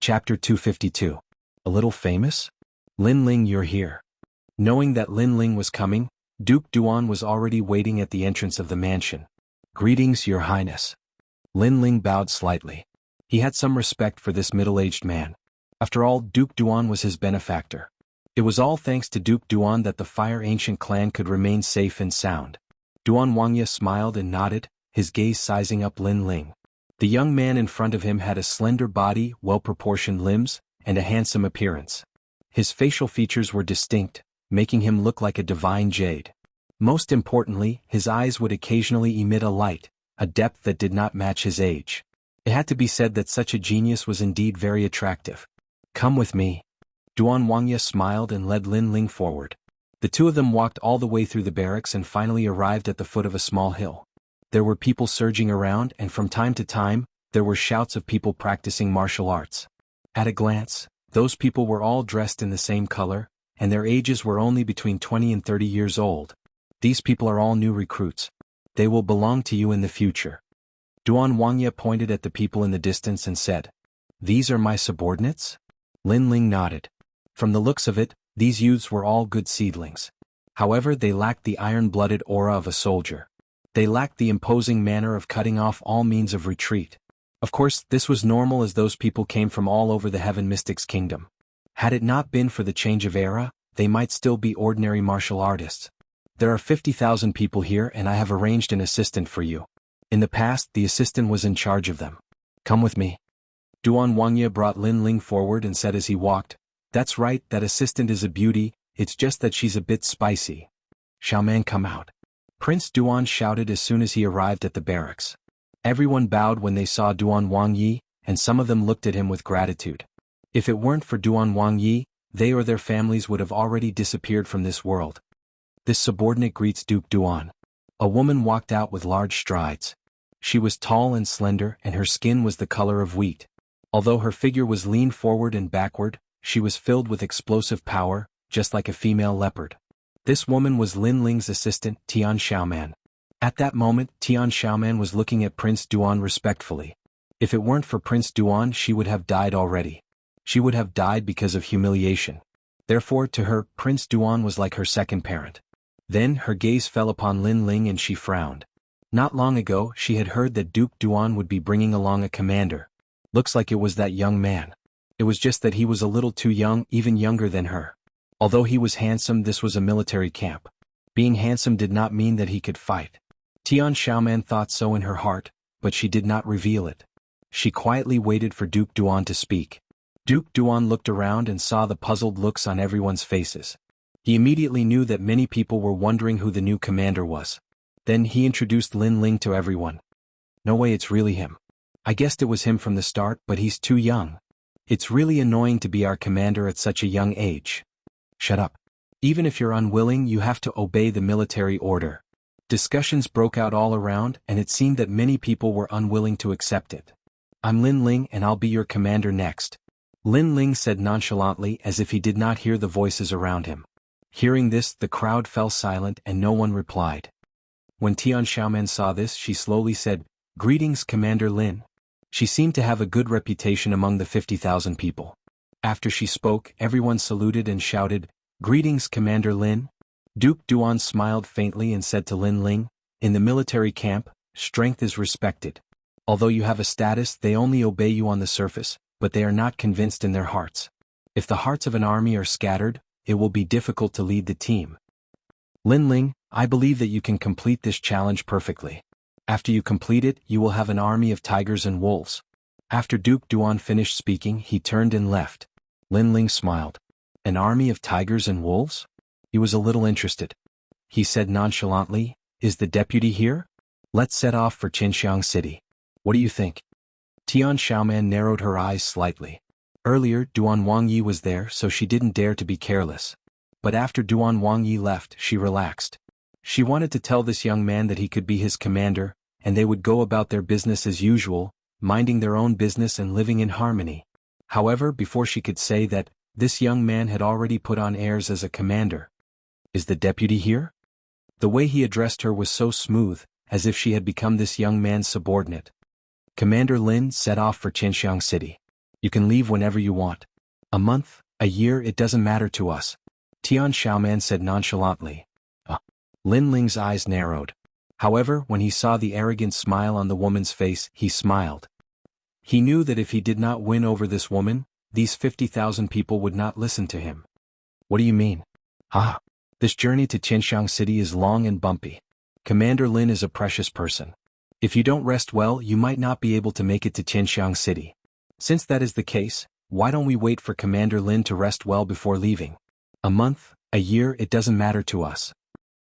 Chapter 252. A little famous? Lin Ling, you're here. Knowing that Lin Ling was coming, Duke Duan was already waiting at the entrance of the mansion. Greetings, Your Highness. Lin Ling bowed slightly. He had some respect for this middle-aged man. After all, Duke Duan was his benefactor. It was all thanks to Duke Duan that the Fire Ancient clan could remain safe and sound. Duan Wangya smiled and nodded, his gaze sizing up Lin Ling. The young man in front of him had a slender body, well-proportioned limbs, and a handsome appearance. His facial features were distinct, making him look like a divine jade. Most importantly, his eyes would occasionally emit a light, a depth that did not match his age. It had to be said that such a genius was indeed very attractive. Come with me. Duan Wangya smiled and led Lin Ling forward. The two of them walked all the way through the barracks and finally arrived at the foot of a small hill. There were people surging around, and from time to time, there were shouts of people practicing martial arts. At a glance, those people were all dressed in the same color, and their ages were only between 20 and 30 years old. These people are all new recruits. They will belong to you in the future. Duan Wangya pointed at the people in the distance and said, "These are my subordinates?" Lin Ling nodded. From the looks of it, these youths were all good seedlings. However, they lacked the iron-blooded aura of a soldier. They lacked the imposing manner of cutting off all means of retreat. Of course, this was normal as those people came from all over the Heaven Mystics Kingdom. Had it not been for the change of era, they might still be ordinary martial artists. There are 50,000 people here and I have arranged an assistant for you. In the past, the assistant was in charge of them. Come with me. Duan Wangya brought Lin Ling forward and said as he walked, "That's right, that assistant is a beauty, it's just that she's a bit spicy. Xiaoman, come out." Prince Duan shouted as soon as he arrived at the barracks. Everyone bowed when they saw Duan Wangyi, and some of them looked at him with gratitude. If it weren't for Duan Wangyi, they or their families would have already disappeared from this world. This subordinate greets Duke Duan. A woman walked out with large strides. She was tall and slender and her skin was the color of wheat. Although her figure was lean forward and backward, she was filled with explosive power, just like a female leopard. This woman was Lin Ling's assistant, Tian Xiaoman. At that moment, Tian Xiaoman was looking at Prince Duan respectfully. If it weren't for Prince Duan, she would have died already. She would have died because of humiliation. Therefore, to her, Prince Duan was like her second parent. Then, her gaze fell upon Lin Ling and she frowned. Not long ago, she had heard that Duke Duan would be bringing along a commander. Looks like it was that young man. It was just that he was a little too young, even younger than her. Although he was handsome, this was a military camp. Being handsome did not mean that he could fight. Tian Xiaoman thought so in her heart, but she did not reveal it. She quietly waited for Duke Duan to speak. Duke Duan looked around and saw the puzzled looks on everyone's faces. He immediately knew that many people were wondering who the new commander was. Then he introduced Lin Ling to everyone. "No way, it's really him. I guessed it was him from the start, but he's too young. It's really annoying to be our commander at such a young age." "Shut up. Even if you're unwilling, you have to obey the military order." Discussions broke out all around, and it seemed that many people were unwilling to accept it. "I'm Lin Ling and I'll be your commander next," Lin Ling said nonchalantly as if he did not hear the voices around him. Hearing this, the crowd fell silent and no one replied. When Tian Xiaoman saw this, she slowly said, "Greetings, Commander Lin." She seemed to have a good reputation among the 50,000 people. After she spoke, everyone saluted and shouted, "Greetings, Commander Lin." Duke Duan smiled faintly and said to Lin Ling, "In the military camp, strength is respected. Although you have a status, they only obey you on the surface, but they are not convinced in their hearts. If the hearts of an army are scattered, it will be difficult to lead the team. Lin Ling, I believe that you can complete this challenge perfectly. After you complete it, you will have an army of tigers and wolves." After Duke Duan finished speaking, he turned and left. Lin Ling smiled. "An army of tigers and wolves?" He was a little interested. He said nonchalantly, "Is the deputy here? Let's set off for Qinxiang City. What do you think?" Tian Xiaoman narrowed her eyes slightly. Earlier, Duan Wangyi was there, so she didn't dare to be careless. But after Duan Wangyi left, she relaxed. She wanted to tell this young man that he could be his commander, and they would go about their business as usual, minding their own business and living in harmony. However, before she could say that, this young man had already put on airs as a commander. "Is the deputy here?" The way he addressed her was so smooth, as if she had become this young man's subordinate. Commander Lin set off for Qinxiang City. You can leave whenever you want. A month, a year, it doesn't matter to us. Tian Xiaoman said nonchalantly. Lin Ling's eyes narrowed. However, when he saw the arrogant smile on the woman's face, he smiled. He knew that if he did not win over this woman, these 50,000 people would not listen to him. What do you mean? This journey to Qianxiang City is long and bumpy. Commander Lin is a precious person. If you don't rest well, you might not be able to make it to Qianxiang City. Since that is the case, why don't we wait for Commander Lin to rest well before leaving? A month, a year, it doesn't matter to us.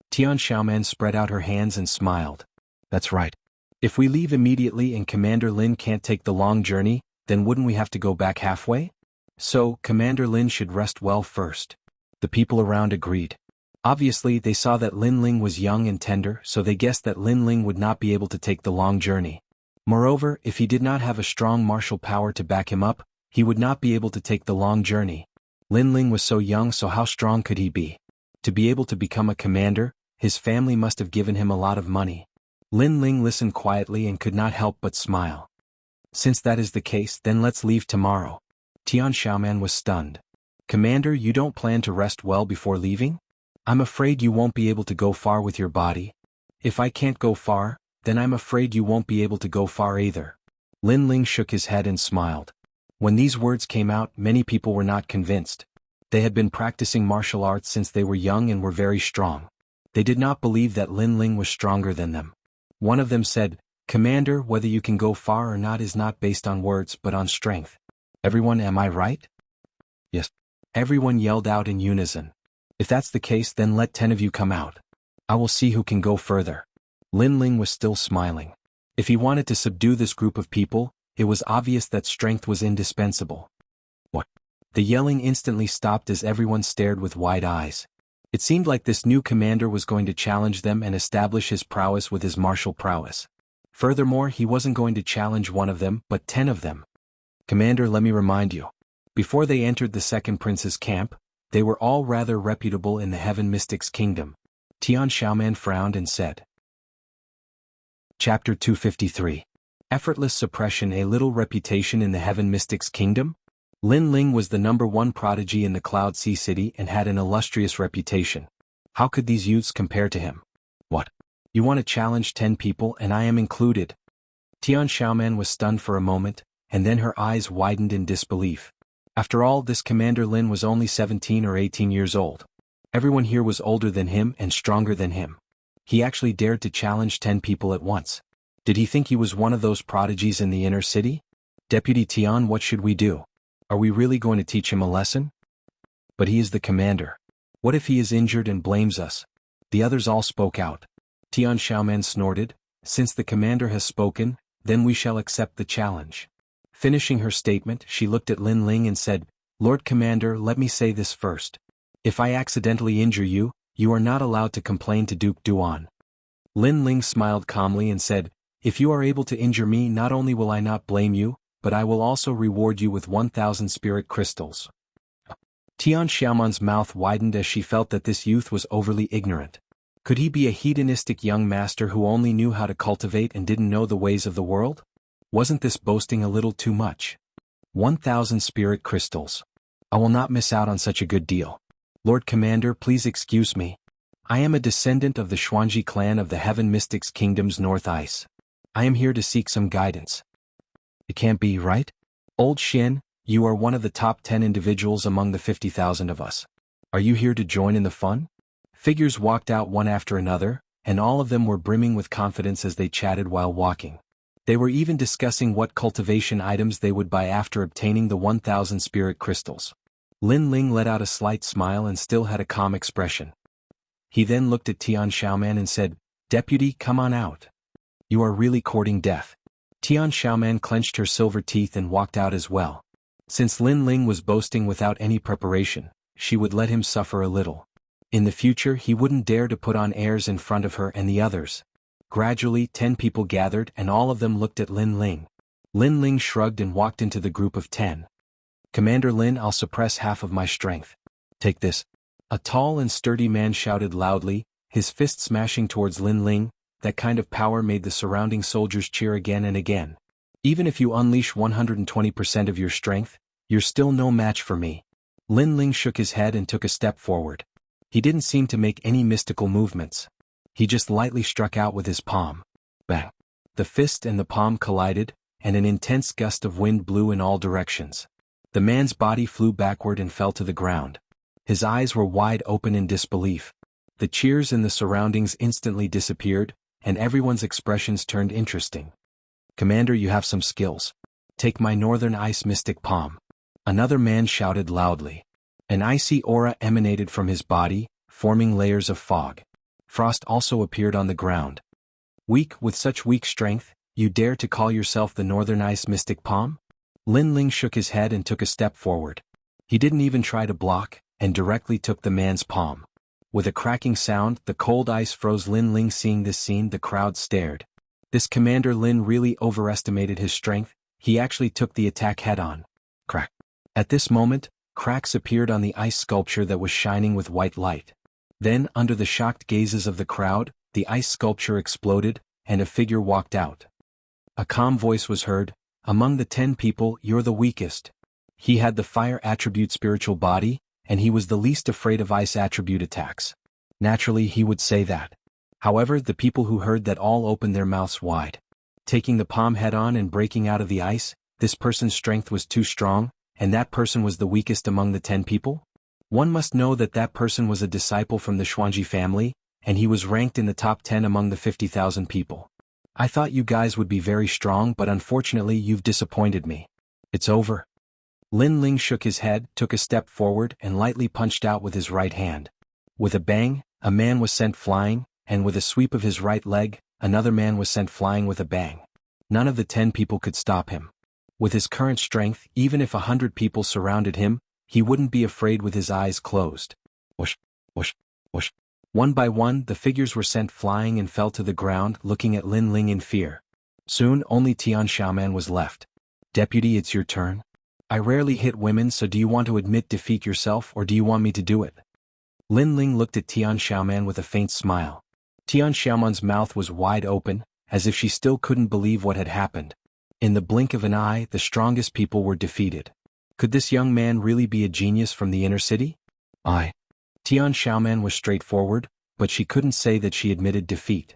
Tian Xiaoman spread out her hands and smiled. That's right. If we leave immediately and Commander Lin can't take the long journey, then wouldn't we have to go back halfway? So, Commander Lin should rest well first. The people around agreed. Obviously, they saw that Lin Ling was young and tender, so they guessed that Lin Ling would not be able to take the long journey. Moreover, if he did not have a strong martial power to back him up, he would not be able to take the long journey. Lin Ling was so young, so how strong could he be? To be able to become a commander, his family must have given him a lot of money. Lin Ling listened quietly and could not help but smile. Since that is the case, then let's leave tomorrow. Tian Xiaoman was stunned. Commander, you don't plan to rest well before leaving? I'm afraid you won't be able to go far with your body. If I can't go far, then I'm afraid you won't be able to go far either. Lin Ling shook his head and smiled. When these words came out, many people were not convinced. They had been practicing martial arts since they were young and were very strong. They did not believe that Lin Ling was stronger than them. One of them said, Commander, whether you can go far or not is not based on words but on strength. Everyone, am I right? Yes. Everyone yelled out in unison. If that's the case, then let 10 of you come out. I will see who can go further. Lin Ling was still smiling. If he wanted to subdue this group of people, it was obvious that strength was indispensable. What? The yelling instantly stopped as everyone stared with wide eyes. It seemed like this new commander was going to challenge them and establish his prowess with his martial prowess. Furthermore, he wasn't going to challenge one of them, but 10 of them. Commander, let me remind you. Before they entered the second prince's camp, they were all rather reputable in the Heaven Mystics Kingdom. Tian Xiaoman frowned and said. Chapter 253. Effortless Suppression. A little reputation in the Heaven Mystics Kingdom? Lin Ling was the #1 prodigy in the Cloud Sea City and had an illustrious reputation. How could these youths compare to him? What? You want to challenge 10 people and I am included? Tian Xiaoman was stunned for a moment, and then her eyes widened in disbelief. After all, this Commander Lin was only 17 or 18 years old. Everyone here was older than him and stronger than him. He actually dared to challenge 10 people at once. Did he think he was one of those prodigies in the inner city? Deputy Tian, what should we do? Are we really going to teach him a lesson? But he is the commander. What if he is injured and blames us? The others all spoke out. Tian Xiaoman snorted. Since the commander has spoken, then we shall accept the challenge. Finishing her statement, she looked at Lin Ling and said, Lord Commander, let me say this first. If I accidentally injure you, you are not allowed to complain to Duke Duan. Lin Ling smiled calmly and said, If you are able to injure me, not only will I not blame you, but I will also reward you with 1,000 spirit crystals. Tian Xiaoman's mouth widened as she felt that this youth was overly ignorant. Could he be a hedonistic young master who only knew how to cultivate and didn't know the ways of the world? Wasn't this boasting a little too much? 1,000 spirit crystals. I will not miss out on such a good deal. Lord Commander, please excuse me. I am a descendant of the Xuanji clan of the Heaven Mystics Kingdom's North Ice. I am here to seek some guidance. It can't be, right? Old Xin, you are one of the top 10 individuals among the 50,000 of us. Are you here to join in the fun? Figures walked out one after another, and all of them were brimming with confidence as they chatted while walking. They were even discussing what cultivation items they would buy after obtaining the 1,000 spirit crystals. Lin Ling let out a slight smile and still had a calm expression. He then looked at Tian Xiaoman and said, Deputy, come on out. You are really courting death. Tian Xiaoman clenched her silver teeth and walked out as well. Since Lin Ling was boasting without any preparation, she would let him suffer a little. In the future he wouldn't dare to put on airs in front of her and the others. Gradually 10 people gathered and all of them looked at Lin Ling. Lin Ling shrugged and walked into the group of 10. Commander Lin, I'll suppress half of my strength. Take this. A tall and sturdy man shouted loudly, his fist smashing towards Lin Ling. That kind of power made the surrounding soldiers cheer again and again. Even if you unleash 120% of your strength, you're still no match for me. Lin Ling shook his head and took a step forward. He didn't seem to make any mystical movements. He just lightly struck out with his palm. Bang! The fist and the palm collided, and an intense gust of wind blew in all directions. The man's body flew backward and fell to the ground. His eyes were wide open in disbelief. The cheers in the surroundings instantly disappeared, and everyone's expressions turned interesting. Commander, you have some skills. Take my Northern Ice Mystic Palm. Another man shouted loudly. An icy aura emanated from his body, forming layers of fog. Frost also appeared on the ground. Weak, with such weak strength, you dare to call yourself the Northern Ice Mystic Palm? Lin Ling shook his head and took a step forward. He didn't even try to block, and directly took the man's palm. With a cracking sound, the cold ice froze Lin Ling. Seeing this scene, the crowd stared. This Commander Lin really overestimated his strength. He actually took the attack head-on. Crack. At this moment, cracks appeared on the ice sculpture that was shining with white light. Then, under the shocked gazes of the crowd, the ice sculpture exploded, and a figure walked out. A calm voice was heard. Among the 10 people, you're the weakest. He had the fire attribute spiritual body, and he was the least afraid of ice attribute attacks. Naturally, he would say that. However, the people who heard that all opened their mouths wide. Taking the palm head-on and breaking out of the ice, this person's strength was too strong, and that person was the weakest among the 10 people? One must know that that person was a disciple from the Xuanji family, and he was ranked in the top 10 among the 50,000 people. I thought you guys would be very strong, but unfortunately you've disappointed me. It's over. Lin Ling shook his head, took a step forward, and lightly punched out with his right hand. With a bang, a man was sent flying, and with a sweep of his right leg, another man was sent flying with a bang. None of the 10 people could stop him. With his current strength, even if 100 people surrounded him, he wouldn't be afraid with his eyes closed. Whoosh, whoosh, whoosh. One by one, the figures were sent flying and fell to the ground, looking at Lin Ling in fear. Soon, only Tian Xiaoman was left. Deputy, it's your turn. I rarely hit women, so do you want to admit defeat yourself, or do you want me to do it? Lin Ling looked at Tian Xiaoman with a faint smile. Tian Xiaoman's mouth was wide open, as if she still couldn't believe what had happened. In the blink of an eye, the strongest people were defeated. Could this young man really be a genius from the inner city? Tian Xiaoman was straightforward, but she couldn't say that she admitted defeat.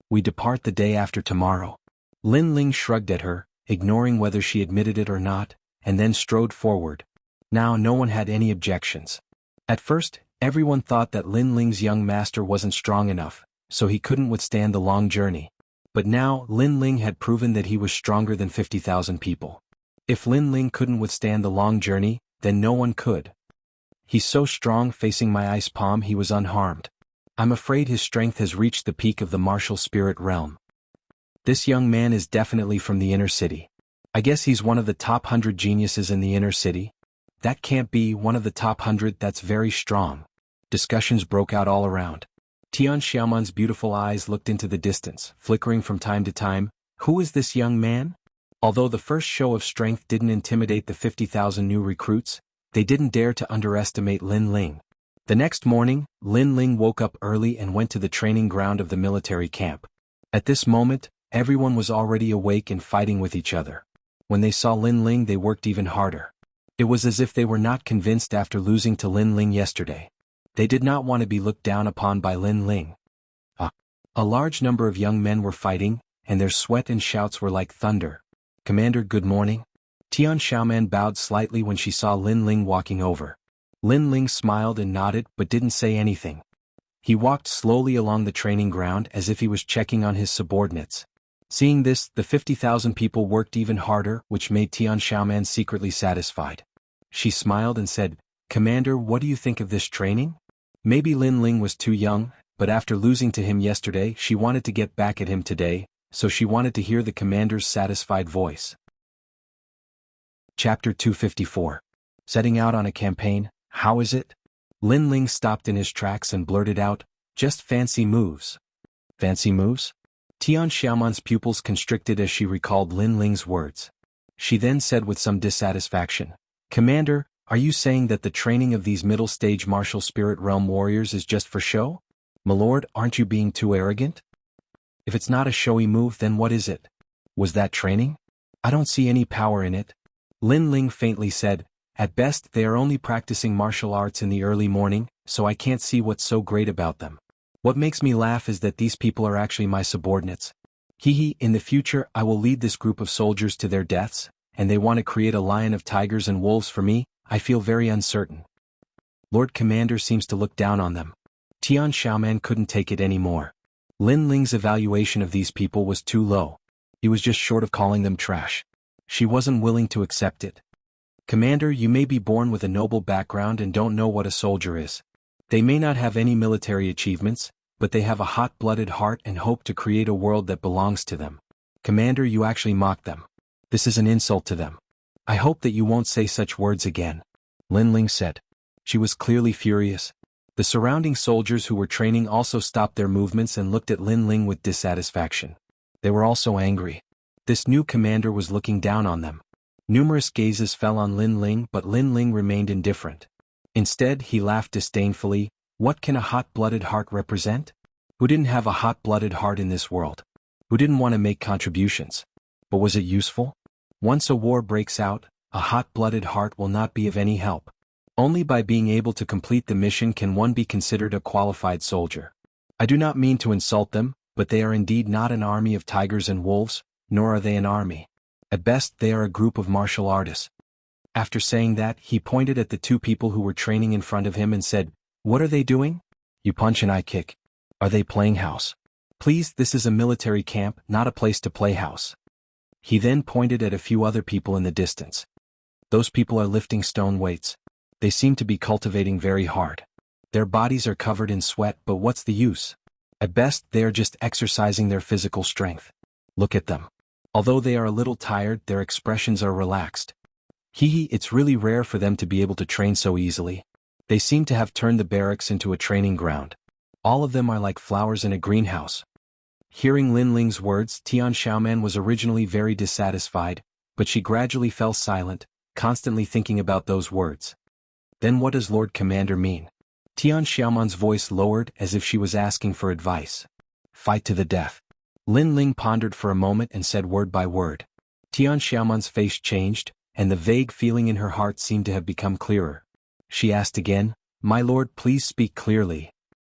We depart the day after tomorrow. Lin Ling shrugged at her, ignoring whether she admitted it or not, and then strode forward. Now no one had any objections. At first, everyone thought that Lin Ling's young master wasn't strong enough, so he couldn't withstand the long journey. But now, Lin Ling had proven that he was stronger than 50,000 people. If Lin Ling couldn't withstand the long journey, then no one could. He's so strong. Facing my ice palm, he was unharmed. I'm afraid his strength has reached the peak of the martial spirit realm. This young man is definitely from the inner city. I guess he's one of the top 100 geniuses in the inner city. That can't be one of the top 100. That's very strong. Discussions broke out all around. Tian Xiaoman's beautiful eyes looked into the distance, flickering from time to time. Who is this young man? Although the first show of strength didn't intimidate the 50,000 new recruits, they didn't dare to underestimate Lin Ling. The next morning, Lin Ling woke up early and went to the training ground of the military camp. At this moment, everyone was already awake and fighting with each other. When they saw Lin Ling, they worked even harder. It was as if they were not convinced after losing to Lin Ling yesterday. They did not want to be looked down upon by Lin Ling. A large number of young men were fighting, and their sweat and shouts were like thunder. Commander, good morning. Tian Xiaoman bowed slightly when she saw Lin Ling walking over. Lin Ling smiled and nodded but didn't say anything. He walked slowly along the training ground as if he was checking on his subordinates. Seeing this, the 50,000 people worked even harder, which made Tian Xiaoman secretly satisfied. She smiled and said, Commander, what do you think of this training? Maybe Lin Ling was too young, but after losing to him yesterday, she wanted to get back at him today, so she wanted to hear the commander's satisfied voice. Chapter 254. Setting out on a campaign, how is it? Lin Ling stopped in his tracks and blurted out, just fancy moves. Fancy moves? Tian Xiaoman's pupils constricted as she recalled Lin Ling's words. She then said with some dissatisfaction, Commander, are you saying that the training of these middle-stage martial spirit realm warriors is just for show? Milord, aren't you being too arrogant? If it's not a showy move, then what is it? Was that training? I don't see any power in it. Lin Ling faintly said, at best they are only practicing martial arts in the early morning, so I can't see what's so great about them. What makes me laugh is that these people are actually my subordinates. In the future I will lead this group of soldiers to their deaths, and they want to create a lion of tigers and wolves for me. I feel very uncertain. Lord Commander seems to look down on them. Tian Xiaoman couldn't take it anymore. Lin Ling's evaluation of these people was too low. He was just short of calling them trash. She wasn't willing to accept it. Commander, you may be born with a noble background and don't know what a soldier is. They may not have any military achievements, but they have a hot-blooded heart and hope to create a world that belongs to them. Commander, you actually mock them. This is an insult to them. I hope that you won't say such words again, Lin Ling said. She was clearly furious. The surrounding soldiers who were training also stopped their movements and looked at Lin Ling with dissatisfaction. They were also angry. This new commander was looking down on them. Numerous gazes fell on Lin Ling, but Lin Ling remained indifferent. Instead, he laughed disdainfully. What can a hot-blooded heart represent? Who didn't have a hot-blooded heart in this world? Who didn't want to make contributions? But was it useful? Once a war breaks out, a hot-blooded heart will not be of any help. Only by being able to complete the mission can one be considered a qualified soldier. I do not mean to insult them, but they are indeed not an army of tigers and wolves, nor are they an army. At best they are a group of martial artists. After saying that, he pointed at the two people who were training in front of him and said, "What are they doing? You punch and I kick. Are they playing house? Please, this is a military camp, not a place to play house." He then pointed at a few other people in the distance. Those people are lifting stone weights. They seem to be cultivating very hard. Their bodies are covered in sweat, but what's the use? At best, they are just exercising their physical strength. Look at them. Although they are a little tired, their expressions are relaxed. It's really rare for them to be able to train so easily. They seem to have turned the barracks into a training ground. All of them are like flowers in a greenhouse. Hearing Lin Ling's words, Tian Xiaoman was originally very dissatisfied, but she gradually fell silent, constantly thinking about those words. Then what does Lord Commander mean? Tian Xiaoman's voice lowered as if she was asking for advice. Fight to the death. Lin Ling pondered for a moment and said word by word. Tian Xiaoman's face changed, and the vague feeling in her heart seemed to have become clearer. She asked again, "My lord, please speak clearly.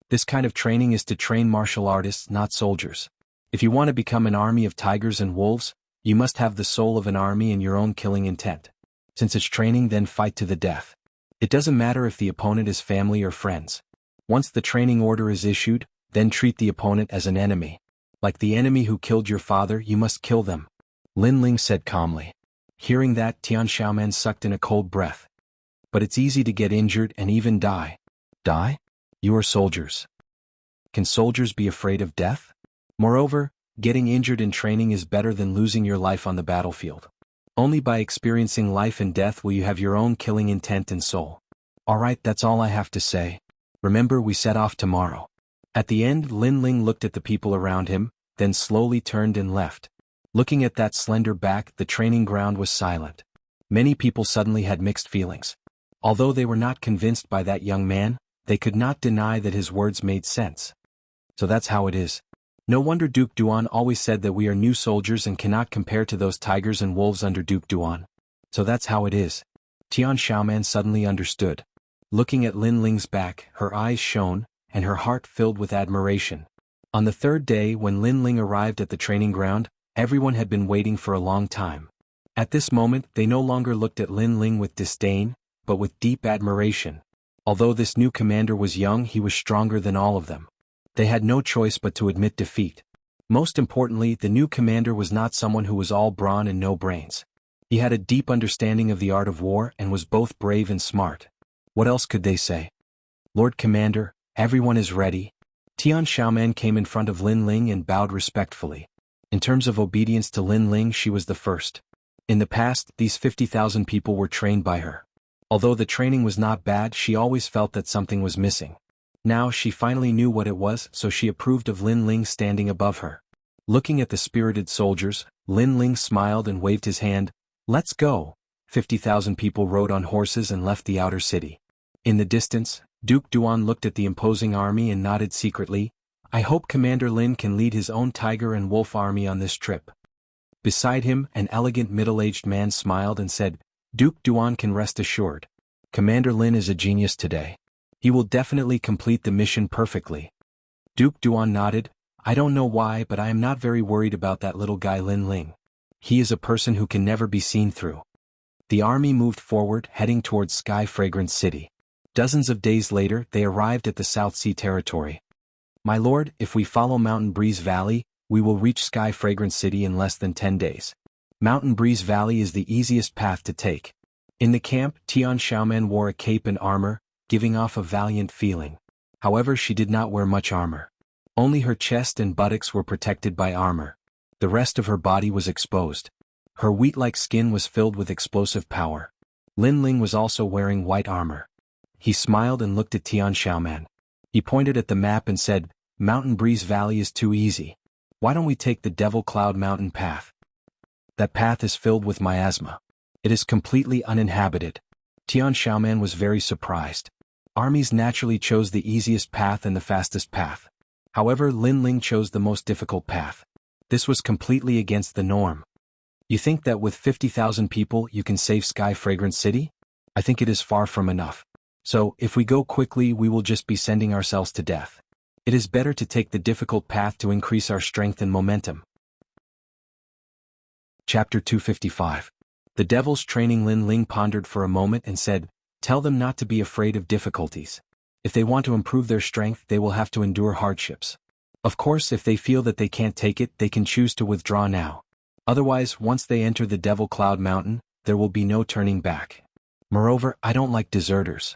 This kind of training is to train martial artists, not soldiers. If you want to become an army of tigers and wolves, you must have the soul of an army and your own killing intent. Since it's training, then fight to the death. It doesn't matter if the opponent is family or friends. Once the training order is issued, then treat the opponent as an enemy. Like the enemy who killed your father, you must kill them," Lin Ling said calmly. Hearing that, Tian Xiaoman sucked in a cold breath. But it's easy to get injured and even die. Die? You are soldiers. Can soldiers be afraid of death? Moreover, getting injured in training is better than losing your life on the battlefield. Only by experiencing life and death will you have your own killing intent and soul. Alright, that's all I have to say. Remember, we set off tomorrow. At the end, Lin Ling looked at the people around him, then slowly turned and left. Looking at that slender back, the training ground was silent. Many people suddenly had mixed feelings. Although they were not convinced by that young man, they could not deny that his words made sense. So that's how it is. No wonder Duke Duan always said that we are new soldiers and cannot compare to those tigers and wolves under Duke Duan. So that's how it is. Tian Xiaoman suddenly understood. Looking at Lin Ling's back, her eyes shone, and her heart filled with admiration. On the third day, when Lin Ling arrived at the training ground, everyone had been waiting for a long time. At this moment, they no longer looked at Lin Ling with disdain, but with deep admiration. Although this new commander was young, he was stronger than all of them. They had no choice but to admit defeat. Most importantly, the new commander was not someone who was all brawn and no brains. He had a deep understanding of the art of war and was both brave and smart. What else could they say? "Lord Commander, everyone is ready." Tian Xiaoman came in front of Lin Ling and bowed respectfully. In terms of obedience to Lin Ling, she was the first. In the past, these 50,000 people were trained by her. Although the training was not bad, she always felt that something was missing. Now she finally knew what it was, so she approved of Lin Ling standing above her. Looking at the spirited soldiers, Lin Ling smiled and waved his hand. "Let's go." 50,000 people rode on horses and left the outer city. In the distance, Duke Duan looked at the imposing army and nodded secretly. "I hope Commander Lin can lead his own tiger and wolf army on this trip." Beside him, an elegant middle-aged man smiled and said, Duke Duan can rest assured. Commander Lin is a genius today. He will definitely complete the mission perfectly. Duke Duan nodded. I don't know why, but I am not very worried about that little guy Lin Ling. He is a person who can never be seen through. The army moved forward, heading towards Sky Fragrance City. Dozens of days later, they arrived at the South Sea territory. My lord, if we follow Mountain Breeze Valley, we will reach Sky Fragrance City in less than 10 days. Mountain Breeze Valley is the easiest path to take. In the camp, Tian Xiaoman wore a cape and armor, giving off a valiant feeling. However, she did not wear much armor. Only her chest and buttocks were protected by armor. The rest of her body was exposed. Her wheat-like skin was filled with explosive power. Lin Ling was also wearing white armor. He smiled and looked at Tian Xiaoman. He pointed at the map and said, Mountain Breeze Valley is too easy. Why don't we take the Devil Cloud Mountain path? That path is filled with miasma. It is completely uninhabited. Tian Xiaoman was very surprised. Armies naturally chose the easiest path and the fastest path. However, Lin Ling chose the most difficult path. This was completely against the norm. You think that with 50,000 people you can save Sky Fragrance City? I think it is far from enough. So, if we go quickly we will just be sending ourselves to death. It is better to take the difficult path to increase our strength and momentum. Chapter 255. The Devil's Training. Lin Ling pondered for a moment and said, Tell them not to be afraid of difficulties. If they want to improve their strength they will have to endure hardships. Of course, if they feel that they can't take it, they can choose to withdraw now. Otherwise, once they enter the Devil Cloud Mountain, there will be no turning back. Moreover, I don't like deserters.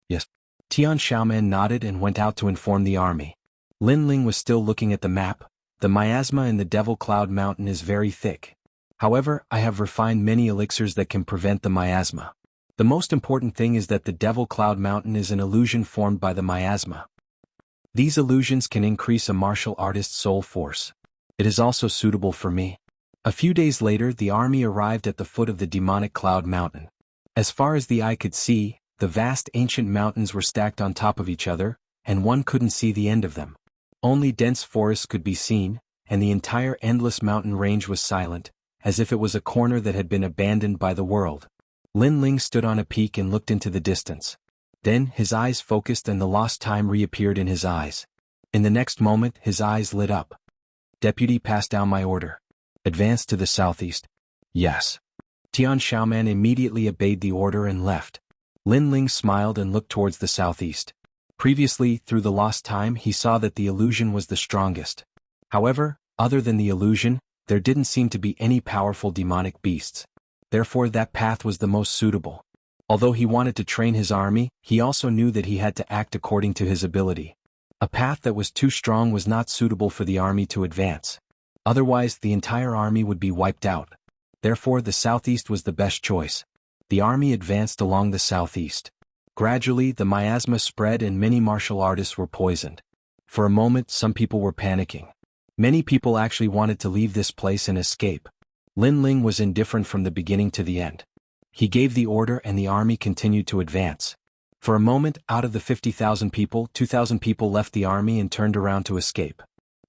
Yes. Tian Xiaoman nodded and went out to inform the army. Lin Ling was still looking at the map. The miasma in the Devil Cloud Mountain is very thick. However, I have refined many elixirs that can prevent the miasma. The most important thing is that the Devil Cloud Mountain is an illusion formed by the miasma. These illusions can increase a martial artist's soul force. It is also suitable for me. A few days later the army arrived at the foot of the demonic Cloud Mountain. As far as the eye could see, the vast ancient mountains were stacked on top of each other, and one couldn't see the end of them. Only dense forests could be seen, and the entire endless mountain range was silent, as if it was a corner that had been abandoned by the world. Lin Ling stood on a peak and looked into the distance. Then, his eyes focused and the lost time reappeared in his eyes. In the next moment, his eyes lit up. Deputy, pass down my order. Advance to the southeast. Yes. Tian Xiaoman immediately obeyed the order and left. Lin Ling smiled and looked towards the southeast. Previously, through the lost time, he saw that the illusion was the strongest. However, other than the illusion, there didn't seem to be any powerful demonic beasts. Therefore, that path was the most suitable. Although he wanted to train his army, he also knew that he had to act according to his ability. A path that was too strong was not suitable for the army to advance. Otherwise, the entire army would be wiped out. Therefore, the southeast was the best choice. The army advanced along the southeast. Gradually, the miasma spread and many martial artists were poisoned. For a moment, some people were panicking. Many people actually wanted to leave this place and escape. Lin Ling was indifferent from the beginning to the end. He gave the order and the army continued to advance. For a moment, out of the 50,000 people, 2,000 people left the army and turned around to escape.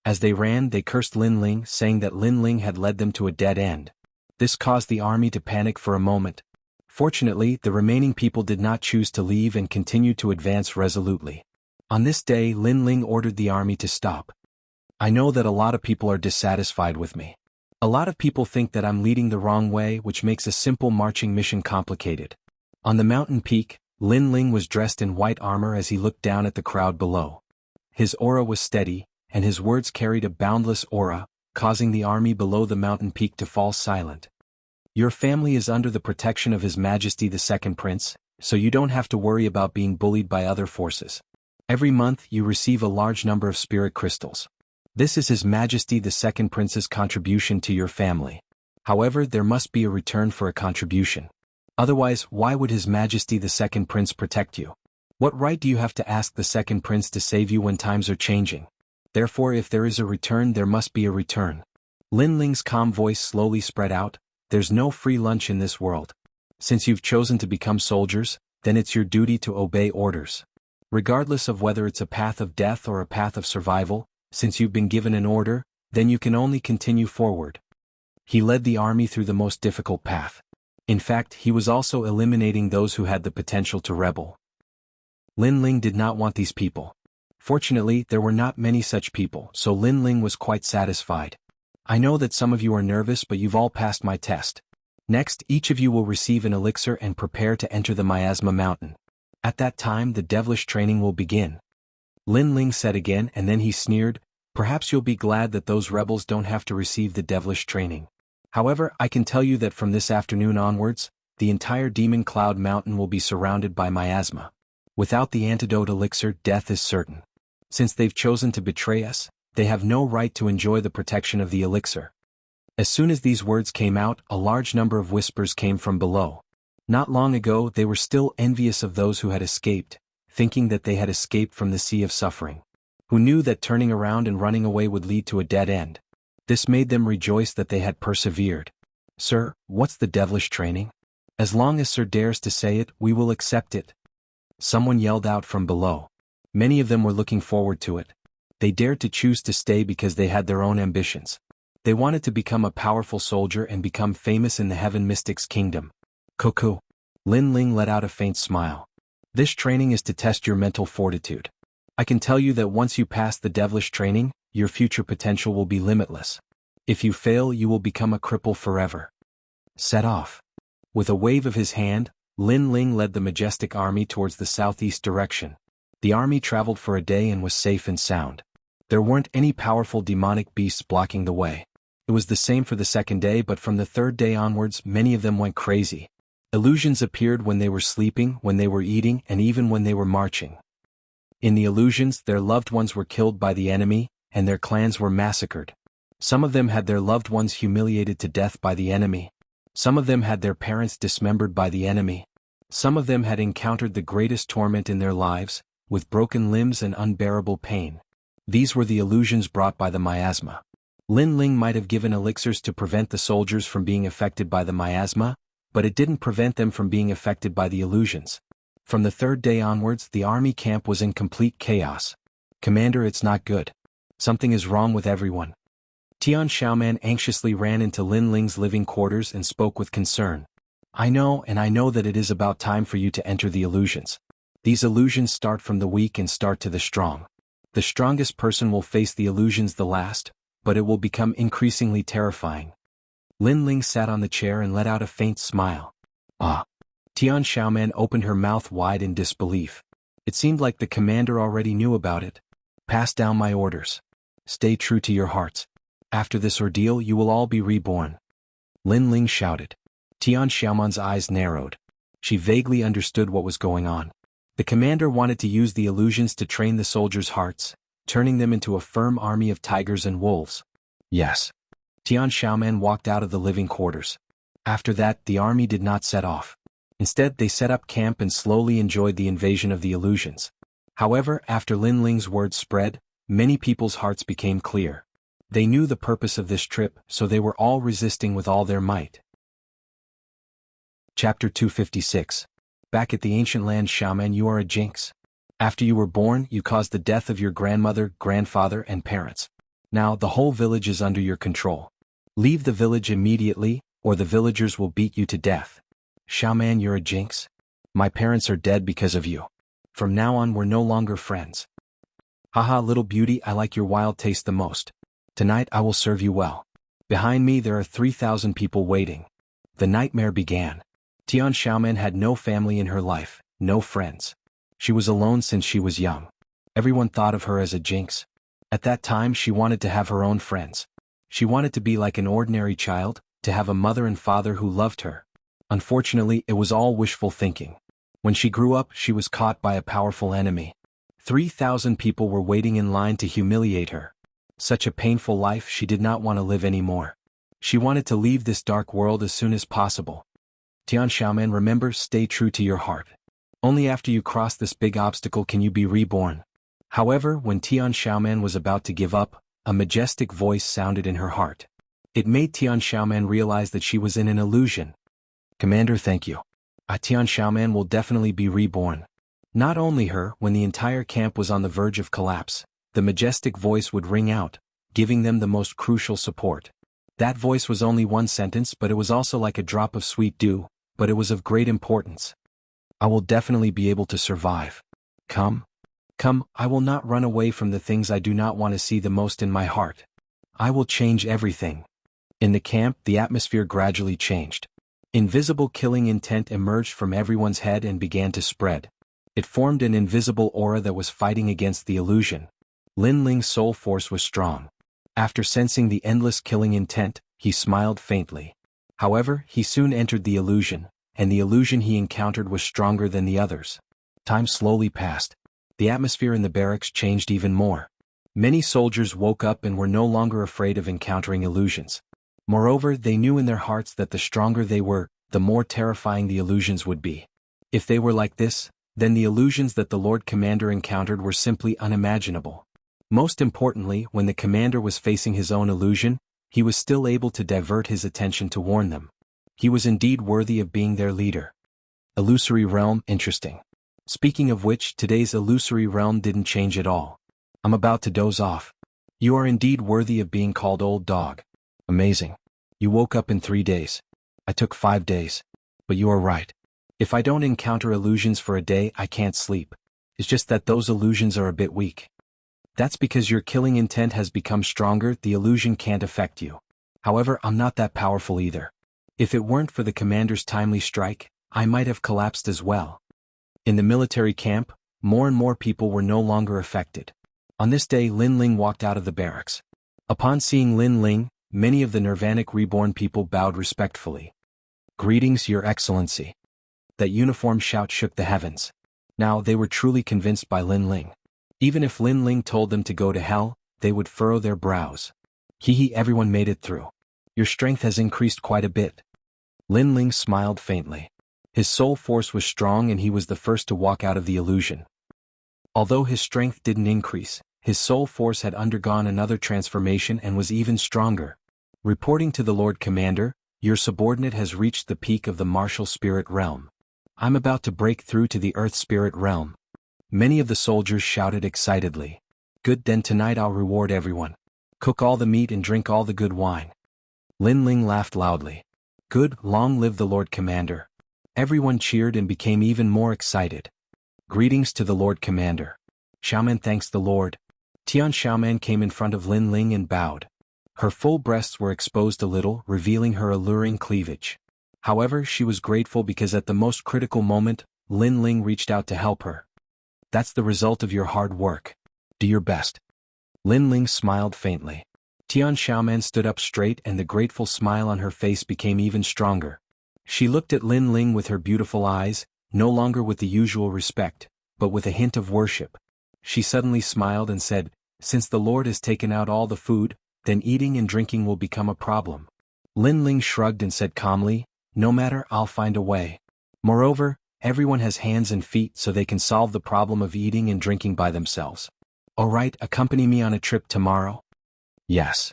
As they ran, they cursed Lin Ling, saying that Lin Ling had led them to a dead end. This caused the army to panic for a moment. Fortunately, the remaining people did not choose to leave and continued to advance resolutely. On this day, Lin Ling ordered the army to stop. I know that a lot of people are dissatisfied with me. A lot of people think that I'm leading the wrong way, which makes a simple marching mission complicated. On the mountain peak, Lin Ling was dressed in white armor as he looked down at the crowd below. His aura was steady, and his words carried a boundless aura, causing the army below the mountain peak to fall silent. Your family is under the protection of His Majesty the Second Prince, so you don't have to worry about being bullied by other forces. Every month you receive a large number of spirit crystals. This is His Majesty the Second Prince's contribution to your family. However, there must be a return for a contribution. Otherwise, why would His Majesty the Second Prince protect you? What right do you have to ask the Second Prince to save you when times are changing? Therefore, if there is a return, there must be a return. Lin Ling's calm voice slowly spread out. There's no free lunch in this world. Since you've chosen to become soldiers, then it's your duty to obey orders. Regardless of whether it's a path of death or a path of survival, since you've been given an order, then you can only continue forward. He led the army through the most difficult path. In fact, he was also eliminating those who had the potential to rebel. Lin Ling did not want these people. Fortunately, there were not many such people, so Lin Ling was quite satisfied. I know that some of you are nervous, but you've all passed my test. Next, each of you will receive an elixir and prepare to enter the Miasma Mountain. At that time, the devilish training will begin. Lin Ling said again, and then he sneered, perhaps you'll be glad that those rebels don't have to receive the devilish training. However, I can tell you that from this afternoon onwards, the entire Demon Cloud Mountain will be surrounded by miasma. Without the antidote elixir, death is certain. Since they've chosen to betray us, they have no right to enjoy the protection of the elixir. As soon as these words came out, a large number of whispers came from below. Not long ago, they were still envious of those who had escaped, thinking that they had escaped from the sea of suffering. Who knew that turning around and running away would lead to a dead end? This made them rejoice that they had persevered. Sir, what's the devilish training? As long as Sir dares to say it, we will accept it. Someone yelled out from below. Many of them were looking forward to it. They dared to choose to stay because they had their own ambitions. They wanted to become a powerful soldier and become famous in the Heaven Mystics Kingdom. Cuckoo. Lin Ling let out a faint smile. This training is to test your mental fortitude. I can tell you that once you pass the devilish training, your future potential will be limitless. If you fail, you will become a cripple forever. Set off. With a wave of his hand, Lin Ling led the majestic army towards the southeast direction. The army traveled for a day and was safe and sound. There weren't any powerful demonic beasts blocking the way. It was the same for the second day, but from the third day onwards, many of them went crazy. Illusions appeared when they were sleeping, when they were eating, and even when they were marching. In the illusions, their loved ones were killed by the enemy, and their clans were massacred. Some of them had their loved ones humiliated to death by the enemy. Some of them had their parents dismembered by the enemy. Some of them had encountered the greatest torment in their lives, with broken limbs and unbearable pain. These were the illusions brought by the miasma. Lin Ling might have given elixirs to prevent the soldiers from being affected by the miasma, but it didn't prevent them from being affected by the illusions. From the third day onwards, the army camp was in complete chaos. Commander, it's not good. Something is wrong with everyone. Tian Xiaoman anxiously ran into Lin Ling's living quarters and spoke with concern. I know that it is about time for you to enter the illusions. These illusions start from the weak and start to the strong. The strongest person will face the illusions the last, but it will become increasingly terrifying. Lin Ling sat on the chair and let out a faint smile. Ah. Tian Xiaoman opened her mouth wide in disbelief. It seemed like the commander already knew about it. Pass down my orders. Stay true to your hearts. After this ordeal, you will all be reborn. Lin Ling shouted. Tian Xiaoman's eyes narrowed. She vaguely understood what was going on. The commander wanted to use the illusions to train the soldiers' hearts, turning them into a firm army of tigers and wolves. Yes. Tian Xiaoman walked out of the living quarters. After that, the army did not set off. Instead, they set up camp and slowly enjoyed the invasion of the illusions. However, after Lin Ling's words spread, many people's hearts became clear. They knew the purpose of this trip, so they were all resisting with all their might. Chapter 256. Back at the ancient land, Xiaoman, you are a jinx. After you were born, you caused the death of your grandmother, grandfather, and parents. Now, the whole village is under your control. Leave the village immediately, or the villagers will beat you to death. Xiaoman, you're a jinx. My parents are dead because of you. From now on, we're no longer friends. Haha, little beauty, I like your wild taste the most. Tonight I will serve you well. Behind me there are 3,000 people waiting. The nightmare began. Tian Xiaoman had no family in her life, no friends. She was alone since she was young. Everyone thought of her as a jinx. At that time she wanted to have her own friends. She wanted to be like an ordinary child, to have a mother and father who loved her. Unfortunately, it was all wishful thinking. When she grew up, she was caught by a powerful enemy. 3,000 people were waiting in line to humiliate her. Such a painful life, she did not want to live anymore. She wanted to leave this dark world as soon as possible. Tian Xiaoman, remember, stay true to your heart. Only after you cross this big obstacle can you be reborn. However, when Tian Xiaoman was about to give up, a majestic voice sounded in her heart. It made Tian Xiaoman realize that she was in an illusion. Commander, thank you. Tian Xiaoman will definitely be reborn. Not only her, when the entire camp was on the verge of collapse, the majestic voice would ring out, giving them the most crucial support. That voice was only one sentence, but it was also like a drop of sweet dew, but it was of great importance. I will definitely be able to survive. Come. Come, I will not run away from the things I do not want to see the most in my heart. I will change everything. In the camp, the atmosphere gradually changed. Invisible killing intent emerged from everyone's head and began to spread. It formed an invisible aura that was fighting against the illusion. Lin Ling's soul force was strong. After sensing the endless killing intent, he smiled faintly. However, he soon entered the illusion, and the illusion he encountered was stronger than the others. Time slowly passed. The atmosphere in the barracks changed even more. Many soldiers woke up and were no longer afraid of encountering illusions. Moreover, they knew in their hearts that the stronger they were, the more terrifying the illusions would be. If they were like this, then the illusions that the Lord Commander encountered were simply unimaginable. Most importantly, when the commander was facing his own illusion, he was still able to divert his attention to warn them. He was indeed worthy of being their leader. Illusory realm, interesting. Speaking of which, today's illusory realm didn't change at all. I'm about to doze off. You are indeed worthy of being called old dog. Amazing. You woke up in 3 days. I took 5 days. But you are right. If I don't encounter illusions for a day, I can't sleep. It's just that those illusions are a bit weak. That's because your killing intent has become stronger, the illusion can't affect you. However, I'm not that powerful either. If it weren't for the commander's timely strike, I might have collapsed as well. In the military camp, more and more people were no longer affected. On this day, Lin Ling walked out of the barracks. Upon seeing Lin Ling, many of the Nirvanic reborn people bowed respectfully. Greetings, Your Excellency. That uniform shout shook the heavens. Now they were truly convinced by Lin Ling. Even if Lin Ling told them to go to hell, they would furrow their brows. Hee, everyone made it through. Your strength has increased quite a bit. Lin Ling smiled faintly. His soul force was strong and he was the first to walk out of the illusion. Although his strength didn't increase, his soul force had undergone another transformation and was even stronger. Reporting to the Lord Commander, your subordinate has reached the peak of the martial spirit realm. I'm about to break through to the earth spirit realm. Many of the soldiers shouted excitedly. Good, then tonight I'll reward everyone. Cook all the meat and drink all the good wine. Lin Ling laughed loudly. Good, long live the Lord Commander. Everyone cheered and became even more excited. Greetings to the Lord Commander. Xiaoman thanks the Lord. Tian Xiaoman came in front of Lin Ling and bowed. Her full breasts were exposed a little, revealing her alluring cleavage. However, she was grateful because at the most critical moment, Lin Ling reached out to help her. That's the result of your hard work. Do your best. Lin Ling smiled faintly. Tian Xiaoman stood up straight and the grateful smile on her face became even stronger. She looked at Lin Ling with her beautiful eyes, no longer with the usual respect, but with a hint of worship. She suddenly smiled and said, Since the Lord has taken out all the food, then eating and drinking will become a problem. Lin Ling shrugged and said calmly, No matter, I'll find a way. Moreover, everyone has hands and feet so they can solve the problem of eating and drinking by themselves. Alright, accompany me on a trip tomorrow? Yes.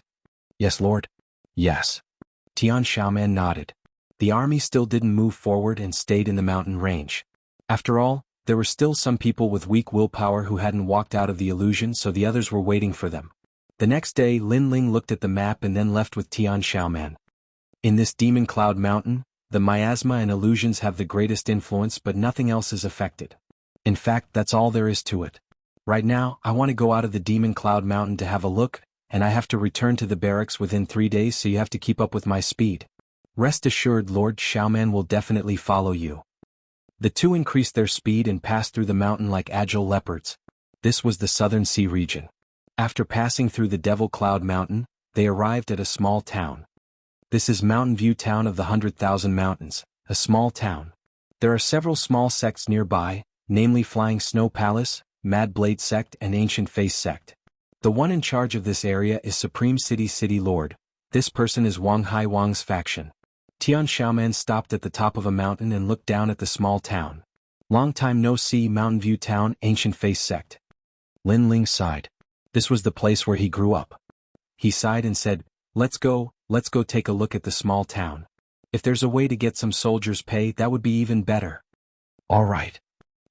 Yes, Lord. Yes. Tian Xiaoman nodded. The army still didn't move forward and stayed in the mountain range. After all, there were still some people with weak willpower who hadn't walked out of the illusion, so the others were waiting for them. The next day, Lin Ling looked at the map and then left with Tian Xiaoman. In this Demon Cloud Mountain, the miasma and illusions have the greatest influence, but nothing else is affected. In fact, that's all there is to it. Right now, I want to go out of the Demon Cloud Mountain to have a look, and I have to return to the barracks within 3 days, so you have to keep up with my speed. Rest assured, Lord Xiaoman will definitely follow you. The two increased their speed and passed through the mountain like agile leopards. This was the Southern Sea region. After passing through the Devil Cloud Mountain, they arrived at a small town. This is Mountain View Town of the 100,000 Mountains, a small town. There are several small sects nearby, namely Flying Snow Palace, Mad Blade Sect and Ancient Face Sect. The one in charge of this area is Supreme City Lord. This person is Wang Hai Wang's faction. Tian Xiaoman stopped at the top of a mountain and looked down at the small town. Long time no see, Mountain View Town, Ancient Face Sect. Lin Ling sighed. This was the place where he grew up. He sighed and said, Let's go take a look at the small town. If there's a way to get some soldiers' pay, that would be even better. All right.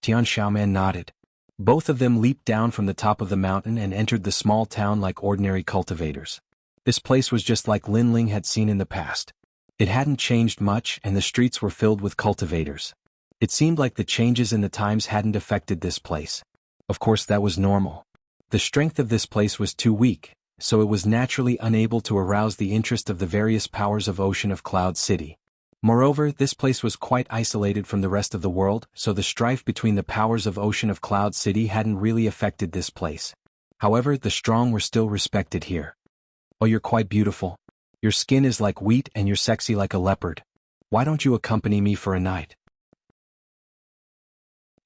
Tian Xiaoman nodded. Both of them leaped down from the top of the mountain and entered the small town like ordinary cultivators. This place was just like Lin Ling had seen in the past. It hadn't changed much and the streets were filled with cultivators. It seemed like the changes in the times hadn't affected this place. Of course that was normal. The strength of this place was too weak, so it was naturally unable to arouse the interest of the various powers of Ocean of Cloud City. Moreover, this place was quite isolated from the rest of the world, so the strife between the powers of Ocean of Cloud City hadn't really affected this place. However, the strong were still respected here. Oh, you're quite beautiful. Your skin is like wheat and you're sexy like a leopard. Why don't you accompany me for a night?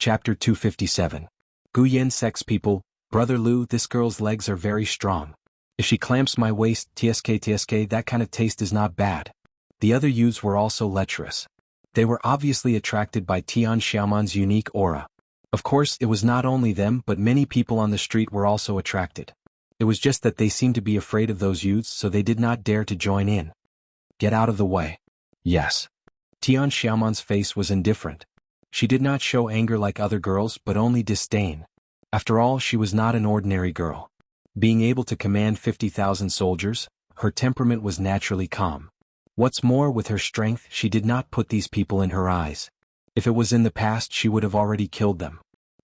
Chapter 257. Gu Yen Sex People, Brother Lu, this girl's legs are very strong. If she clamps my waist, tsk, that kind of taste is not bad. The other youths were also lecherous. They were obviously attracted by Tian Xiaoman's unique aura. Of course, it was not only them but many people on the street were also attracted. It was just that they seemed to be afraid of those youths so they did not dare to join in. Get out of the way. Yes. Tian Xiaoman's face was indifferent. She did not show anger like other girls but only disdain. After all, she was not an ordinary girl. Being able to command 50,000 soldiers, her temperament was naturally calm. What's more, with her strength, she did not put these people in her eyes. If it was in the past, she would have already killed them.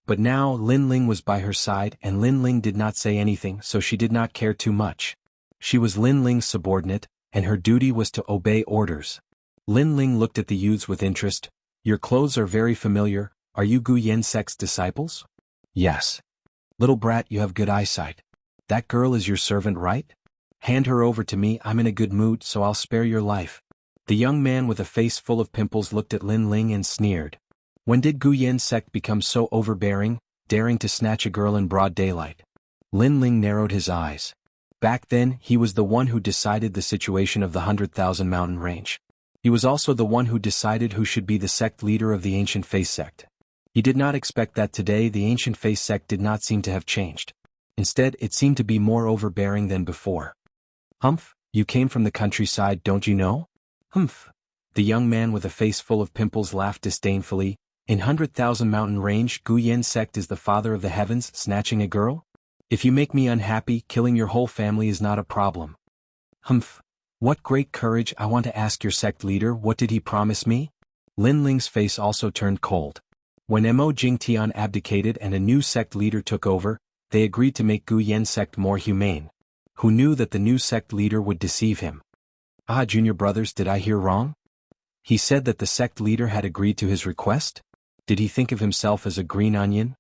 But now Lin Ling was by her side and Lin Ling did not say anything, so she did not care too much. She was Lin Ling's subordinate, and her duty was to obey orders. Lin Ling looked at the youths with interest. Your clothes are very familiar. Are you Gu Yen Sect's disciples? Yes. Little brat, you have good eyesight. That girl is your servant, right? Hand her over to me, I'm in a good mood so I'll spare your life. The young man with a face full of pimples looked at Lin Ling and sneered. When did Gu Yen Sect become so overbearing, daring to snatch a girl in broad daylight? Lin Ling narrowed his eyes. Back then, he was the one who decided the situation of the 100,000 mountain range. He was also the one who decided who should be the sect leader of the Ancient Face Sect. He did not expect that today the Ancient Face Sect did not seem to have changed. Instead, it seemed to be more overbearing than before. Humph, you came from the countryside, don't you know? Humph. The young man with a face full of pimples laughed disdainfully. In 100,000 mountain range, Gu Yen Sect is the father of the heavens, snatching a girl? If you make me unhappy, killing your whole family is not a problem. Humph. What great courage. I want to ask your sect leader, what did he promise me? Lin Ling's face also turned cold. When Mo Jingtian abdicated and a new sect leader took over, they agreed to make Gu Yen Sect more humane. Who knew that the new sect leader would deceive him? Ah, junior brothers, did I hear wrong? He said that the sect leader had agreed to his request? Did he think of himself as a green onion?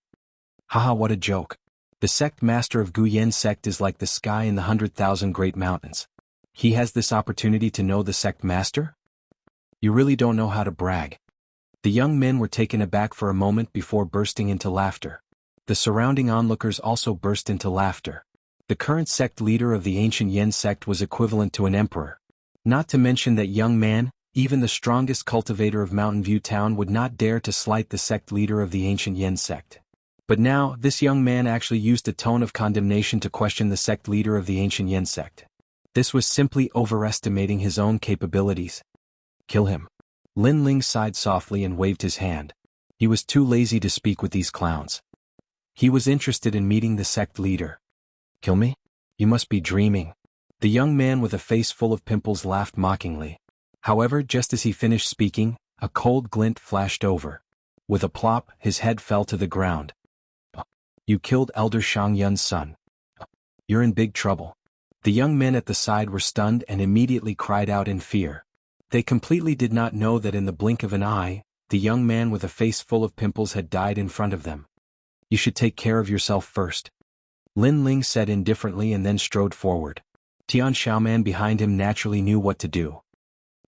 Haha, what a joke. The sect master of Gu Yen Sect is like the sky in the 100,000 great mountains. He has this opportunity to know the sect master? You really don't know how to brag. The young men were taken aback for a moment before bursting into laughter. The surrounding onlookers also burst into laughter. The current sect leader of the ancient Yen sect was equivalent to an emperor. Not to mention that young man, even the strongest cultivator of Mountain View Town would not dare to slight the sect leader of the ancient Yen sect. But now, this young man actually used a tone of condemnation to question the sect leader of the ancient Yen sect. This was simply overestimating his own capabilities. Kill him. Lin Ling sighed softly and waved his hand. He was too lazy to speak with these clowns. He was interested in meeting the sect leader. Kill me? You must be dreaming. The young man with a face full of pimples laughed mockingly. However, just as he finished speaking, a cold glint flashed over. With a plop, his head fell to the ground. You killed Elder Shang Yun's son. You're in big trouble. The young men at the side were stunned and immediately cried out in fear. They completely did not know that in the blink of an eye, the young man with a face full of pimples had died in front of them. You should take care of yourself first. Lin Ling said indifferently and then strode forward. Tian Xiaoman behind him naturally knew what to do.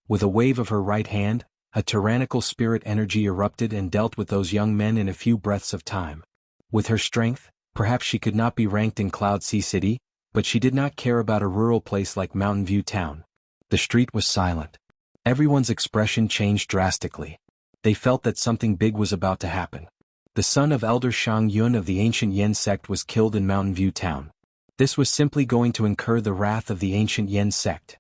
With a wave of her right hand, a tyrannical spirit energy erupted and dealt with those young men in a few breaths of time. With her strength, perhaps she could not be ranked in Cloud Sea City, but she did not care about a rural place like Mountain View Town. The street was silent. Everyone's expression changed drastically. They felt that something big was about to happen. The son of Elder Shang Yun of the ancient Yen sect was killed in Mountain View Town. This was simply going to incur the wrath of the ancient Yen sect.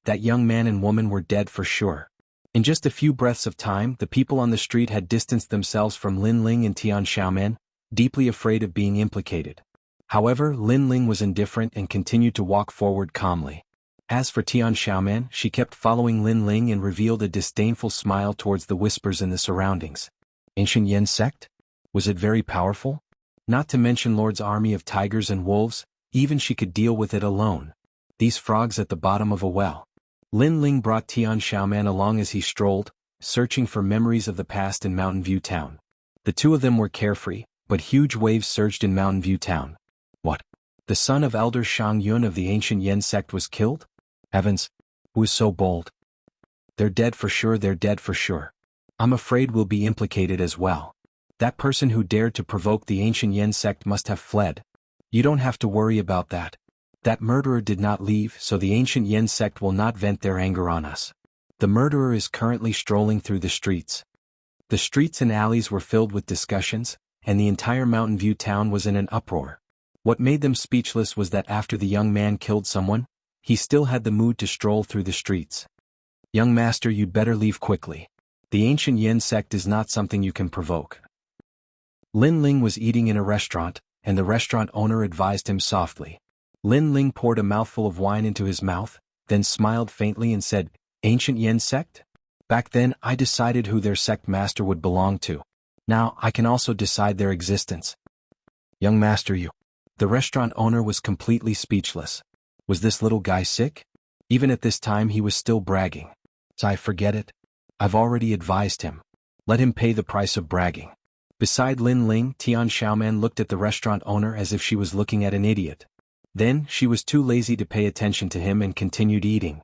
That young man and woman were dead for sure. In just a few breaths of time, the people on the street had distanced themselves from Lin Ling and Tian Xiaoman, deeply afraid of being implicated. However, Lin Ling was indifferent and continued to walk forward calmly. As for Tian Xiaoman, she kept following Lin Ling and revealed a disdainful smile towards the whispers in the surroundings. Ancient Yen sect? Was it very powerful? Not to mention Lord's army of tigers and wolves, even she could deal with it alone. These frogs at the bottom of a well. Lin Ling brought Tian Xiaoman along as he strolled, searching for memories of the past in Mountain View Town. The two of them were carefree, but huge waves surged in Mountain View Town. What? The son of Elder Shang Yun of the ancient Yen sect was killed? Heavens! Who is so bold? They're dead for sure, they're dead for sure. I'm afraid we'll be implicated as well. That person who dared to provoke the ancient Yen sect must have fled. You don't have to worry about that. That murderer did not leave, so the ancient Yen sect will not vent their anger on us. The murderer is currently strolling through the streets. The streets and alleys were filled with discussions, and the entire Mountain View town was in an uproar. What made them speechless was that after the young man killed someone, he still had the mood to stroll through the streets. Young master, you'd better leave quickly. The ancient Yen sect is not something you can provoke. Lin Ling was eating in a restaurant, and the restaurant owner advised him softly. Lin Ling poured a mouthful of wine into his mouth, then smiled faintly and said, Ancient Yen sect? Back then, I decided who their sect master would belong to. Now, I can also decide their existence. Young master, you. The restaurant owner was completely speechless. Was this little guy sick? Even at this time he was still bragging. I forget it. I've already advised him. Let him pay the price of bragging. Beside Lin Ling, Tian Xiaoman looked at the restaurant owner as if she was looking at an idiot. Then, she was too lazy to pay attention to him and continued eating.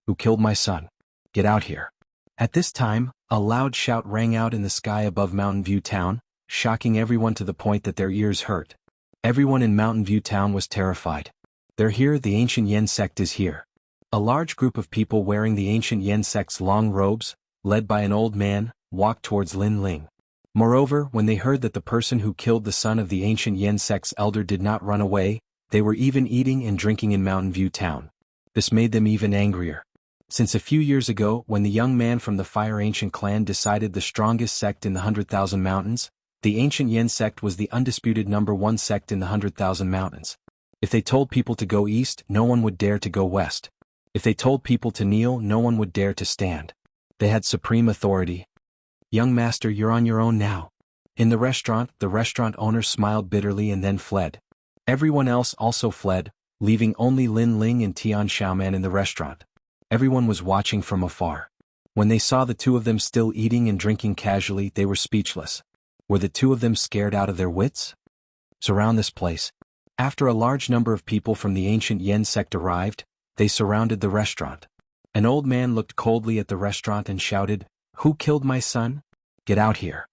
Who killed my son? Get out here. At this time, a loud shout rang out in the sky above Mountain View Town, shocking everyone to the point that their ears hurt. Everyone in Mountain View Town was terrified. They're here, the ancient Yen sect is here. A large group of people wearing the ancient Yen sect's long robes, led by an old man, walked towards Lin Ling. Moreover, when they heard that the person who killed the son of the ancient Yen sect's elder did not run away, they were even eating and drinking in Mountain View Town. This made them even angrier. Since a few years ago, when the young man from the Fire Ancient clan decided the strongest sect in the 100,000 Mountains, the ancient Yen sect was the undisputed #1 sect in the 100,000 Mountains. If they told people to go east, no one would dare to go west. If they told people to kneel, no one would dare to stand. They had supreme authority. Young master, you're on your own now. In the restaurant owner smiled bitterly and then fled. Everyone else also fled, leaving only Lin Ling and Tian Xiaoman in the restaurant. Everyone was watching from afar. When they saw the two of them still eating and drinking casually, they were speechless. Were the two of them scared out of their wits? Surround this place. After a large number of people from the ancient Yen sect arrived, they surrounded the restaurant. An old man looked coldly at the restaurant and shouted, Who killed my son? Get out here.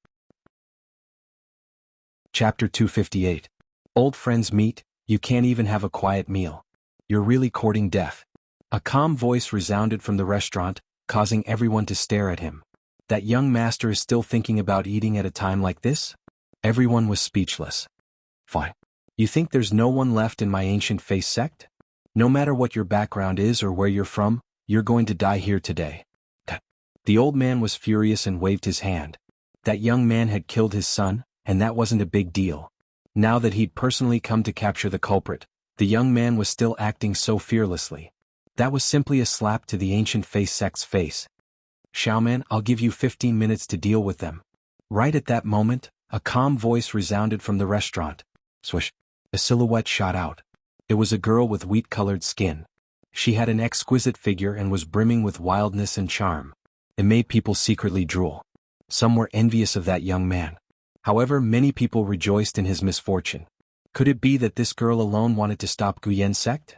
Chapter 258. Old friends meet, you can't even have a quiet meal. You're really courting death. A calm voice resounded from the restaurant, causing everyone to stare at him. That young master is still thinking about eating at a time like this? Everyone was speechless. Fine. You think there's no one left in my ancient face sect? No matter what your background is or where you're from, you're going to die here today. The old man was furious and waved his hand. That young man had killed his son, and that wasn't a big deal. Now that he'd personally come to capture the culprit, the young man was still acting so fearlessly. That was simply a slap to the ancient face sect's face. Xiaoman, I'll give you 15 minutes to deal with them. Right at that moment, a calm voice resounded from the restaurant. Swish. A silhouette shot out. It was a girl with wheat-colored skin. She had an exquisite figure and was brimming with wildness and charm. It made people secretly drool. Some were envious of that young man. However, many people rejoiced in his misfortune. Could it be that this girl alone wanted to stop Guyen sect?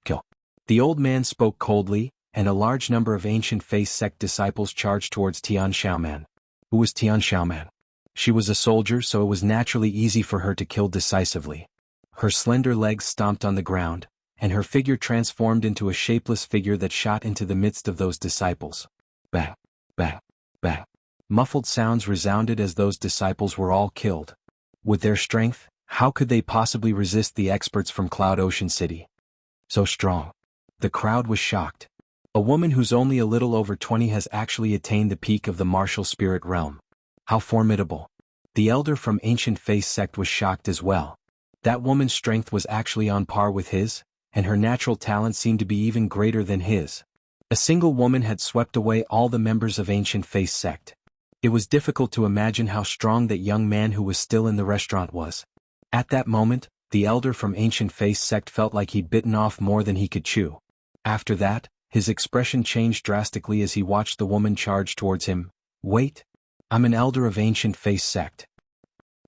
Kill. The old man spoke coldly, and a large number of ancient face sect disciples charged towards Tian Xiaoman. Who was Tian Xiaoman? She was a soldier, so it was naturally easy for her to kill decisively. Her slender legs stomped on the ground, and her figure transformed into a shapeless figure that shot into the midst of those disciples. Bang, bang, bang. Muffled sounds resounded as those disciples were all killed. With their strength, how could they possibly resist the experts from Cloud Ocean City? So strong. The crowd was shocked. A woman who's only a little over 20 has actually attained the peak of the martial spirit realm. How formidable. The elder from Ancient Face sect was shocked as well. That woman's strength was actually on par with his, and her natural talent seemed to be even greater than his. A single woman had swept away all the members of Ancient Face sect. It was difficult to imagine how strong that young man who was still in the restaurant was. At that moment, the elder from Ancient Face sect felt like he'd bitten off more than he could chew. After that, his expression changed drastically as he watched the woman charge towards him. Wait. I'm an elder of Ancient Face sect.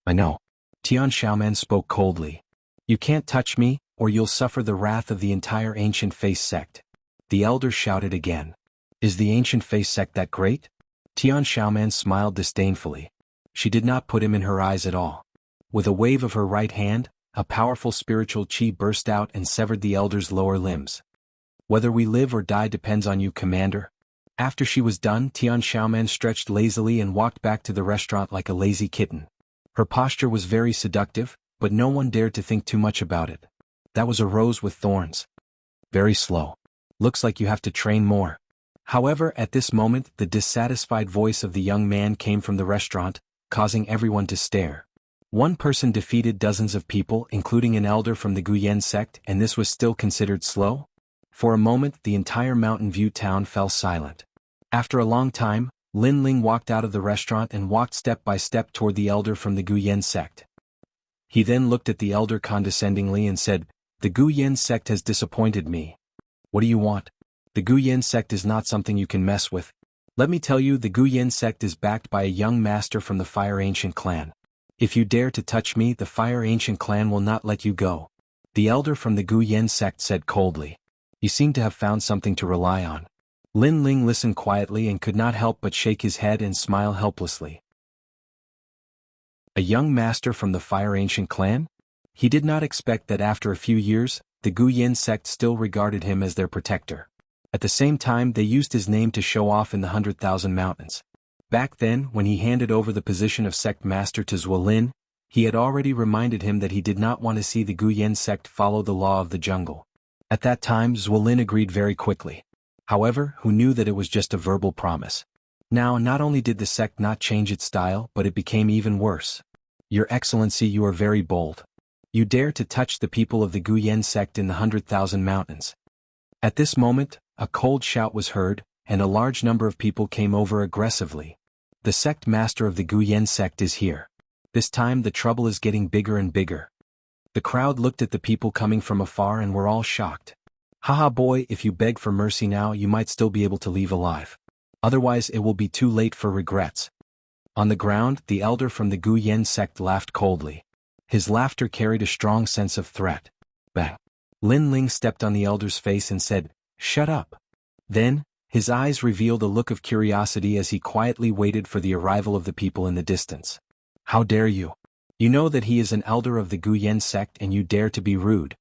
I know. Tian Xiaoman spoke coldly. You can't touch me, or you'll suffer the wrath of the entire Ancient Face sect. The elder shouted again. Is the Ancient Face sect that great? Tian Xiaoman smiled disdainfully. She did not put him in her eyes at all. With a wave of her right hand, a powerful spiritual qi burst out and severed the elder's lower limbs. Whether we live or die depends on you, Commander. After she was done, Tian Xiaoman stretched lazily and walked back to the restaurant like a lazy kitten. Her posture was very seductive, but no one dared to think too much about it. That was a rose with thorns. Very slow. Looks like you have to train more. However, at this moment, the dissatisfied voice of the young man came from the restaurant, causing everyone to stare. One person defeated dozens of people, including an elder from the Guyan sect, and this was still considered slow? For a moment, the entire Mountain View town fell silent. After a long time, Lin Ling walked out of the restaurant and walked step by step toward the elder from the Guyan sect. He then looked at the elder condescendingly and said, "The Guyan sect has disappointed me. What do you want? The Guyan sect is not something you can mess with. Let me tell you, the Guyan sect is backed by a young master from the Fire Ancient clan. If you dare to touch me, the Fire Ancient clan will not let you go." The elder from the Guyan sect said coldly. You seem to have found something to rely on. Lin Ling listened quietly and could not help but shake his head and smile helplessly. A young master from the Fire Ancient clan? He did not expect that after a few years, the Guyan sect still regarded him as their protector. At the same time, they used his name to show off in the 100,000 Mountains. Back then, when he handed over the position of sect master to Zuolin, he had already reminded him that he did not want to see the Guyan sect follow the law of the jungle. At that time, Zuolin agreed very quickly. However, who knew that it was just a verbal promise? Now, not only did the sect not change its style, but it became even worse. Your Excellency, you are very bold. You dare to touch the people of the Guyan sect in the 100,000 Mountains. At this moment, a cold shout was heard, and a large number of people came over aggressively. The sect master of the Guyan sect is here. This time the trouble is getting bigger and bigger. The crowd looked at the people coming from afar and were all shocked. Haha boy, if you beg for mercy now, you might still be able to leave alive. Otherwise it will be too late for regrets. On the ground, the elder from the Guyan sect laughed coldly. His laughter carried a strong sense of threat. Bang! Lin Ling stepped on the elder's face and said, "Shut up." Then, his eyes revealed a look of curiosity as he quietly waited for the arrival of the people in the distance. How dare you? You know that he is an elder of the Guyan sect and you dare to be rude.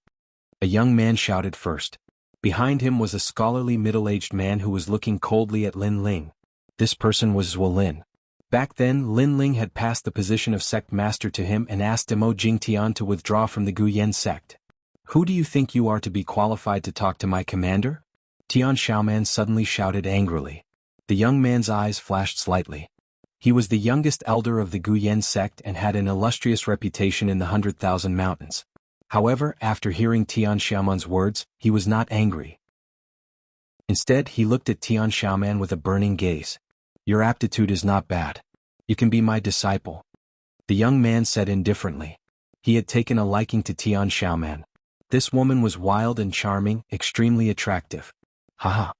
A young man shouted first. Behind him was a scholarly middle-aged man who was looking coldly at Lin Ling. This person was Zuolin. Back then, Lin Ling had passed the position of sect master to him and asked Demo Jingtian to withdraw from the Guyan sect. Who do you think you are to be qualified to talk to my commander? Tian Xiaoman suddenly shouted angrily. The young man's eyes flashed slightly. He was the youngest elder of the Guyan sect and had an illustrious reputation in the 100,000 Mountains. However, after hearing Tian Xiaoman's words, he was not angry. Instead, he looked at Tian Xiaoman with a burning gaze. Your aptitude is not bad. You can be my disciple. The young man said indifferently. He had taken a liking to Tian Xiaoman. This woman was wild and charming, extremely attractive. Haha.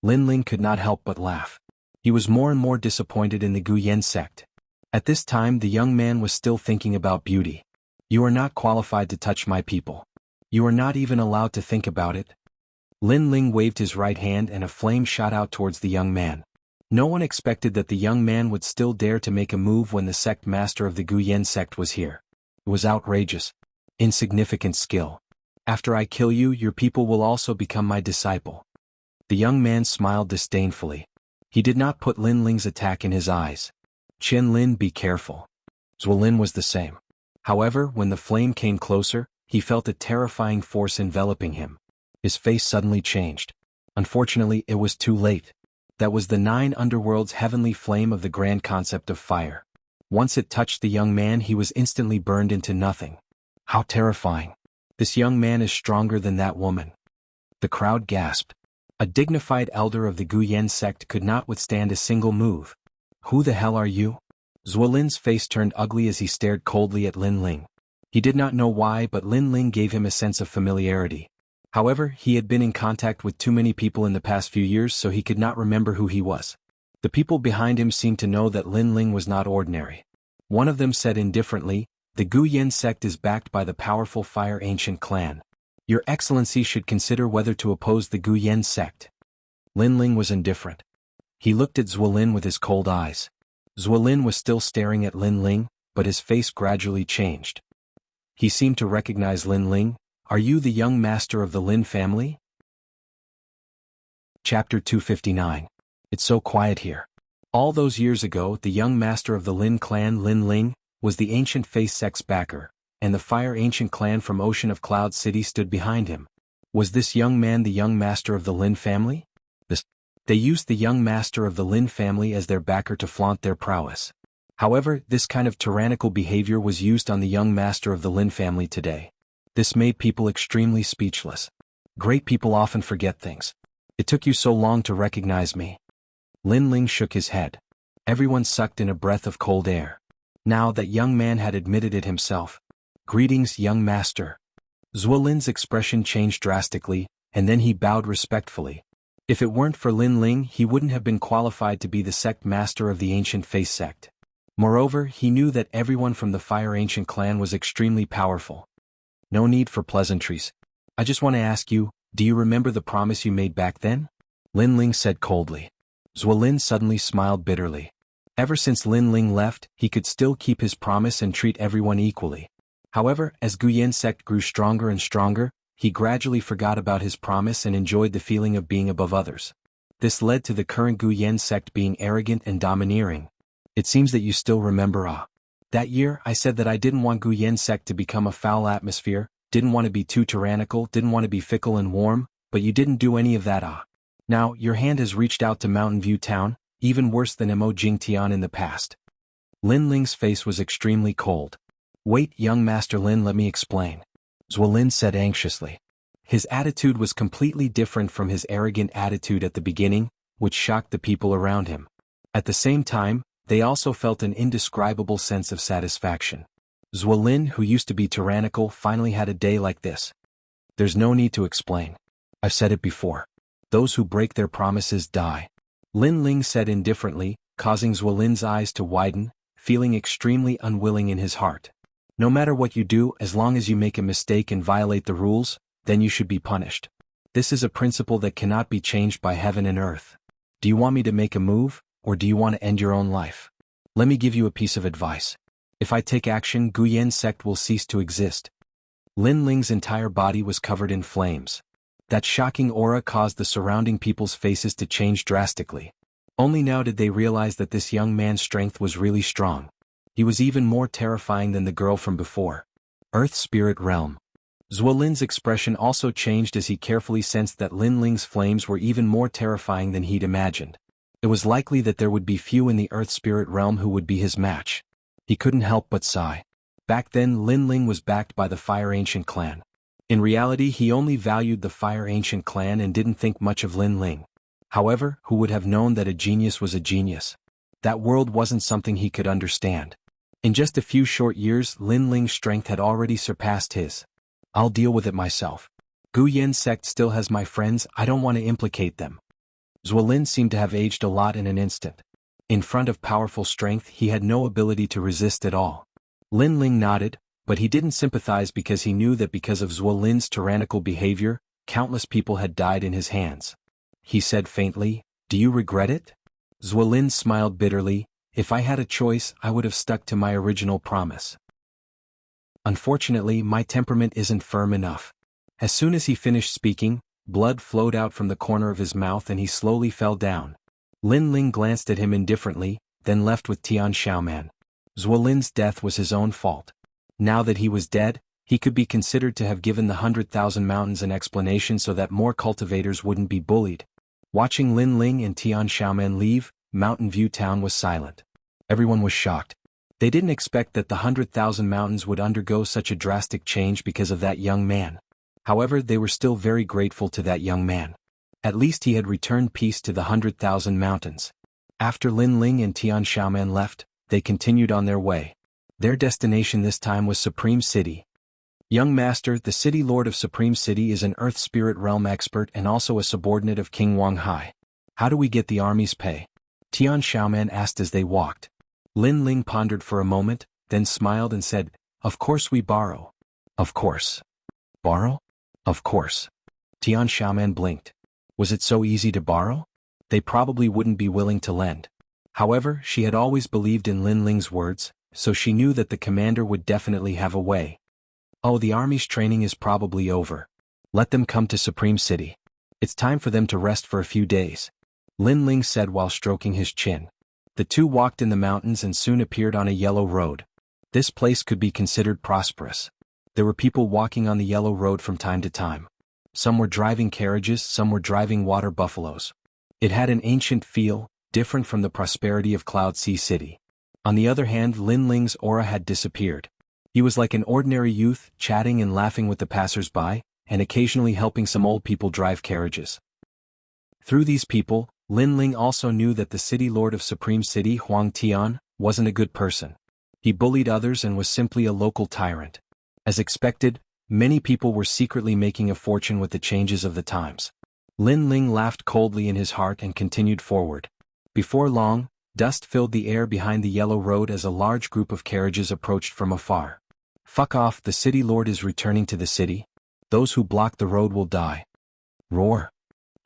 Lin Ling could not help but laugh. He was more and more disappointed in the Guyan sect. At this time the young man was still thinking about beauty. You are not qualified to touch my people. You are not even allowed to think about it. Lin Ling waved his right hand and a flame shot out towards the young man. No one expected that the young man would still dare to make a move when the sect master of the Guyan sect was here. It was outrageous. Insignificant skill. After I kill you, your people will also become my disciple. The young man smiled disdainfully. He did not put Lin Ling's attack in his eyes. Chen Lin, be careful. Zuolin was the same. However, when the flame came closer, he felt a terrifying force enveloping him. His face suddenly changed. Unfortunately, it was too late. That was the 9 underworlds heavenly flame of the grand concept of fire. Once it touched the young man, he was instantly burned into nothing. How terrifying. This young man is stronger than that woman. The crowd gasped. A dignified elder of the Guyan sect could not withstand a single move. Who the hell are you? Zuolin's face turned ugly as he stared coldly at Lin Ling. He did not know why, but Lin Ling gave him a sense of familiarity. However, he had been in contact with too many people in the past few years, so he could not remember who he was. The people behind him seemed to know that Lin Ling was not ordinary. One of them said indifferently, "The Guyan sect is backed by the powerful Fire Ancient clan. Your Excellency should consider whether to oppose the Guyan sect." Lin Ling was indifferent. He looked at Zuolin with his cold eyes. Zuolin was still staring at Lin Ling, but his face gradually changed. He seemed to recognize Lin Ling. "Are you the young master of the Lin family?" Chapter 259. It's so quiet here. All those years ago, the young master of the Lin clan, Lin Ling, was the ancient Face sect's backer, and the Fire Ancient clan from Ocean of Cloud City stood behind him. Was this young man the young master of the Lin family? They used the young master of the Lin family as their backer to flaunt their prowess. However, this kind of tyrannical behavior was used on the young master of the Lin family today. This made people extremely speechless. Great people often forget things. It took you so long to recognize me. Lin Ling shook his head. Everyone sucked in a breath of cold air. Now that young man had admitted it himself. "Greetings, young master." Zuolin's expression changed drastically, and then he bowed respectfully. If it weren't for Lin Ling, he wouldn't have been qualified to be the sect master of the Ancient Face sect. Moreover, he knew that everyone from the Fire Ancient clan was extremely powerful. "No need for pleasantries. I just want to ask you, do you remember the promise you made back then?" Lin Ling said coldly. Zuolin suddenly smiled bitterly. Ever since Lin Ling left, he could still keep his promise and treat everyone equally. However, as Guyan sect grew stronger and stronger, he gradually forgot about his promise and enjoyed the feeling of being above others. This led to the current Guyan sect being arrogant and domineering. "It seems that you still remember that year I said that I didn't want Guyan sect to become a foul atmosphere, didn't want to be too tyrannical, didn't want to be fickle and warm, but you didn't do any of that. Now, your hand has reached out to Mountain View Town, even worse than Mo Jingtian in the past." Lin Ling's face was extremely cold. "Wait, young Master Lin, let me explain," Zuolin said anxiously. His attitude was completely different from his arrogant attitude at the beginning, which shocked the people around him. At the same time, they also felt an indescribable sense of satisfaction. Zuolin, who used to be tyrannical, finally had a day like this. "There's no need to explain. I've said it before. Those who break their promises die," Lin Ling said indifferently, causing Zuolin's eyes to widen, feeling extremely unwilling in his heart. "No matter what you do, as long as you make a mistake and violate the rules, then you should be punished. This is a principle that cannot be changed by heaven and earth. Do you want me to make a move, or do you want to end your own life? Let me give you a piece of advice. If I take action, Guyan sect will cease to exist." Lin Ling's entire body was covered in flames. That shocking aura caused the surrounding people's faces to change drastically. Only now did they realize that this young man's strength was really strong. He was even more terrifying than the girl from before. Earth Spirit Realm. Zuolin's expression also changed as he carefully sensed that Lin Ling's flames were even more terrifying than he'd imagined. It was likely that there would be few in the Earth Spirit Realm who would be his match. He couldn't help but sigh. Back then, Lin Ling was backed by the Fire Ancient clan. In reality, he only valued the Fire Ancient clan and didn't think much of Lin Ling. However, who would have known that a genius was a genius? That world wasn't something he could understand. In just a few short years, Lin Ling's strength had already surpassed his. "I'll deal with it myself. Guyan sect still has my friends, I don't want to implicate them." Zuolin seemed to have aged a lot in an instant. In front of powerful strength, he had no ability to resist at all. Lin Ling nodded, but he didn't sympathize because he knew that because of Zuolin's tyrannical behavior, countless people had died in his hands. He said faintly, "Do you regret it?" Zuolin smiled bitterly. "If I had a choice, I would have stuck to my original promise. Unfortunately, my temperament isn't firm enough." As soon as he finished speaking, blood flowed out from the corner of his mouth and he slowly fell down. Lin Ling glanced at him indifferently, then left with Tian Xiaoman. Zuolin's death was his own fault. Now that he was dead, he could be considered to have given the 100,000 mountains an explanation so that more cultivators wouldn't be bullied. Watching Lin Ling and Tian Xiaoman leave, Mountain View Town was silent. Everyone was shocked. They didn't expect that the 100,000 mountains would undergo such a drastic change because of that young man. However, they were still very grateful to that young man. At least he had returned peace to the 100,000 mountains. After Lin Ling and Tian Xiaoman left, they continued on their way. Their destination this time was Supreme City. Young Master, the City Lord of Supreme City is an Earth Spirit Realm expert and also a subordinate of King Wang Hai. How do we get the army's pay? Tian Xiaoman asked as they walked. Lin Ling pondered for a moment, then smiled and said, "Of course we borrow." "Of course." "Borrow?" "Of course." Tian Xiaoman blinked. Was it so easy to borrow? They probably wouldn't be willing to lend. However, she had always believed in Lin Ling's words, so she knew that the commander would definitely have a way. Oh, the army's training is probably over. Let them come to Supreme City. It's time for them to rest for a few days. Lin Ling said while stroking his chin. The two walked in the mountains and soon appeared on a yellow road. This place could be considered prosperous. There were people walking on the yellow road from time to time. Some were driving carriages, some were driving water buffaloes. It had an ancient feel, different from the prosperity of Cloud Sea City. On the other hand, Lin Ling's aura had disappeared. He was like an ordinary youth, chatting and laughing with the passers-by, and occasionally helping some old people drive carriages. Through these people, Lin Ling also knew that the City Lord of Supreme City, Huang Tian, wasn't a good person. He bullied others and was simply a local tyrant. As expected, many people were secretly making a fortune with the changes of the times. Lin Ling laughed coldly in his heart and continued forward. Before long, dust filled the air behind the yellow road as a large group of carriages approached from afar. "Fuck off, the City Lord is returning to the city. Those who block the road will die." Roar.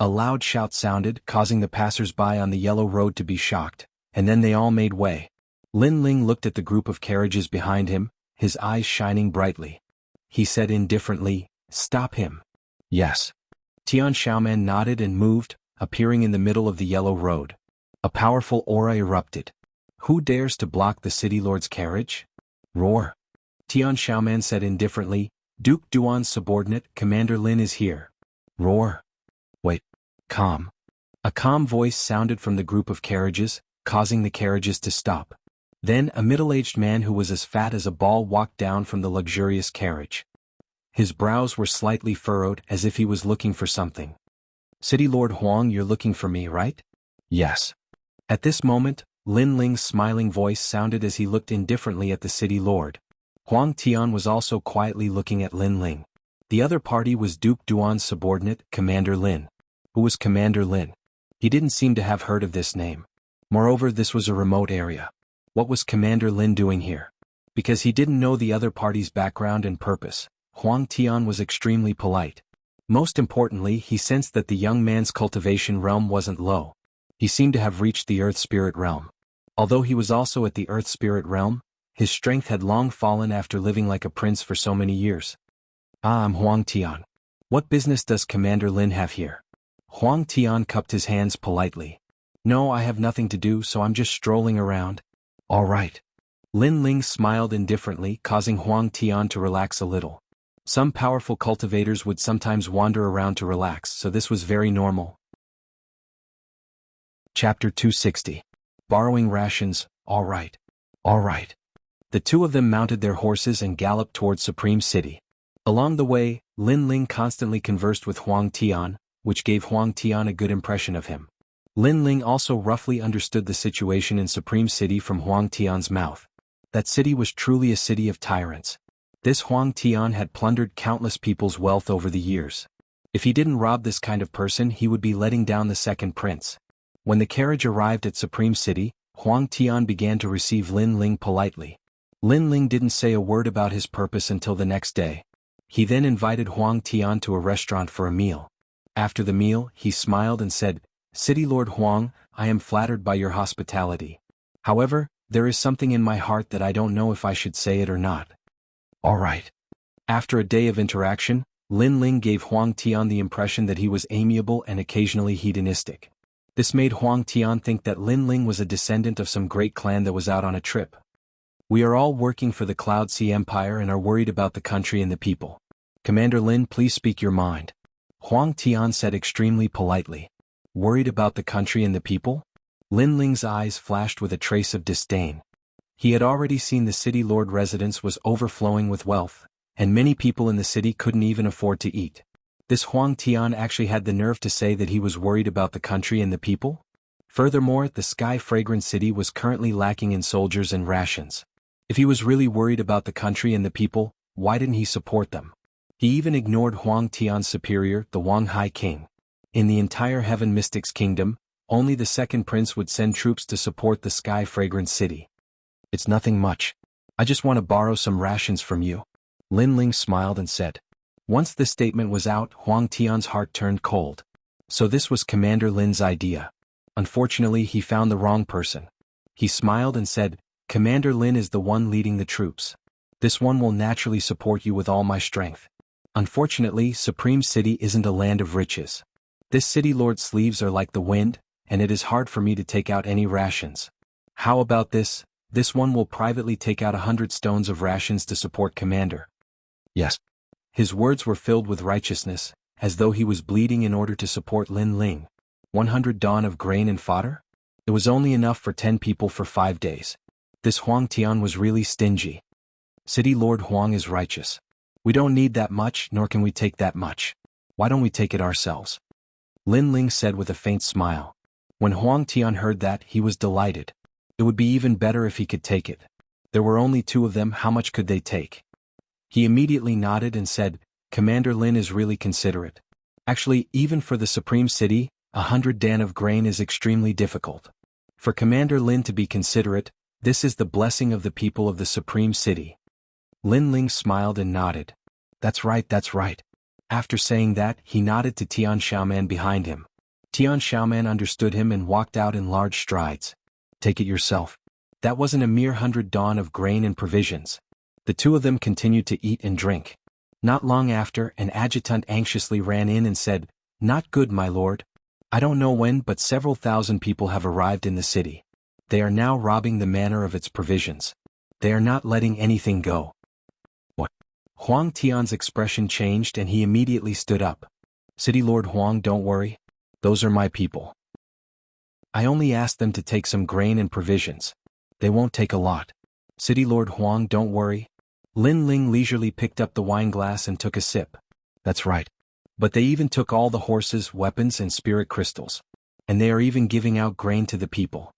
A loud shout sounded, causing the passers-by on the yellow road to be shocked, and then they all made way. Lin Ling looked at the group of carriages behind him, his eyes shining brightly. He said indifferently, "Stop him." "Yes." Tian Xiaoman nodded and moved, appearing in the middle of the yellow road. A powerful aura erupted. "Who dares to block the City Lord's carriage?" Roar. Tian Xiaoman said indifferently, "Duke Duan's subordinate, Commander Lin is here." Roar. "Wait. Calm." A calm voice sounded from the group of carriages, causing the carriages to stop. Then a middle-aged man who was as fat as a ball walked down from the luxurious carriage. His brows were slightly furrowed as if he was looking for something. "City Lord Huang, you're looking for me, right?" "Yes." At this moment, Lin Ling's smiling voice sounded as he looked indifferently at the City Lord. Huang Tian was also quietly looking at Lin Ling. The other party was Duke Duan's subordinate, Commander Lin. Who was Commander Lin? He didn't seem to have heard of this name. Moreover, this was a remote area. What was Commander Lin doing here? Because he didn't know the other party's background and purpose, Huang Tian was extremely polite. Most importantly, he sensed that the young man's cultivation realm wasn't low. He seemed to have reached the Earth Spirit realm. Although he was also at the Earth Spirit realm, his strength had long fallen after living like a prince for so many years. "Ah, I'm Huang Tian. What business does Commander Lin have here?" Huang Tian cupped his hands politely. "No, I have nothing to do, so I'm just strolling around." "All right." Lin Ling smiled indifferently, causing Huang Tian to relax a little. Some powerful cultivators would sometimes wander around to relax, so this was very normal. Chapter 260. Borrowing rations. All right. All right. The two of them mounted their horses and galloped towards Supreme City. Along the way, Lin Ling constantly conversed with Huang Tian, which gave Huang Tian a good impression of him. Lin Ling also roughly understood the situation in Supreme City from Huang Tian's mouth. That city was truly a city of tyrants. This Huang Tian had plundered countless people's wealth over the years. If he didn't rob this kind of person, he would be letting down the second prince. When the carriage arrived at Supreme City, Huang Tian began to receive Lin Ling politely. Lin Ling didn't say a word about his purpose until the next day. He then invited Huang Tian to a restaurant for a meal. After the meal, he smiled and said, "City Lord Huang, I am flattered by your hospitality. However, there is something in my heart that I don't know if I should say it or not." "All right." After a day of interaction, Lin Ling gave Huang Tian the impression that he was amiable and occasionally hedonistic. This made Huang Tian think that Lin Ling was a descendant of some great clan that was out on a trip. "We are all working for the Cloud Sea Empire and are worried about the country and the people. Commander Lin, please speak your mind." Huang Tian said extremely politely. "Worried about the country and the people?" Lin Ling's eyes flashed with a trace of disdain. He had already seen the city lord residence was overflowing with wealth, and many people in the city couldn't even afford to eat. This Huang Tian actually had the nerve to say that he was worried about the country and the people? Furthermore, the sky-fragrant city was currently lacking in soldiers and rations. If he was really worried about the country and the people, why didn't he support them? He even ignored Huang Tian's superior, the Wang Hai King. In the entire Heaven Mystics Kingdom, only the second prince would send troops to support the sky-fragrant city. It's nothing much. I just want to borrow some rations from you. Lin Ling smiled and said. Once the statement was out, Huang Tian's heart turned cold. So this was Commander Lin's idea. Unfortunately, he found the wrong person. He smiled and said, Commander Lin is the one leading the troops. This one will naturally support you with all my strength. Unfortunately, Supreme City isn't a land of riches. This city lord's sleeves are like the wind, and it is hard for me to take out any rations. How about this? This one will privately take out 100 stones of rations to support Commander. Yes. His words were filled with righteousness, as though he was bleeding in order to support Lin Ling. 100 dawn of grain and fodder? It was only enough for 10 people for 5 days. This Huang Tian was really stingy. City Lord Huang is righteous. We don't need that much, nor can we take that much. Why don't we take it ourselves? Lin Ling said with a faint smile. When Huang Tian heard that, he was delighted. It would be even better if he could take it. There were only 2 of them, how much could they take? He immediately nodded and said, Commander Lin is really considerate. Actually, even for the Supreme City, 100 dan of grain is extremely difficult. For Commander Lin to be considerate, this is the blessing of the people of the Supreme City. Lin Ling smiled and nodded. That's right, that's right. After saying that, he nodded to Tian Xiaoman behind him. Tian Xiaoman understood him and walked out in large strides. Take it yourself. That wasn't a mere 100 dawn of grain and provisions. The 2 of them continued to eat and drink. Not long after, an adjutant anxiously ran in and said, Not good, my lord. I don't know when, but several thousand people have arrived in the city. They are now robbing the manor of its provisions. They are not letting anything go. What? Huang Tian's expression changed and he immediately stood up. City Lord Huang, don't worry. Those are my people. I only asked them to take some grain and provisions. They won't take a lot. City Lord Huang, don't worry. Lin Ling leisurely picked up the wine glass and took a sip. That's right. But they even took all the horses, weapons and spirit crystals. And they are even giving out grain to the people.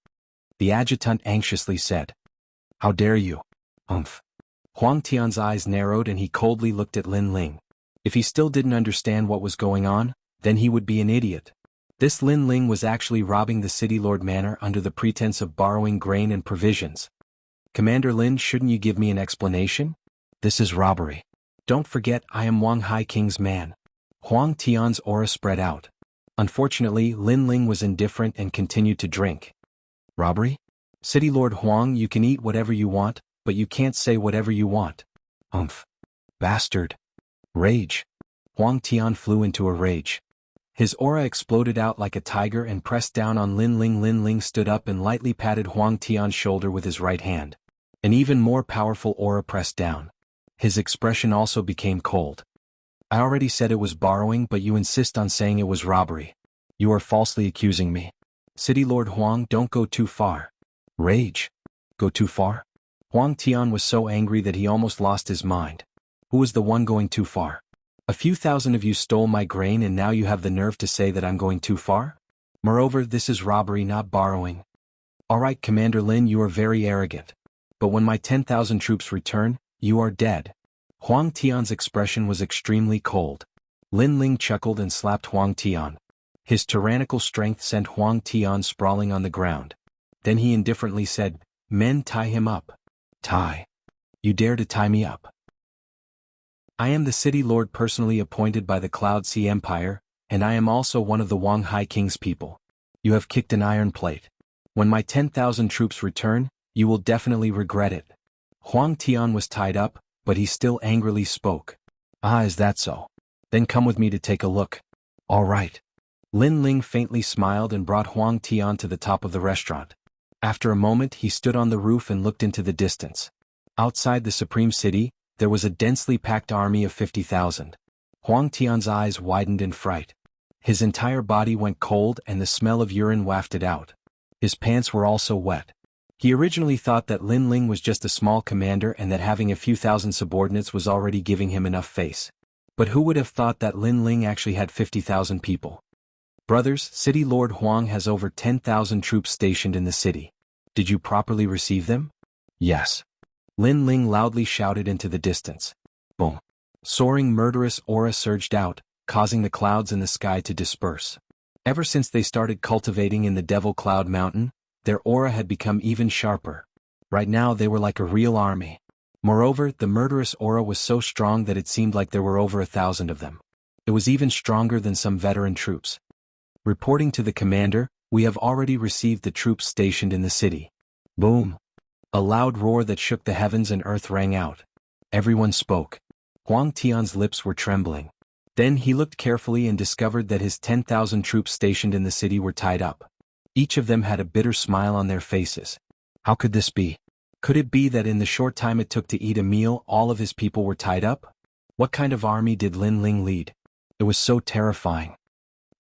The adjutant anxiously said. How dare you? Humph. Huang Tian's eyes narrowed and he coldly looked at Lin Ling. If he still didn't understand what was going on, then he would be an idiot. This Lin Ling was actually robbing the city lord manor under the pretense of borrowing grain and provisions. Commander Lin, shouldn't you give me an explanation? This is robbery. Don't forget I am Wang Hai King's man. Huang Tian's aura spread out. Unfortunately, Lin Ling was indifferent and continued to drink. Robbery? City Lord Huang, you can eat whatever you want, but you can't say whatever you want. Umph. Bastard. Rage. Huang Tian flew into a rage. His aura exploded out like a tiger and pressed down on Lin Ling. Lin Ling stood up and lightly patted Huang Tian's shoulder with his right hand. An even more powerful aura pressed down. His expression also became cold. I already said it was borrowing, but you insist on saying it was robbery. You are falsely accusing me. City Lord Huang, don't go too far. Rage. Go too far? Huang Tian was so angry that he almost lost his mind. Who was the one going too far? A few thousand of you stole my grain and now you have the nerve to say that I'm going too far? Moreover, this is robbery, not borrowing. Alright, Commander Lin, you are very arrogant. But when my 10,000 troops return, you are dead. Huang Tian's expression was extremely cold. Lin Ling chuckled and slapped Huang Tian. His tyrannical strength sent Huang Tian sprawling on the ground. Then he indifferently said, Men, tie him up. Tie. You dare to tie me up? I am the city lord personally appointed by the Cloud Sea Empire, and I am also one of the Wang Hai King's people. You have kicked an iron plate. When my 10,000 troops return, you will definitely regret it. Huang Tian was tied up, but he still angrily spoke. Ah, is that so? Then come with me to take a look. All right. Lin Ling faintly smiled and brought Huang Tian to the top of the restaurant. After a moment he stood on the roof and looked into the distance. Outside the Supreme City, there was a densely packed army of 50,000. Huang Tian's eyes widened in fright. His entire body went cold and the smell of urine wafted out. His pants were also wet. He originally thought that Lin Ling was just a small commander and that having a few thousand subordinates was already giving him enough face. But who would have thought that Lin Ling actually had 50,000 people? Brothers, City Lord Huang has over 10,000 troops stationed in the city. Did you properly receive them? Yes. Lin Ling loudly shouted into the distance. Boom. Soaring murderous aura surged out, causing the clouds in the sky to disperse. Ever since they started cultivating in the Devil Cloud Mountain, their aura had become even sharper. Right now they were like a real army. Moreover, the murderous aura was so strong that it seemed like there were over 1,000 of them. It was even stronger than some veteran troops. Reporting to the commander, we have already received the troops stationed in the city. Boom! A loud roar that shook the heavens and earth rang out. Everyone spoke. Huang Tian's lips were trembling. Then he looked carefully and discovered that his 10,000 troops stationed in the city were tied up. Each of them had a bitter smile on their faces. How could this be? Could it be that in the short time it took to eat a meal all of his people were tied up? What kind of army did Lin Ling lead? It was so terrifying.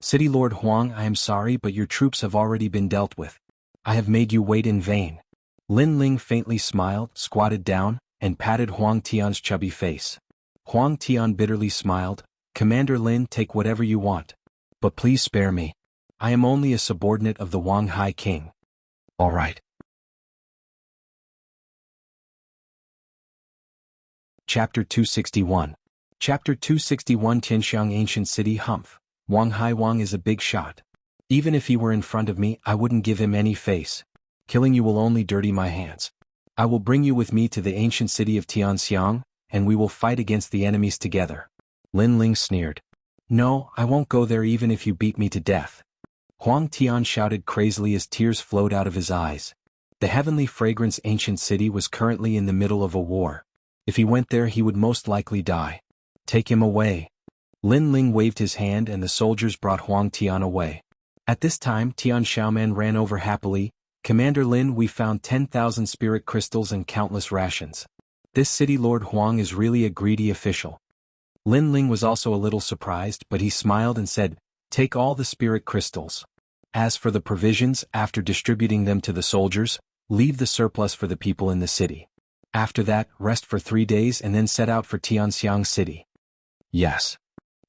City Lord Huang, I am sorry, but your troops have already been dealt with. I have made you wait in vain. Lin Ling faintly smiled, squatted down, and patted Huang Tian's chubby face. Huang Tian bitterly smiled. Commander Lin, take whatever you want. But please spare me. I am only a subordinate of the Wang Hai King. All right. Chapter 261. Chapter 261 Tianxiang Ancient City Humph. Wang Hai Wang is a big shot. Even if he were in front of me, I wouldn't give him any face. Killing you will only dirty my hands. I will bring you with me to the ancient city of Tianxiang, and we will fight against the enemies together. Lin Ling sneered. No, I won't go there even if you beat me to death. Huang Tian shouted crazily as tears flowed out of his eyes. The heavenly fragrance ancient city was currently in the middle of a war. If he went there he would most likely die. Take him away. Lin Ling waved his hand and the soldiers brought Huang Tian away. At this time Tian Xiaoman ran over happily. Commander Lin, we found 10,000 spirit crystals and countless rations. This city Lord Huang is really a greedy official. Lin Ling was also a little surprised, but he smiled and said, take all the spirit crystals. As for the provisions, after distributing them to the soldiers, leave the surplus for the people in the city. After that, rest for 3 days and then set out for Tianxiang City. Yes.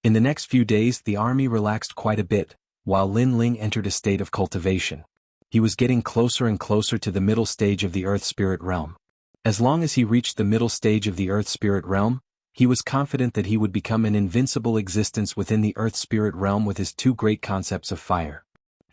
In the next few days the army relaxed quite a bit, while Lin Ling entered a state of cultivation. He was getting closer and closer to the middle stage of the Earth Spirit Realm. As long as he reached the middle stage of the Earth Spirit Realm, he was confident that he would become an invincible existence within the Earth Spirit Realm with his 2 great concepts of fire.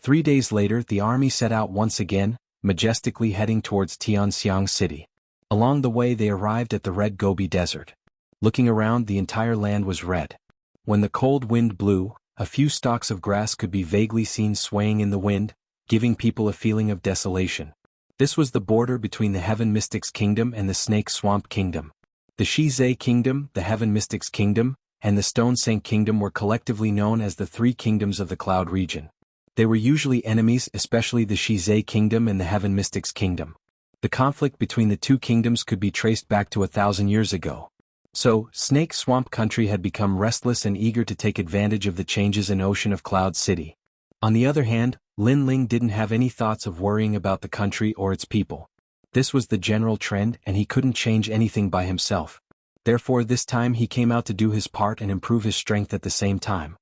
3 days later the army set out once again, majestically heading towards Tianxiang City. Along the way they arrived at the Red Gobi Desert. Looking around, the entire land was red. When the cold wind blew, a few stalks of grass could be vaguely seen swaying in the wind, giving people a feeling of desolation. This was the border between the Heaven Mystics Kingdom and the Snake Swamp Kingdom. The Shizhe Kingdom, the Heaven Mystics Kingdom, and the Stone Saint Kingdom were collectively known as the 3 kingdoms of the Cloud region. They were usually enemies, especially the Shizhe Kingdom and the Heaven Mystics Kingdom. The conflict between the 2 kingdoms could be traced back to 1,000 years ago. So, Snake Swamp Country had become restless and eager to take advantage of the changes in Ocean of Cloud City. On the other hand, Lin Ling didn't have any thoughts of worrying about the country or its people. This was the general trend and he couldn't change anything by himself. Therefore this time he came out to do his part and improve his strength at the same time.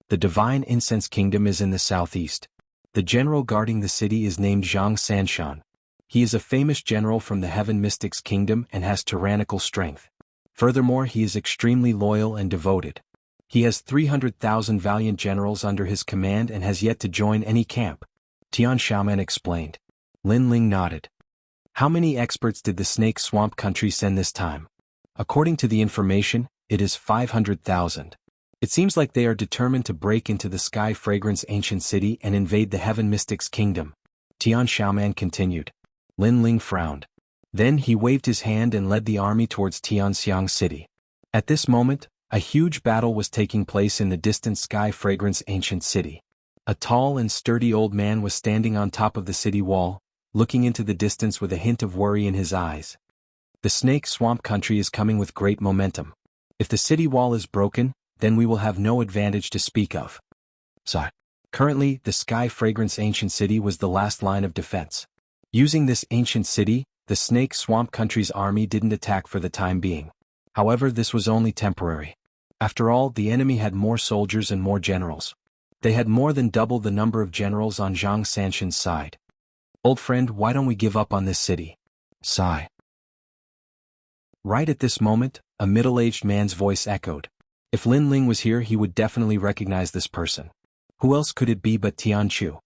The Divine Incense Kingdom is in the southeast. The general guarding the city is named Zhang Sanshan. He is a famous general from the Heaven Mystics Kingdom and has tyrannical strength. Furthermore, he is extremely loyal and devoted. He has 300,000 valiant generals under his command and has yet to join any camp. Tian Xiaoman explained. Lin Ling nodded. How many experts did the Snake Swamp Country send this time? According to the information, it is 500,000. It seems like they are determined to break into the Sky Fragrance Ancient City and invade the Heaven Mystics Kingdom. Tian Xiaoman continued. Lin Ling frowned. Then he waved his hand and led the army towards Tianxiang City. At this moment, a huge battle was taking place in the distant Sky Fragrance Ancient City. A tall and sturdy old man was standing on top of the city wall, looking into the distance with a hint of worry in his eyes. The Snake Swamp Country is coming with great momentum. If the city wall is broken, then we will have no advantage to speak of. So, currently, the Sky Fragrance Ancient City was the last line of defense. Using this ancient city, the Snake Swamp Country's army didn't attack for the time being. However, this was only temporary. After all, the enemy had more soldiers and more generals. They had more than double the number of generals on Zhang Sanshan's side. Old friend, why don't we give up on this city? Sigh. Right at this moment, a middle-aged man's voice echoed. If Lin Ling was here, he would definitely recognize this person. Who else could it be but Tianqiu?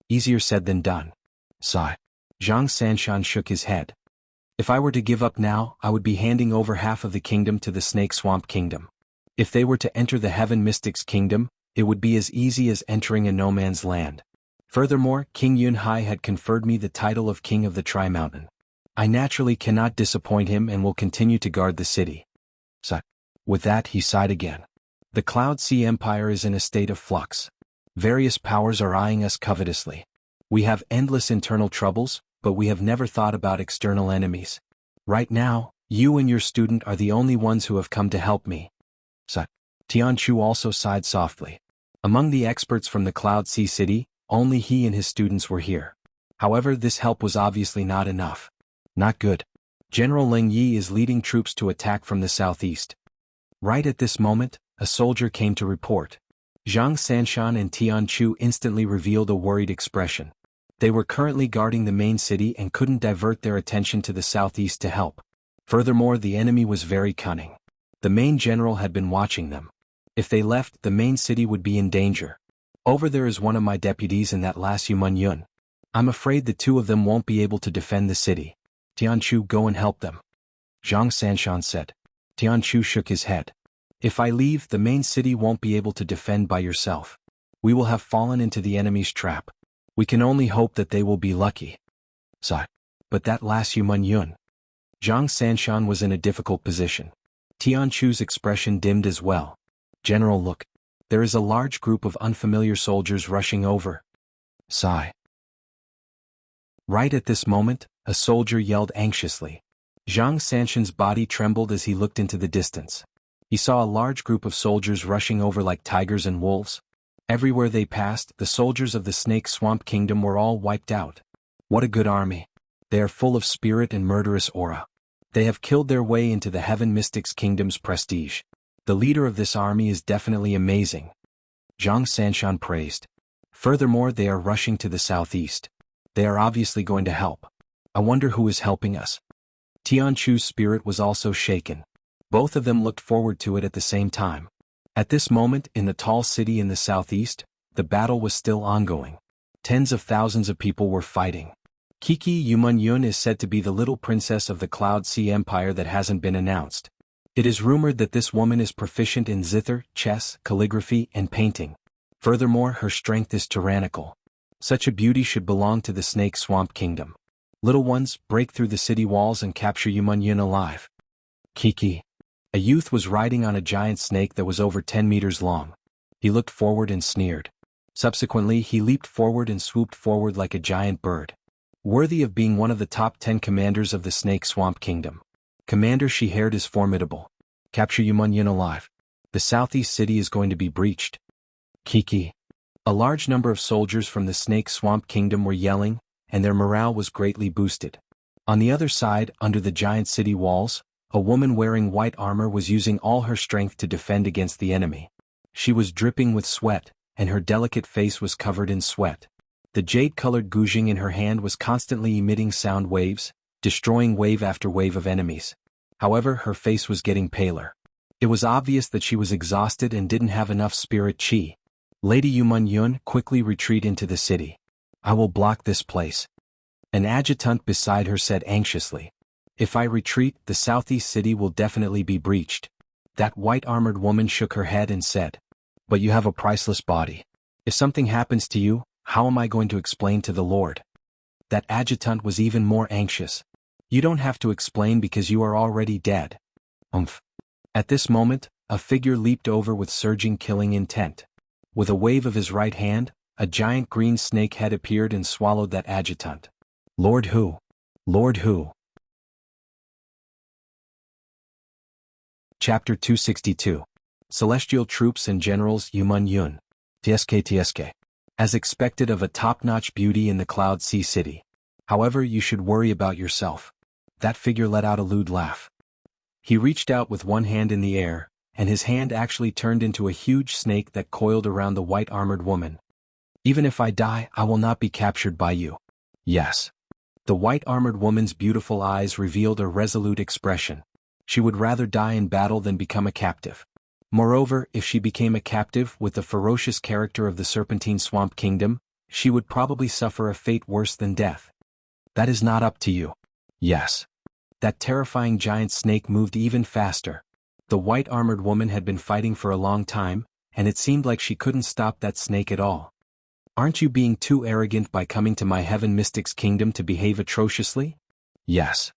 Easier said than done. Sigh. Zhang Sanshan shook his head. If I were to give up now, I would be handing over half of the kingdom to the Snake Swamp Kingdom. If they were to enter the Heaven Mystics Kingdom, it would be as easy as entering a no-man's land. Furthermore, King Yunhai had conferred me the title of King of the Tri-Mountain. I naturally cannot disappoint him and will continue to guard the city. So, with that, he sighed again. The Cloud Sea Empire is in a state of flux. Various powers are eyeing us covetously. We have endless internal troubles, but we have never thought about external enemies. Right now, you and your student are the only ones who have come to help me. So, Tianqiu also sighed softly. Among the experts from the Cloud Sea City, only he and his students were here. However, this help was obviously not enough. Not good. General Ling Yi is leading troops to attack from the southeast. Right at this moment, a soldier came to report. Zhang Sanshan and Tianqiu instantly revealed a worried expression. They were currently guarding the main city and couldn't divert their attention to the southeast to help. Furthermore, the enemy was very cunning. The main general had been watching them. If they left, the main city would be in danger. Over there is one of my deputies and that last Yuman Yun. I'm afraid the two of them won't be able to defend the city. Tianqiu, go and help them. Zhang Sanshan said. Tianqiu shook his head. If I leave, the main city won't be able to defend by yourself. We will have fallen into the enemy's trap. We can only hope that they will be lucky. Sigh. But that last Yuman Yun. Zhang Sanshan was in a difficult position. Tianqiu's expression dimmed as well. General, look. There is a large group of unfamiliar soldiers rushing over. Sigh. Right at this moment, a soldier yelled anxiously. Zhang Sanshan's body trembled as he looked into the distance. He saw a large group of soldiers rushing over like tigers and wolves. Everywhere they passed, the soldiers of the Snake Swamp Kingdom were all wiped out. What a good army. They are full of spirit and murderous aura. They have killed their way into the Heaven Mystics Kingdom's prestige. The leader of this army is definitely amazing. Zhang Sanshan praised. Furthermore, they are rushing to the southeast. They are obviously going to help. I wonder who is helping us. Tianqiu's spirit was also shaken. Both of them looked forward to it at the same time. At this moment, in the tall city in the southeast, the battle was still ongoing. Tens of thousands of people were fighting. Kiki Yuman Yun is said to be the little princess of the Cloud Sea Empire that hasn't been announced. It is rumored that this woman is proficient in zither, chess, calligraphy, and painting. Furthermore, her strength is tyrannical. Such a beauty should belong to the Snake Swamp Kingdom. Little ones, break through the city walls and capture Yuman Yun alive. Kiki. A youth was riding on a giant snake that was over 10 meters long. He looked forward and sneered. Subsequently, he leaped forward and swooped forward like a giant bird. Worthy of being one of the top 10 commanders of the Snake Swamp Kingdom. Commander She-Haired is formidable. Capture Yuman Yun alive. The southeast city is going to be breached. Kiki. A large number of soldiers from the Snake Swamp Kingdom were yelling, and their morale was greatly boosted. On the other side, under the giant city walls, a woman wearing white armor was using all her strength to defend against the enemy. She was dripping with sweat, and her delicate face was covered in sweat. The jade-colored guzheng in her hand was constantly emitting sound waves, destroying wave after wave of enemies. However, her face was getting paler. It was obvious that she was exhausted and didn't have enough spirit chi. Lady Yuman Yun, quickly retreat into the city. I will block this place. An adjutant beside her said anxiously. If I retreat, the southeast city will definitely be breached. That white-armored woman shook her head and said, But you have a priceless body. If something happens to you, how am I going to explain to the Lord? That adjutant was even more anxious. You don't have to explain because you are already dead. At this moment, a figure leaped over with surging killing intent. With a wave of his right hand, a giant green snake head appeared and swallowed that adjutant. Lord Hu. Lord Hu. Chapter 262. Celestial Troops and Generals Yuman Yun. TSK. As expected of a top-notch beauty in the Cloud Sea City. However, you should worry about yourself. That figure let out a lewd laugh. He reached out with one hand in the air, and his hand actually turned into a huge snake that coiled around the white-armored woman. Even if I die, I will not be captured by you. Yes. The white-armored woman's beautiful eyes revealed a resolute expression. She would rather die in battle than become a captive. Moreover, if she became a captive with the ferocious character of the Serpentine Swamp Kingdom, she would probably suffer a fate worse than death. That is not up to you. Yes. That terrifying giant snake moved even faster. The white-armored woman had been fighting for a long time, and it seemed like she couldn't stop that snake at all. Aren't you being too arrogant by coming to my Heaven Mystic's kingdom to behave atrociously? Yes.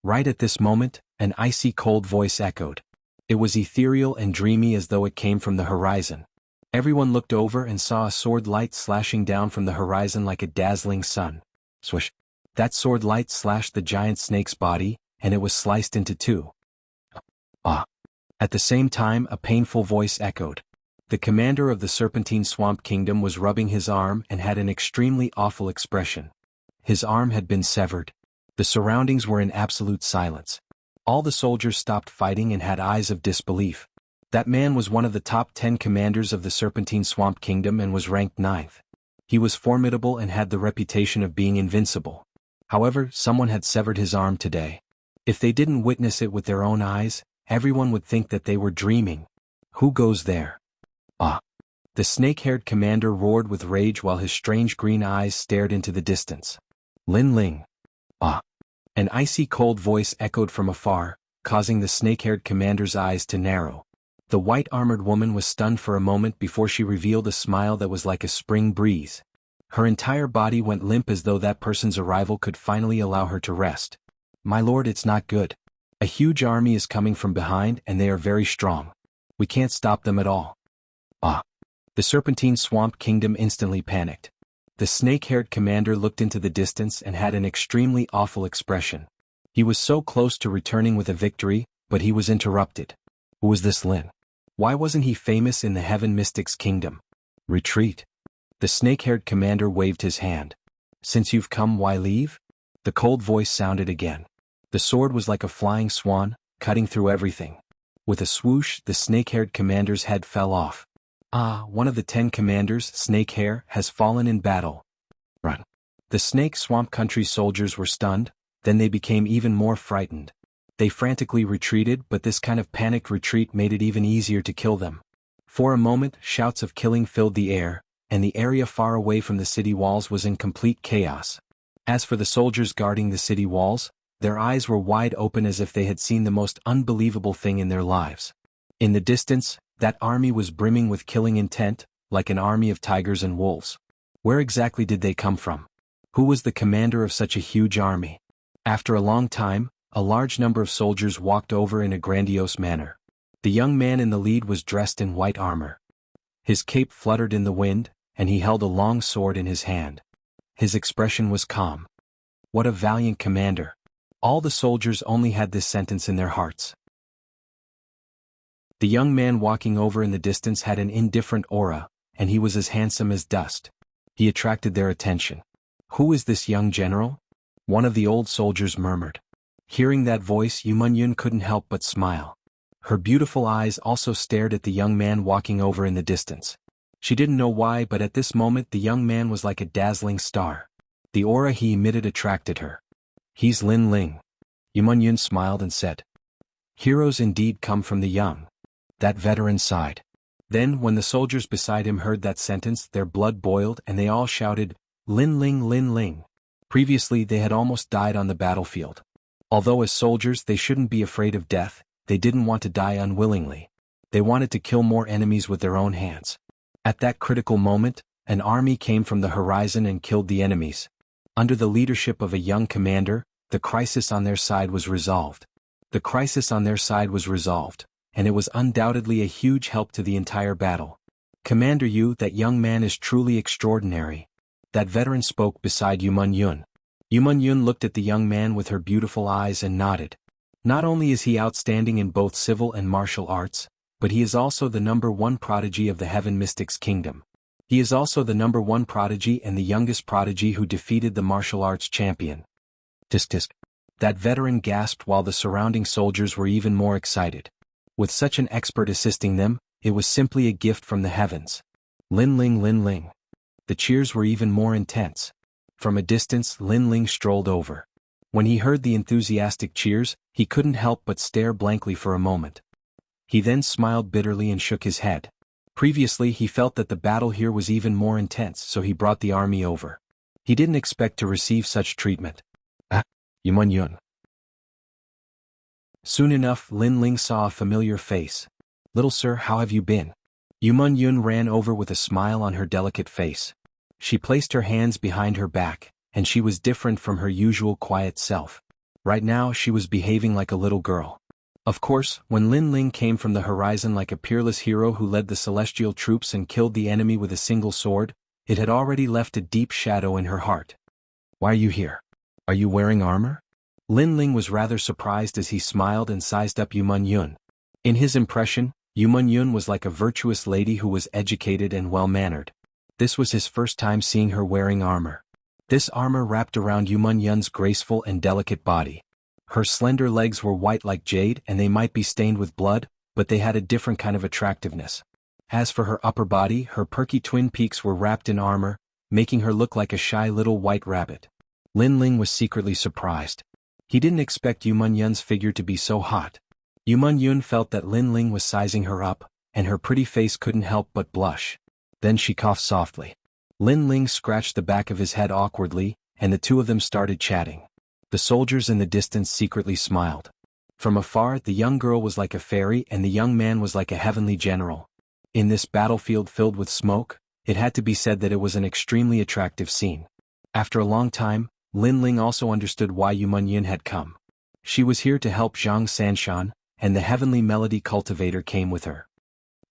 Right at this moment, an icy cold voice echoed. It was ethereal and dreamy as though it came from the horizon. Everyone looked over and saw a sword light slashing down from the horizon like a dazzling sun. Swish. That sword light slashed the giant snake's body, and it was sliced into two. Ah. At the same time, a painful voice echoed. The commander of the Serpentine Swamp Kingdom was rubbing his arm and had an extremely awful expression. His arm had been severed. The surroundings were in absolute silence. All the soldiers stopped fighting and had eyes of disbelief. That man was one of the top 10 commanders of the Serpentine Swamp Kingdom and was ranked 9th. He was formidable and had the reputation of being invincible. However, someone had severed his arm today. If they didn't witness it with their own eyes, everyone would think that they were dreaming. Who goes there? Ah! The snake-haired commander roared with rage while his strange green eyes stared into the distance. Lin Ling. Ah! An icy cold voice echoed from afar, causing the snake-haired commander's eyes to narrow. The white-armored woman was stunned for a moment before she revealed a smile that was like a spring breeze. Her entire body went limp as though that person's arrival could finally allow her to rest. My lord, it's not good. A huge army is coming from behind and they are very strong. We can't stop them at all. Ah! The Serpentine Swamp Kingdom instantly panicked. The snake-haired commander looked into the distance and had an extremely awful expression. He was so close to returning with a victory, but he was interrupted. Who was this Lin? Why wasn't he famous in the Heaven Mystic's kingdom? Retreat. The snake-haired commander waved his hand. Since you've come, why leave? The cold voice sounded again. The sword was like a flying swan, cutting through everything. With a swoosh, the snake-haired commander's head fell off. Ah, one of the 10 commanders, Snakehair, has fallen in battle. Run. The Snake Swamp Country soldiers were stunned, then they became even more frightened. They frantically retreated, but this kind of panicked retreat made it even easier to kill them. For a moment, shouts of killing filled the air, and the area far away from the city walls was in complete chaos. As for the soldiers guarding the city walls, their eyes were wide open as if they had seen the most unbelievable thing in their lives. In the distance, that army was brimming with killing intent, like an army of tigers and wolves. Where exactly did they come from? Who was the commander of such a huge army? After a long time, a large number of soldiers walked over in a grandiose manner. The young man in the lead was dressed in white armor. His cape fluttered in the wind, and he held a long sword in his hand. His expression was calm. What a valiant commander! All the soldiers only had this sentence in their hearts. The young man walking over in the distance had an indifferent aura, and he was as handsome as dust. He attracted their attention. Who is this young general? One of the old soldiers murmured. Hearing that voice, Yun couldn't help but smile. Her beautiful eyes also stared at the young man walking over in the distance. She didn't know why, but at this moment the young man was like a dazzling star. The aura he emitted attracted her. He's Lin Ling. Yun smiled and said. Heroes indeed come from the young. That veteran sighed. Then, when the soldiers beside him heard that sentence, their blood boiled and they all shouted, Lin Ling, Lin Ling. Previously they had almost died on the battlefield. Although as soldiers they shouldn't be afraid of death, they didn't want to die unwillingly. They wanted to kill more enemies with their own hands. At that critical moment, an army came from the horizon and killed the enemies. Under the leadership of a young commander, the crisis on their side was resolved. The crisis on their side was resolved, and it was undoubtedly a huge help to the entire battle. Commander Yu, that young man is truly extraordinary. That veteran spoke beside Yun. Yun looked at the young man with her beautiful eyes and nodded. Not only is he outstanding in both civil and martial arts, but he is also the #1 prodigy of the Heaven Mystic's kingdom. He is also the #1 prodigy and the youngest prodigy who defeated the martial arts champion. Tisk tisk. That veteran gasped while the surrounding soldiers were even more excited. With such an expert assisting them, it was simply a gift from the heavens. Lin Ling, Lin Ling. The cheers were even more intense. From a distance, Lin Ling strolled over. When he heard the enthusiastic cheers, he couldn't help but stare blankly for a moment. He then smiled bitterly and shook his head. Previously he felt that the battle here was even more intense, so he brought the army over. He didn't expect to receive such treatment. Ah, Yuman Yun. Soon enough, Lin Ling saw a familiar face. Little sir, how have you been? Yuman Yun ran over with a smile on her delicate face. She placed her hands behind her back, and she was different from her usual quiet self. Right now she was behaving like a little girl. Of course, when Lin Ling came from the horizon like a peerless hero who led the celestial troops and killed the enemy with a single sword, it had already left a deep shadow in her heart. Why are you here? Are you wearing armor? Lin Ling was rather surprised as he smiled and sized up Yuman Yun. In his impression, Yuman Yun was like a virtuous lady who was educated and well-mannered. This was his first time seeing her wearing armor. This armor wrapped around Yuman Yun's graceful and delicate body. Her slender legs were white like jade and they might be stained with blood, but they had a different kind of attractiveness. As for her upper body, her perky twin peaks were wrapped in armor, making her look like a shy little white rabbit. Lin Ling was secretly surprised. He didn't expect Yuman Yun's figure to be so hot. Yuman Yun felt that Lin Ling was sizing her up, and her pretty face couldn't help but blush. Then she coughed softly. Lin Ling scratched the back of his head awkwardly, and the two of them started chatting. The soldiers in the distance secretly smiled. From afar, the young girl was like a fairy and the young man was like a heavenly general. In this battlefield filled with smoke, it had to be said that it was an extremely attractive scene. After a long time, Lin Ling also understood why Yuman Yun had come. She was here to help Zhang Sanshan, and the heavenly melody cultivator came with her.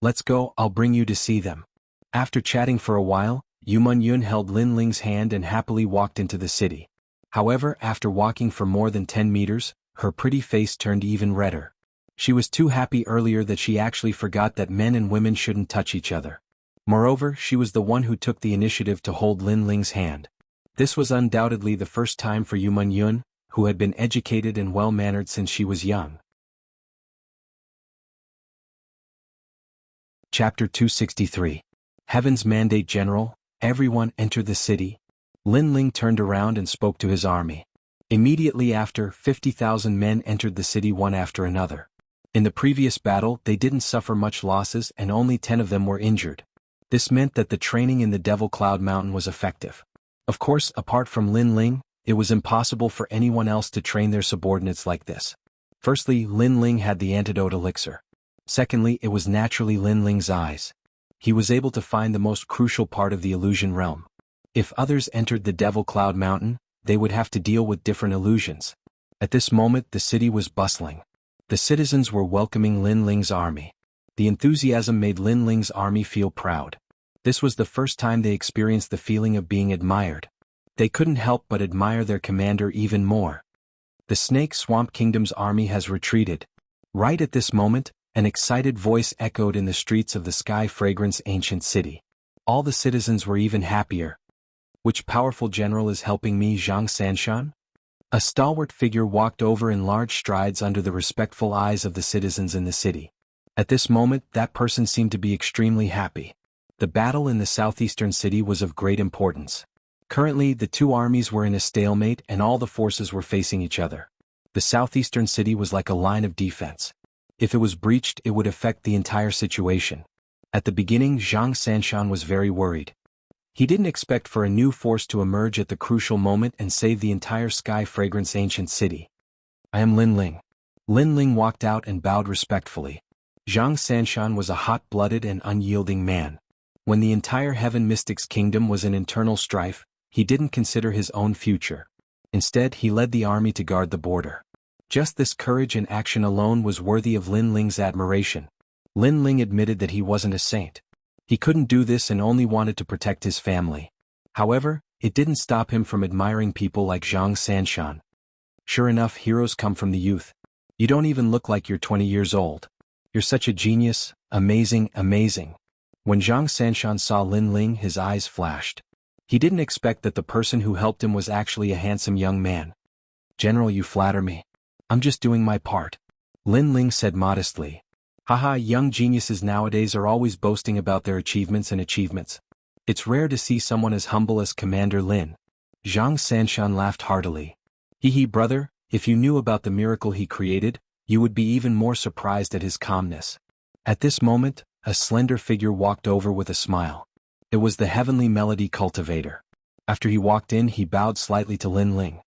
Let's go, I'll bring you to see them. After chatting for a while, Yuman Yun held Lin Ling's hand and happily walked into the city. However, after walking for more than 10 meters, her pretty face turned even redder. She was too happy earlier that she actually forgot that men and women shouldn't touch each other. Moreover, she was the one who took the initiative to hold Lin Ling's hand. This was undoubtedly the first time for Yuman Yun, who had been educated and well-mannered since she was young. Chapter 263. Heaven's Mandate General, everyone enter the city. Lin Ling turned around and spoke to his army. Immediately after, 50,000 men entered the city one after another. In the previous battle, they didn't suffer much losses and only 10 of them were injured. This meant that the training in the Devil Cloud Mountain was effective. Of course, apart from Lin Ling, it was impossible for anyone else to train their subordinates like this. Firstly, Lin Ling had the antidote elixir. Secondly, it was naturally Lin Ling's eyes. He was able to find the most crucial part of the illusion realm. If others entered the Devil Cloud Mountain, they would have to deal with different illusions. At this moment the city was bustling. The citizens were welcoming Lin Ling's army. The enthusiasm made Lin Ling's army feel proud. This was the first time they experienced the feeling of being admired. They couldn't help but admire their commander even more. The Snake Swamp Kingdom's army has retreated. Right at this moment, an excited voice echoed in the streets of the Sky Fragrance ancient city. All the citizens were even happier. Which powerful general is helping me, Zhang Sanshan? A stalwart figure walked over in large strides under the respectful eyes of the citizens in the city. At this moment, that person seemed to be extremely happy. The battle in the southeastern city was of great importance. Currently, the two armies were in a stalemate and all the forces were facing each other. The southeastern city was like a line of defense. If it was breached, it would affect the entire situation. At the beginning, Zhang Sanshan was very worried. He didn't expect for a new force to emerge at the crucial moment and save the entire Sky Fragrance ancient city. I am Lin Ling. Lin Ling walked out and bowed respectfully. Zhang Sanshan was a hot-blooded and unyielding man. When the entire Heaven Mystics Kingdom was in internal strife, he didn't consider his own future. Instead, he led the army to guard the border. Just this courage and action alone was worthy of Lin Ling's admiration. Lin Ling admitted that he wasn't a saint. He couldn't do this and only wanted to protect his family. However, it didn't stop him from admiring people like Zhang Sanshan. Sure enough, heroes come from the youth. You don't even look like you're 20 years old. You're such a genius, amazing, amazing. When Zhang Sanshan saw Lin Ling, his eyes flashed. He didn't expect that the person who helped him was actually a handsome young man. "General, you flatter me. I'm just doing my part," Lin Ling said modestly. "Haha, young geniuses nowadays are always boasting about their achievements. It's rare to see someone as humble as Commander Lin." Zhang Sanshan laughed heartily. "Hee brother, if you knew about the miracle he created, you would be even more surprised at his calmness." At this moment, a slender figure walked over with a smile. It was the heavenly melody cultivator. After he walked in, he bowed slightly to Lin Ling.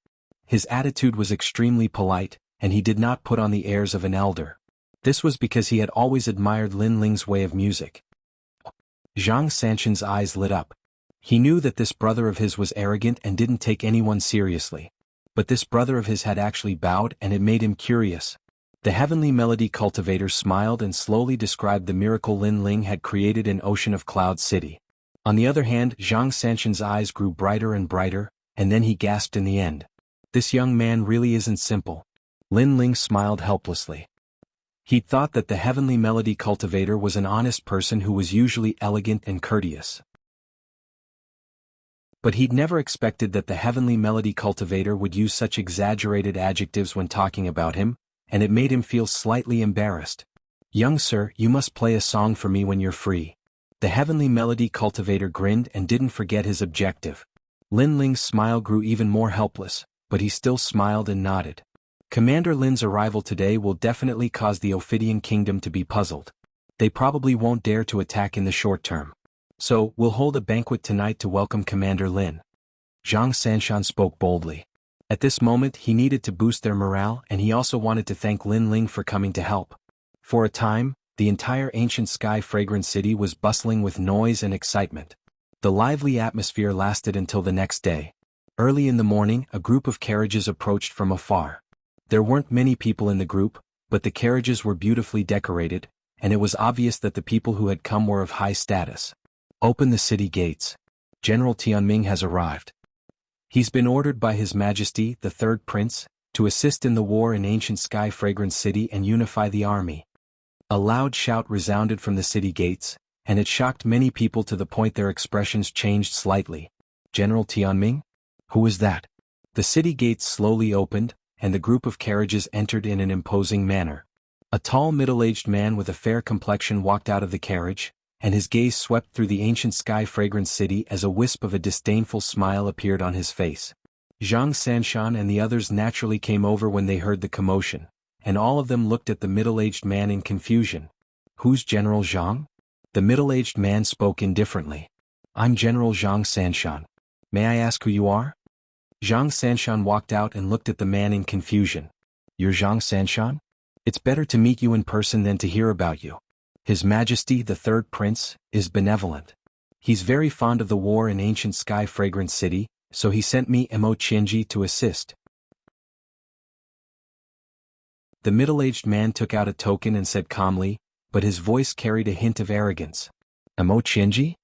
His attitude was extremely polite, and he did not put on the airs of an elder. This was because he had always admired Lin Ling's way of music. Zhang Sanshan's eyes lit up. He knew that this brother of his was arrogant and didn't take anyone seriously. But this brother of his had actually bowed, and it made him curious. The heavenly melody cultivator smiled and slowly described the miracle Lin Ling had created in Ocean of Cloud City. On the other hand, Zhang Sanshan's eyes grew brighter and brighter, and then he gasped in the end. "This young man really isn't simple." Lin Ling smiled helplessly. He'd thought that the heavenly melody cultivator was an honest person who was usually elegant and courteous. But he'd never expected that the heavenly melody cultivator would use such exaggerated adjectives when talking about him, and it made him feel slightly embarrassed. "Young sir, you must play a song for me when you're free." The heavenly melody cultivator grinned and didn't forget his objective. Lin Ling's smile grew even more helpless, but he still smiled and nodded. Commander Lin's arrival today will definitely cause the Ophidian Kingdom to be puzzled. They probably won't dare to attack in the short term. So, we'll hold a banquet tonight to welcome Commander Lin. Zhang Sanshan spoke boldly. At this moment he needed to boost their morale, and he also wanted to thank Lin Ling for coming to help. For a time, the entire ancient sky fragrant city was bustling with noise and excitement. The lively atmosphere lasted until the next day. Early in the morning, a group of carriages approached from afar. There weren't many people in the group, but the carriages were beautifully decorated, and it was obvious that the people who had come were of high status. "Open the city gates. General Tianming has arrived. He's been ordered by His Majesty, the Third Prince, to assist in the war in ancient sky fragrant city and unify the army." A loud shout resounded from the city gates, and it shocked many people to the point their expressions changed slightly. "General Tianming? Who is that?" The city gates slowly opened, and the group of carriages entered in an imposing manner. A tall middle-aged man with a fair complexion walked out of the carriage, and his gaze swept through the ancient sky-fragrant city as a wisp of a disdainful smile appeared on his face. Zhang Sanshan and the others naturally came over when they heard the commotion, and all of them looked at the middle-aged man in confusion. "Who's General Zhang?" The middle-aged man spoke indifferently. "I'm General Zhang Sanshan. May I ask who you are?" Zhang Sanshan walked out and looked at the man in confusion. "You're Zhang Sanshan? It's better to meet you in person than to hear about you. His Majesty the Third Prince is benevolent. He's very fond of the war in ancient sky fragrant city, so he sent me Mo Qianji to assist." The middle-aged man took out a token and said calmly, but his voice carried a hint of arrogance. "Mo Qianji?"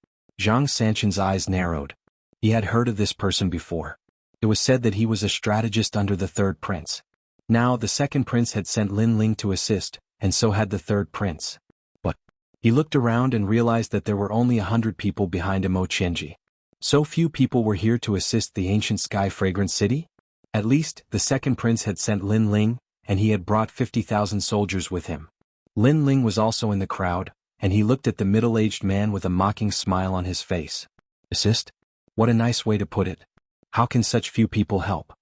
Zhang Sanshan's eyes narrowed. He had heard of this person before. It was said that he was a strategist under the Third Prince. Now the Second Prince had sent Lin Ling to assist, and so had the Third Prince. But he looked around and realized that there were only 100 people behind Mo Qianji. So few people were here to assist the ancient sky fragrant city? At least, the Second Prince had sent Lin Ling, and he had brought 50,000 soldiers with him. Lin Ling was also in the crowd, and he looked at the middle-aged man with a mocking smile on his face. "Assist? What a nice way to put it. How can such few people help?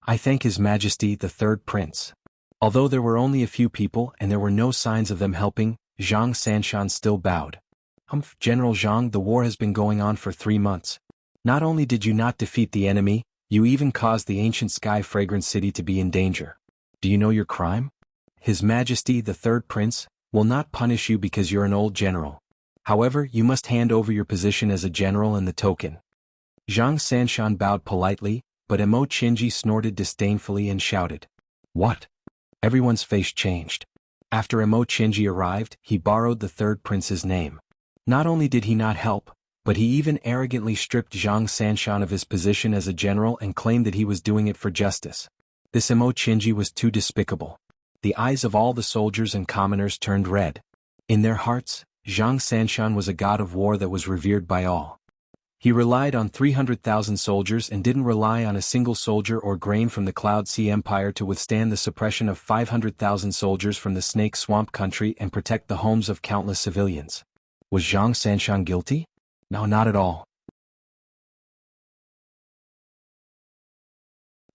I thank His Majesty the Third Prince." Although there were only a few people and there were no signs of them helping, Zhang Sanshan still bowed. General Zhang, the war has been going on for 3 months. Not only did you not defeat the enemy, you even caused the ancient sky fragrant city to be in danger. Do you know your crime? His Majesty the Third Prince will not punish you because you're an old general. However, you must hand over your position as a general and the token. Zhang Sanshan bowed politely, but Mo Qianji snorted disdainfully and shouted. "What?" Everyone's face changed. After Mo Qianji arrived, he borrowed the Third Prince's name. Not only did he not help, but he even arrogantly stripped Zhang Sanshan of his position as a general and claimed that he was doing it for justice. This Mo Qianji was too despicable. The eyes of all the soldiers and commoners turned red. In their hearts, Zhang Sanshan was a god of war that was revered by all. He relied on 300,000 soldiers and didn't rely on a single soldier or grain from the Cloud Sea Empire to withstand the suppression of 500,000 soldiers from the Snake Swamp country and protect the homes of countless civilians. Was Zhang Sanshan guilty? No, not at all.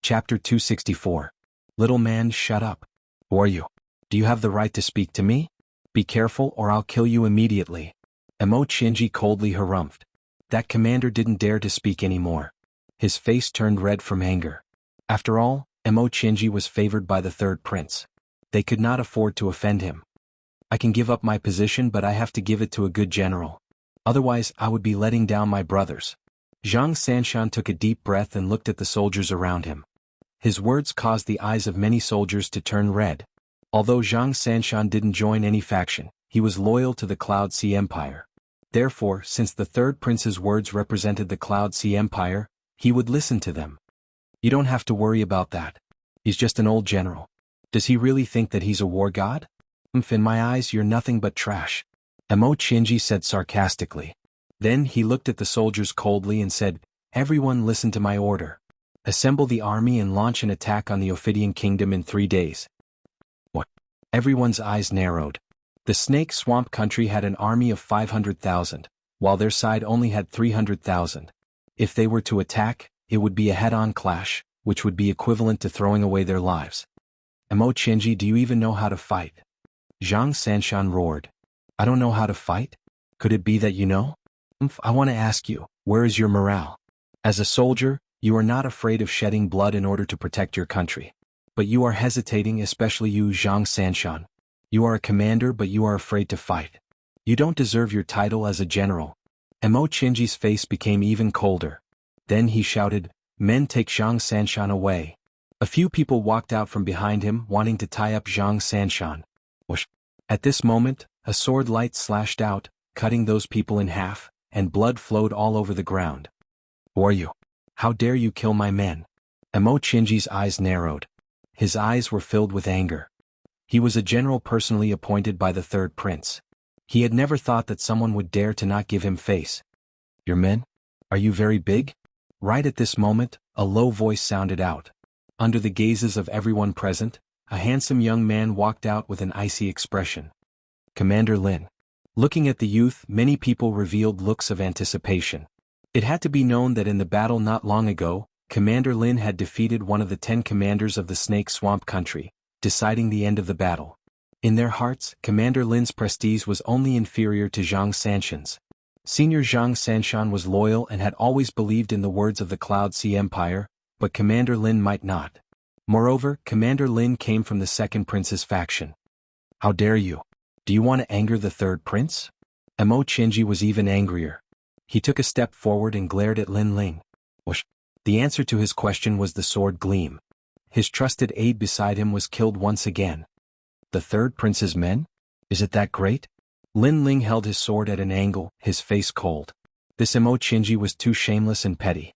Chapter 264. Little man, shut up. Who are you? Do you have the right to speak to me? Be careful or I'll kill you immediately. Mo Qinji coldly harumphed. That commander didn't dare to speak anymore. His face turned red from anger. After all, Mo Qinji was favored by the third prince. They could not afford to offend him. I can give up my position, but I have to give it to a good general. Otherwise, I would be letting down my brothers. Zhang Sanshan took a deep breath and looked at the soldiers around him. His words caused the eyes of many soldiers to turn red. Although Zhang Sanshan didn't join any faction, he was loyal to the Cloud Sea Empire. Therefore, since the third prince's words represented the Cloud Sea Empire, he would listen to them. You don't have to worry about that. He's just an old general. Does he really think that he's a war god? In my eyes, you're nothing but trash. Mo Qinji said sarcastically. Then he looked at the soldiers coldly and said, Everyone listen to my order. Assemble the army and launch an attack on the Ophidian kingdom in 3 days. What? Everyone's eyes narrowed. The Snake Swamp country had an army of 500,000, while their side only had 300,000. If they were to attack, it would be a head-on clash, which would be equivalent to throwing away their lives. Mo Qinji, do you even know how to fight? Zhang Sanshan roared. I don't know how to fight? Could it be that you know? I want to ask you, where is your morale? As a soldier, you are not afraid of shedding blood in order to protect your country. But you are hesitating, especially you, Zhang Sanshan. You are a commander, but you are afraid to fight. You don't deserve your title as a general. Mo Qinji's face became even colder. Then he shouted, Men, take Zhang Sanshan away. A few people walked out from behind him, wanting to tie up Zhang Sanshan. Whoosh. At this moment, a sword light slashed out, cutting those people in half, and blood flowed all over the ground. Who are you? How dare you kill my men? Mo Qinji's eyes narrowed. His eyes were filled with anger. He was a general personally appointed by the third prince. He had never thought that someone would dare to not give him face. Your men? Are you very big? Right at this moment, a low voice sounded out. Under the gazes of everyone present, a handsome young man walked out with an icy expression. Commander Lin. Looking at the youth, many people revealed looks of anticipation. It had to be known that in the battle not long ago, Commander Lin had defeated one of the 10 commanders of the Snake Swamp country, deciding the end of the battle. In their hearts, Commander Lin's prestige was only inferior to Zhang Sanshan's. Senior Zhang Sanshan was loyal and had always believed in the words of the Cloud Sea Empire, but Commander Lin might not. Moreover, Commander Lin came from the second prince's faction. How dare you? Do you want to anger the third prince? Mo Qinji was even angrier. He took a step forward and glared at Lin Ling. Whoosh. The answer to his question was the sword gleam. His trusted aide beside him was killed once again. The third prince's men? Is it that great? Lin Ling held his sword at an angle, his face cold. This Mo Qinji was too shameless and petty.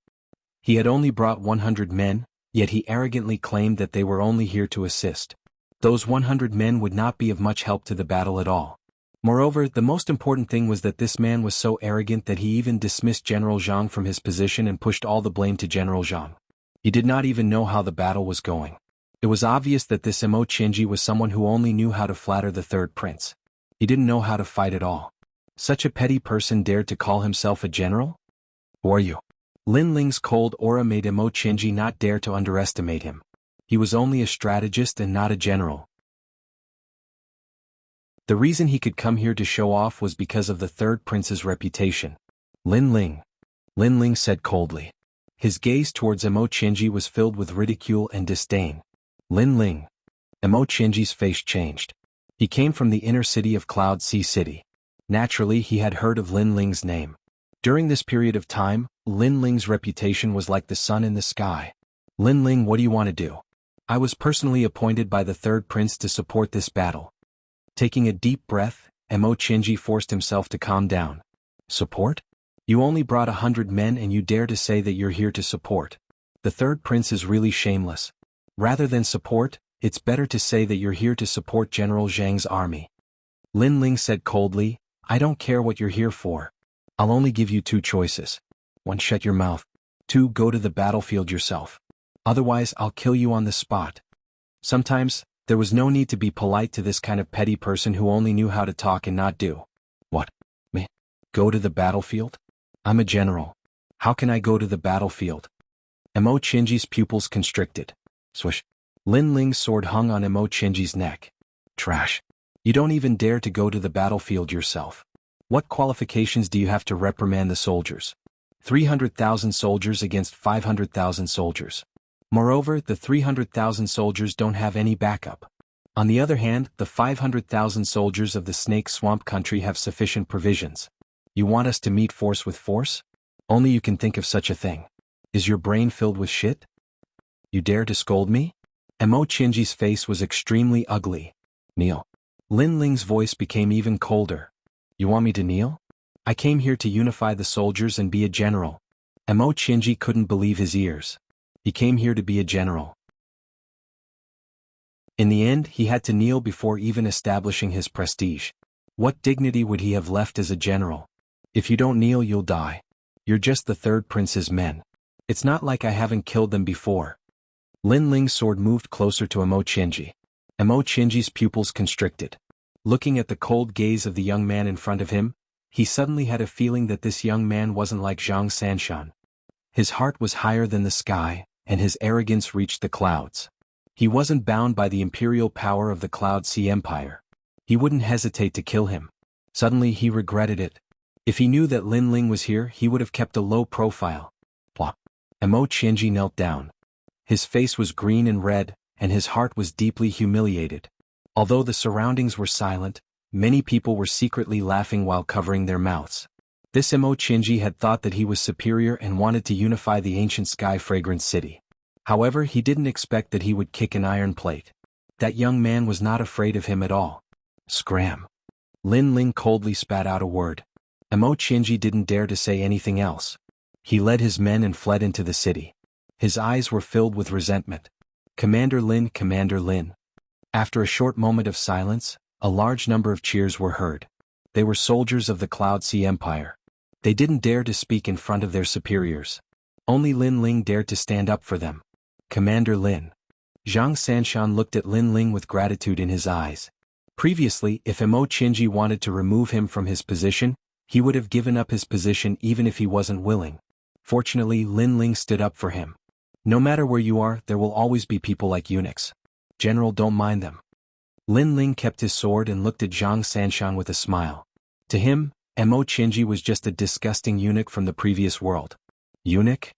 He had only brought 100 men, yet he arrogantly claimed that they were only here to assist. Those 100 men would not be of much help to the battle at all. Moreover, the most important thing was that this man was so arrogant that he even dismissed General Zhang from his position and pushed all the blame to General Zhang. He did not even know how the battle was going. It was obvious that this Mo Qinji was someone who only knew how to flatter the third prince. He didn't know how to fight at all. Such a petty person dared to call himself a general? Who are you? Lin Ling's cold aura made Mo Qinji not dare to underestimate him. He was only a strategist and not a general. The reason he could come here to show off was because of the third prince's reputation. Lin Ling said coldly. His gaze towards Mo Qinji was filled with ridicule and disdain. Lin Ling. Mo Qinji's face changed. He came from the inner city of Cloud Sea City. Naturally, he had heard of Lin Ling's name. During this period of time, Lin Ling's reputation was like the sun in the sky. Lin Ling, what do you want to do? I was personally appointed by the third prince to support this battle. Taking a deep breath, Mo Qinji forced himself to calm down. Support? You only brought 100 men and you dare to say that you're here to support. The third prince is really shameless. Rather than support, it's better to say that you're here to support General Zhang's army. Lin Ling said coldly, I don't care what you're here for. I'll only give you two choices. 1. Shut your mouth. 2. Go to the battlefield yourself. Otherwise, I'll kill you on the spot. Sometimes, there was no need to be polite to this kind of petty person who only knew how to talk and not do. What? Me? Go to the battlefield? I'm a general. How can I go to the battlefield? Mo Chinji's pupils constricted. Swish. Lin Ling's sword hung on Mo Chinji's neck. Trash. You don't even dare to go to the battlefield yourself. What qualifications do you have to reprimand the soldiers? 300,000 soldiers against 500,000 soldiers. Moreover, the 300,000 soldiers don't have any backup. On the other hand, the 500,000 soldiers of the Snake Swamp country have sufficient provisions. You want us to meet force with force? Only you can think of such a thing. Is your brain filled with shit? You dare to scold me? Mo Chinji's face was extremely ugly. Kneel. Lin Ling's voice became even colder. You want me to kneel? I came here to unify the soldiers and be a general. Mo Chinji couldn't believe his ears. He came here to be a general. In the end, he had to kneel before even establishing his prestige. What dignity would he have left as a general? If you don't kneel, you'll die. You're just the third prince's men. It's not like I haven't killed them before. Lin Ling's sword moved closer to Mo Chinji. Mo Chinji's pupils constricted. Looking at the cold gaze of the young man in front of him, he suddenly had a feeling that this young man wasn't like Zhang Sanshan. His heart was higher than the sky, and his arrogance reached the clouds. He wasn't bound by the imperial power of the Cloud Sea Empire. He wouldn't hesitate to kill him. Suddenly he regretted it. If he knew that Lin Ling was here, he would have kept a low profile. Plop. Mo Chinji knelt down. His face was green and red, and his heart was deeply humiliated. Although the surroundings were silent, many people were secretly laughing while covering their mouths. This Mo Chinji had thought that he was superior and wanted to unify the ancient sky-fragrant city. However, he didn't expect that he would kick an iron plate. That young man was not afraid of him at all. Scram. Lin Ling coldly spat out a word. Mo Chinji didn't dare to say anything else. He led his men and fled into the city. His eyes were filled with resentment. Commander Lin, Commander Lin. After a short moment of silence, a large number of cheers were heard. They were soldiers of the Cloud Sea Empire. They didn't dare to speak in front of their superiors. Only Lin Ling dared to stand up for them. Commander Lin. Zhang Sanshan looked at Lin Ling with gratitude in his eyes. Previously, if Mo Chinji wanted to remove him from his position, he would have given up his position even if he wasn't willing. Fortunately, Lin Ling stood up for him. No matter where you are, there will always be people like eunuchs. General, don't mind them. Lin Ling kept his sword and looked at Zhang Sanshan with a smile. To him, Mo Chinji was just a disgusting eunuch from the previous world. Eunuch?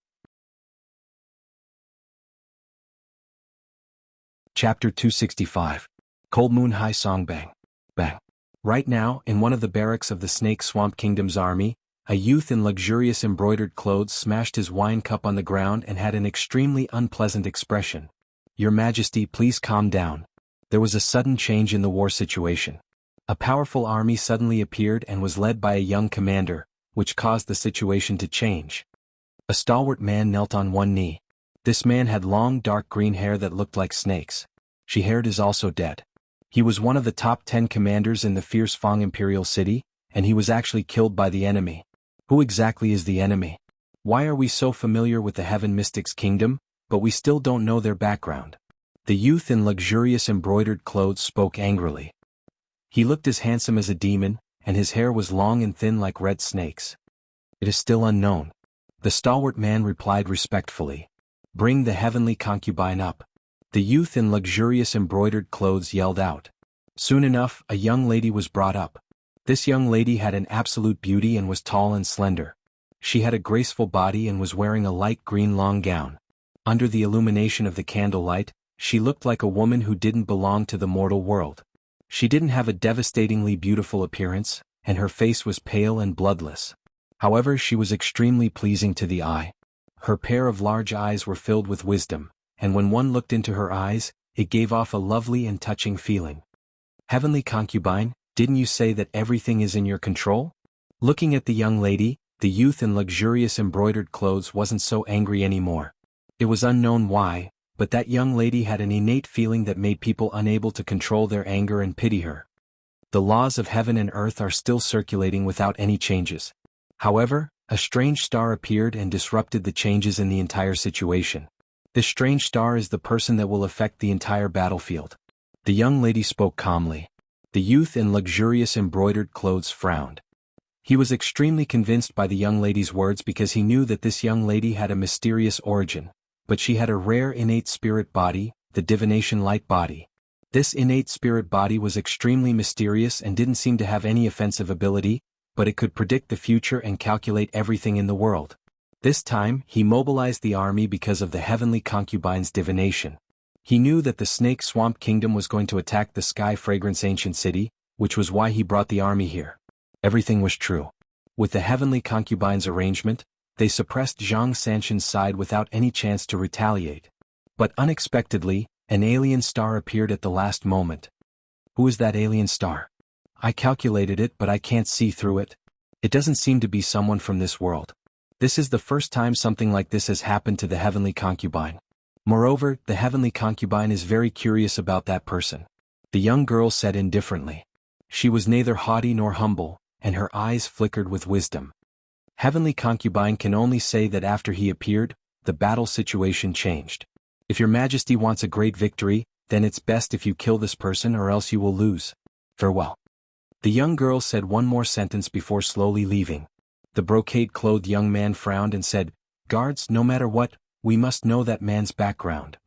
Chapter 265. Cold Moon High Song Bang. Bang. Right now, in one of the barracks of the Snake Swamp Kingdom's army, a youth in luxurious embroidered clothes smashed his wine cup on the ground and had an extremely unpleasant expression. Your Majesty, please calm down. There was a sudden change in the war situation. A powerful army suddenly appeared and was led by a young commander, which caused the situation to change. A stalwart man knelt on one knee. This man had long dark green hair that looked like snakes. She-Haired is also dead. He was one of the top 10 commanders in the fierce Fang Imperial City, and he was actually killed by the enemy. Who exactly is the enemy? Why are we so familiar with the Heaven Mystics Kingdom, but we still don't know their background? The youth in luxurious embroidered clothes spoke angrily. He looked as handsome as a demon, and his hair was long and thin like red snakes. It is still unknown. The stalwart man replied respectfully. Bring the heavenly concubine up. The youth in luxurious embroidered clothes yelled out. Soon enough, a young lady was brought up. This young lady had an absolute beauty and was tall and slender. She had a graceful body and was wearing a light green long gown. Under the illumination of the candlelight, she looked like a woman who didn't belong to the mortal world. She didn't have a devastatingly beautiful appearance, and her face was pale and bloodless. However, she was extremely pleasing to the eye. Her pair of large eyes were filled with wisdom, and when one looked into her eyes, it gave off a lovely and touching feeling. Heavenly concubine, didn't you say that everything is in your control? Looking at the young lady, the youth in luxurious embroidered clothes wasn't so angry anymore. It was unknown why, but that young lady had an innate feeling that made people unable to control their anger and pity her. The laws of heaven and earth are still circulating without any changes. However, a strange star appeared and disrupted the changes in the entire situation. This strange star is the person that will affect the entire battlefield. The young lady spoke calmly. The youth in luxurious embroidered clothes frowned. He was extremely convinced by the young lady's words because he knew that this young lady had a mysterious origin, but she had a rare innate spirit body, the divination light body. This innate spirit body was extremely mysterious and didn't seem to have any offensive ability, but it could predict the future and calculate everything in the world. This time, he mobilized the army because of the heavenly concubine's divination. He knew that the Snake Swamp Kingdom was going to attack the Sky Fragrance Ancient City, which was why he brought the army here. Everything was true. With the heavenly concubine's arrangement, they suppressed Zhang Sanshan's side without any chance to retaliate. But unexpectedly, an alien star appeared at the last moment. Who is that alien star? I calculated it, but I can't see through it. It doesn't seem to be someone from this world. This is the first time something like this has happened to the heavenly concubine. Moreover, the heavenly concubine is very curious about that person. The young girl said indifferently. She was neither haughty nor humble, and her eyes flickered with wisdom. Heavenly concubine can only say that after he appeared, the battle situation changed. If your majesty wants a great victory, then it's best if you kill this person or else you will lose. Farewell. The young girl said one more sentence before slowly leaving. The brocade-clothed young man frowned and said, "Guards, no matter what, we must know that man's background."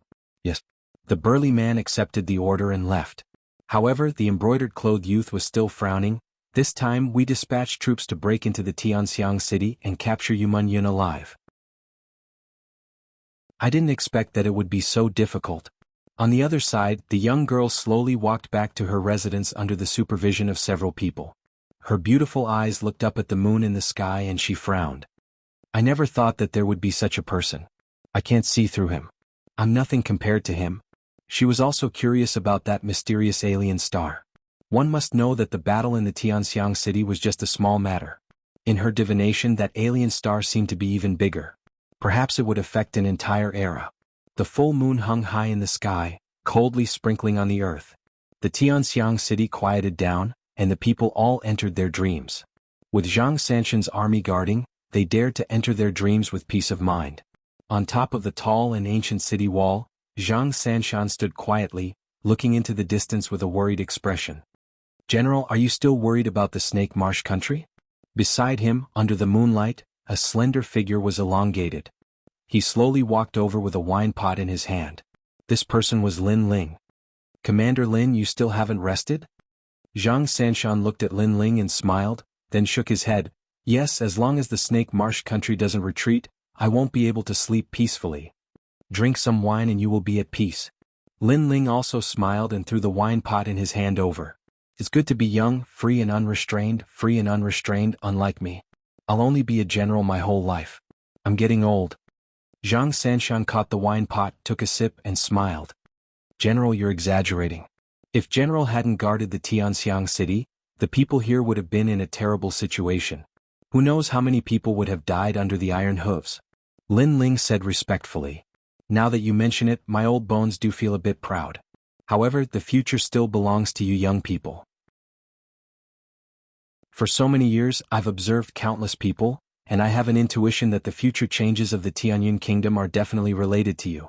Yes. The burly man accepted the order and left. However, the embroidered-clothed youth was still frowning. "This time we dispatched troops to break into the Tianxiang city and capture Yuman Yun alive. I didn't expect that it would be so difficult." On the other side, the young girl slowly walked back to her residence under the supervision of several people. Her beautiful eyes looked up at the moon in the sky and she frowned. "I never thought that there would be such a person. I can't see through him. I'm nothing compared to him." She was also curious about that mysterious alien star. One must know that the battle in the Tianxiang city was just a small matter. In her divination, that alien star seemed to be even bigger. Perhaps it would affect an entire era. The full moon hung high in the sky, coldly sprinkling on the earth. The Tianxiang city quieted down, and the people all entered their dreams. With Zhang Sanshan's army guarding, they dared to enter their dreams with peace of mind. On top of the tall and ancient city wall, Zhang Sanshan stood quietly, looking into the distance with a worried expression. "General, are you still worried about the Snake Marsh country?" Beside him, under the moonlight, a slender figure was elongated. He slowly walked over with a wine pot in his hand. This person was Lin Ling. "Commander Lin, you still haven't rested?" Zhang Sanshan looked at Lin Ling and smiled, then shook his head. "Yes, as long as the Snake Marsh country doesn't retreat, I won't be able to sleep peacefully. Drink some wine and you will be at peace." Lin Ling also smiled and threw the wine pot in his hand over. "It's good to be young, free and unrestrained, unlike me. I'll only be a general my whole life. I'm getting old." Zhang Sanshan caught the wine pot, took a sip and smiled. "General, you're exaggerating. If General hadn't guarded the Tianxiang city, the people here would have been in a terrible situation. Who knows how many people would have died under the iron hooves." Lin Ling said respectfully. "Now that you mention it, my old bones do feel a bit proud. However, the future still belongs to you young people. For so many years, I've observed countless people, and I have an intuition that the future changes of the Tianyun kingdom are definitely related to you."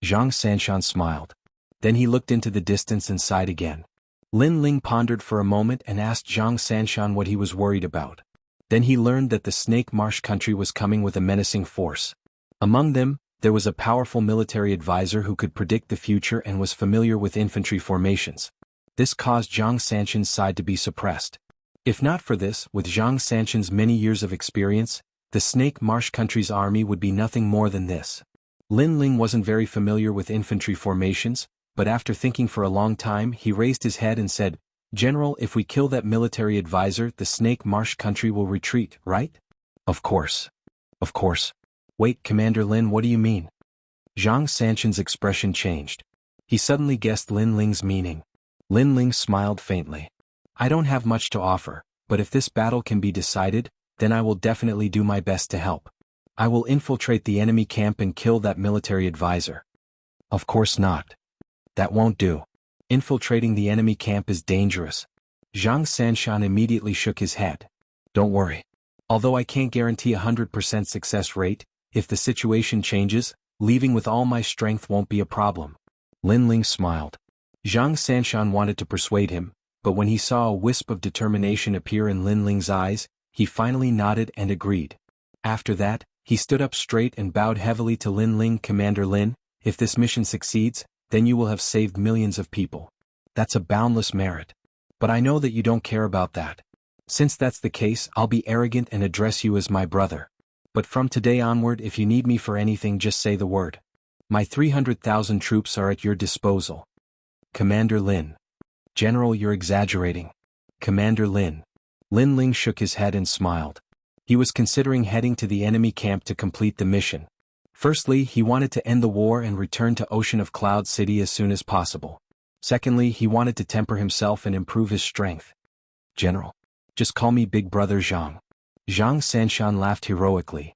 Zhang Sanshan smiled. Then he looked into the distance and sighed again. Lin Ling pondered for a moment and asked Zhang Sanshan what he was worried about. Then he learned that the Snake Marsh country was coming with a menacing force. Among them, there was a powerful military advisor who could predict the future and was familiar with infantry formations. This caused Zhang Sanshan's side to be suppressed. If not for this, with Zhang Sanshan's many years of experience, the Snake Marsh country's army would be nothing more than this. Lin Ling wasn't very familiar with infantry formations, but after thinking for a long time he raised his head and said, "General, if we kill that military advisor, the Snake Marsh country will retreat, right?" "Of course. Of course." "Wait, Commander Lin, what do you mean?" Zhang Sanshan's expression changed. He suddenly guessed Lin Ling's meaning. Lin Ling smiled faintly. "I don't have much to offer, but if this battle can be decided, then I will definitely do my best to help. I will infiltrate the enemy camp and kill that military advisor." "Of course not. That won't do. Infiltrating the enemy camp is dangerous. Zhang Sanshan immediately shook his head. Don't worry. Although I can't guarantee a 100% success rate, if the situation changes, leaving with all my strength won't be a problem. Lin Ling smiled. Zhang Sanshan wanted to persuade him, but when he saw a wisp of determination appear in Lin Ling's eyes, he finally nodded and agreed. After that, he stood up straight and bowed heavily to Lin Ling. Commander Lin, if this mission succeeds, then you will have saved millions of people. That's a boundless merit. But I know that you don't care about that. Since that's the case, I'll be arrogant and address you as my brother. But from today onward, if you need me for anything, just say the word. My 300,000 troops are at your disposal. Commander Lin. General, you're exaggerating. Commander Lin. Lin Ling shook his head and smiled. He was considering heading to the enemy camp to complete the mission. Firstly, he wanted to end the war and return to Ocean of Cloud City as soon as possible. Secondly, he wanted to temper himself and improve his strength. General. Just call me Big Brother Zhang. Zhang Sanshan laughed heroically.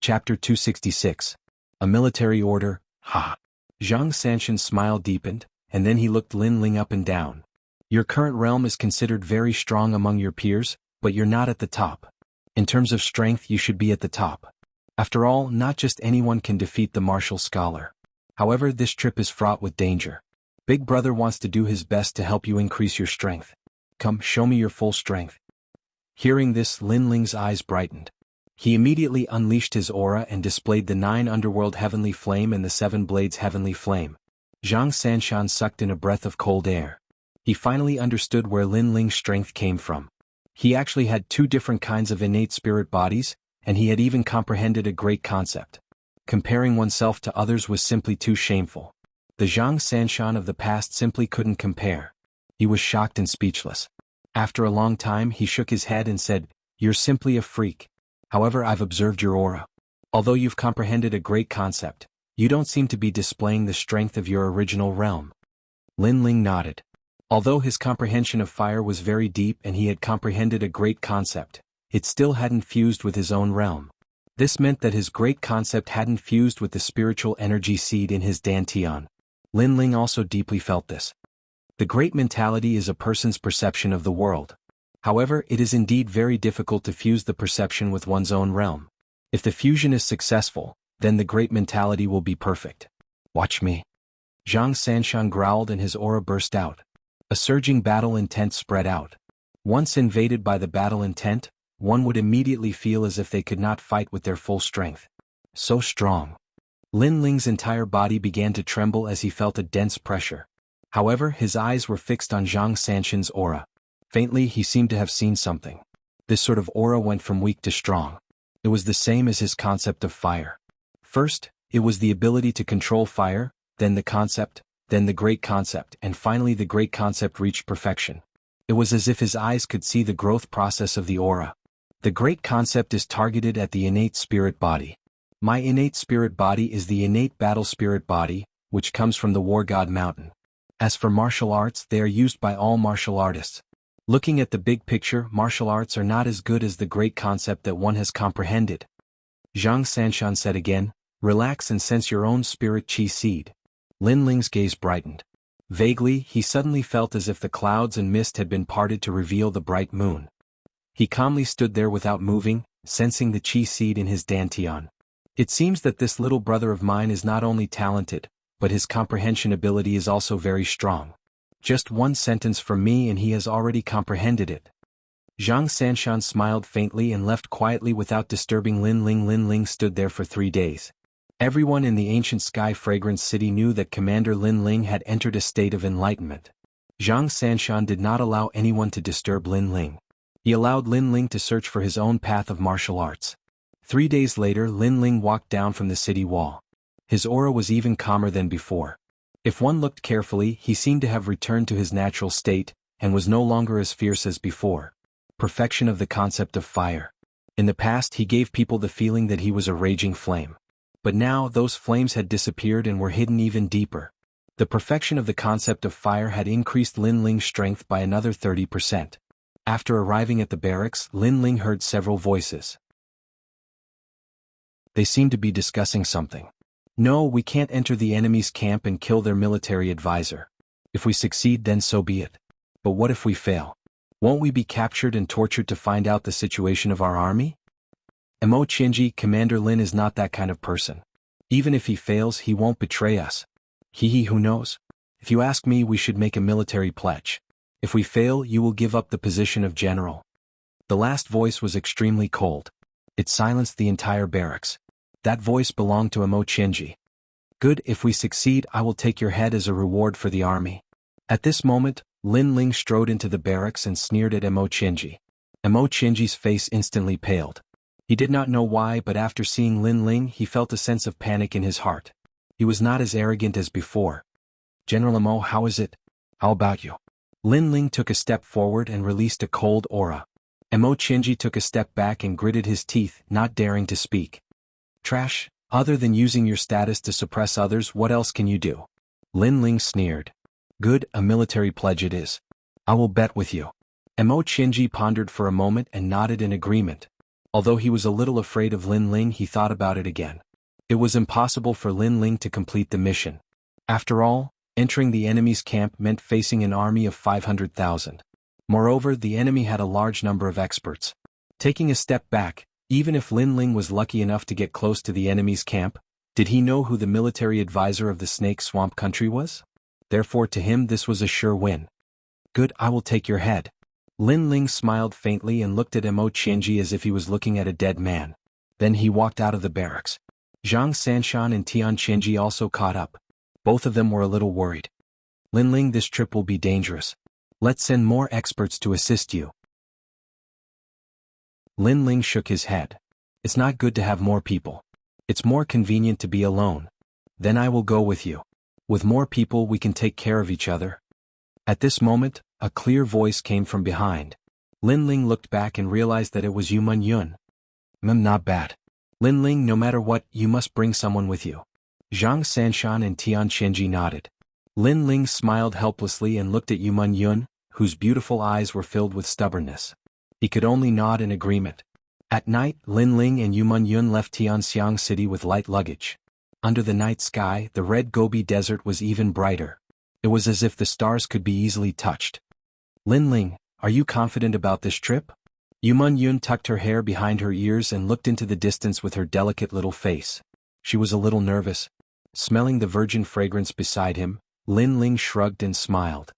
Chapter 266. A military order, ha. Zhang Sanshan's smile deepened, and then he looked Lin Ling up and down. Your current realm is considered very strong among your peers, but you're not at the top. In terms of strength, you should be at the top. After all, not just anyone can defeat the martial scholar. However, this trip is fraught with danger. Big Brother wants to do his best to help you increase your strength. Come, show me your full strength. Hearing this, Lin Ling's eyes brightened. He immediately unleashed his aura and displayed the 9 Underworld Heavenly Flame and the 7 Blades Heavenly Flame. Zhang Sanshan sucked in a breath of cold air. He finally understood where Lin Ling's strength came from. He actually had 2 different kinds of innate spirit bodies, and he had even comprehended a great concept. Comparing oneself to others was simply too shameful. The Zhang Sanshan of the past simply couldn't compare. He was shocked and speechless. After a long time, he shook his head and said, "You're simply a freak. However, I've observed your aura. Although you've comprehended a great concept, you don't seem to be displaying the strength of your original realm." Lin Ling nodded. Although his comprehension of fire was very deep and he had comprehended a great concept, it still hadn't fused with his own realm. This meant that his great concept hadn't fused with the spiritual energy seed in his dantian. Lin Ling also deeply felt this. The great mentality is a person's perception of the world. However, it is indeed very difficult to fuse the perception with one's own realm. If the fusion is successful, then the great mentality will be perfect. Watch me. Zhang Sanshan growled and his aura burst out. A surging battle intent spread out. Once invaded by the battle intent, one would immediately feel as if they could not fight with their full strength. So strong. Lin Ling's entire body began to tremble as he felt a dense pressure. However, his eyes were fixed on Zhang Sanshan's aura. Faintly, he seemed to have seen something. This sort of aura went from weak to strong. It was the same as his concept of fire. First, it was the ability to control fire, then the concept, then the great concept, and finally the great concept reached perfection. It was as if his eyes could see the growth process of the aura. The great concept is targeted at the innate spirit body. My innate spirit body is the innate battle spirit body, which comes from the War God Mountain. As for martial arts, they are used by all martial artists. Looking at the big picture, martial arts are not as good as the great concept that one has comprehended. Zhang Sanshan said again, "Relax and sense your own spirit chi seed." Lin Ling's gaze brightened. Vaguely, he suddenly felt as if the clouds and mist had been parted to reveal the bright moon. He calmly stood there without moving, sensing the chi seed in his dantian. It seems that this little brother of mine is not only talented, but his comprehension ability is also very strong. Just one sentence from me and he has already comprehended it. Zhang Sanshan smiled faintly and left quietly without disturbing Lin Ling. Lin Ling stood there for 3 days. Everyone in the ancient Sky Fragrance City knew that Commander Lin Ling had entered a state of enlightenment. Zhang Sanshan did not allow anyone to disturb Lin Ling. He allowed Lin Ling to search for his own path of martial arts. 3 days later, Lin Ling walked down from the city wall. His aura was even calmer than before. If one looked carefully, he seemed to have returned to his natural state, and was no longer as fierce as before. Perfection of the concept of fire. In the past, he gave people the feeling that he was a raging flame. But now, those flames had disappeared and were hidden even deeper. The perfection of the concept of fire had increased Lin Ling's strength by another 30%. After arriving at the barracks, Lin Ling heard several voices. They seemed to be discussing something. No, we can't enter the enemy's camp and kill their military advisor. If we succeed, then so be it. But what if we fail? Won't we be captured and tortured to find out the situation of our army? Mo Chinji, Commander Lin is not that kind of person. Even if he fails, he won't betray us. Who knows? If you ask me, we should make a military pledge. If we fail, you will give up the position of general. The last voice was extremely cold. It silenced the entire barracks. That voice belonged to Mo Chinji. Good, if we succeed, I will take your head as a reward for the army. At this moment, Lin Ling strode into the barracks and sneered at Mo Chinji. Mo Chinji's face instantly paled. He did not know why, but after seeing Lin Ling, he felt a sense of panic in his heart. He was not as arrogant as before. General Mo, how is it? How about you? Lin Ling took a step forward and released a cold aura. Mo Chinji took a step back and gritted his teeth, not daring to speak. Trash, other than using your status to suppress others, what else can you do? Lin Ling sneered. Good, a military pledge it is. I will bet with you. Mo Chinji pondered for a moment and nodded in agreement. Although he was a little afraid of Lin Ling, he thought about it again. It was impossible for Lin Ling to complete the mission. After all, entering the enemy's camp meant facing an army of 500,000. Moreover, the enemy had a large number of experts. Taking a step back, even if Lin Ling was lucky enough to get close to the enemy's camp, did he know who the military advisor of the Snake Swamp country was? Therefore to him this was a sure win. Good, I will take your head. Lin Ling smiled faintly and looked at Mo Chinji as if he was looking at a dead man. Then he walked out of the barracks. Zhang Sanshan and Tian Chinji also caught up. Both of them were a little worried. Lin Ling, this trip will be dangerous. Let's send more experts to assist you. Lin Ling shook his head. It's not good to have more people. It's more convenient to be alone. Then I will go with you. With more people we can take care of each other. At this moment, a clear voice came from behind. Lin Ling looked back and realized that it was Yu Man Yun. Not bad. Lin Ling, no matter what, you must bring someone with you. Zhang Sanshan and Tian Chinji nodded. Lin Ling smiled helplessly and looked at Yu Man Yun, whose beautiful eyes were filled with stubbornness. He could only nod in agreement. At night, Lin Ling and Yu Man Yun left Tianxiang City with light luggage. Under the night sky, the Red Gobi Desert was even brighter. It was as if the stars could be easily touched. Lin Ling, are you confident about this trip? Yu Man Yun tucked her hair behind her ears and looked into the distance with her delicate little face. She was a little nervous. Smelling the virgin fragrance beside him, Lin Ling shrugged and smiled.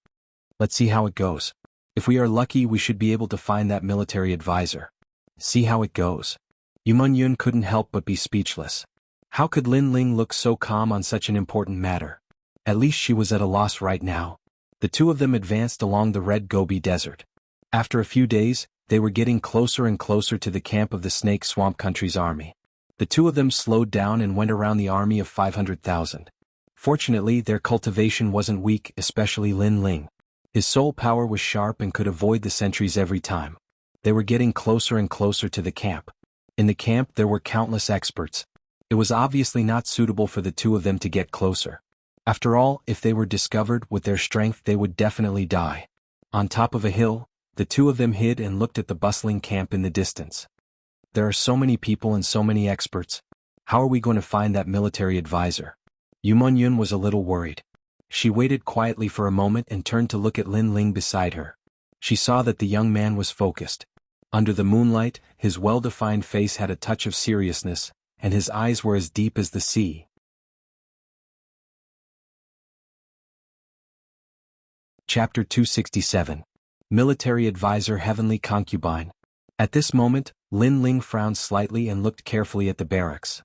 Let's see how it goes. If we are lucky, we should be able to find that military advisor. See how it goes. Yu Man Yun couldn't help but be speechless. How could Lin Ling look so calm on such an important matter? At least she was at a loss right now. The two of them advanced along the Red Gobi Desert. After a few days, they were getting closer and closer to the camp of the Snake Swamp country's army. The two of them slowed down and went around the army of 500,000. Fortunately, their cultivation wasn't weak, especially Lin Ling. His soul power was sharp and could avoid the sentries every time. They were getting closer and closer to the camp. In the camp there were countless experts. It was obviously not suitable for the two of them to get closer. After all, if they were discovered with their strength they would definitely die. On top of a hill, the two of them hid and looked at the bustling camp in the distance. There are so many people and so many experts. How are we going to find that military advisor? Yu Man Yun was a little worried. She waited quietly for a moment and turned to look at Lin Ling beside her. She saw that the young man was focused. Under the moonlight, his well-defined face had a touch of seriousness, and his eyes were as deep as the sea. Chapter 267. Military Advisor Heavenly Concubine. At this moment, Lin Ling frowned slightly and looked carefully at the barracks.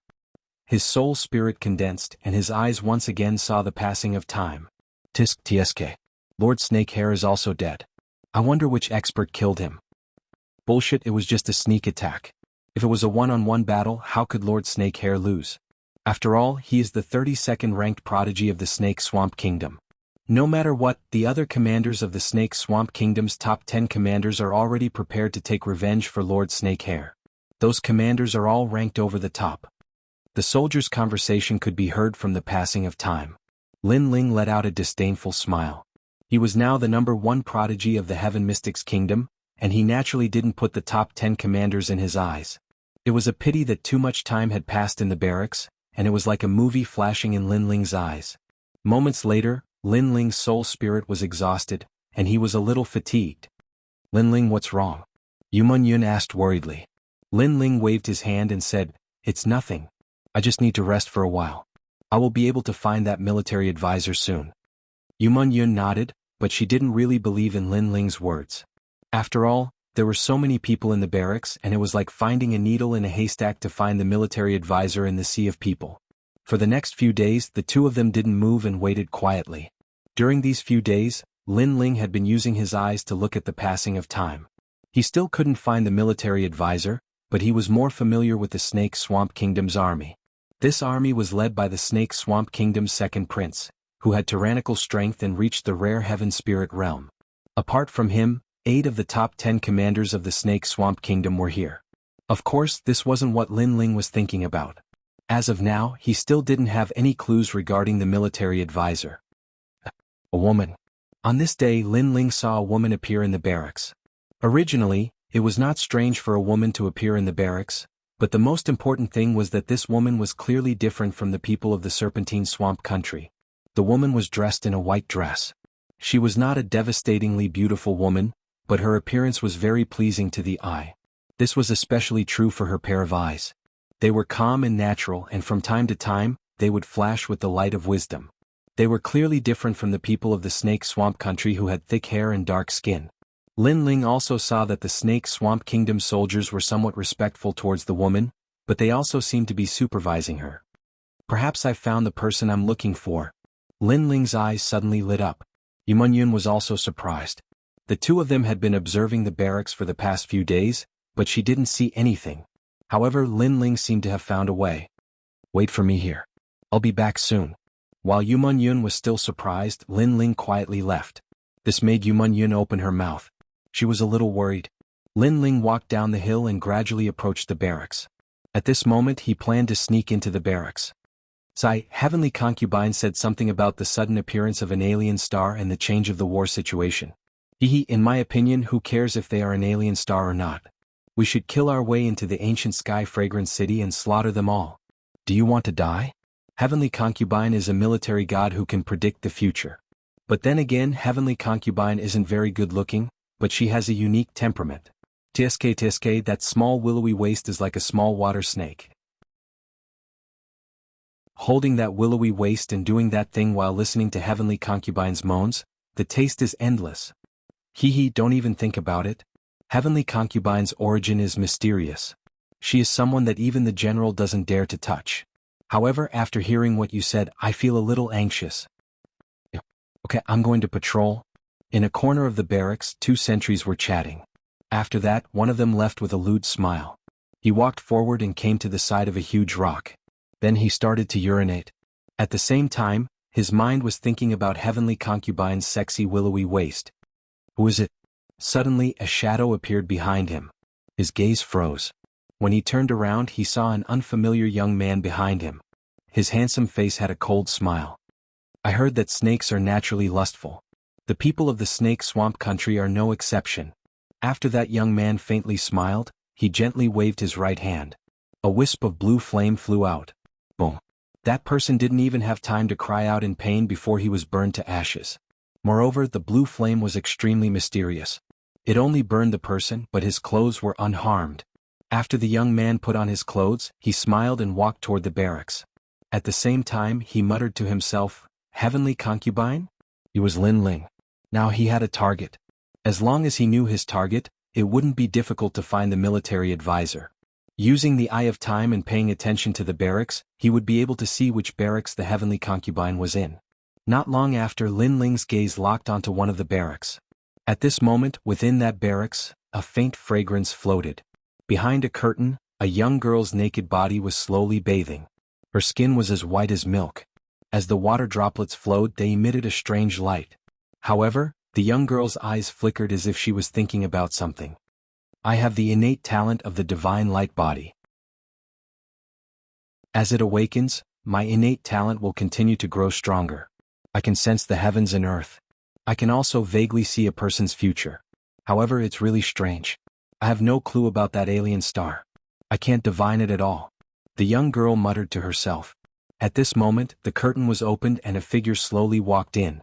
His soul spirit condensed and his eyes once again saw the passing of time. Tsk. Lord Snakehair is also dead. I wonder which expert killed him. Bullshit, it was just a sneak attack. If it was a one-on-one battle, how could Lord Snakehair lose? After all, he is the 32nd ranked prodigy of the Snake Swamp Kingdom. No matter what, the other commanders of the Snake Swamp Kingdom's top 10 commanders are already prepared to take revenge for Lord Snakehair. Those commanders are all ranked over the top. The soldiers' conversation could be heard from the passing of time. Lin Ling let out a disdainful smile. He was now the #1 prodigy of the Heaven Mystics Kingdom, and he naturally didn't put the top 10 commanders in his eyes. It was a pity that too much time had passed in the barracks, and it was like a movie flashing in Lin Ling's eyes. Moments later, Lin Ling's soul spirit was exhausted, and he was a little fatigued. Lin Ling, what's wrong? Yu Yun asked worriedly. Lin Ling waved his hand and said, "It's nothing. I just need to rest for a while. I will be able to find that military advisor soon." Yu Yun nodded, but she didn't really believe in Lin Ling's words. After all, there were so many people in the barracks, and it was like finding a needle in a haystack to find the military advisor in the sea of people. For the next few days, the two of them didn't move and waited quietly. During these few days, Lin Ling had been using his eyes to look at the passing of time. He still couldn't find the military advisor, but he was more familiar with the Snake Swamp Kingdom's army. This army was led by the Snake Swamp Kingdom's second prince, who had tyrannical strength and reached the rare Heaven Spirit realm. Apart from him, 8 of the top 10 commanders of the Snake Swamp Kingdom were here. Of course, this wasn't what Lin Ling was thinking about. As of now, he still didn't have any clues regarding the military advisor. A woman. On this day, Lin Ling saw a woman appear in the barracks. Originally, it was not strange for a woman to appear in the barracks, but the most important thing was that this woman was clearly different from the people of the Serpentine Swamp country. The woman was dressed in a white dress. She was not a devastatingly beautiful woman, but her appearance was very pleasing to the eye. This was especially true for her pair of eyes. They were calm and natural, and from time to time, they would flash with the light of wisdom. They were clearly different from the people of the Snake Swamp country who had thick hair and dark skin. Lin Ling also saw that the Snake Swamp Kingdom soldiers were somewhat respectful towards the woman, but they also seemed to be supervising her. Perhaps I found the person I'm looking for. Lin Ling's eyes suddenly lit up. Yu Yun was also surprised. The two of them had been observing the barracks for the past few days, but she didn't see anything. However, Lin Ling seemed to have found a way. "Wait for me here. I'll be back soon." While Yu Yun was still surprised, Lin Ling quietly left. This made Yu Yun open her mouth. She was a little worried. Lin Ling walked down the hill and gradually approached the barracks. At this moment, he planned to sneak into the barracks. Heavenly Concubine said something about the sudden appearance of an alien star and the change of the war situation. In my opinion, who cares if they are an alien star or not? We should kill our way into the ancient sky fragrance city and slaughter them all. Do you want to die? Heavenly Concubine is a military god who can predict the future. But then again, Heavenly Concubine isn't very good looking, but she has a unique temperament. Tiske, that small willowy waist is like a small water snake. Holding that willowy waist and doing that thing while listening to Heavenly Concubine's moans, the taste is endless. Don't even think about it. Heavenly Concubine's origin is mysterious. She is someone that even the general doesn't dare to touch. However, after hearing what you said, I feel a little anxious. Okay, I'm going to patrol. In a corner of the barracks, 2 sentries were chatting. After that, one of them left with a lewd smile. He walked forward and came to the side of a huge rock. Then he started to urinate. At the same time, his mind was thinking about Heavenly Concubine's sexy willowy waist. Who is it? Suddenly, a shadow appeared behind him. His gaze froze. When he turned around, he saw an unfamiliar young man behind him. His handsome face had a cold smile. I heard that snakes are naturally lustful. The people of the Snake Swamp country are no exception. After that young man faintly smiled, he gently waved his right hand. A wisp of blue flame flew out. Boom. That person didn't even have time to cry out in pain before he was burned to ashes. Moreover, the blue flame was extremely mysterious. It only burned the person, but his clothes were unharmed. After the young man put on his clothes, he smiled and walked toward the barracks. At the same time, he muttered to himself, "Heavenly Concubine?" He was Lin Ling. Now he had a target. As long as he knew his target, it wouldn't be difficult to find the military advisor. Using the eye of time and paying attention to the barracks, he would be able to see which barracks the Heavenly Concubine was in. Not long after, Lin Ling's gaze locked onto one of the barracks. At this moment, within that barracks, a faint fragrance floated. Behind a curtain, a young girl's naked body was slowly bathing. Her skin was as white as milk. As the water droplets flowed, they emitted a strange light. However, the young girl's eyes flickered as if she was thinking about something. I have the innate talent of the divine light body. As it awakens, my innate talent will continue to grow stronger. I can sense the heavens and earth. I can also vaguely see a person's future. However, it's really strange. I have no clue about that alien star. I can't divine it at all. The young girl muttered to herself. At this moment, the curtain was opened and a figure slowly walked in.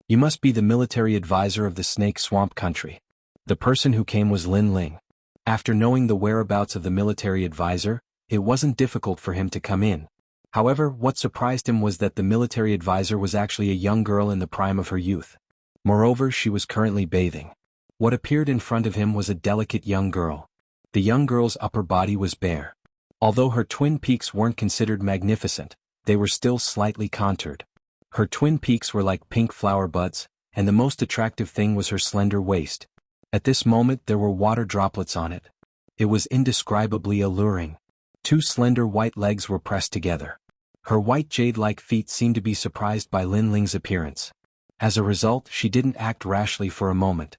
You must be the military advisor of the Snake Swamp country. The person who came was Lin Ling. After knowing the whereabouts of the military advisor, it wasn't difficult for him to come in. However, what surprised him was that the military advisor was actually a young girl in the prime of her youth. Moreover, she was currently bathing. What appeared in front of him was a delicate young girl. The young girl's upper body was bare. Although her twin peaks weren't considered magnificent, they were still slightly contoured. Her twin peaks were like pink flower buds, and the most attractive thing was her slender waist. At this moment there were water droplets on it. It was indescribably alluring. Two slender white legs were pressed together. Her white jade-like feet seemed to be surprised by Lin Ling's appearance. As a result, she didn't act rashly for a moment.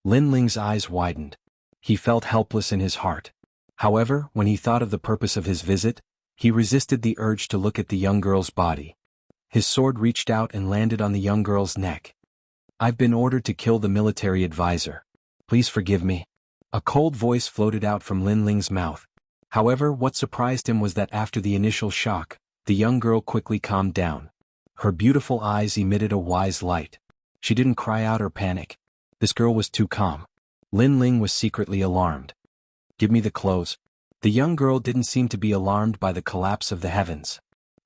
Lin Ling's eyes widened. He felt helpless in his heart. However, when he thought of the purpose of his visit, he resisted the urge to look at the young girl's body. His sword reached out and landed on the young girl's neck. "I've been ordered to kill the military advisor. Please forgive me." A cold voice floated out from Lin Ling's mouth. However, what surprised him was that after the initial shock, the young girl quickly calmed down. Her beautiful eyes emitted a wise light. She didn't cry out or panic. This girl was too calm. Lin Ling was secretly alarmed. "Give me the clothes." The young girl didn't seem to be alarmed by the collapse of the heavens.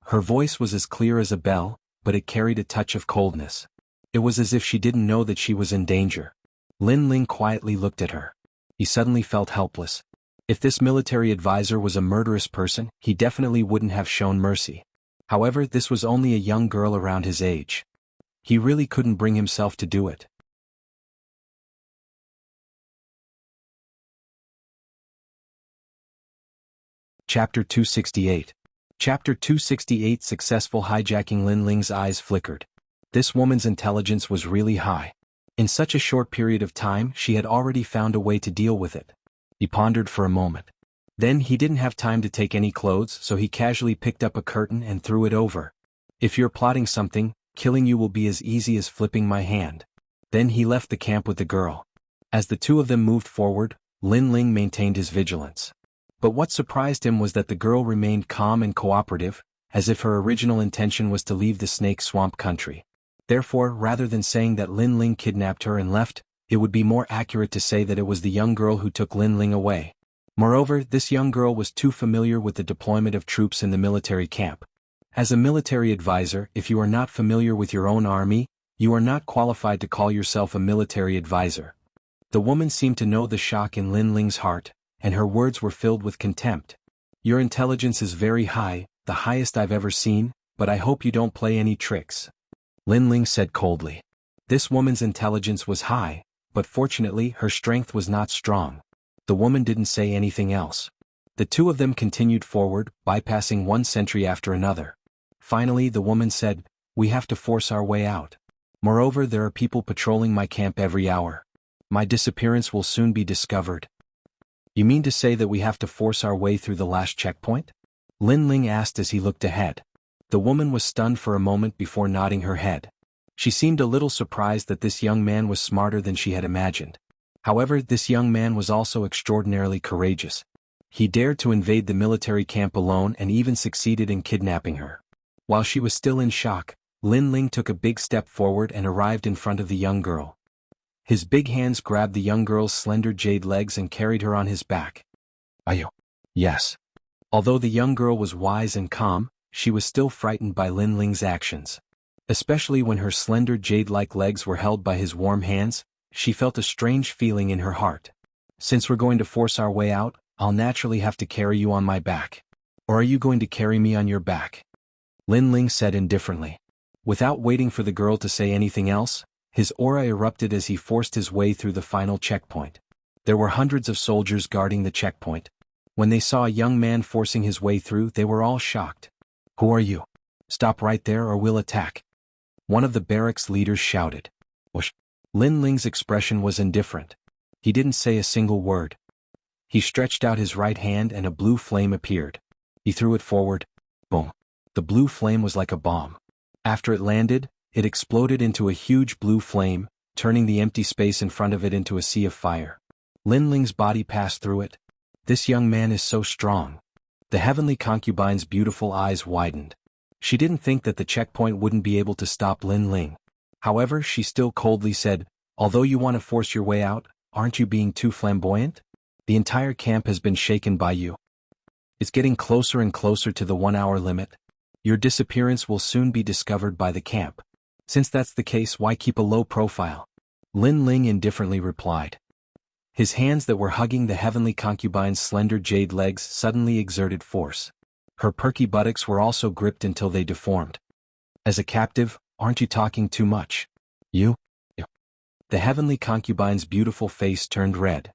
Her voice was as clear as a bell, but it carried a touch of coldness. It was as if she didn't know that she was in danger. Lin Ling quietly looked at her. He suddenly felt helpless. If this military advisor was a murderous person, he definitely wouldn't have shown mercy. However, this was only a young girl around his age. He really couldn't bring himself to do it. Chapter 268. Chapter 268. Successful hijacking. Lin Ling's eyes flickered. This woman's intelligence was really high. In such a short period of time, she had already found a way to deal with it. He pondered for a moment. Then he didn't have time to take any clothes, so he casually picked up a curtain and threw it over. "If you're plotting something, killing you will be as easy as flipping my hand." Then he left the camp with the girl. As the two of them moved forward, Lin Ling maintained his vigilance. But what surprised him was that the girl remained calm and cooperative, as if her original intention was to leave the Snake Swamp country. Therefore, rather than saying that Lin Ling kidnapped her and left, it would be more accurate to say that it was the young girl who took Lin Ling away. Moreover, this young girl was too familiar with the deployment of troops in the military camp. As a military advisor, if you are not familiar with your own army, you are not qualified to call yourself a military advisor. The woman seemed to know the shock in Lin Ling's heart, and her words were filled with contempt. "Your intelligence is very high, the highest I've ever seen, but I hope you don't play any tricks," Lin Ling said coldly. This woman's intelligence was high, but fortunately her strength was not strong. The woman didn't say anything else. The two of them continued forward, bypassing one sentry after another. Finally the woman said, "We have to force our way out. Moreover, there are people patrolling my camp every hour. My disappearance will soon be discovered." "You mean to say that we have to force our way through the last checkpoint?" Lin Ling asked as he looked ahead. The woman was stunned for a moment before nodding her head. She seemed a little surprised that this young man was smarter than she had imagined. However, this young man was also extraordinarily courageous. He dared to invade the military camp alone and even succeeded in kidnapping her. While she was still in shock, Lin Ling took a big step forward and arrived in front of the young girl. His big hands grabbed the young girl's slender jade legs and carried her on his back. "Ayo." "Yes." Although the young girl was wise and calm, she was still frightened by Lin Ling's actions. Especially when her slender jade-like legs were held by his warm hands, she felt a strange feeling in her heart. "Since we're going to force our way out, I'll naturally have to carry you on my back. Or are you going to carry me on your back?" Lin Ling said indifferently. Without waiting for the girl to say anything else, his aura erupted as he forced his way through the final checkpoint. There were hundreds of soldiers guarding the checkpoint. When they saw a young man forcing his way through, they were all shocked. "Who are you? Stop right there or we'll attack," one of the barracks leaders shouted. Whoosh. Lin Ling's expression was indifferent. He didn't say a single word. He stretched out his right hand and a blue flame appeared. He threw it forward. Boom. The blue flame was like a bomb. After it landed, it exploded into a huge blue flame, turning the empty space in front of it into a sea of fire. Lin Ling's body passed through it. "This young man is so strong. The heavenly concubine's beautiful eyes widened. She didn't think that the checkpoint wouldn't be able to stop Lin Ling. However, she still coldly said, "Although you want to force your way out, aren't you being too flamboyant? The entire camp has been shaken by you. It's getting closer and closer to the 1-hour limit. Your disappearance will soon be discovered by the camp. Since that's the case, why keep a low profile?" Lin Ling indifferently replied. His hands that were hugging the heavenly concubine's slender jade legs suddenly exerted force. Her perky buttocks were also gripped until they deformed. "As a captive, aren't you talking too much? You?" The heavenly concubine's beautiful face turned red.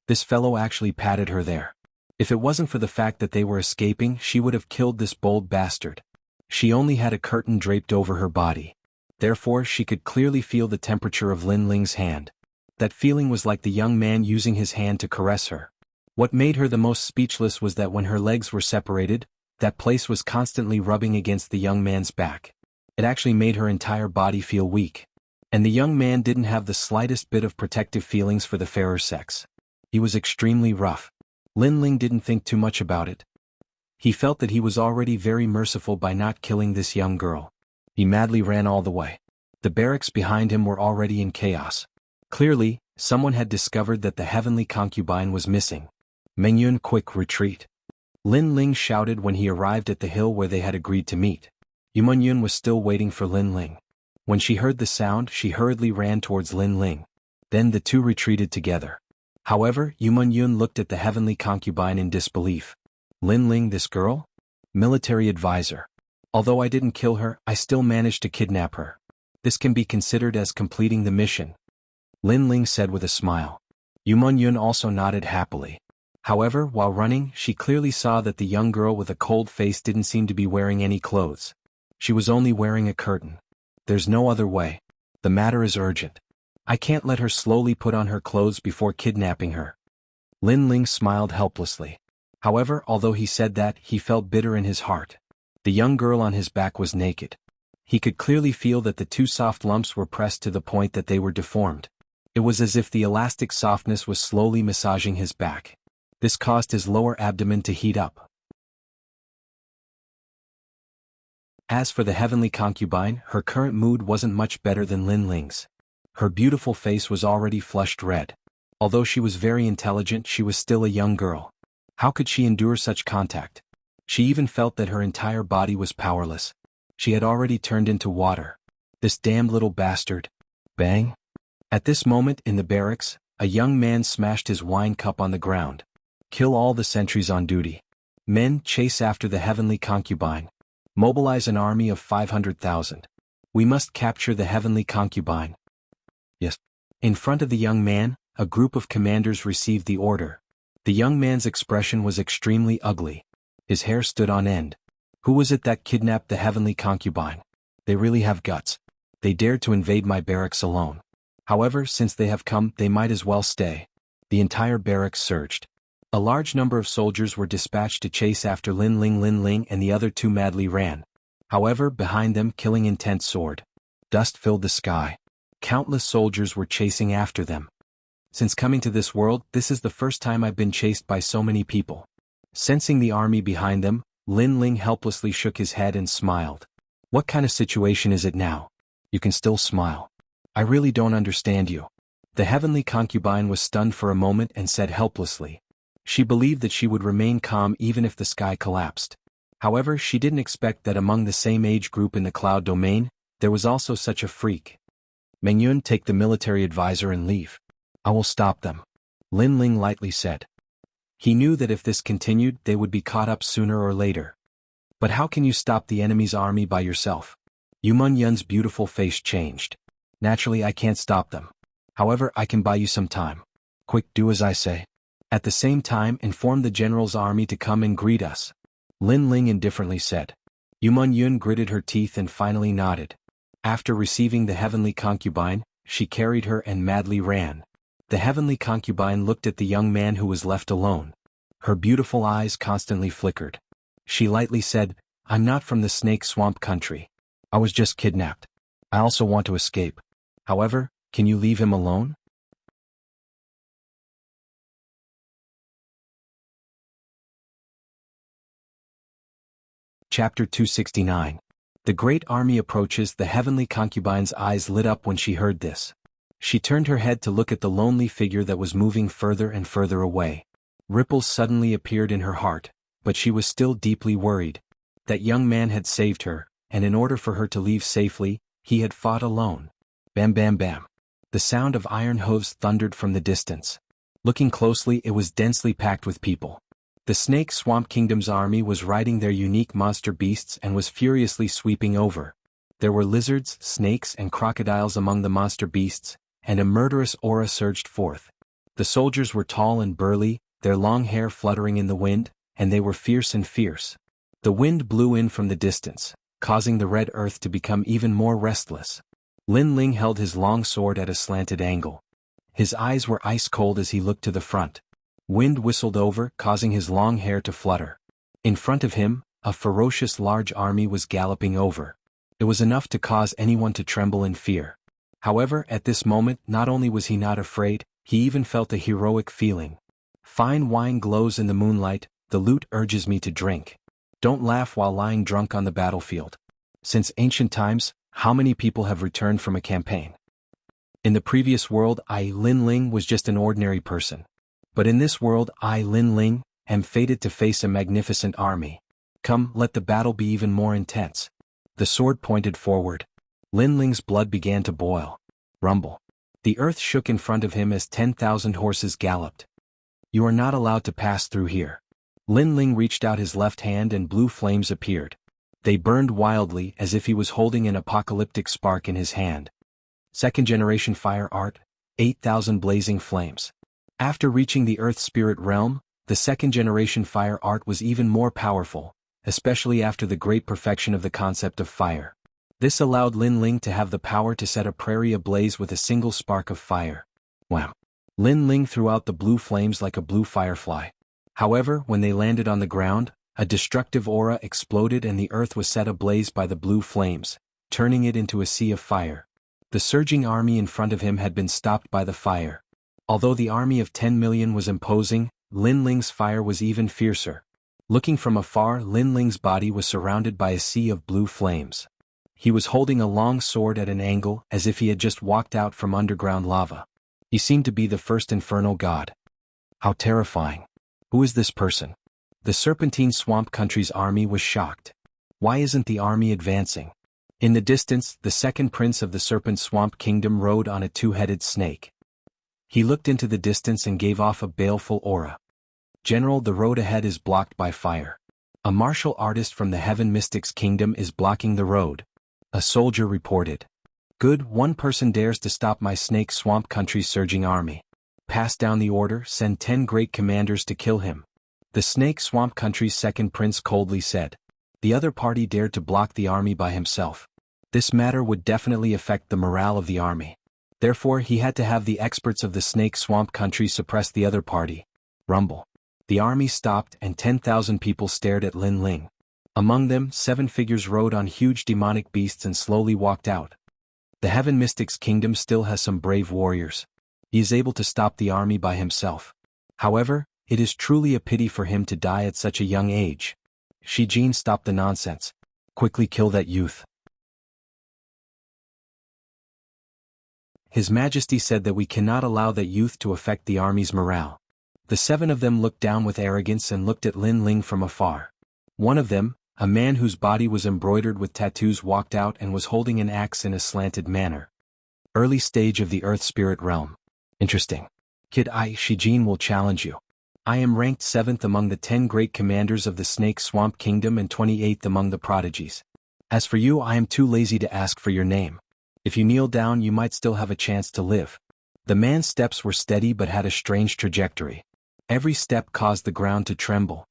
This fellow actually patted her there. If it wasn't for the fact that they were escaping, she would have killed this bold bastard. She only had a curtain draped over her body. Therefore, she could clearly feel the temperature of Lin Ling's hand. That feeling was like the young man using his hand to caress her. What made her the most speechless was that when her legs were separated, that place was constantly rubbing against the young man's back. It actually made her entire body feel weak. And the young man didn't have the slightest bit of protective feelings for the fairer sex. He was extremely rough. Lin Ling didn't think too much about it. He felt that he was already very merciful by not killing this young girl. He madly ran all the way. The barracks behind him were already in chaos. Clearly, someone had discovered that the heavenly concubine was missing. "Mengyun, quick retreat!" Lin Ling shouted when he arrived at the hill where they had agreed to meet. Yumenyun was still waiting for Lin Ling. When she heard the sound, she hurriedly ran towards Lin Ling. Then the two retreated together. However, Yumenyun looked at the heavenly concubine in disbelief. "Lin Ling, this girl? Military advisor. Although I didn't kill her, I still managed to kidnap her. This can be considered as completing the mission," Lin Ling said with a smile. Yumenyun also nodded happily. However, while running, she clearly saw that the young girl with a cold face didn't seem to be wearing any clothes. She was only wearing a curtain. "There's no other way. The matter is urgent. I can't let her slowly put on her clothes before kidnapping her." Lin Ling smiled helplessly. However, although he said that, he felt bitter in his heart. The young girl on his back was naked. He could clearly feel that the two soft lumps were pressed to the point that they were deformed. It was as if the elastic softness was slowly massaging his back. This caused his lower abdomen to heat up. As for the heavenly concubine, her current mood wasn't much better than Lin Ling's. Her beautiful face was already flushed red. Although she was very intelligent, she was still a young girl. How could she endure such contact? She even felt that her entire body was powerless. She had already turned into water. This damned little bastard. Bang! At this moment in the barracks, a young man smashed his wine cup on the ground. "Kill all the sentries on duty. Men, chase after the heavenly concubine. Mobilize an army of 500,000. We must capture the heavenly concubine." "Yes." In front of the young man, a group of commanders received the order. The young man's expression was extremely ugly. His hair stood on end. Who was it that kidnapped the heavenly concubine? They really have guts. They dared to invade my barracks alone. However, since they have come, they might as well stay. The entire barracks surged. A large number of soldiers were dispatched to chase after Lin Ling, and the other two madly ran. However, behind them, killing intent soared. Dust filled the sky. Countless soldiers were chasing after them. Since coming to this world, this is the first time I've been chased by so many people. Sensing the army behind them, Lin Ling helplessly shook his head and smiled. "What kind of situation is it now? You can still smile. I really don't understand you." The heavenly concubine was stunned for a moment and said helplessly. She believed that she would remain calm even if the sky collapsed. However, she didn't expect that among the same age group in the cloud domain, there was also such a freak. "Mengyun, take the military advisor and leave. I will stop them," Lin Ling lightly said. He knew that if this continued, they would be caught up sooner or later. "But how can you stop the enemy's army by yourself?" Yumenyun's beautiful face changed. "Naturally, I can't stop them. However, I can buy you some time. Quick, do as I say. At the same time, inform the general's army to come and greet us," Lin Ling indifferently said. Yumenyun gritted her teeth and finally nodded. After receiving the heavenly concubine, she carried her and madly ran. The heavenly concubine looked at the young man who was left alone. Her beautiful eyes constantly flickered. She lightly said, "I'm not from the Snake Swamp country. I was just kidnapped. I also want to escape. However, can you leave him alone?" Chapter 269. The great army approaches. The heavenly concubine's eyes lit up when she heard this. She turned her head to look at the lonely figure that was moving further and further away. Ripples suddenly appeared in her heart, but she was still deeply worried. That young man had saved her, and in order for her to leave safely, he had fought alone. Bam bam bam. The sound of iron hooves thundered from the distance. Looking closely, it was densely packed with people. The Snake Swamp Kingdom's army was riding their unique monster beasts and was furiously sweeping over. There were lizards, snakes, and crocodiles among the monster beasts, and a murderous aura surged forth. The soldiers were tall and burly, their long hair fluttering in the wind, and they were fierce and fierce. The wind blew in from the distance, causing the red earth to become even more restless. Lin Ling held his long sword at a slanted angle. His eyes were ice cold as he looked to the front. Wind whistled over, causing his long hair to flutter. In front of him, a ferocious large army was galloping over. It was enough to cause anyone to tremble in fear. However, at this moment, not only was he not afraid, he even felt a heroic feeling. Fine wine glows in the moonlight, the lute urges me to drink. Don't laugh while lying drunk on the battlefield. Since ancient times, how many people have returned from a campaign? In the previous world, I, Lin Ling, was just an ordinary person. But in this world, I, Lin Ling, am fated to face a magnificent army. Come, let the battle be even more intense. The sword pointed forward. Lin Ling's blood began to boil. Rumble. The earth shook in front of him as 10,000 horses galloped. You are not allowed to pass through here. Lin Ling reached out his left hand and blue flames appeared. They burned wildly as if he was holding an apocalyptic spark in his hand. Second generation fire art, 8,000 blazing flames. After reaching the Earth Spirit realm, the second generation fire art was even more powerful, especially after the great perfection of the concept of fire. This allowed Lin Ling to have the power to set a prairie ablaze with a single spark of fire. Wham! Lin Ling threw out the blue flames like a blue firefly. However, when they landed on the ground, a destructive aura exploded and the earth was set ablaze by the blue flames, turning it into a sea of fire. The surging army in front of him had been stopped by the fire. Although the army of 10 million was imposing, Lin Ling's fire was even fiercer. Looking from afar, Lin Ling's body was surrounded by a sea of blue flames. He was holding a long sword at an angle as if he had just walked out from underground lava. He seemed to be the first infernal god. How terrifying. Who is this person? The Serpentine Swamp Country's army was shocked. Why isn't the army advancing? In the distance, the second prince of the Serpent Swamp Kingdom rode on a two-headed snake. He looked into the distance and gave off a baleful aura. General, the road ahead is blocked by fire. A martial artist from the Heaven Mystics Kingdom is blocking the road. A soldier reported. Good, one person dares to stop my Snake Swamp Country's surging army. Pass down the order, send 10 great commanders to kill him. The Snake Swamp Country's second prince coldly said. The other party dared to block the army by himself. This matter would definitely affect the morale of the army. Therefore, he had to have the experts of the Snake Swamp Country suppress the other party. Rumble. The army stopped and 10,000 people stared at Lin Ling. Among them, 7 figures rode on huge demonic beasts and slowly walked out. The Heaven Mystics Kingdom still has some brave warriors. He is able to stop the army by himself. However, it is truly a pity for him to die at such a young age. Shi Jin, stop the nonsense. Quickly kill that youth. His Majesty said that we cannot allow that youth to affect the army's morale. The 7 of them looked down with arrogance and looked at Lin Ling from afar. One of them, a man whose body was embroidered with tattoos, walked out and was holding an axe in a slanted manner. Early stage of the Earth Spirit Realm. Interesting. Kid, Shi Jin will challenge you. I am ranked 7th among the 10 great commanders of the Snake Swamp Kingdom and 28th among the prodigies. As for you, I am too lazy to ask for your name. If you kneel down, you might still have a chance to live. The man's steps were steady but had a strange trajectory. Every step caused the ground to tremble.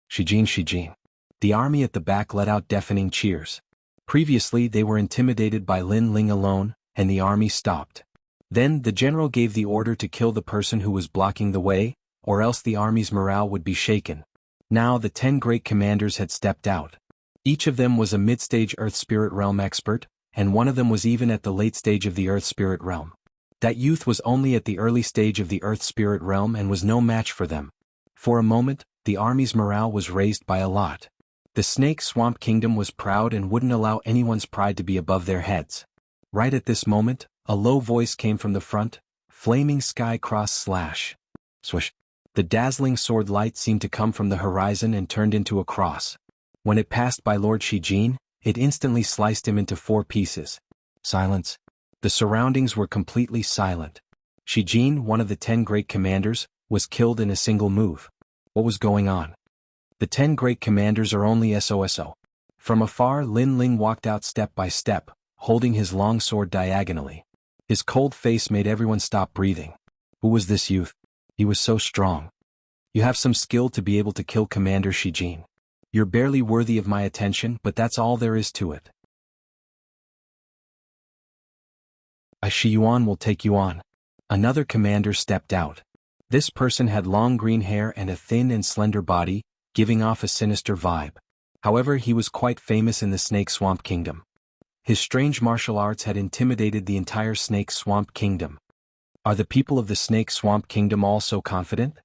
Shi Jin, Shi Jin. The army at the back let out deafening cheers. Previously, they were intimidated by Lin Ling alone, and the army stopped. Then, the general gave the order to kill the person who was blocking the way, or else the army's morale would be shaken. Now, the 10 great commanders had stepped out. Each of them was a mid-stage Earth Spirit Realm expert, and one of them was even at the late stage of the Earth Spirit Realm. That youth was only at the early stage of the Earth Spirit Realm and was no match for them. For a moment, the army's morale was raised by a lot. The Snake Swamp Kingdom was proud and wouldn't allow anyone's pride to be above their heads. Right at this moment, a low voice came from the front, "Flaming Sky Cross Slash." Swish. The dazzling sword light seemed to come from the horizon and turned into a cross. When it passed by Lord Shijin, it instantly sliced him into 4 pieces. Silence. The surroundings were completely silent. Shijin, one of the 10 great commanders, was killed in a single move. What was going on? The 10 great commanders are only SOSO. From afar, Lin Ling walked out step by step, holding his long sword diagonally. His cold face made everyone stop breathing. Who was this youth? He was so strong. You have some skill to be able to kill Commander Shijin. You're barely worthy of my attention, but that's all there is to it. Shi Yuan will take you on. Another commander stepped out. This person had long green hair and a thin and slender body, giving off a sinister vibe. However, he was quite famous in the Snake Swamp Kingdom. His strange martial arts had intimidated the entire Snake Swamp Kingdom. Are the people of the Snake Swamp Kingdom all so confident?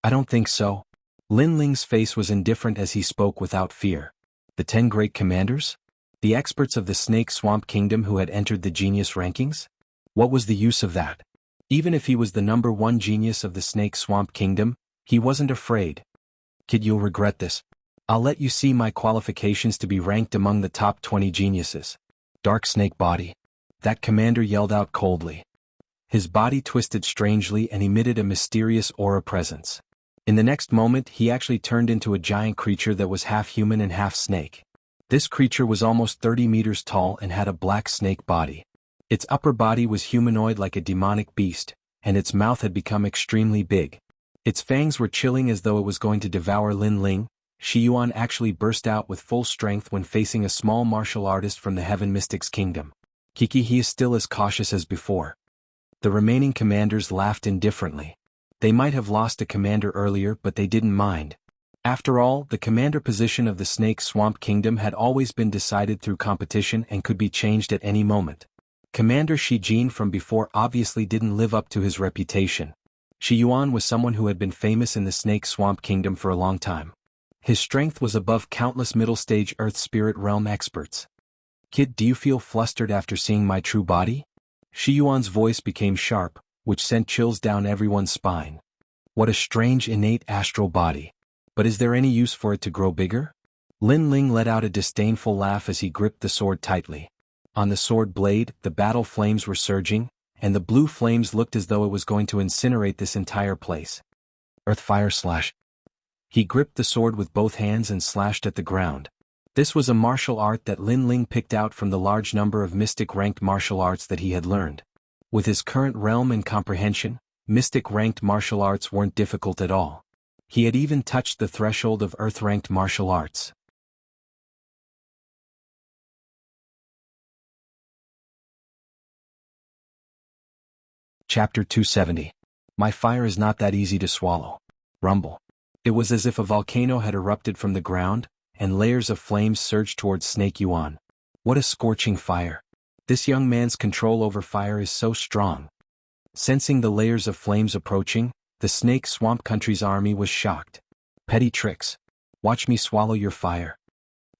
I don't think so. Lin Ling's face was indifferent as he spoke without fear. The 10 great commanders? The experts of the Snake Swamp Kingdom who had entered the genius rankings? What was the use of that? Even if he was the #1 genius of the Snake Swamp Kingdom, he wasn't afraid. Kid, you'll regret this. I'll let you see my qualifications to be ranked among the top 20 geniuses. Dark snake body. That commander yelled out coldly. His body twisted strangely and emitted a mysterious aura presence. In the next moment, he actually turned into a giant creature that was half human and half snake. This creature was almost 30 meters tall and had a black snake body. Its upper body was humanoid like a demonic beast, and its mouth had become extremely big. Its fangs were chilling as though it was going to devour Lin Ling. Shi Yuan actually burst out with full strength when facing a small martial artist from the Heaven Mystics Kingdom. Kiki, he is still as cautious as before. The remaining commanders laughed indifferently. They might have lost a commander earlier, but they didn't mind. After all, the commander position of the Snake Swamp Kingdom had always been decided through competition and could be changed at any moment. Commander Shijin from before obviously didn't live up to his reputation. Shi Yuan was someone who had been famous in the Snake Swamp Kingdom for a long time. His strength was above countless middle-stage Earth Spirit Realm experts. Kid, do you feel flustered after seeing my true body? Shi Yuan's voice became sharp, which sent chills down everyone's spine. What a strange innate astral body. But is there any use for it to grow bigger? Lin Ling let out a disdainful laugh as he gripped the sword tightly. On the sword blade, the battle flames were surging, and the blue flames looked as though it was going to incinerate this entire place. Earth Fire Slash. He gripped the sword with both hands and slashed at the ground. This was a martial art that Lin Ling picked out from the large number of mystic-ranked martial arts that he had learned. With his current realm and comprehension, mystic-ranked martial arts weren't difficult at all. He had even touched the threshold of earth-ranked martial arts. Chapter 270. My fire is not that easy to swallow. Rumble. It was as if a volcano had erupted from the ground, and layers of flames surged towards Snake Yuan. What a scorching fire. This young man's control over fire is so strong. Sensing the layers of flames approaching, the Snake Swamp Country's army was shocked. Petty tricks. Watch me swallow your fire.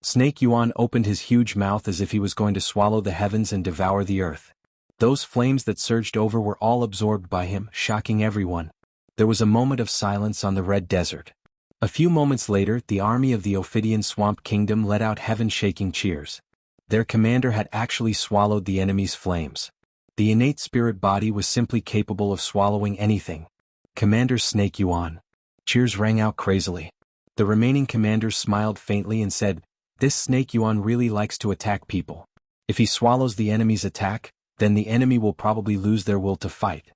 Snake Yuan opened his huge mouth as if he was going to swallow the heavens and devour the earth. Those flames that surged over were all absorbed by him, shocking everyone. There was a moment of silence on the Red Desert. A few moments later, the army of the Ophidian Swamp Kingdom let out heaven-shaking cheers. Their commander had actually swallowed the enemy's flames. The innate spirit body was simply capable of swallowing anything. Commander Snake Yuan. Cheers rang out crazily. The remaining commanders smiled faintly and said, "This Snake Yuan really likes to attack people. If he swallows the enemy's attack, then the enemy will probably lose their will to fight."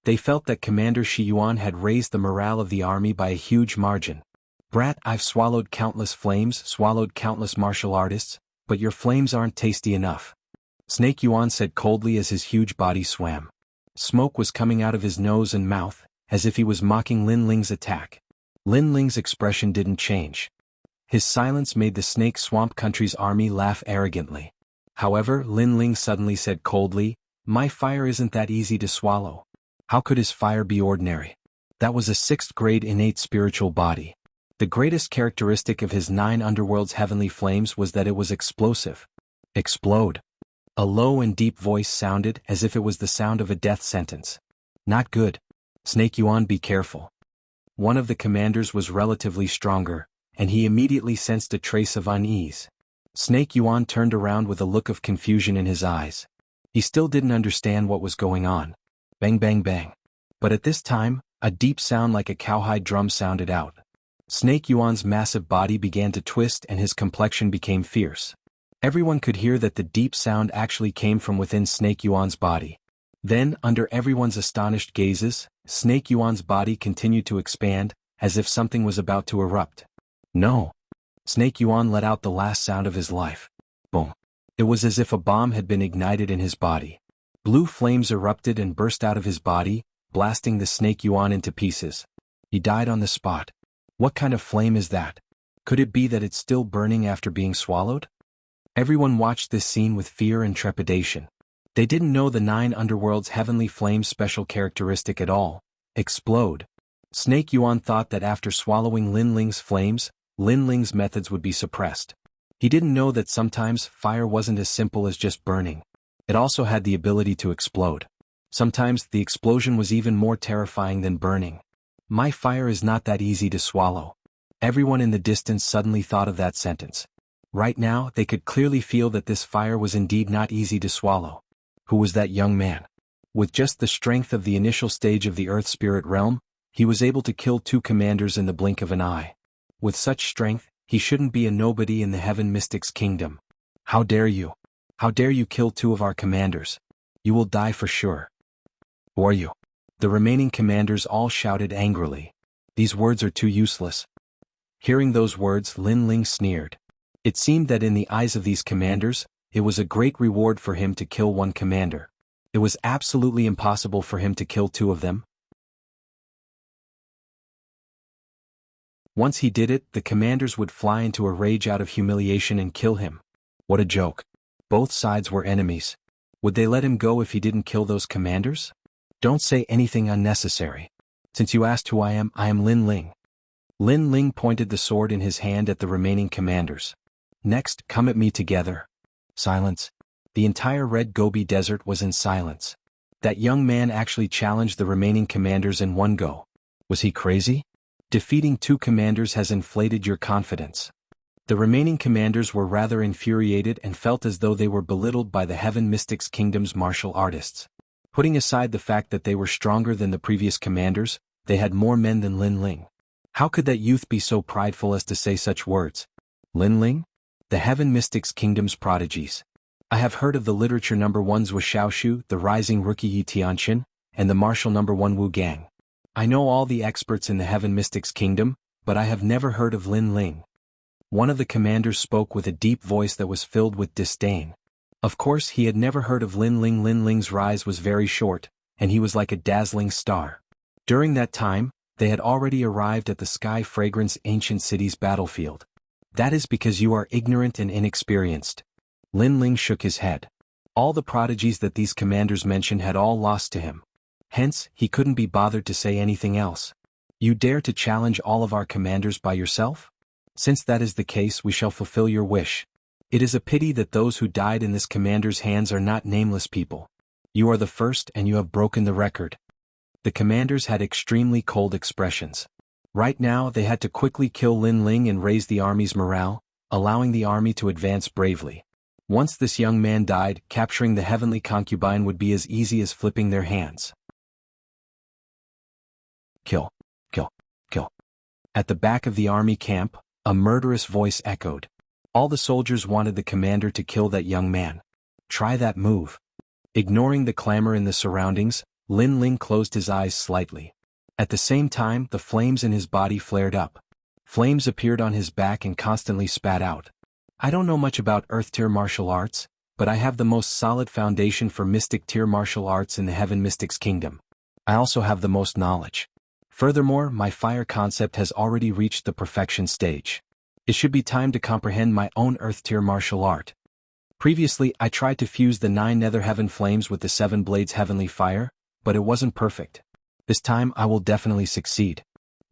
They felt that Commander Shi Yuan had raised the morale of the army by a huge margin. "Brat, I've swallowed countless flames, swallowed countless martial artists, but your flames aren't tasty enough," Snake Yuan said coldly as his huge body swam. Smoke was coming out of his nose and mouth, as if he was mocking Lin Ling's attack. Lin Ling's expression didn't change. His silence made the Snake Swamp Country's army laugh arrogantly. However, Lin Ling suddenly said coldly, "My fire isn't that easy to swallow." How could his fire be ordinary? That was a 6th-grade innate spiritual body. The greatest characteristic of his 9 underworld's heavenly flames was that it was explosive. Explode. A low and deep voice sounded as if it was the sound of a death sentence. Not good. Snake Yuan, be careful. One of the commanders was relatively stronger, and he immediately sensed a trace of unease. Snake Yuan turned around with a look of confusion in his eyes. He still didn't understand what was going on. Bang bang bang. But at this time, a deep sound like a cowhide drum sounded out. Snake Yuan's massive body began to twist and his complexion became fierce. Everyone could hear that the deep sound actually came from within Snake Yuan's body. Then, under everyone's astonished gazes, Snake Yuan's body continued to expand, as if something was about to erupt. No. Snake Yuan let out the last sound of his life. Boom. It was as if a bomb had been ignited in his body. Blue flames erupted and burst out of his body, blasting the Snake Yuan into pieces. He died on the spot. What kind of flame is that? Could it be that it's still burning after being swallowed? Everyone watched this scene with fear and trepidation. They didn't know the 9 underworld's heavenly flame's special characteristic at all: explode. Snake Yuan thought that after swallowing Lin Ling's flames, Lin Ling's methods would be suppressed. He didn't know that sometimes fire wasn't as simple as just burning. It also had the ability to explode. Sometimes the explosion was even more terrifying than burning. My fire is not that easy to swallow. Everyone in the distance suddenly thought of that sentence. Right now, they could clearly feel that this fire was indeed not easy to swallow. Who was that young man? With just the strength of the initial stage of the Earth Spirit realm, he was able to kill 2 commanders in the blink of an eye. With such strength, he shouldn't be a nobody in the Heaven Mystics Kingdom. How dare you? How dare you kill 2 of our commanders? You will die for sure. Who are you? The remaining commanders all shouted angrily. These words are too useless. Hearing those words, Lin Ling sneered. It seemed that in the eyes of these commanders, it was a great reward for him to kill 1 commander. It was absolutely impossible for him to kill 2 of them. Once he did it, the commanders would fly into a rage out of humiliation and kill him. What a joke. Both sides were enemies. Would they let him go if he didn't kill those commanders? Don't say anything unnecessary. Since you asked who I am Lin Ling. Lin Ling pointed the sword in his hand at the remaining commanders. Next, come at me together. Silence. The entire Red Gobi Desert was in silence. That young man actually challenged the remaining commanders in one go. Was he crazy? Defeating 2 commanders has inflated your confidence. The remaining commanders were rather infuriated and felt as though they were belittled by the Heaven Mystics Kingdom's martial artists. Putting aside the fact that they were stronger than the previous commanders, they had more men than Lin Ling. How could that youth be so prideful as to say such words? Lin Ling? The Heaven Mystics Kingdom's prodigies. I have heard of the literature number 1's Xiaoshu, the rising rookie Yi Tianqin, and the martial number 1 Wu Gang. I know all the experts in the Heaven Mystics Kingdom, but I have never heard of Lin Ling. One of the commanders spoke with a deep voice that was filled with disdain. Of course, he had never heard of Lin Ling. Lin Ling's rise was very short, and he was like a dazzling star. During that time, they had already arrived at the Sky Fragrance Ancient City's battlefield. That is because you are ignorant and inexperienced. Lin Ling shook his head. All the prodigies that these commanders mentioned had all lost to him. Hence, he couldn't be bothered to say anything else. You dare to challenge all of our commanders by yourself? Since that is the case, we shall fulfill your wish. It is a pity that those who died in this commander's hands are not nameless people. You are the first and you have broken the record. The commanders had extremely cold expressions. Right now they had to quickly kill Lin Ling and raise the army's morale, allowing the army to advance bravely. Once this young man died, capturing the heavenly concubine would be as easy as flipping their hands. Kill, kill, kill. At the back of the army camp, a murderous voice echoed. All the soldiers wanted the commander to kill that young man. Try that move. Ignoring the clamor in the surroundings, Lin Ling closed his eyes slightly. At the same time, the flames in his body flared up. Flames appeared on his back and constantly spat out. I don't know much about Earth-tier martial arts, but I have the most solid foundation for Mystic-tier martial arts in the Heaven Mystics Kingdom. I also have the most knowledge. Furthermore, my fire concept has already reached the perfection stage. It should be time to comprehend my own Earth-tier martial art. Previously, I tried to fuse the 9 nether heaven flames with the 7 blades heavenly fire, but it wasn't perfect. This time I will definitely succeed.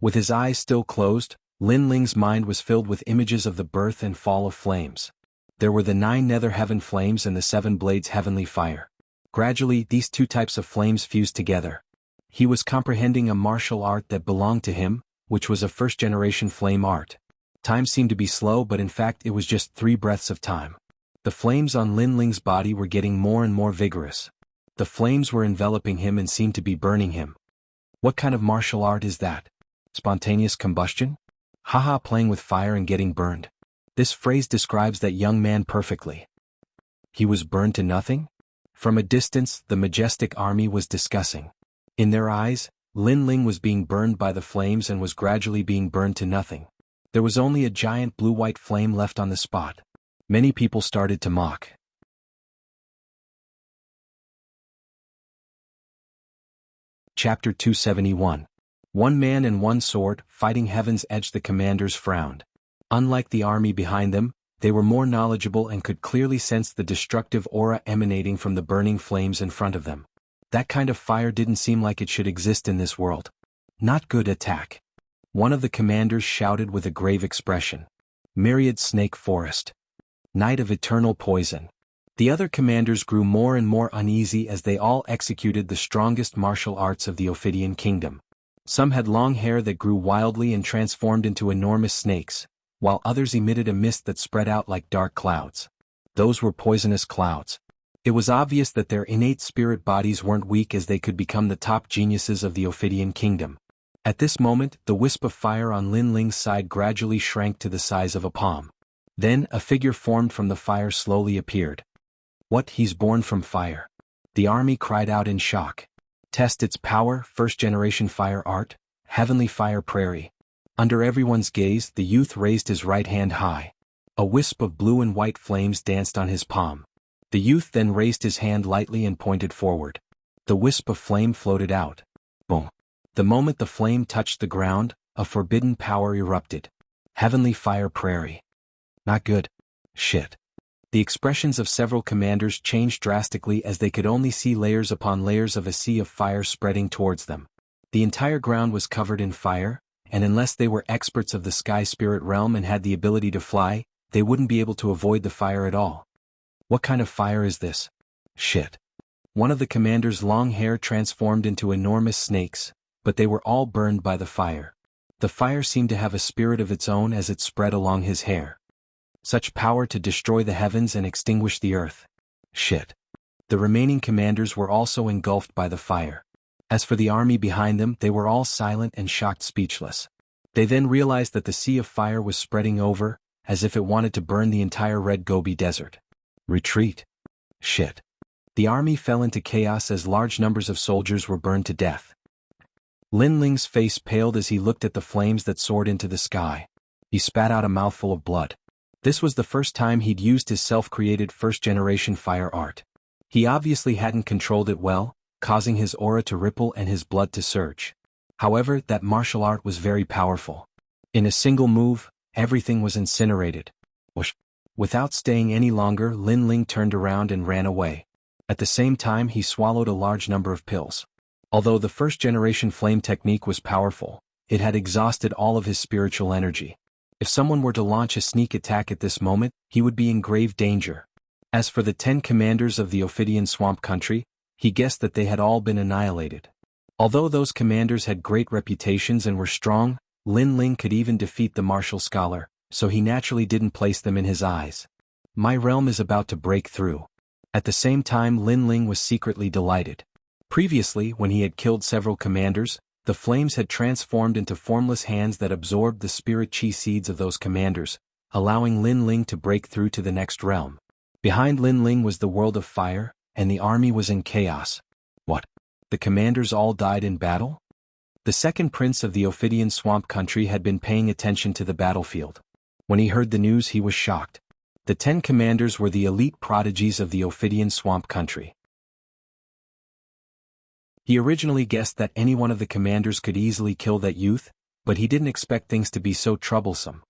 With his eyes still closed, Lin Ling's mind was filled with images of the birth and fall of flames. There were the 9 nether heaven flames and the 7 blades heavenly fire. Gradually, these 2 types of flames fused together. He was comprehending a martial art that belonged to him, which was a first-generation flame art. Time seemed to be slow, but in fact it was just 3 breaths of time. The flames on Lin Ling's body were getting more and more vigorous. The flames were enveloping him and seemed to be burning him. What kind of martial art is that? Spontaneous combustion? Haha, playing with fire and getting burned. This phrase describes that young man perfectly. He was burned to nothing? From a distance, the majestic army was discussing. In their eyes, Lin Ling was being burned by the flames and was gradually being burned to nothing. There was only a giant blue-white flame left on the spot. Many people started to mock. Chapter 271. One man and one sword, fighting heaven's edge. The commanders frowned. Unlike the army behind them, they were more knowledgeable and could clearly sense the destructive aura emanating from the burning flames in front of them. That kind of fire didn't seem like it should exist in this world. Not good. Attack. One of the commanders shouted with a grave expression. Myriad snake forest. Night of eternal poison. The other commanders grew more and more uneasy as they all executed the strongest martial arts of the Ophidian kingdom. Some had long hair that grew wildly and transformed into enormous snakes, while others emitted a mist that spread out like dark clouds. Those were poisonous clouds. It was obvious that their innate spirit bodies weren't weak, as they could become the top geniuses of the Ophidian kingdom. At this moment, the wisp of fire on Lin Ling's side gradually shrank to the size of a palm. Then, a figure formed from the fire slowly appeared. What? He's born from fire? The army cried out in shock. Test its power, first-generation fire art, heavenly fire prairie. Under everyone's gaze, the youth raised his right hand high. A wisp of blue and white flames danced on his palm. The youth then raised his hand lightly and pointed forward. The wisp of flame floated out. Boom. The moment the flame touched the ground, a forbidden power erupted. Heavenly fire prairie. Not good. Shit. The expressions of several commanders changed drastically as they could only see layers upon layers of a sea of fire spreading towards them. The entire ground was covered in fire, and unless they were experts of the sky spirit realm and had the ability to fly, they wouldn't be able to avoid the fire at all. What kind of fire is this? Shit. One of the commanders' long hair transformed into enormous snakes, but they were all burned by the fire. The fire seemed to have a spirit of its own as it spread along his hair. Such power to destroy the heavens and extinguish the earth. Shit. The remaining commanders were also engulfed by the fire. As for the army behind them, they were all silent and shocked, speechless. They then realized that the sea of fire was spreading over, as if it wanted to burn the entire Red Gobi Desert. Retreat. Shit. The army fell into chaos as large numbers of soldiers were burned to death. Lin Ling's face paled as he looked at the flames that soared into the sky. He spat out a mouthful of blood. This was the first time he'd used his self-created first-generation fire art. He obviously hadn't controlled it well, causing his aura to ripple and his blood to surge. However, that martial art was very powerful. In a single move, everything was incinerated. Whoosh. Without staying any longer, Lin Ling turned around and ran away. At the same time, he swallowed a large number of pills. Although the first-generation flame technique was powerful, it had exhausted all of his spiritual energy. If someone were to launch a sneak attack at this moment, he would be in grave danger. As for the 10 commanders of the Ophidian swamp country, he guessed that they had all been annihilated. Although those commanders had great reputations and were strong, Lin Ling could even defeat the martial scholar, so he naturally didn't place them in his eyes. My realm is about to break through. At the same time, Lin Ling was secretly delighted. Previously, when he had killed several commanders, the flames had transformed into formless hands that absorbed the spirit chi seeds of those commanders, allowing Lin Ling to break through to the next realm. Behind Lin Ling was the world of fire, and the army was in chaos. What? The commanders all died in battle? The second prince of the Ophidian swamp country had been paying attention to the battlefield. When he heard the news, he was shocked. The 10 commanders were the elite prodigies of the Ophidian swamp country. He originally guessed that any one of the commanders could easily kill that youth, but he didn't expect things to be so troublesome.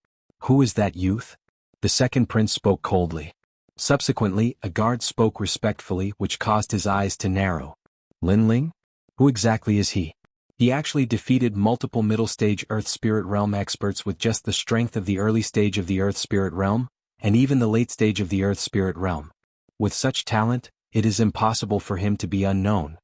Who is that youth? The second prince spoke coldly. Subsequently, a guard spoke respectfully, which caused his eyes to narrow. Lin Ling? Who exactly is he? He actually defeated multiple middle-stage Earth Spirit Realm experts with just the strength of the early stage of the Earth Spirit Realm, and even the late stage of the Earth Spirit Realm. With such talent, it is impossible for him to be unknown.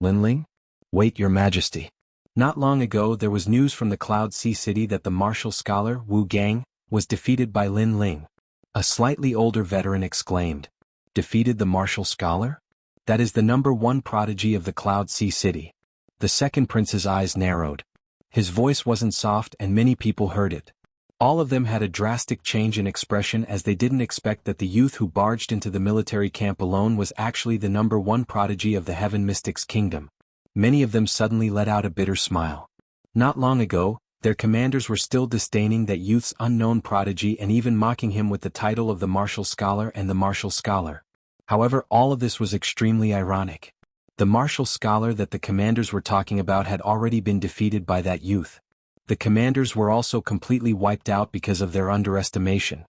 Linling? Wait, Your Majesty. Not long ago there was news from the Cloud Sea City that the martial scholar, Wu Gang, was defeated by Linling. A slightly older veteran exclaimed. Defeated the martial scholar? That is the #1 prodigy of the Cloud Sea City. The second prince's eyes narrowed. His voice wasn't soft and many people heard it. All of them had a drastic change in expression as they didn't expect that the youth who barged into the military camp alone was actually the #1 prodigy of the Heaven Mystics Kingdom. Many of them suddenly let out a bitter smile. Not long ago, their commanders were still disdaining that youth's unknown prodigy and even mocking him with the title of the martial scholar and the martial scholar. However, all of this was extremely ironic. The martial scholar that the commanders were talking about had already been defeated by that youth. The commanders were also completely wiped out because of their underestimation.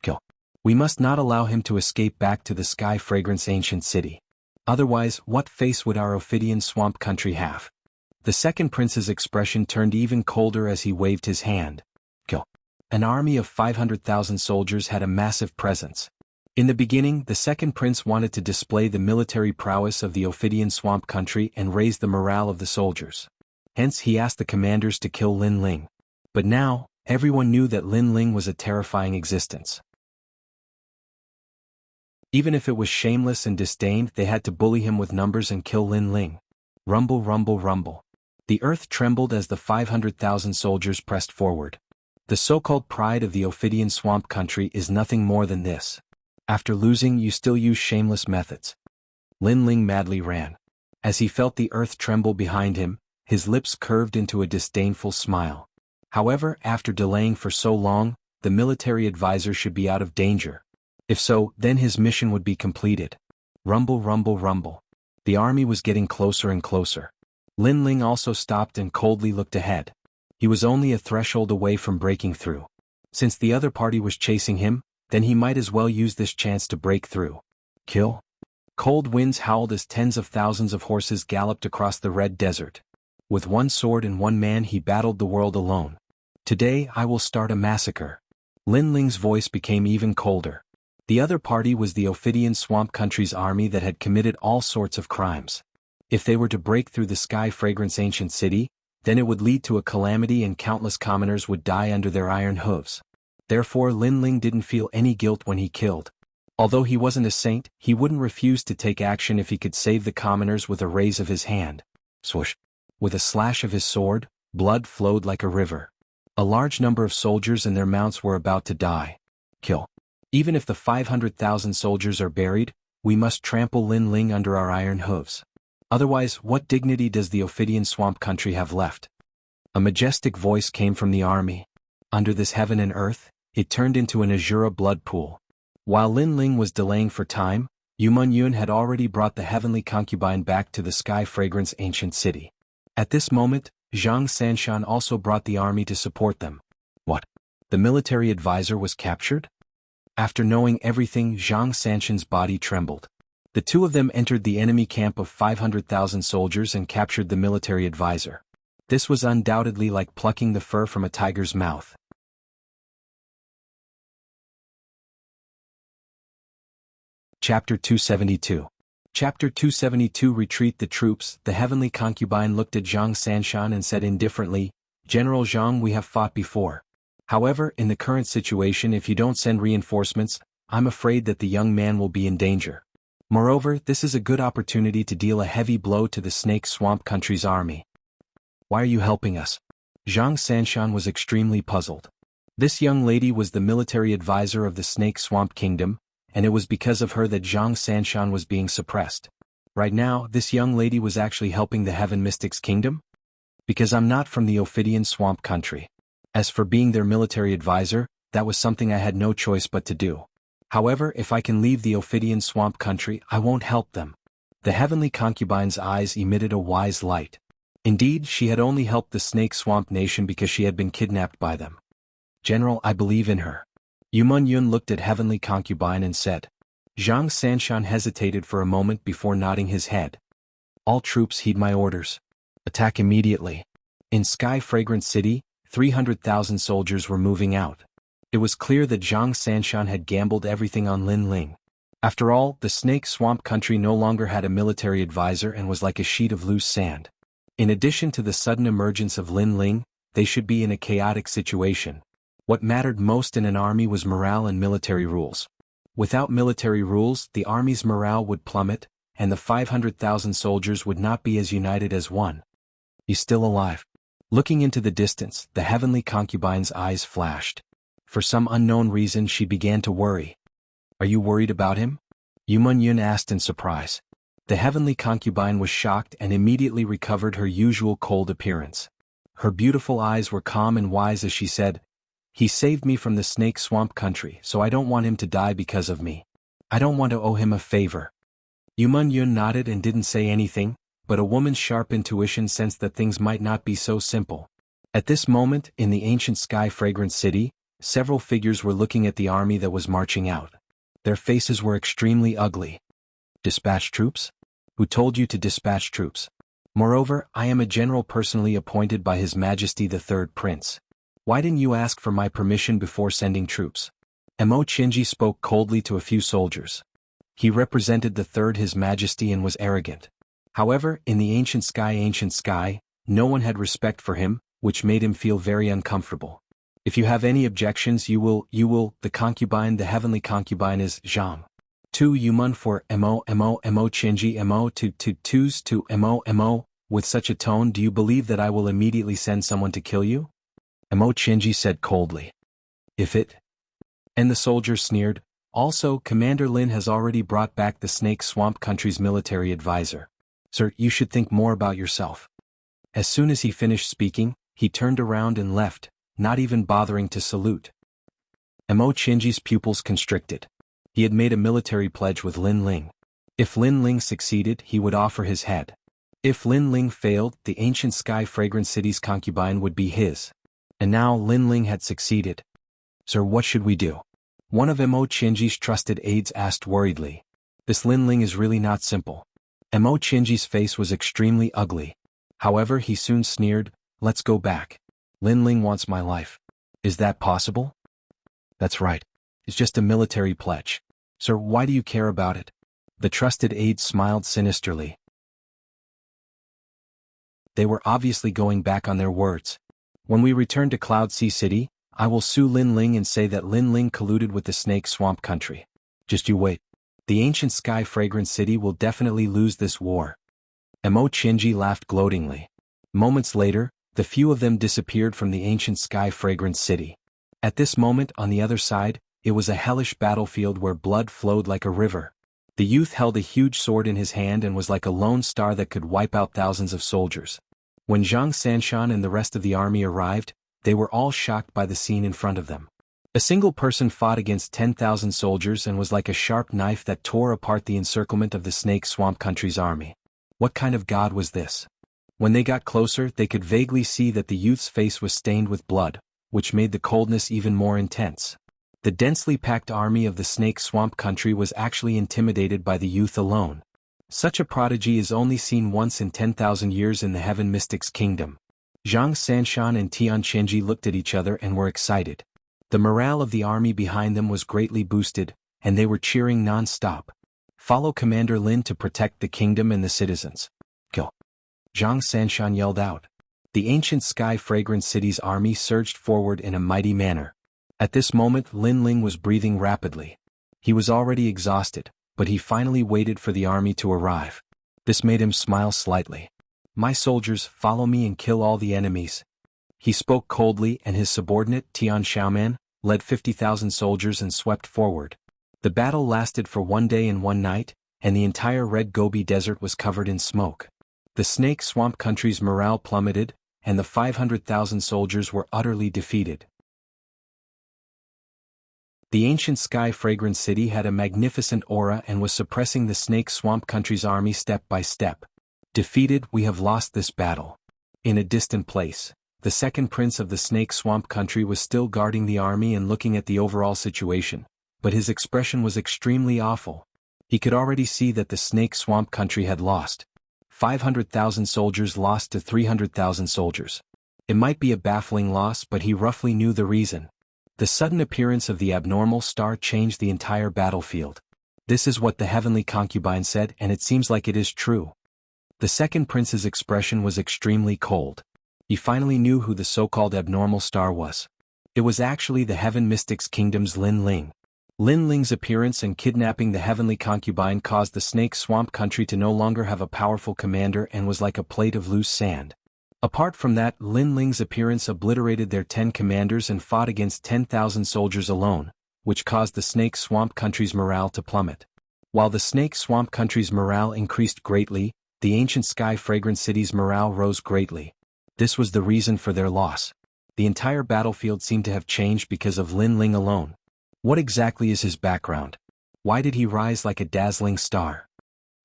Kill. We must not allow him to escape back to the Sky Fragrance Ancient City. Otherwise, what face would our Ophidian swamp country have? The second prince's expression turned even colder as he waved his hand. Kill. An army of 500,000 soldiers had a massive presence. In the beginning, the second prince wanted to display the military prowess of the Ophidian swamp country and raise the morale of the soldiers. Hence he asked the commanders to kill Linling. But now, everyone knew that Linling was a terrifying existence. Even if it was shameless and disdained, they had to bully him with numbers and kill Linling. Rumble, rumble, rumble. The earth trembled as the 500,000 soldiers pressed forward. The so-called pride of the Ophidian swamp country is nothing more than this. After losing, you still use shameless methods. Linling madly ran. As he felt the earth tremble behind him, his lips curved into a disdainful smile. However, after delaying for so long, the military advisor should be out of danger. If so, then his mission would be completed. Rumble, rumble, rumble. The army was getting closer and closer. Linling also stopped and coldly looked ahead. He was only a threshold away from breaking through. Since the other party was chasing him, then he might as well use this chance to break through. Kill. Cold winds howled as tens of thousands of horses galloped across the red desert. With one sword and one man he battled the world alone. Today I will start a massacre. Linling's voice became even colder. The other party was the Ophidian swamp country's army that had committed all sorts of crimes. If they were to break through the Sky Fragrance Ancient City, then it would lead to a calamity and countless commoners would die under their iron hooves. Therefore Linling didn't feel any guilt when he killed. Although he wasn't a saint, he wouldn't refuse to take action if he could save the commoners with a raise of his hand. Swoosh. With a slash of his sword, blood flowed like a river. A large number of soldiers and their mounts were about to die. Kill. Even if the 500,000 soldiers are buried, we must trample Linling under our iron hooves. Otherwise, what dignity does the Ophidian swamp country have left? A majestic voice came from the army. Under this heaven and earth, it turned into an azure blood pool. While Linling was delaying for time, Yumun had already brought the heavenly concubine back to the Sky Fragrance Ancient City. At this moment, Zhang Sanshan also brought the army to support them. What? The military advisor was captured? After knowing everything, Zhang Sanshan's body trembled. The two of them entered the enemy camp of 500,000 soldiers and captured the military advisor. This was undoubtedly like plucking the fur from a tiger's mouth. Chapter 272. Chapter 272 Retreat the troops. The heavenly concubine looked at Zhang Sanshan and said indifferently, General Zhang, we have fought before. However, in the current situation, if you don't send reinforcements, I'm afraid that the young man will be in danger. Moreover, this is a good opportunity to deal a heavy blow to the Snake Swamp Country's army. Why are you helping us? Zhang Sanshan was extremely puzzled. This young lady was the military advisor of the Snake Swamp Kingdom, and it was because of her that Zhang Sanshan was being suppressed. Right now, this young lady was actually helping the Heaven Mystics Kingdom? Because I'm not from the Ophidian Swamp Country. As for being their military advisor, that was something I had no choice but to do. However, if I can leave the Ophidian Swamp Country, I won't help them. The heavenly concubine's eyes emitted a wise light. Indeed, she had only helped the Snake Swamp Nation because she had been kidnapped by them. General, I believe in her. Yumun looked at heavenly concubine and said. Zhang Sanshan hesitated for a moment before nodding his head. All troops heed my orders. Attack immediately. In Sky Fragrant City, 300,000 soldiers were moving out. It was clear that Zhang Sanshan had gambled everything on Lin Ling. After all, the Snake Swamp country no longer had a military advisor and was like a sheet of loose sand. In addition to the sudden emergence of Lin Ling, they should be in a chaotic situation. What mattered most in an army was morale and military rules. Without military rules, the army's morale would plummet, and the 500,000 soldiers would not be as united as one. He's still alive. Looking into the distance, the heavenly concubine's eyes flashed. For some unknown reason she began to worry. Are you worried about him? Yumun Yun asked in surprise. The heavenly concubine was shocked and immediately recovered her usual cold appearance. Her beautiful eyes were calm and wise as she said, "He saved me from the Snake Swamp country, so I don't want him to die because of me. I don't want to owe him a favor." Yumun Yun nodded and didn't say anything, but a woman's sharp intuition sensed that things might not be so simple. At this moment, in the ancient Sky Fragrant City, several figures were looking at the army that was marching out. Their faces were extremely ugly. Dispatch troops? Who told you to dispatch troops? Moreover, I am a general personally appointed by His Majesty the Third Prince. Why didn't you ask for my permission before sending troops? Mo Qinji spoke coldly to a few soldiers. He represented the Third His Majesty and was arrogant. However, in the ancient sky, no one had respect for him, which made him feel very uncomfortable. If you have any objections you will, the concubine, the heavenly concubine is Zhang. 2 Yumun for Mo Qinji Mo to Mo. With such a tone, do you believe that I will immediately send someone to kill you? Mo Qinji said coldly. If it? And the soldiers sneered. Also, Commander Lin has already brought back the Snake Swamp country's military advisor. Sir, you should think more about yourself. As soon as he finished speaking, he turned around and left, not even bothering to salute. Mo Qinji's pupils constricted. He had made a military pledge with Lin Ling. If Lin Ling succeeded, he would offer his head. If Lin Ling failed, the ancient Sky Fragrant City's concubine would be his. And now Lin Ling had succeeded. Sir, what should we do? One of Mo Qinji's trusted aides asked worriedly. This Lin Ling is really not simple. Mo Qinji's face was extremely ugly. However, he soon sneered, let's go back. Lin Ling wants my life. Is that possible? That's right. It's just a military pledge. Sir, why do you care about it? The trusted aide smiled sinisterly. They were obviously going back on their words. When we return to Cloud Sea City, I will sue Lin Ling and say that Lin Ling colluded with the Snake Swamp country. Just you wait. The ancient Sky Fragrant City will definitely lose this war. Mo Qinji laughed gloatingly. Moments later, the few of them disappeared from the ancient Sky Fragrant City. At this moment, on the other side, it was a hellish battlefield where blood flowed like a river. The youth held a huge sword in his hand and was like a lone star that could wipe out thousands of soldiers. When Zhang Sanshan and the rest of the army arrived, they were all shocked by the scene in front of them. A single person fought against 10,000 soldiers and was like a sharp knife that tore apart the encirclement of the Snake Swamp country's army. What kind of god was this? When they got closer, they could vaguely see that the youth's face was stained with blood, which made the coldness even more intense. The densely packed army of the Snake Swamp country was actually intimidated by the youth alone. Such a prodigy is only seen once in 10,000 years in the Heaven Mystics Kingdom. Zhang Sanshan and Tian Qinji looked at each other and were excited. The morale of the army behind them was greatly boosted, and they were cheering non-stop. Follow Commander Lin to protect the kingdom and the citizens. Kill. Zhang Sanshan yelled out. The ancient Sky Fragrant City's army surged forward in a mighty manner. At this moment Lin Ling was breathing rapidly. He was already exhausted, but he finally waited for the army to arrive. This made him smile slightly. My soldiers, follow me and kill all the enemies. He spoke coldly and his subordinate, Tian Xiaoman, led 50,000 soldiers and swept forward. The battle lasted for 1 day and 1 night, and the entire Red Gobi Desert was covered in smoke. The Snake Swamp country's morale plummeted, and the 500,000 soldiers were utterly defeated. The ancient Sky Fragrant City had a magnificent aura and was suppressing the Snake Swamp country's army step by step. Defeated, we have lost this battle. In a distant place, the second prince of the Snake Swamp country was still guarding the army and looking at the overall situation, but his expression was extremely awful. He could already see that the Snake Swamp country had lost. 500,000 soldiers lost to 300,000 soldiers. It might be a baffling loss, but he roughly knew the reason. The sudden appearance of the abnormal star changed the entire battlefield. This is what the heavenly concubine said, and it seems like it is true. The second prince's expression was extremely cold. He finally knew who the so-called abnormal star was. It was actually the Heaven Mystics Kingdom's Lin Ling. Lin Ling's appearance and kidnapping the heavenly concubine caused the Snake Swamp country to no longer have a powerful commander and was like a plate of loose sand. Apart from that, Lin Ling's appearance obliterated their 10 commanders and fought against 10,000 soldiers alone, which caused the Snake Swamp country's morale to plummet. While the Snake Swamp country's morale increased greatly, the ancient Sky Fragrant City's morale rose greatly. This was the reason for their loss. The entire battlefield seemed to have changed because of Lin Ling alone. What exactly is his background? Why did he rise like a dazzling star?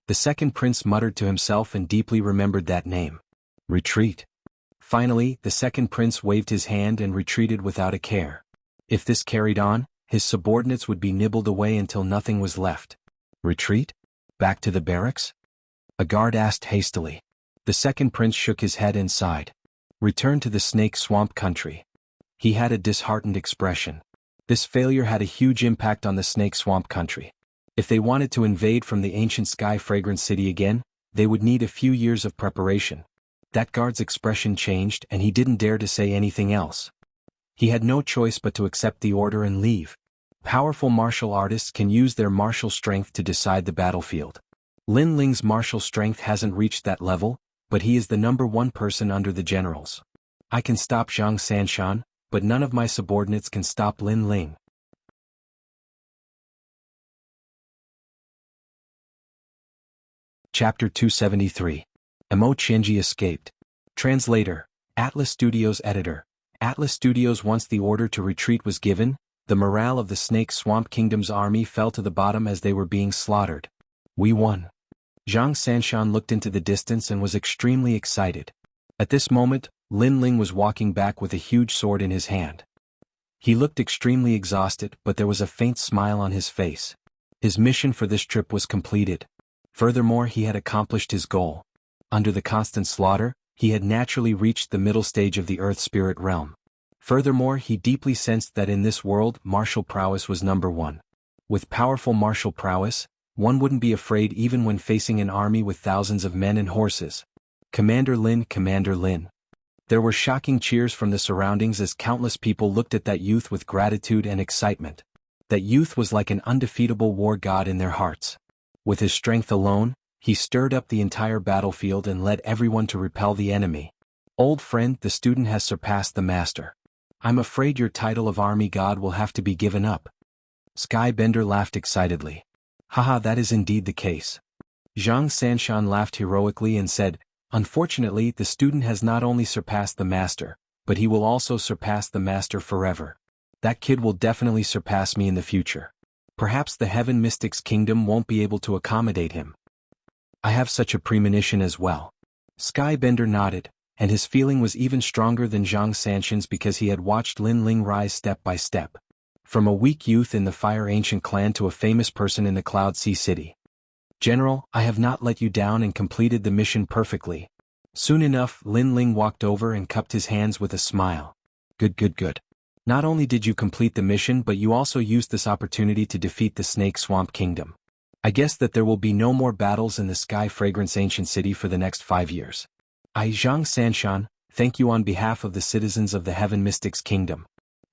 The second prince muttered to himself and deeply remembered that name. Retreat. Finally, the second prince waved his hand and retreated without a care. If this carried on, his subordinates would be nibbled away until nothing was left. Retreat? Back to the barracks? A guard asked hastily. The second prince shook his head and sighed. Return to the Snake Swamp country. He had a disheartened expression. This failure had a huge impact on the Snake Swamp country. If they wanted to invade from the ancient Sky Fragrant City again, they would need a few years of preparation. That guard's expression changed and he didn't dare to say anything else. He had no choice but to accept the order and leave. Powerful martial artists can use their martial strength to decide the battlefield. Lin Ling's martial strength hasn't reached that level, but he is the #1 person under the generals. I can stop Zhang Sanshan, but none of my subordinates can stop Lin Ling. Chapter 273. Emo Qianji escaped. Translator, Atlas Studios editor. Atlas Studios. Once the order to retreat was given, the morale of the Snake Swamp Kingdom's army fell to the bottom as they were being slaughtered. We won. Zhang Sanshan looked into the distance and was extremely excited. At this moment, Lin Ling was walking back with a huge sword in his hand. He looked extremely exhausted, but there was a faint smile on his face. His mission for this trip was completed. Furthermore, he had accomplished his goal. Under the constant slaughter, he had naturally reached the middle stage of the Earth Spirit realm. Furthermore, he deeply sensed that in this world, martial prowess was #1. With powerful martial prowess, one wouldn't be afraid even when facing an army with thousands of men and horses. Commander Lin, Commander Lin. There were shocking cheers from the surroundings as countless people looked at that youth with gratitude and excitement. That youth was like an undefeatable war god in their hearts. With his strength alone, he stirred up the entire battlefield and led everyone to repel the enemy. Old friend, the student has surpassed the master. I'm afraid your title of army god will have to be given up. Skybender laughed excitedly. Haha, that is indeed the case. Zhang Sanshan laughed heroically and said, unfortunately, the student has not only surpassed the master, but he will also surpass the master forever. That kid will definitely surpass me in the future. Perhaps the Heaven Mystics Kingdom won't be able to accommodate him. I have such a premonition as well. Skybender nodded, and his feeling was even stronger than Zhang Sanshan's because he had watched Lin Ling rise step by step. From a weak youth in the Fire Ancient clan to a famous person in the Cloud Sea City. General, I have not let you down and completed the mission perfectly. Soon enough, Lin Ling walked over and cupped his hands with a smile. Good. Not only did you complete the mission, but you also used this opportunity to defeat the Snake Swamp Kingdom. I guess that there will be no more battles in the Sky Fragrance Ancient City for the next 5 years. I, Zhang Sanshan, thank you on behalf of the citizens of the Heaven Mystics Kingdom.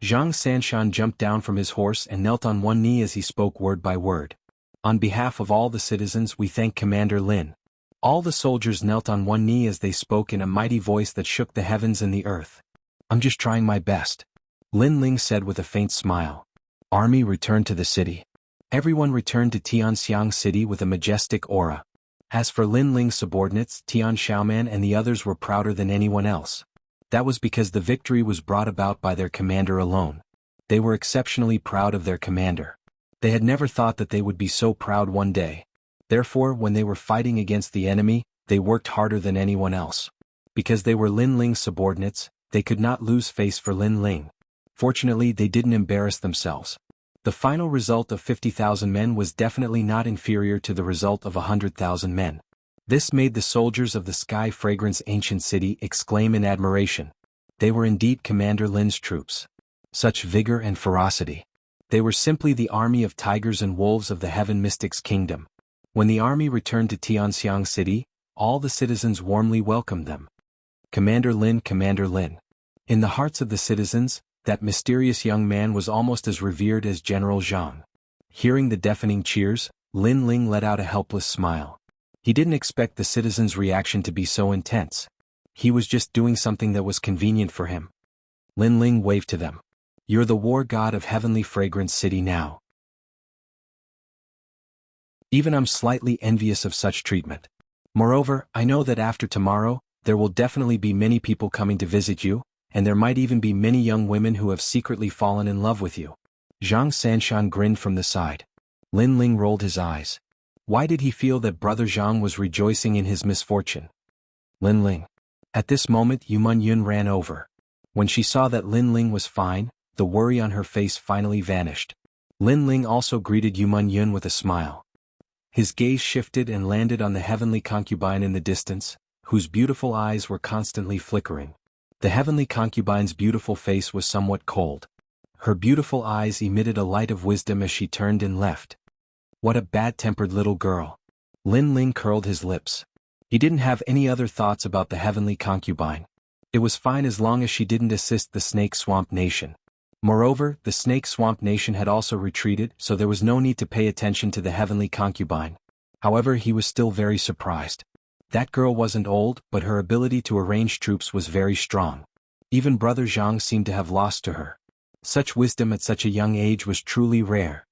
Zhang Sanshan jumped down from his horse and knelt on one knee as he spoke word by word. On behalf of all the citizens, we thank Commander Lin. All the soldiers knelt on one knee as they spoke in a mighty voice that shook the heavens and the earth. I'm just trying my best. Lin Ling said with a faint smile. Army returned to the city. Everyone returned to Tianxiang City with a majestic aura. As for Lin Ling's subordinates, Tian Xiaoman and the others were prouder than anyone else. That was because the victory was brought about by their commander alone. They were exceptionally proud of their commander. They had never thought that they would be so proud one day. Therefore, when they were fighting against the enemy, they worked harder than anyone else. Because they were Lin Ling's subordinates, they could not lose face for Lin Ling. Fortunately, they didn't embarrass themselves. The final result of 50,000 men was definitely not inferior to the result of 100,000 men. This made the soldiers of the Sky Fragrance ancient city exclaim in admiration. They were indeed Commander Lin's troops. Such vigor and ferocity. They were simply the army of tigers and wolves of the Heaven Mystics Kingdom. When the army returned to Tianxiang City, all the citizens warmly welcomed them. Commander Lin, Commander Lin. In the hearts of the citizens, that mysterious young man was almost as revered as General Zhang. Hearing the deafening cheers, Lin Ling let out a helpless smile. He didn't expect the citizens' reaction to be so intense. He was just doing something that was convenient for him. Lin Ling waved to them. You're the war god of Heavenly Fragrance City now. Even I'm slightly envious of such treatment. Moreover, I know that after tomorrow, there will definitely be many people coming to visit you, and there might even be many young women who have secretly fallen in love with you. Zhang Sanshan grinned from the side. Lin Ling rolled his eyes. Why did he feel that Brother Zhang was rejoicing in his misfortune? Lin Ling. At this moment Yuman Yun ran over. When she saw that Lin Ling was fine, the worry on her face finally vanished. Lin Ling also greeted Yuman Yun with a smile. His gaze shifted and landed on the heavenly concubine in the distance, whose beautiful eyes were constantly flickering. The heavenly concubine's beautiful face was somewhat cold. Her beautiful eyes emitted a light of wisdom as she turned and left. What a bad-tempered little girl. Lin Ling curled his lips. He didn't have any other thoughts about the heavenly concubine. It was fine as long as she didn't assist the Snake Swamp Nation. Moreover, the Snake Swamp Nation had also retreated, so there was no need to pay attention to the heavenly concubine. However, he was still very surprised. That girl wasn't old, but her ability to arrange troops was very strong. Even Brother Zhang seemed to have lost to her. Such wisdom at such a young age was truly rare.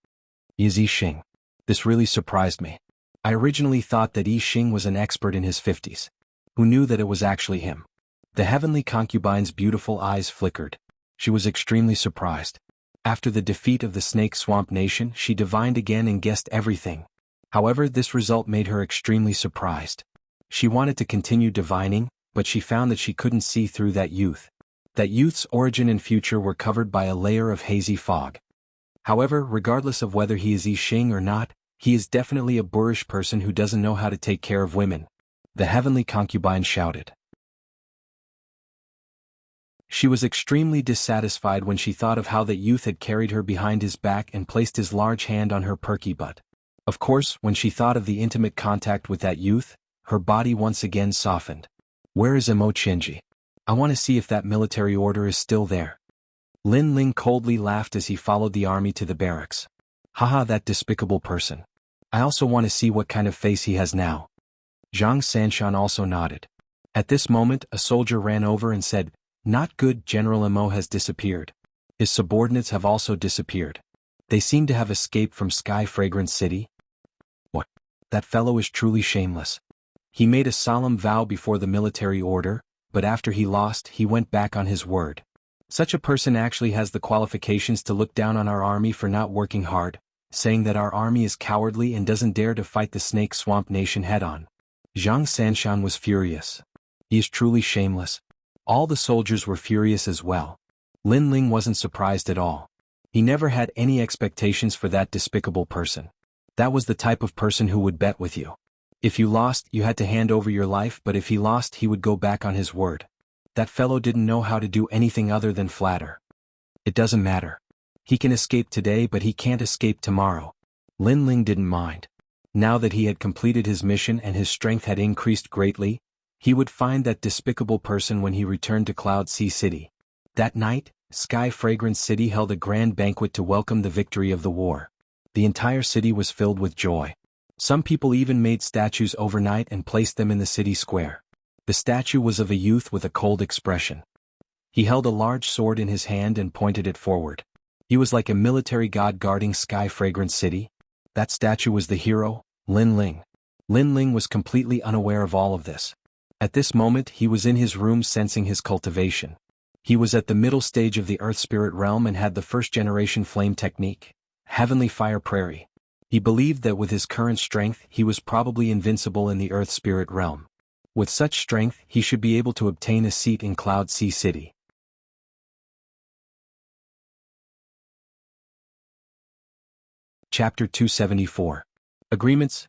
Yi Xing. This really surprised me. I originally thought that Yi Xing was an expert in his 50s. Who knew that it was actually him? The heavenly concubine's beautiful eyes flickered. She was extremely surprised. After the defeat of the Snake Swamp Nation, she divined again and guessed everything. However, this result made her extremely surprised. She wanted to continue divining, but she found that she couldn't see through that youth. That youth's origin and future were covered by a layer of hazy fog. However, regardless of whether he is Yi Xing or not, he is definitely a boorish person who doesn't know how to take care of women. The heavenly concubine shouted. She was extremely dissatisfied when she thought of how that youth had carried her behind his back and placed his large hand on her perky butt. Of course, when she thought of the intimate contact with that youth, her body once again softened. Where is Imo Chinji? I want to see if that military order is still there. Lin Ling coldly laughed as he followed the army to the barracks. Haha, that despicable person. I also want to see what kind of face he has now. Zhang Sanshan also nodded. At this moment, a soldier ran over and said, Not good, General Imo has disappeared. His subordinates have also disappeared. They seem to have escaped from Sky Fragrance City. What? That fellow is truly shameless. He made a solemn vow before the military order, but after he lost, he went back on his word. Such a person actually has the qualifications to look down on our army for not working hard, saying that our army is cowardly and doesn't dare to fight the Snake Swamp Nation head-on. Zhang Sanshan was furious. He is truly shameless. All the soldiers were furious as well. Lin Ling wasn't surprised at all. He never had any expectations for that despicable person. That was the type of person who would bet with you. If you lost, you had to hand over your life, but if he lost, he would go back on his word. That fellow didn't know how to do anything other than flatter. It doesn't matter. He can escape today, but he can't escape tomorrow. Lin Ling didn't mind. Now that he had completed his mission and his strength had increased greatly, he would find that despicable person when he returned to Cloud Sea City. That night, Sky Fragrance City held a grand banquet to welcome the victory of the war. The entire city was filled with joy. Some people even made statues overnight and placed them in the city square. The statue was of a youth with a cold expression. He held a large sword in his hand and pointed it forward. He was like a military god guarding Sky Fragrance City. That statue was the hero, Lin Ling. Lin Ling was completely unaware of all of this. At this moment he was in his room sensing his cultivation. He was at the middle stage of the Earth Spirit realm and had the first-generation flame technique, Heavenly Fire Prairie. He believed that with his current strength he was probably invincible in the Earth Spirit realm. With such strength he should be able to obtain a seat in Cloud Sea City. Chapter 274. Agreements,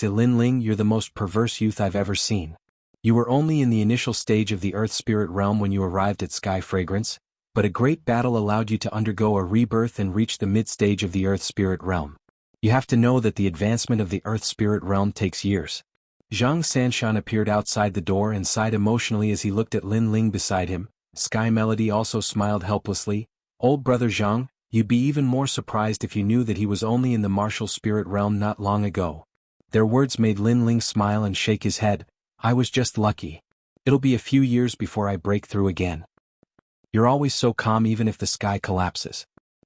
Lin Ling, you're the most perverse youth I've ever seen. You were only in the initial stage of the Earth Spirit realm when you arrived at Sky Fragrance, but a great battle allowed you to undergo a rebirth and reach the mid-stage of the Earth Spirit realm. You have to know that the advancement of the Earth Spirit realm takes years. Zhang Sanshan appeared outside the door and sighed emotionally as he looked at Lin Ling beside him. Sky Melody also smiled helplessly. Old brother Zhang, you'd be even more surprised if you knew that he was only in the martial spirit realm not long ago. Their words made Lin Ling smile and shake his head. I was just lucky. It'll be a few years before I break through again. You're always so calm even if the sky collapses.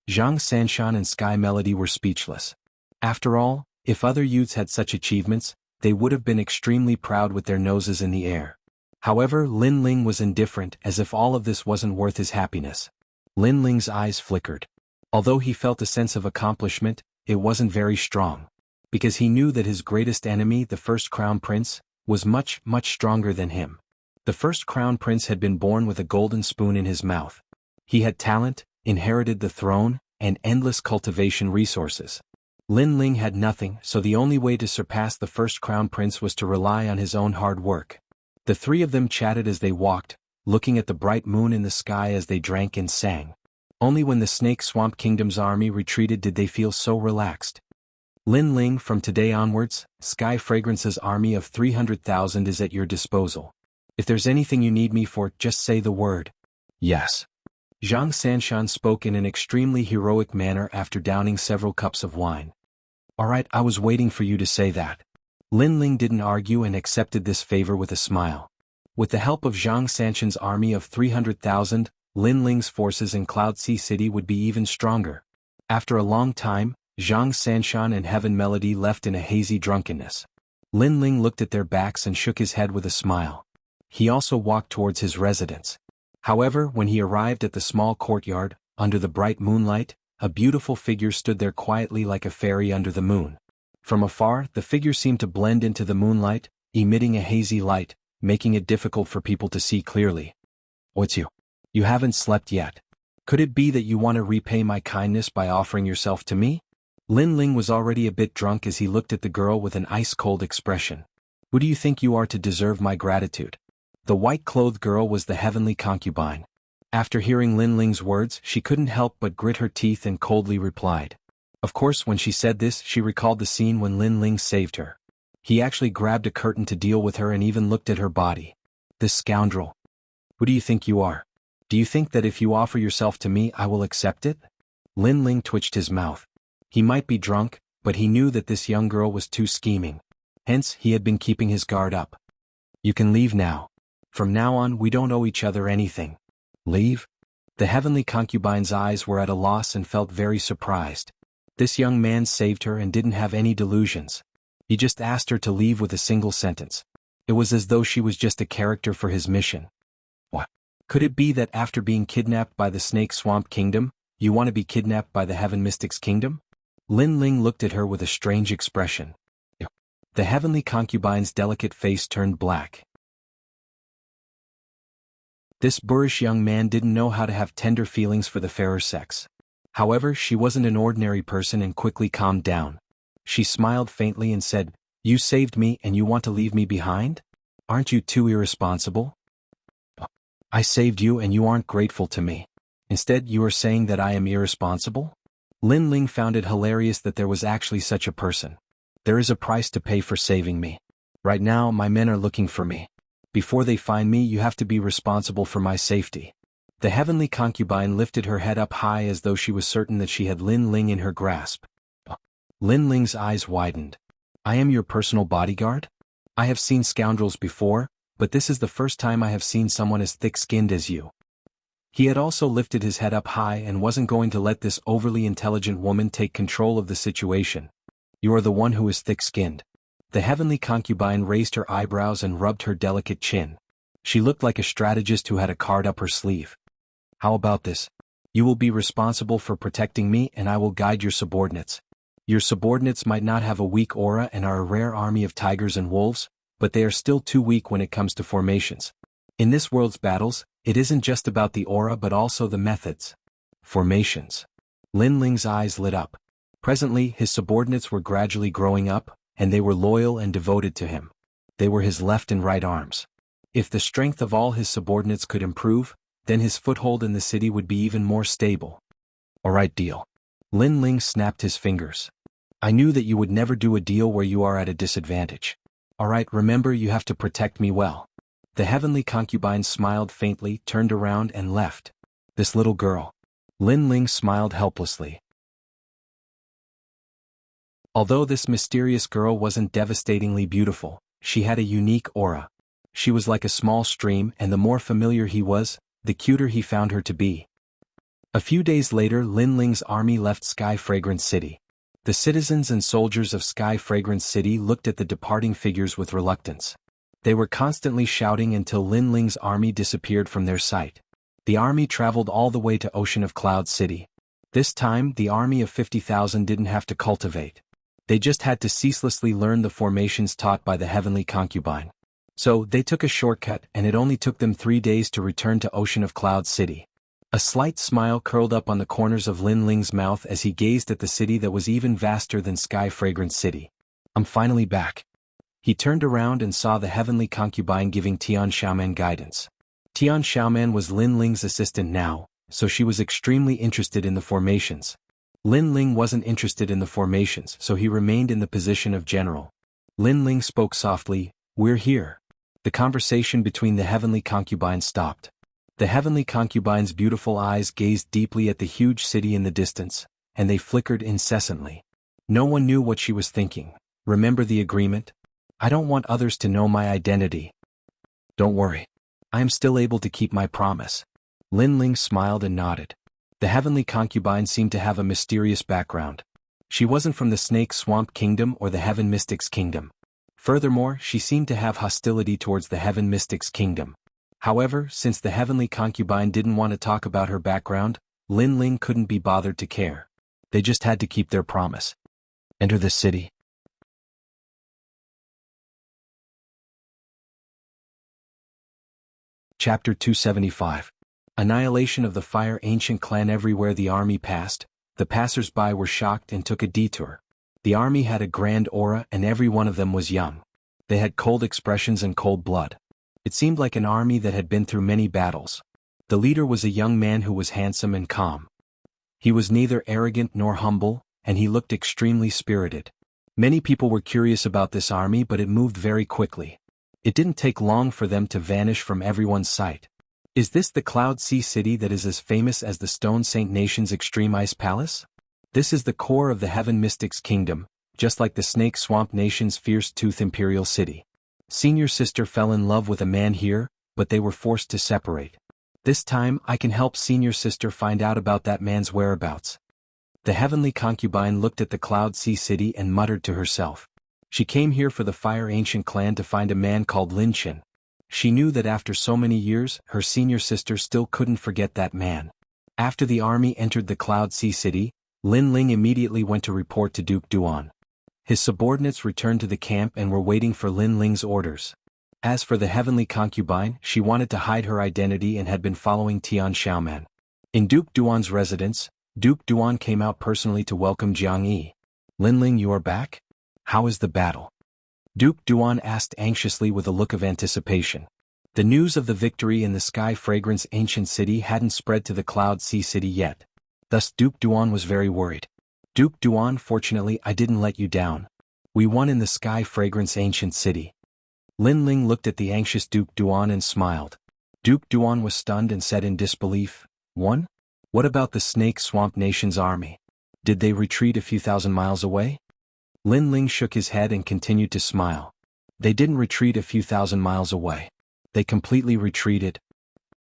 Zhang Sanshan and Sky Melody were speechless. After all, if other youths had such achievements, they would have been extremely proud with their noses in the air. However, Lin Ling was indifferent, as if all of this wasn't worth his happiness. Lin Ling's eyes flickered. Although he felt a sense of accomplishment, it wasn't very strong. Because he knew that his greatest enemy, the first Crown Prince, was much, much stronger than him. The first Crown Prince had been born with a golden spoon in his mouth. He had talent, inherited the throne, and endless cultivation resources. Lin Ling had nothing, so the only way to surpass the first Crown Prince was to rely on his own hard work. The three of them chatted as they walked, looking at the bright moon in the sky as they drank and sang. Only when the Snake Swamp Kingdom's army retreated did they feel so relaxed. Lin Ling, from today onwards, Sky Fragrance's army of 300,000 is at your disposal. If there's anything you need me for, just say the word. Yes. Zhang Sanshan spoke in an extremely heroic manner after downing several cups of wine. Alright, I was waiting for you to say that. Lin Ling didn't argue and accepted this favor with a smile. With the help of Zhang Sanshan's army of 300,000, Lin Ling's forces in Cloud Sea City would be even stronger. After a long time, Zhang Sanshan and Heaven Melody left in a hazy drunkenness. Lin Ling looked at their backs and shook his head with a smile. He also walked towards his residence. However, when he arrived at the small courtyard, under the bright moonlight, a beautiful figure stood there quietly like a fairy under the moon. From afar, the figure seemed to blend into the moonlight, emitting a hazy light, making it difficult for people to see clearly. What's you? You haven't slept yet. Could it be that you want to repay my kindness by offering yourself to me? Lin Ling was already a bit drunk as he looked at the girl with an ice-cold expression. Who do you think you are to deserve my gratitude? The white-clothed girl was the heavenly concubine. After hearing Lin Ling's words, she couldn't help but grit her teeth and coldly replied. Of course, when she said this, she recalled the scene when Lin Ling saved her. He actually grabbed a curtain to deal with her and even looked at her body. This scoundrel. Who do you think you are? Do you think that if you offer yourself to me, I will accept it? Lin Ling twitched his mouth. He might be drunk, but he knew that this young girl was too scheming. Hence, he had been keeping his guard up. You can leave now. From now on, we don't owe each other anything. Leave? The heavenly concubine's eyes were at a loss and felt very surprised. This young man saved her and didn't have any delusions. He just asked her to leave with a single sentence. It was as though she was just a character for his mission. What? Could it be that after being kidnapped by the Snake Swamp Kingdom, you want to be kidnapped by the Heaven Mystics Kingdom? Lin Ling looked at her with a strange expression. The heavenly concubine's delicate face turned black. This boorish young man didn't know how to have tender feelings for the fairer sex. However, she wasn't an ordinary person and quickly calmed down. She smiled faintly and said, You saved me and you want to leave me behind? Aren't you too irresponsible? I saved you and you aren't grateful to me. Instead, you are saying that I am irresponsible? Lin Ling found it hilarious that there was actually such a person. There is a price to pay for saving me. Right now, my men are looking for me. Before they find me, you have to be responsible for my safety. The heavenly concubine lifted her head up high as though she was certain that she had Lin Ling in her grasp. Lin Ling's eyes widened. I am your personal bodyguard? I have seen scoundrels before, but this is the first time I have seen someone as thick-skinned as you. He had also lifted his head up high and wasn't going to let this overly intelligent woman take control of the situation. You are the one who is thick-skinned. The heavenly concubine raised her eyebrows and rubbed her delicate chin. She looked like a strategist who had a card up her sleeve. How about this? You will be responsible for protecting me and I will guide your subordinates. Your subordinates might not have a weak aura and are a rare army of tigers and wolves, but they are still too weak when it comes to formations. In this world's battles, it isn't just about the aura but also the methods. Formations. Lin Ling's eyes lit up. Presently, his subordinates were gradually growing up, and they were loyal and devoted to him. They were his left and right arms. If the strength of all his subordinates could improve, then his foothold in the city would be even more stable. All right, deal. Lin Ling snapped his fingers. I knew that you would never do a deal where you are at a disadvantage. All right, remember you have to protect me well. The heavenly concubine smiled faintly, turned around and left. This little girl. Lin Ling smiled helplessly. Although this mysterious girl wasn't devastatingly beautiful, she had a unique aura. She was like a small stream, and the more familiar he was, the cuter he found her to be. A few days later, Lin Ling's army left Sky Fragrance City. The citizens and soldiers of Sky Fragrance City looked at the departing figures with reluctance. They were constantly shouting until Lin Ling's army disappeared from their sight. The army traveled all the way to Ocean of Cloud City. This time, the army of 50,000 didn't have to cultivate. They just had to ceaselessly learn the formations taught by the heavenly concubine. So, they took a shortcut, and it only took them 3 days to return to Ocean of Cloud City. A slight smile curled up on the corners of Lin Ling's mouth as he gazed at the city that was even vaster than Sky Fragrance City. I'm finally back. He turned around and saw the heavenly concubine giving Tian Xiaoman guidance. Tian Xiaoman was Lin Ling's assistant now, so she was extremely interested in the formations. Lin Ling wasn't interested in the formations, so he remained in the position of general. Lin Ling spoke softly, "We're here." The conversation between the heavenly concubine stopped. The heavenly concubine's beautiful eyes gazed deeply at the huge city in the distance, and they flickered incessantly. No one knew what she was thinking. Remember the agreement? I don't want others to know my identity. Don't worry. I am still able to keep my promise. Lin Ling smiled and nodded. The heavenly concubine seemed to have a mysterious background. She wasn't from the Snake Swamp Kingdom or the Heaven Mystics Kingdom. Furthermore, she seemed to have hostility towards the Heaven Mystics Kingdom. However, since the heavenly concubine didn't want to talk about her background, Lin Ling couldn't be bothered to care. They just had to keep their promise. Enter the city. Chapter 275. Annihilation of the Fire Ancient Clan. Everywhere the army passed, the passers-by were shocked and took a detour. The army had a grand aura and every one of them was young. They had cold expressions and cold blood. It seemed like an army that had been through many battles. The leader was a young man who was handsome and calm. He was neither arrogant nor humble, and he looked extremely spirited. Many people were curious about this army, but it moved very quickly. It didn't take long for them to vanish from everyone's sight. Is this the Cloud Sea City that is as famous as the Stone Saint Nation's Extreme Ice Palace? This is the core of the Heaven Mystics Kingdom, just like the Snake Swamp Nation's Fierce Tooth Imperial City. Senior sister fell in love with a man here, but they were forced to separate. This time I can help senior sister find out about that man's whereabouts. The heavenly concubine looked at the Cloud Sea City and muttered to herself. She came here for the Fire Ancient Clan to find a man called Lin Chen. She knew that after so many years, her senior sister still couldn't forget that man. After the army entered the Cloud Sea City, Lin Ling immediately went to report to Duke Duan. His subordinates returned to the camp and were waiting for Lin Ling's orders. As for the heavenly concubine, she wanted to hide her identity and had been following Tian Xiaoman. In Duke Duan's residence, Duke Duan came out personally to welcome Jiang Yi. Lin Ling, you are back? How is the battle? Duke Duan asked anxiously with a look of anticipation. The news of the victory in the Sky Fragrance Ancient City hadn't spread to the Cloud Sea City yet. Thus Duke Duan was very worried. Duke Duan, fortunately I didn't let you down. We won in the Sky Fragrance Ancient City. Lin Ling looked at the anxious Duke Duan and smiled. Duke Duan was stunned and said in disbelief, "Won? What about the Snake Swamp Nation's army? Did they retreat a few thousand miles away?" Lin Ling shook his head and continued to smile. They didn't retreat a few thousand miles away. They completely retreated.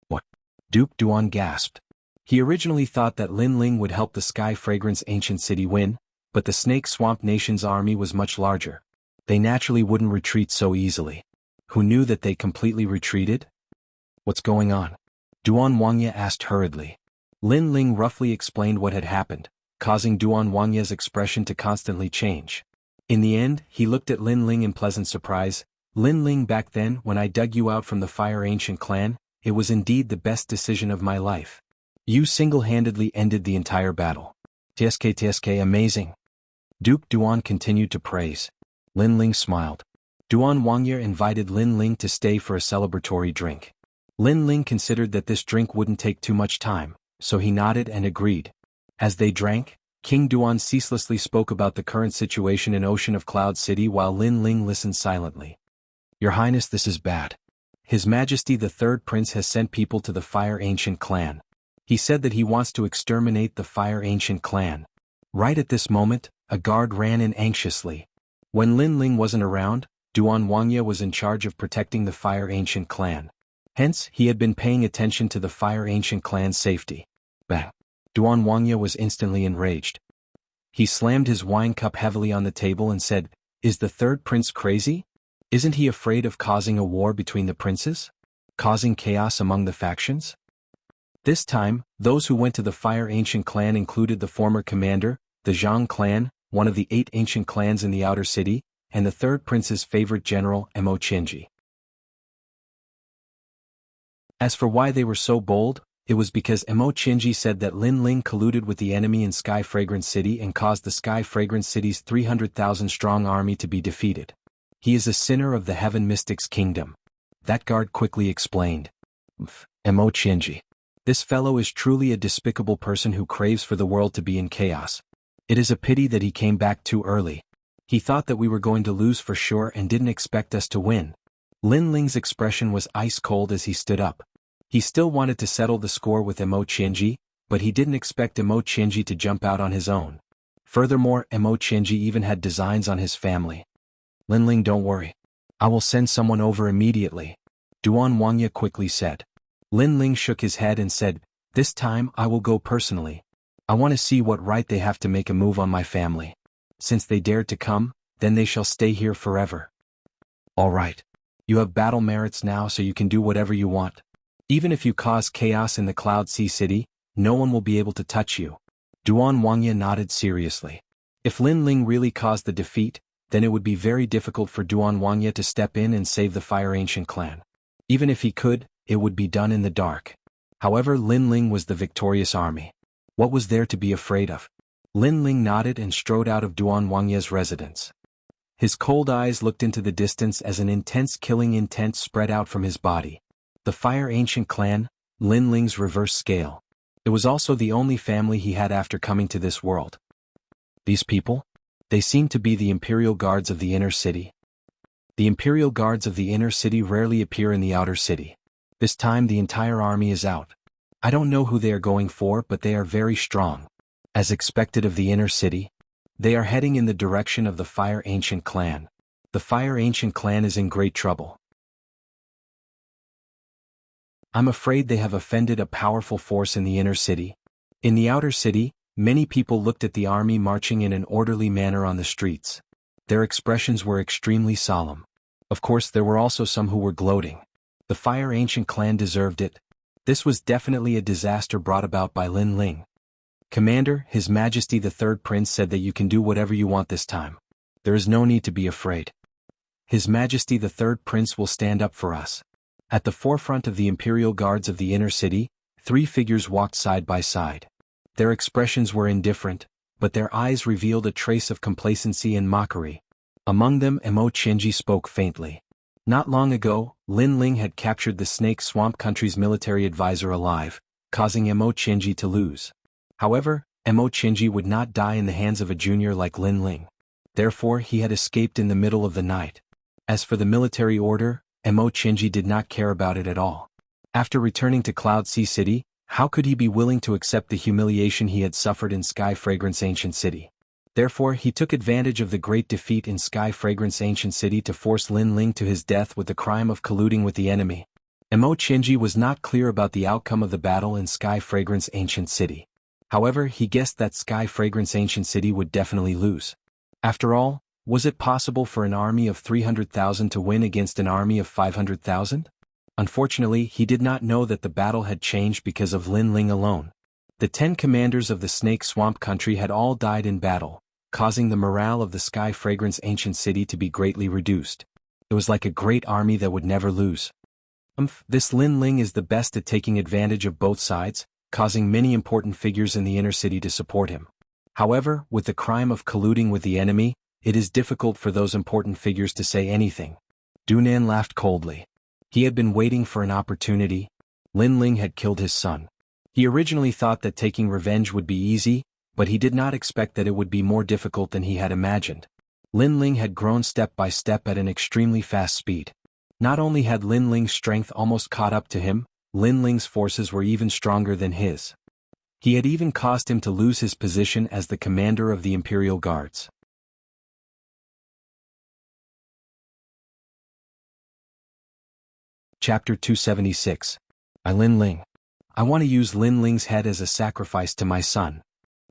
What? Duke Duan gasped. He originally thought that Lin Ling would help the Sky Fragrance Ancient City win, but the Snake Swamp Nation's army was much larger. They naturally wouldn't retreat so easily. Who knew that they completely retreated? What's going on? Duan Wangye asked hurriedly. Lin Ling roughly explained what had happened, causing Duan Wangye's expression to constantly change. In the end, he looked at Lin Ling in pleasant surprise. Lin Ling, back then when I dug you out from the Fire Ancient Clan, it was indeed the best decision of my life. You single-handedly ended the entire battle. TSK amazing. Duke Duan continued to praise. Lin Ling smiled. Duan Wangye invited Lin Ling to stay for a celebratory drink. Lin Ling considered that this drink wouldn't take too much time, so he nodded and agreed. As they drank, King Duan ceaselessly spoke about the current situation in Ocean of Cloud City while Lin Ling listened silently. Your Highness, this is bad. His Majesty the Third Prince has sent people to the Fire Ancient Clan. He said that he wants to exterminate the Fire Ancient Clan. Right at this moment, a guard ran in anxiously. When Lin Ling wasn't around, Duan Wangye was in charge of protecting the Fire Ancient Clan. Hence, he had been paying attention to the Fire Ancient Clan's safety. Bang! Duan Wangye was instantly enraged. He slammed his wine cup heavily on the table and said, "Is the Third Prince crazy? Isn't he afraid of causing a war between the princes? Causing chaos among the factions?" This time, those who went to the Fire Ancient Clan included the former commander, the Zhang clan, one of the 8 ancient clans in the outer city, and the Third Prince's favorite general, Mo Qinji. As for why they were so bold, it was because Mo Qinji said that Lin Ling colluded with the enemy in Sky Fragrance City and caused the Sky Fragrance City's 300,000-strong army to be defeated. He is a sinner of the Heaven Mystics Kingdom. That guard quickly explained. Mo Qinji. This fellow is truly a despicable person who craves for the world to be in chaos. It is a pity that he came back too early. He thought that we were going to lose for sure and didn't expect us to win. Lin Ling's expression was ice cold as he stood up. He still wanted to settle the score with Mo Qinji, but he didn't expect Mo Qinji to jump out on his own. Furthermore, Mo Qinji even had designs on his family. Lin Ling, don't worry. I will send someone over immediately, Duan Wangye quickly said. Lin Ling shook his head and said, "This time I will go personally. I want to see what right they have to make a move on my family. Since they dared to come, then they shall stay here forever." All right. You have battle merits now, so you can do whatever you want. Even if you cause chaos in the Cloud Sea City, no one will be able to touch you. Duan Wangye nodded seriously. If Lin Ling really caused the defeat, then it would be very difficult for Duan Wangye to step in and save the Fire Ancient Clan. Even if he could, it would be done in the dark. However, Lin Ling was the victorious army. What was there to be afraid of? Lin Ling nodded and strode out of Duan Wangye's residence. His cold eyes looked into the distance as an intense killing intent spread out from his body. The Fire Ancient Clan, Lin Ling's reverse scale. It was also the only family he had after coming to this world. These people? They seem to be the Imperial Guards of the inner city. The Imperial Guards of the inner city rarely appear in the outer city. This time the entire army is out. I don't know who they are going for, but they are very strong. As expected of the inner city, they are heading in the direction of the Fire Ancient Clan. The Fire Ancient Clan is in great trouble. I'm afraid they have offended a powerful force in the inner city. In the outer city, many people looked at the army marching in an orderly manner on the streets. Their expressions were extremely solemn. Of course, there were also some who were gloating. The Fire Ancient Clan deserved it. This was definitely a disaster brought about by Lin Ling. Commander, His Majesty the Third Prince said that you can do whatever you want this time. There is no need to be afraid. His Majesty the Third Prince will stand up for us. At the forefront of the Imperial Guards of the inner city, 3 figures walked side by side. Their expressions were indifferent, but their eyes revealed a trace of complacency and mockery. Among them, Mo Qinji spoke faintly. Not long ago, Lin Ling had captured the Snake Swamp country's military advisor alive, causing Mo Qinji to lose. However, Mo Qinji would not die in the hands of a junior like Lin Ling. Therefore, he had escaped in the middle of the night. As for the military order, Mo Qinji did not care about it at all. After returning to Cloud Sea City, how could he be willing to accept the humiliation he had suffered in Sky Fragrance Ancient City? Therefore, he took advantage of the great defeat in Sky Fragrance Ancient City to force Lin Ling to his death with the crime of colluding with the enemy. Mo Qinji was not clear about the outcome of the battle in Sky Fragrance Ancient City. However, he guessed that Sky Fragrance Ancient City would definitely lose. After all, was it possible for an army of 300,000 to win against an army of 500,000? Unfortunately, he did not know that the battle had changed because of Lin Ling alone. The 10 commanders of the Snake Swamp country had all died in battle, causing the morale of the Sky Fragrance Ancient City to be greatly reduced. It was like a great army that would never lose. This Lin Ling is the best at taking advantage of both sides, causing many important figures in the inner city to support him. However, with the crime of colluding with the enemy, it is difficult for those important figures to say anything. Dunan laughed coldly. He had been waiting for an opportunity. Lin Ling had killed his son. He originally thought that taking revenge would be easy, but he did not expect that it would be more difficult than he had imagined. Lin Ling had grown step by step at an extremely fast speed. Not only had Lin Ling's strength almost caught up to him, Lin Ling's forces were even stronger than his. He had even caused him to lose his position as the commander of the Imperial Guards. Chapter 276. Lin Ling. I want to use Lin Ling's head as a sacrifice to my son.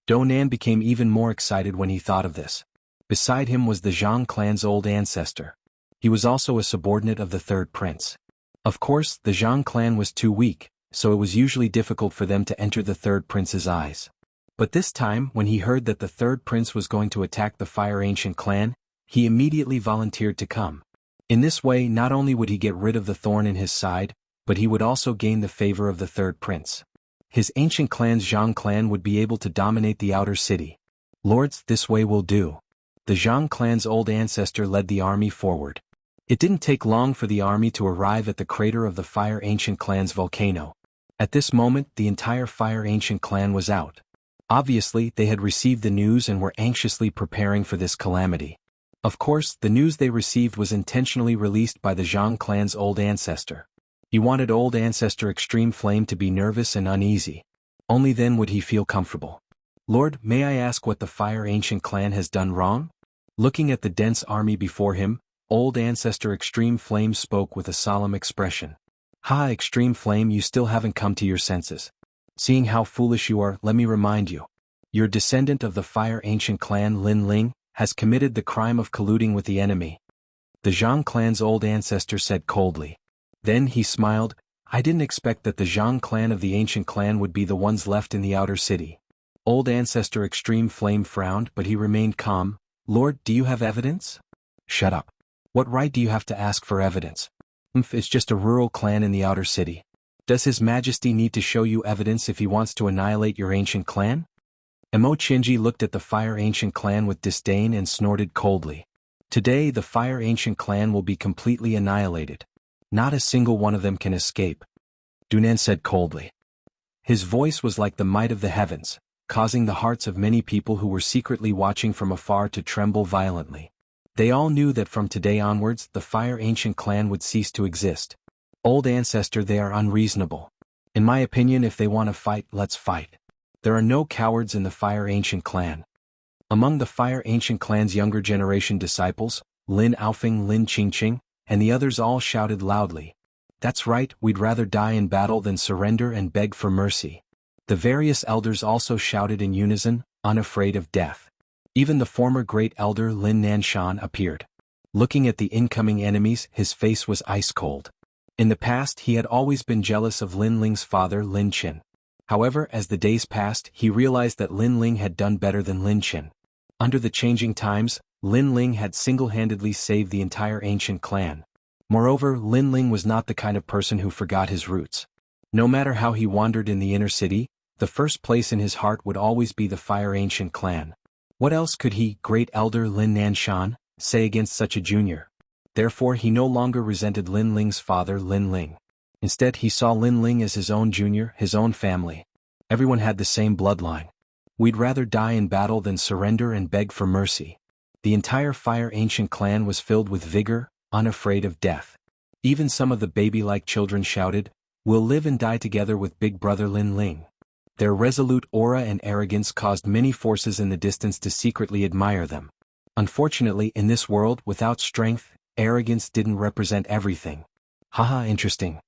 Donan became even more excited when he thought of this. Beside him was the Zhang clan's old ancestor. He was also a subordinate of the third prince. Of course, the Zhang clan was too weak, so it was usually difficult for them to enter the third prince's eyes. But this time, when he heard that the third prince was going to attack the Fire Ancient clan, he immediately volunteered to come. In this way, not only would he get rid of the thorn in his side, but he would also gain the favor of the third prince. His ancient clan's Zhang clan would be able to dominate the outer city. Lords, this way will do. The Zhang clan's old ancestor led the army forward. It didn't take long for the army to arrive at the crater of the Fire Ancient clan's volcano. At this moment, the entire Fire Ancient clan was out. Obviously, they had received the news and were anxiously preparing for this calamity. Of course, the news they received was intentionally released by the Zhang clan's old ancestor. He wanted old ancestor Extreme Flame to be nervous and uneasy. Only then would he feel comfortable. Lord, may I ask what the Fire Ancient clan has done wrong? Looking at the dense army before him, old ancestor Extreme Flame spoke with a solemn expression. Ha, Extreme Flame, you still haven't come to your senses. Seeing how foolish you are, let me remind you. Your descendant of the Fire Ancient clan, Lin Ling, has committed the crime of colluding with the enemy. The Zhang clan's old ancestor said coldly. Then he smiled. I didn't expect that the Zhang clan of the ancient clan would be the ones left in the outer city. Old ancestor Extreme Flame frowned, but he remained calm. Lord, do you have evidence? Shut up. What right do you have to ask for evidence? It's just a rural clan in the outer city. Does His Majesty need to show you evidence if he wants to annihilate your ancient clan? Emo Chinji looked at the Fire Ancient clan with disdain and snorted coldly. Today the Fire Ancient clan will be completely annihilated. Not a single one of them can escape. Dunan said coldly. His voice was like the might of the heavens, causing the hearts of many people who were secretly watching from afar to tremble violently. They all knew that from today onwards the Fire Ancient clan would cease to exist. Old ancestor, they are unreasonable. In my opinion, if they want to fight, let's fight. There are no cowards in the Fire Ancient clan. Among the Fire Ancient clan's younger generation disciples, Lin Aofing, Lin Qingqing, and the others all shouted loudly. That's right, we'd rather die in battle than surrender and beg for mercy. The various elders also shouted in unison, unafraid of death. Even the former great elder Lin Nanshan appeared. Looking at the incoming enemies, his face was ice cold. In the past, he had always been jealous of Lin Ling's father Lin Qin. However, as the days passed, he realized that Lin Ling had done better than Lin Qin. Under the changing times, Lin Ling had single-handedly saved the entire ancient clan. Moreover, Lin Ling was not the kind of person who forgot his roots. No matter how he wandered in the inner city, the first place in his heart would always be the Fire Ancient clan. What else could he, great elder Lin Nanshan, say against such a junior? Therefore he no longer resented Lin Ling's father Lin Ling. Instead he saw Lin Ling as his own junior, his own family. Everyone had the same bloodline. We'd rather die in battle than surrender and beg for mercy. The entire Fire Ancient clan was filled with vigor, unafraid of death. Even some of the baby-like children shouted, "We'll live and die together with Big Brother Lin Ling." Their resolute aura and arrogance caused many forces in the distance to secretly admire them. Unfortunately, in this world, without strength, arrogance didn't represent everything. Haha, interesting.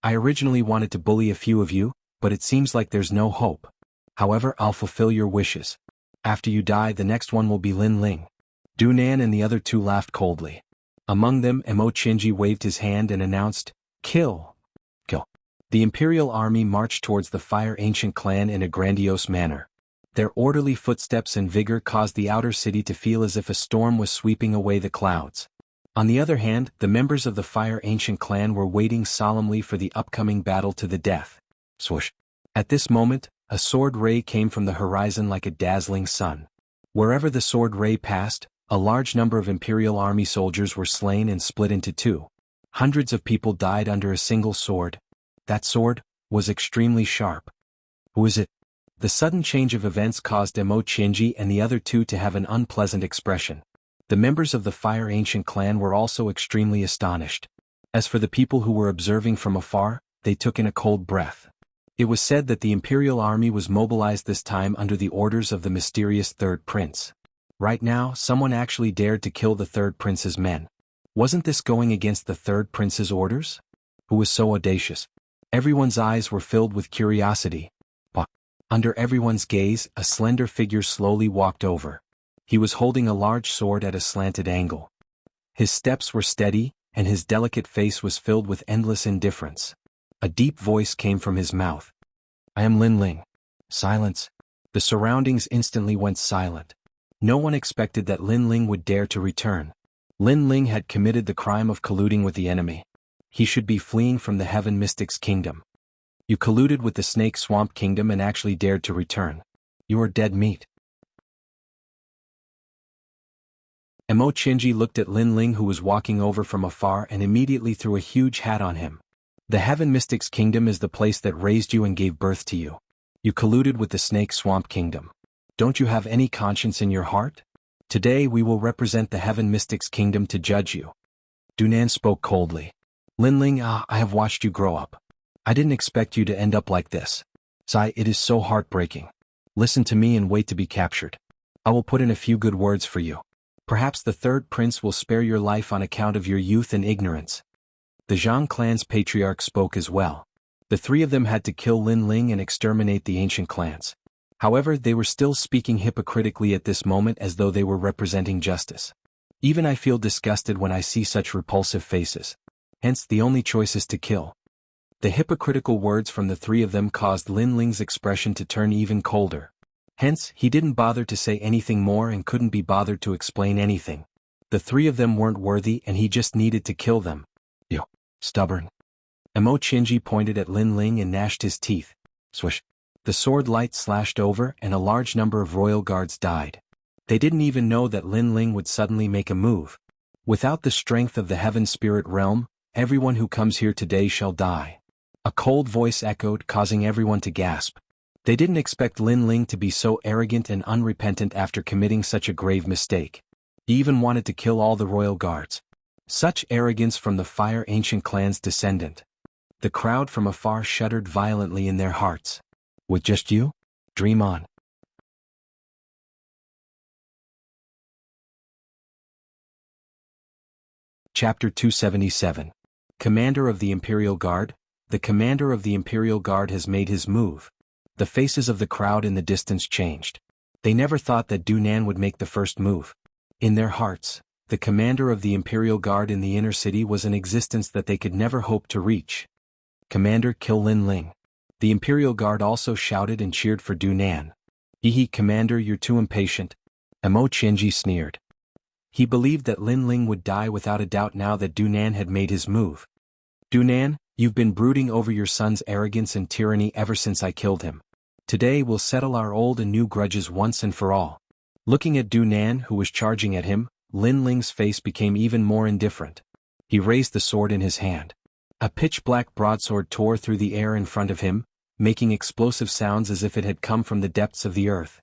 I originally wanted to bully a few of you, but it seems like there's no hope. However, I'll fulfill your wishes. After you die, the next one will be Lin Ling. Dunan and the other two laughed coldly. Among them, Emo Chinji waved his hand and announced, "Kill! Kill!" The Imperial army marched towards the Fire Ancient clan in a grandiose manner. Their orderly footsteps and vigor caused the outer city to feel as if a storm was sweeping away the clouds. On the other hand, the members of the Fire Ancient clan were waiting solemnly for the upcoming battle to the death. Swoosh! At this moment, a sword ray came from the horizon like a dazzling sun. Wherever the sword ray passed, a large number of Imperial Army soldiers were slain and split into two. Hundreds of people died under a single sword. That sword was extremely sharp. Who is it? The sudden change of events caused Emo Chinji and the other two to have an unpleasant expression. The members of the Fire Ancient clan were also extremely astonished. As for the people who were observing from afar, they took in a cold breath. It was said that the Imperial Army was mobilized this time under the orders of the mysterious Third Prince. Right now, someone actually dared to kill the Third Prince's men. Wasn't this going against the Third Prince's orders? Who was so audacious? Everyone's eyes were filled with curiosity. But under everyone's gaze, a slender figure slowly walked over. He was holding a large sword at a slanted angle. His steps were steady, and his delicate face was filled with endless indifference. A deep voice came from his mouth. "I am Lin Ling." Silence. The surroundings instantly went silent. No one expected that Lin Ling would dare to return. Lin Ling had committed the crime of colluding with the enemy. He should be fleeing from the Heaven Mystics Kingdom. You colluded with the Snake Swamp Kingdom and actually dared to return. You are dead meat. Emo Chinji looked at Lin Ling, who was walking over from afar, and immediately threw a huge hat on him. The Heaven Mystics Kingdom is the place that raised you and gave birth to you. You colluded with the Snake Swamp Kingdom. Don't you have any conscience in your heart? Today we will represent the Heaven Mystics Kingdom to judge you. Dunan spoke coldly. Lin Ling, I have watched you grow up. I didn't expect you to end up like this. Sai, it is so heartbreaking. Listen to me and wait to be captured. I will put in a few good words for you. Perhaps the Third Prince will spare your life on account of your youth and ignorance. The Zhang clan's patriarch spoke as well. The three of them had to kill Lin Ling and exterminate the ancient clans. However, they were still speaking hypocritically at this moment, as though they were representing justice. Even I feel disgusted when I see such repulsive faces. Hence, the only choice is to kill. The hypocritical words from the three of them caused Lin Ling's expression to turn even colder. Hence, he didn't bother to say anything more and couldn't be bothered to explain anything. The three of them weren't worthy and he just needed to kill them. You stubborn. Emo Chinji pointed at Lin Ling and gnashed his teeth. Swish. The sword light slashed over and a large number of royal guards died. They didn't even know that Lin Ling would suddenly make a move. Without the strength of the Heaven Spirit Realm, everyone who comes here today shall die. A cold voice echoed, causing everyone to gasp. They didn't expect Lin Ling to be so arrogant and unrepentant after committing such a grave mistake. He even wanted to kill all the royal guards. Such arrogance from the Fire Ancient clan's descendant. The crowd from afar shuddered violently in their hearts. With just you? Dream on. Chapter 277. Commander of the Imperial Guard. The commander of the Imperial Guard has made his move. The faces of the crowd in the distance changed. They never thought that Dunan would make the first move. In their hearts, the commander of the Imperial Guard in the inner city was an existence that they could never hope to reach. Commander, kill Lin Ling. The Imperial Guard also shouted and cheered for Dunan. Hehe, Commander, you're too impatient. Emo Chinji sneered. He believed that Lin Ling would die without a doubt now that Dunan had made his move. Dunan, you've been brooding over your son's arrogance and tyranny ever since I killed him. Today we'll settle our old and new grudges once and for all. Looking at Dunan, who was charging at him, Lin Ling's face became even more indifferent. He raised the sword in his hand. A pitch-black broadsword tore through the air in front of him, making explosive sounds as if it had come from the depths of the earth.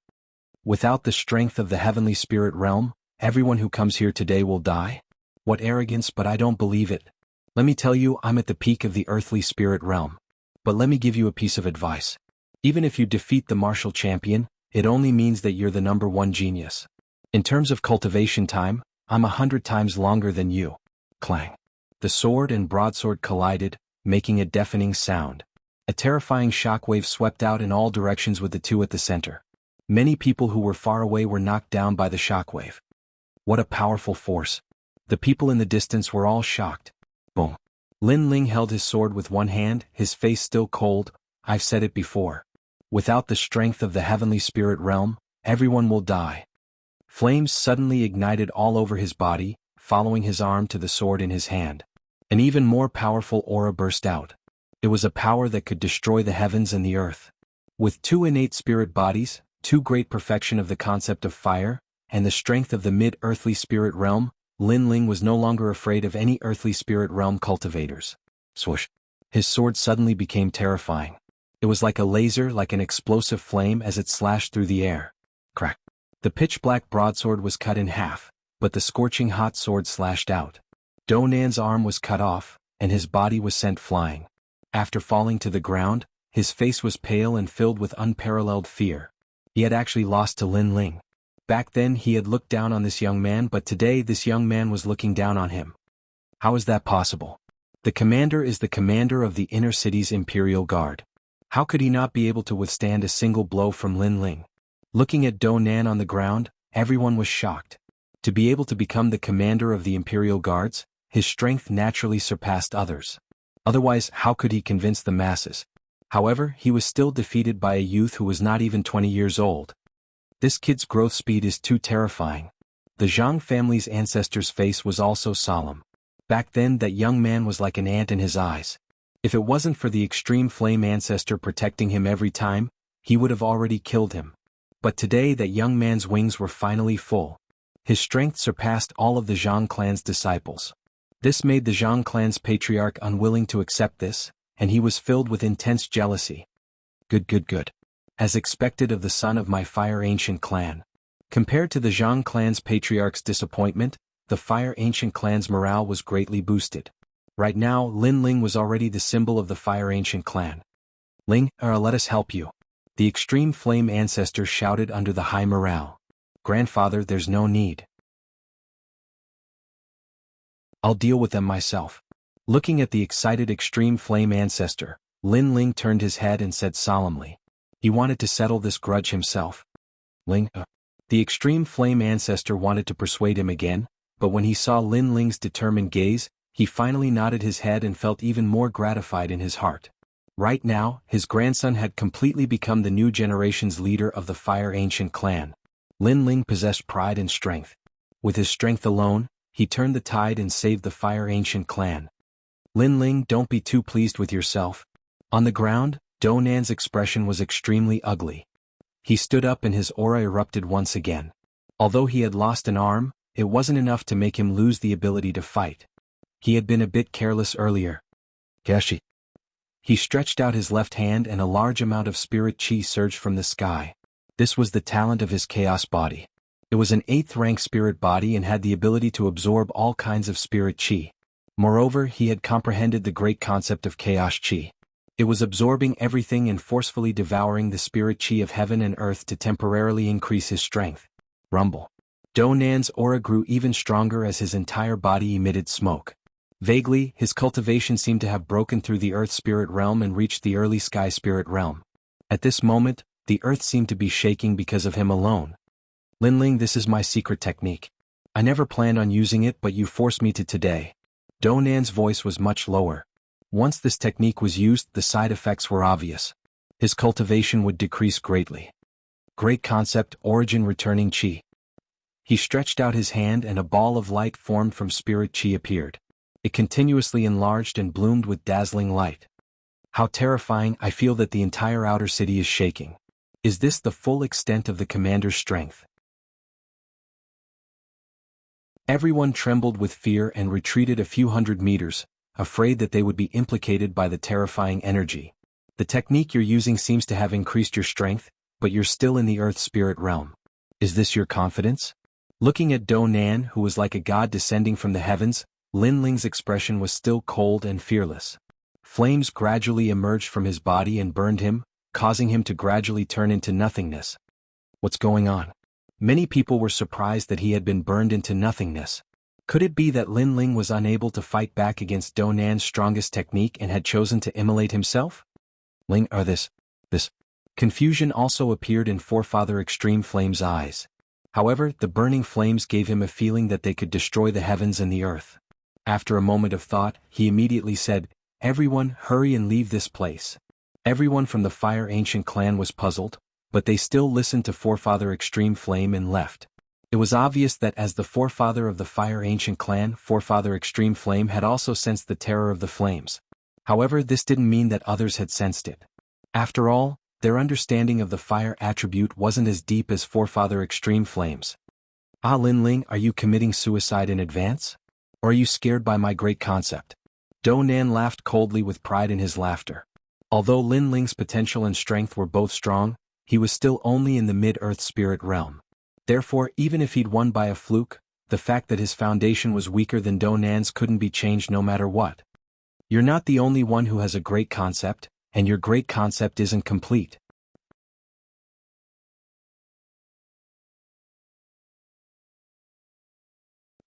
Without the strength of the heavenly spirit realm, everyone who comes here today will die? What arrogance, but I don't believe it. Let me tell you, I'm at the peak of the earthly spirit realm. But let me give you a piece of advice. Even if you defeat the martial champion, it only means that you're the #1 genius. In terms of cultivation time, I'm 100 times longer than you. Clang. The sword and broadsword collided, making a deafening sound. A terrifying shockwave swept out in all directions with the two at the center. Many people who were far away were knocked down by the shockwave. What a powerful force. The people in the distance were all shocked. Boom. Lin Ling held his sword with one hand, his face still cold. I've said it before. Without the strength of the heavenly spirit realm, everyone will die. Flames suddenly ignited all over his body, following his arm to the sword in his hand. An even more powerful aura burst out. It was a power that could destroy the heavens and the earth. With two innate spirit bodies, two great perfection of the concept of fire, and the strength of the mid-earthly spirit realm, Lin Ling was no longer afraid of any earthly spirit realm cultivators. Swoosh. His sword suddenly became terrifying. It was like a laser, like an explosive flame as it slashed through the air. Crack. The pitch-black broadsword was cut in half, but the scorching hot sword slashed out. Donan's arm was cut off, and his body was sent flying. After falling to the ground, his face was pale and filled with unparalleled fear. He had actually lost to Lin Ling. Back then he had looked down on this young man, but today this young man was looking down on him. How is that possible? The commander is the commander of the inner city's Imperial Guard. How could he not be able to withstand a single blow from Lin Ling? Looking at Donan on the ground, everyone was shocked. To be able to become the commander of the Imperial Guards, his strength naturally surpassed others. Otherwise, how could he convince the masses? However, he was still defeated by a youth who was not even 20 years old. This kid's growth speed is too terrifying. The Zhang family's ancestor's face was also solemn. Back then that young man was like an ant in his eyes. If it wasn't for the extreme flame ancestor protecting him every time, he would have already killed him. But today that young man's wings were finally full. His strength surpassed all of the Zhang clan's disciples. This made the Zhang clan's patriarch unwilling to accept this, and he was filled with intense jealousy. Good. As expected of the son of my Fire Ancient clan. Compared to the Zhang clan's patriarch's disappointment, the Fire Ancient clan's morale was greatly boosted. Right now, Lin Ling was already the symbol of the Fire Ancient clan. Ling, let us help you. The extreme flame ancestor shouted under the high morale. Grandfather, there's no need. I'll deal with them myself. Looking at the excited extreme flame ancestor, Lin Ling turned his head and said solemnly. He wanted to settle this grudge himself. Ling, The extreme flame ancestor wanted to persuade him again, but when he saw Lin Ling's determined gaze, he finally nodded his head and felt even more gratified in his heart. Right now, his grandson had completely become the new generation's leader of the Fire Ancient clan. Lin Ling possessed pride and strength. With his strength alone, he turned the tide and saved the Fire Ancient clan. Lin Ling, don't be too pleased with yourself. On the ground, Donan's expression was extremely ugly. He stood up and his aura erupted once again. Although he had lost an arm, it wasn't enough to make him lose the ability to fight. He had been a bit careless earlier. Gashi. He stretched out his left hand and a large amount of spirit chi surged from the sky. This was the talent of his chaos body. It was an 8th rank spirit body and had the ability to absorb all kinds of spirit chi. Moreover, he had comprehended the great concept of chaos chi. It was absorbing everything and forcefully devouring the spirit chi of heaven and earth to temporarily increase his strength. Rumble. Donan's aura grew even stronger as his entire body emitted smoke. Vaguely, his cultivation seemed to have broken through the earth spirit realm and reached the early sky spirit realm. At this moment, the earth seemed to be shaking because of him alone. Lin Ling, this is my secret technique. I never planned on using it, but you forced me to today. Donan's voice was much lower. Once this technique was used, the side effects were obvious. His cultivation would decrease greatly. Great concept, origin returning chi. He stretched out his hand and a ball of light formed from spirit chi appeared. It continuously enlarged and bloomed with dazzling light. How terrifying, I feel that the entire outer city is shaking. Is this the full extent of the commander's strength? Everyone trembled with fear and retreated a few hundred meters, afraid that they would be implicated by the terrifying energy. The technique you're using seems to have increased your strength, but you're still in the earth spirit realm. Is this your confidence? Looking at Donan, who was like a god descending from the heavens, Lin Ling's expression was still cold and fearless. Flames gradually emerged from his body and burned him, causing him to gradually turn into nothingness. What's going on? Many people were surprised that he had been burned into nothingness. Could it be that Lin Ling was unable to fight back against Donan's strongest technique and had chosen to immolate himself? This. Confusion also appeared in Forefather Extreme Flame's eyes. However, the burning flames gave him a feeling that they could destroy the heavens and the earth. After a moment of thought, he immediately said, "Everyone, hurry and leave this place." Everyone from the Fire Ancient clan was puzzled, but they still listened to Forefather Extreme Flame and left. It was obvious that as the forefather of the Fire Ancient clan, Forefather Extreme Flame had also sensed the terror of the flames. However, this didn't mean that others had sensed it. After all, Their understanding of the fire attribute wasn't as deep as forefather extreme flames. Ah, Linling, are you committing suicide in advance? Or are you scared by my great concept? Do Nan laughed coldly with pride in his laughter. Although Linling's potential and strength were both strong, he was still only in the mid-earth spirit realm. Therefore, even if he'd won by a fluke, the fact that his foundation was weaker than Do Nan's couldn't be changed no matter what. You're not the only one who has a great concept, and your great concept isn't complete.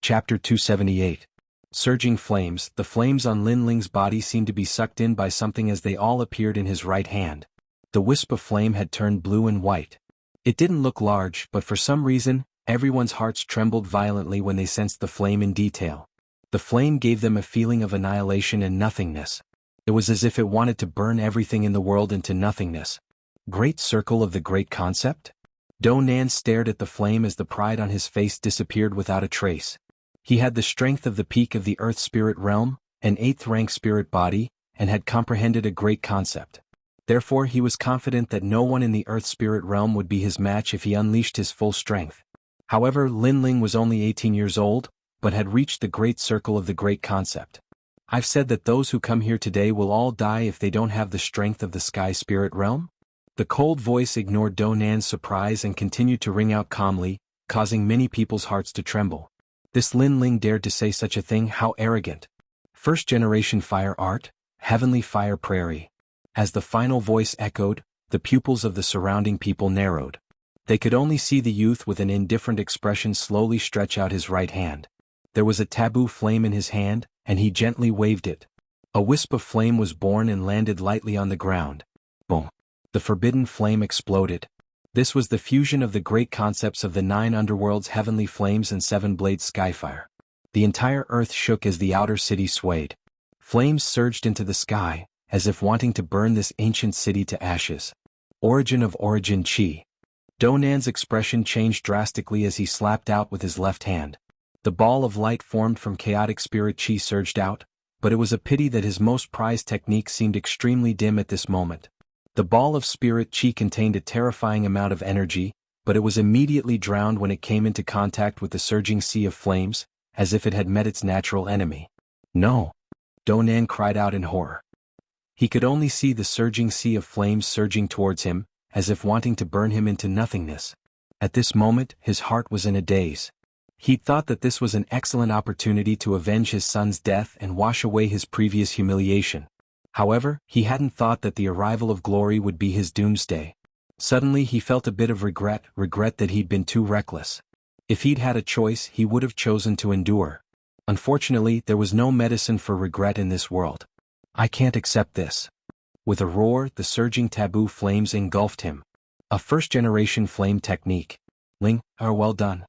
Chapter 278. Surging flames. The flames on Linling's body seemed to be sucked in by something as they all appeared in his right hand. The wisp of flame had turned blue and white. It didn't look large, but for some reason, everyone's hearts trembled violently when they sensed the flame in detail. The flame gave them a feeling of annihilation and nothingness. It was as if it wanted to burn everything in the world into nothingness. Great circle of the great concept? Do Nan stared at the flame as the pride on his face disappeared without a trace. He had the strength of the peak of the earth spirit realm, an 8th rank spirit body, and had comprehended a great concept. Therefore he was confident that no one in the earth spirit realm would be his match if he unleashed his full strength. However, Linling was only 18 years old, but had reached the great circle of the great concept. I've said that those who come here today will all die if they don't have the strength of the sky spirit realm? The cold voice ignored Do Nan's surprise and continued to ring out calmly, causing many people's hearts to tremble. This Linling dared to say such a thing, how arrogant. First generation fire art, heavenly fire prairie. As the final voice echoed, the pupils of the surrounding people narrowed. They could only see the youth with an indifferent expression slowly stretch out his right hand. There was a taboo flame in his hand, and he gently waved it. A wisp of flame was born and landed lightly on the ground. Boom! The forbidden flame exploded. This was the fusion of the great concepts of the 9 underworlds, heavenly flames and 7-blade skyfire. The entire earth shook as the outer city swayed. Flames surged into the sky, as if wanting to burn this ancient city to ashes. Origin of origin chi. Do Nan's expression changed drastically as he slapped out with his left hand. The ball of light formed from chaotic spirit chi surged out, but it was a pity that his most prized technique seemed extremely dim at this moment. The ball of spirit chi contained a terrifying amount of energy, but it was immediately drowned when it came into contact with the surging sea of flames, as if it had met its natural enemy. No! Do Nan cried out in horror. He could only see the surging sea of flames surging towards him, as if wanting to burn him into nothingness. At this moment, his heart was in a daze. He'd thought that this was an excellent opportunity to avenge his son's death and wash away his previous humiliation. However, he hadn't thought that the arrival of glory would be his doomsday. Suddenly he felt a bit of regret that he'd been too reckless. If he'd had a choice, he would have chosen to endure. Unfortunately, there was no medicine for regret in this world. I can't accept this. With a roar, the surging taboo flames engulfed him. A first-generation flame technique. Ling, well done.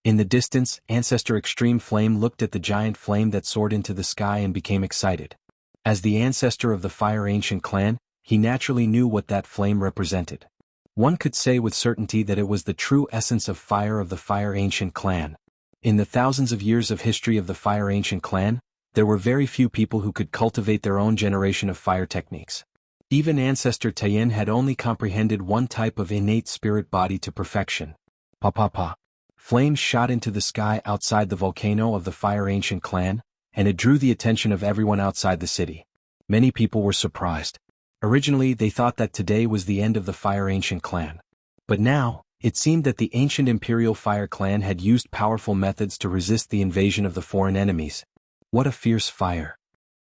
In the distance, Ancestor Extreme Flame looked at the giant flame that soared into the sky and became excited. As the ancestor of the Fire Ancient clan, he naturally knew what that flame represented. One could say with certainty that it was the true essence of fire of the Fire Ancient clan. In the thousands of years of history of the Fire Ancient clan, there were very few people who could cultivate their own generation of fire techniques. Even Ancestor Tayin had only comprehended one type of innate spirit body to perfection. Pa. Flames shot into the sky outside the volcano of the Fire Ancient clan, and it drew the attention of everyone outside the city. Many people were surprised. Originally they thought that today was the end of the Fire Ancient clan. But now, it seemed that the ancient Imperial Fire clan had used powerful methods to resist the invasion of the foreign enemies. What a fierce fire!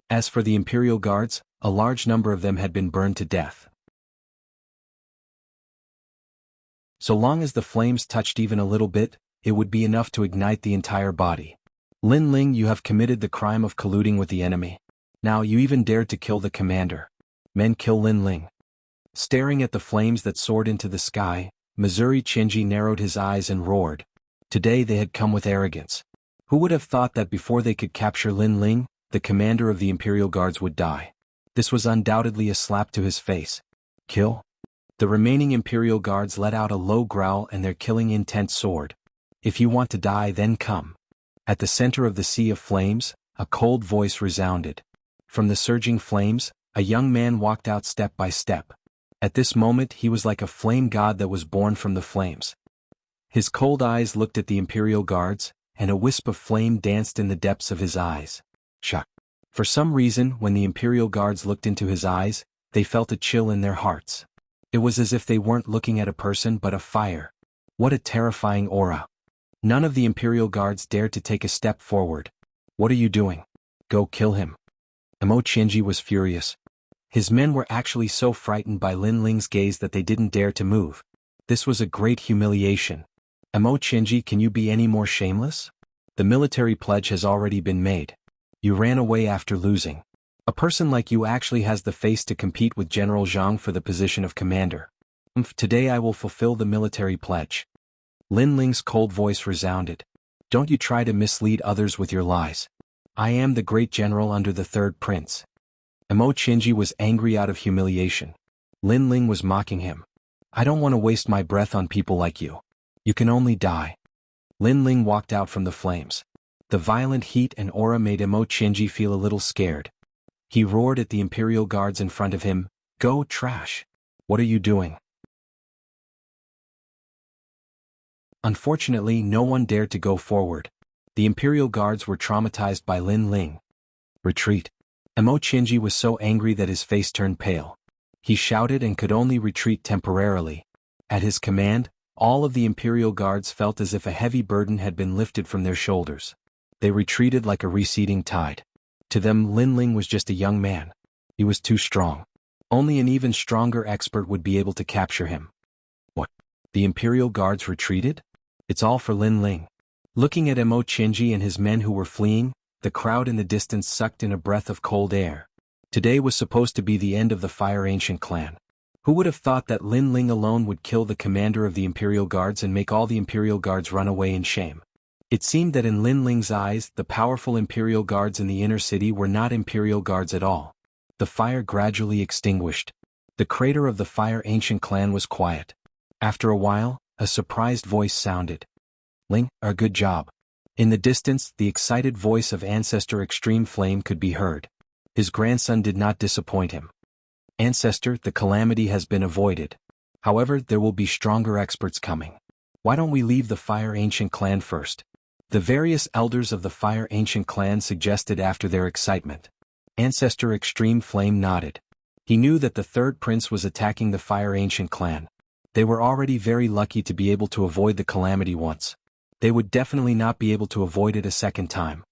As for the Imperial Guards, a large number of them had been burned to death. So long as the flames touched even a little bit, it would be enough to ignite the entire body. Linling, you have committed the crime of colluding with the enemy. Now you even dared to kill the commander. Men, kill Linling. Staring at the flames that soared into the sky, Missouri Chinji narrowed his eyes and roared. Today they had come with arrogance. Who would have thought that before they could capture Linling, the commander of the Imperial Guards would die? This was undoubtedly a slap to his face. Kill? The remaining Imperial Guards let out a low growl and their killing intent soared. If you want to die, then come. At the center of the sea of flames, a cold voice resounded. From the surging flames, a young man walked out step by step. At this moment he was like a flame god that was born from the flames. His cold eyes looked at the Imperial Guards, and a wisp of flame danced in the depths of his eyes. Shock. For some reason, when the Imperial Guards looked into his eyes, they felt a chill in their hearts. It was as if they weren't looking at a person but a fire. What a terrifying aura. None of the Imperial Guards dared to take a step forward. What are you doing? Go kill him. Emo Chinji was furious. His men were actually so frightened by Lin Ling's gaze that they didn't dare to move. This was a great humiliation. Emo Chinji, can you be any more shameless? The military pledge has already been made. You ran away after losing. A person like you actually has the face to compete with General Zhang for the position of commander. Today I will fulfill the military pledge. Lin Ling's cold voice resounded. Don't you try to mislead others with your lies. I am the great general under the third prince. Emo Chinji was angry out of humiliation. Lin Ling was mocking him. I don't want to waste my breath on people like you. You can only die. Lin Ling walked out from the flames. The violent heat and aura made Emo Chinji feel a little scared. He roared at the Imperial Guards in front of him, "Go, trash! What are you doing?" Unfortunately, no one dared to go forward. The Imperial Guards were traumatized by Lin Ling. Retreat. Emo Chinji was so angry that his face turned pale. He shouted and could only retreat temporarily. At his command, all of the Imperial Guards felt as if a heavy burden had been lifted from their shoulders. They retreated like a receding tide. To them, Lin Ling was just a young man. He was too strong. Only an even stronger expert would be able to capture him. What? The Imperial Guards retreated? It's all for Lin Ling. Looking at Emo Chinji and his men who were fleeing, the crowd in the distance sucked in a breath of cold air. Today was supposed to be the end of the Fire Ancient clan. Who would have thought that Lin Ling alone would kill the commander of the Imperial Guards and make all the Imperial Guards run away in shame? It seemed that in Lin Ling's eyes, the powerful Imperial Guards in the inner city were not Imperial Guards at all. The fire gradually extinguished. The crater of the Fire Ancient clan was quiet. After a while, a surprised voice sounded. Ling, a good job. In the distance, the excited voice of Ancestor Extreme Flame could be heard. His grandson did not disappoint him. Ancestor, the calamity has been avoided. However, there will be stronger experts coming. Why don't we leave the Fire Ancient clan first? The various elders of the Fire Ancient clan suggested after their excitement. Ancestor Extreme Flame nodded. He knew that the third prince was attacking the Fire Ancient clan. They were already very lucky to be able to avoid the calamity once. They would definitely not be able to avoid it a second time.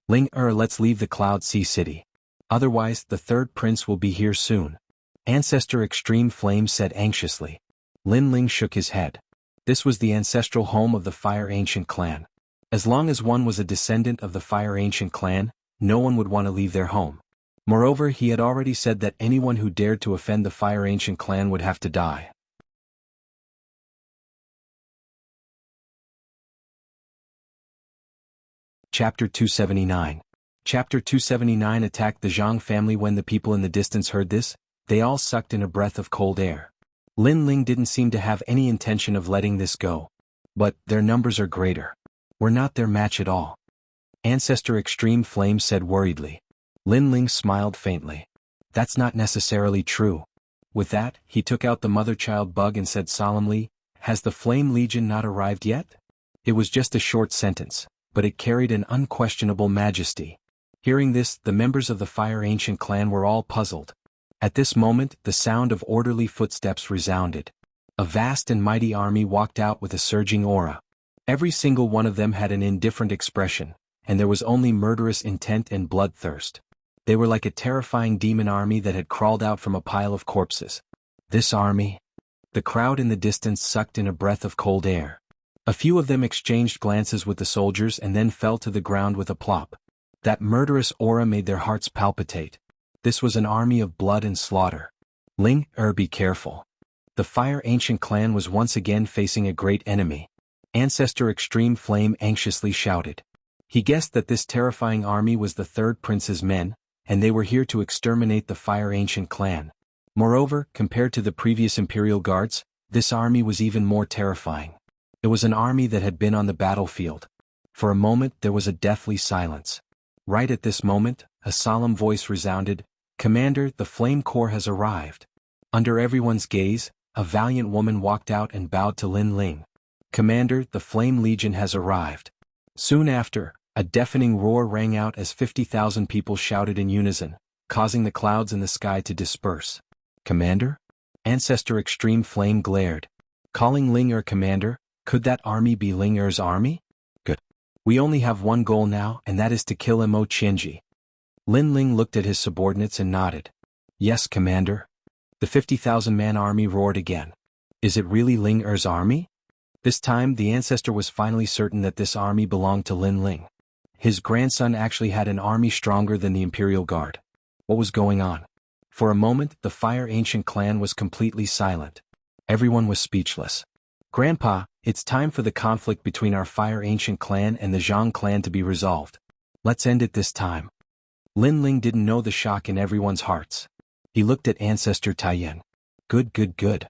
Ling, let's leave the Cloud Sea City. Otherwise, the third prince will be here soon. Ancestor Extreme Flame said anxiously. Lin Ling shook his head. This was the ancestral home of the Fire Ancient clan. As long as one was a descendant of the Fire Ancient clan, no one would want to leave their home. Moreover, he had already said that anyone who dared to offend the Fire Ancient clan would have to die. Chapter 279. Chapter 279 attacked the Zhang family. When the people in the distance heard this, they all sucked in a breath of cold air. Lin Ling didn't seem to have any intention of letting this go. But their numbers are greater. We're not their match at all. Ancestor Extreme Flame said worriedly. Lin Ling smiled faintly. That's not necessarily true. With that, he took out the mother-child bug and said solemnly, "Has the Flame Legion not arrived yet?" It was just a short sentence, but it carried an unquestionable majesty. Hearing this, the members of the Fire Ancient clan were all puzzled. At this moment, the sound of orderly footsteps resounded. A vast and mighty army walked out with a surging aura. Every single one of them had an indifferent expression, and there was only murderous intent and bloodthirst. They were like a terrifying demon army that had crawled out from a pile of corpses. This army? The crowd in the distance sucked in a breath of cold air. A few of them exchanged glances with the soldiers and then fell to the ground with a plop. That murderous aura made their hearts palpitate. This was an army of blood and slaughter. Ling, be careful. The Fire Ancient clan was once again facing a great enemy. Ancestor Extreme Flame anxiously shouted. He guessed that this terrifying army was the third prince's men, and they were here to exterminate the Fire Ancient clan. Moreover, compared to the previous Imperial Guards, this army was even more terrifying. It was an army that had been on the battlefield. For a moment there was a deathly silence. Right at this moment, a solemn voice resounded, "Commander, the Flame Corps has arrived." Under everyone's gaze, a valiant woman walked out and bowed to Lin Ling. "Commander, the Flame Legion has arrived." Soon after, a deafening roar rang out as 50,000 people shouted in unison, causing the clouds in the sky to disperse. "Commander?" Ancestor Extreme Flame glared. "Calling Ling Er commander, could that army be Ling Er's army? Good. We only have one goal now, and that is to kill Mo Qianji." Lin Ling looked at his subordinates and nodded. "Yes, commander." The 50,000-man army roared again. "Is it really Ling Er's army?" This time the ancestor was finally certain that this army belonged to Lin Ling. His grandson actually had an army stronger than the Imperial Guard. What was going on? For a moment, the Fire Ancient clan was completely silent. Everyone was speechless. "Grandpa, it's time for the conflict between our Fire Ancient clan and the Zhang clan to be resolved. Let's end it this time." Lin Ling didn't know the shock in everyone's hearts. He looked at Ancestor Taiyan. "Good, good, good."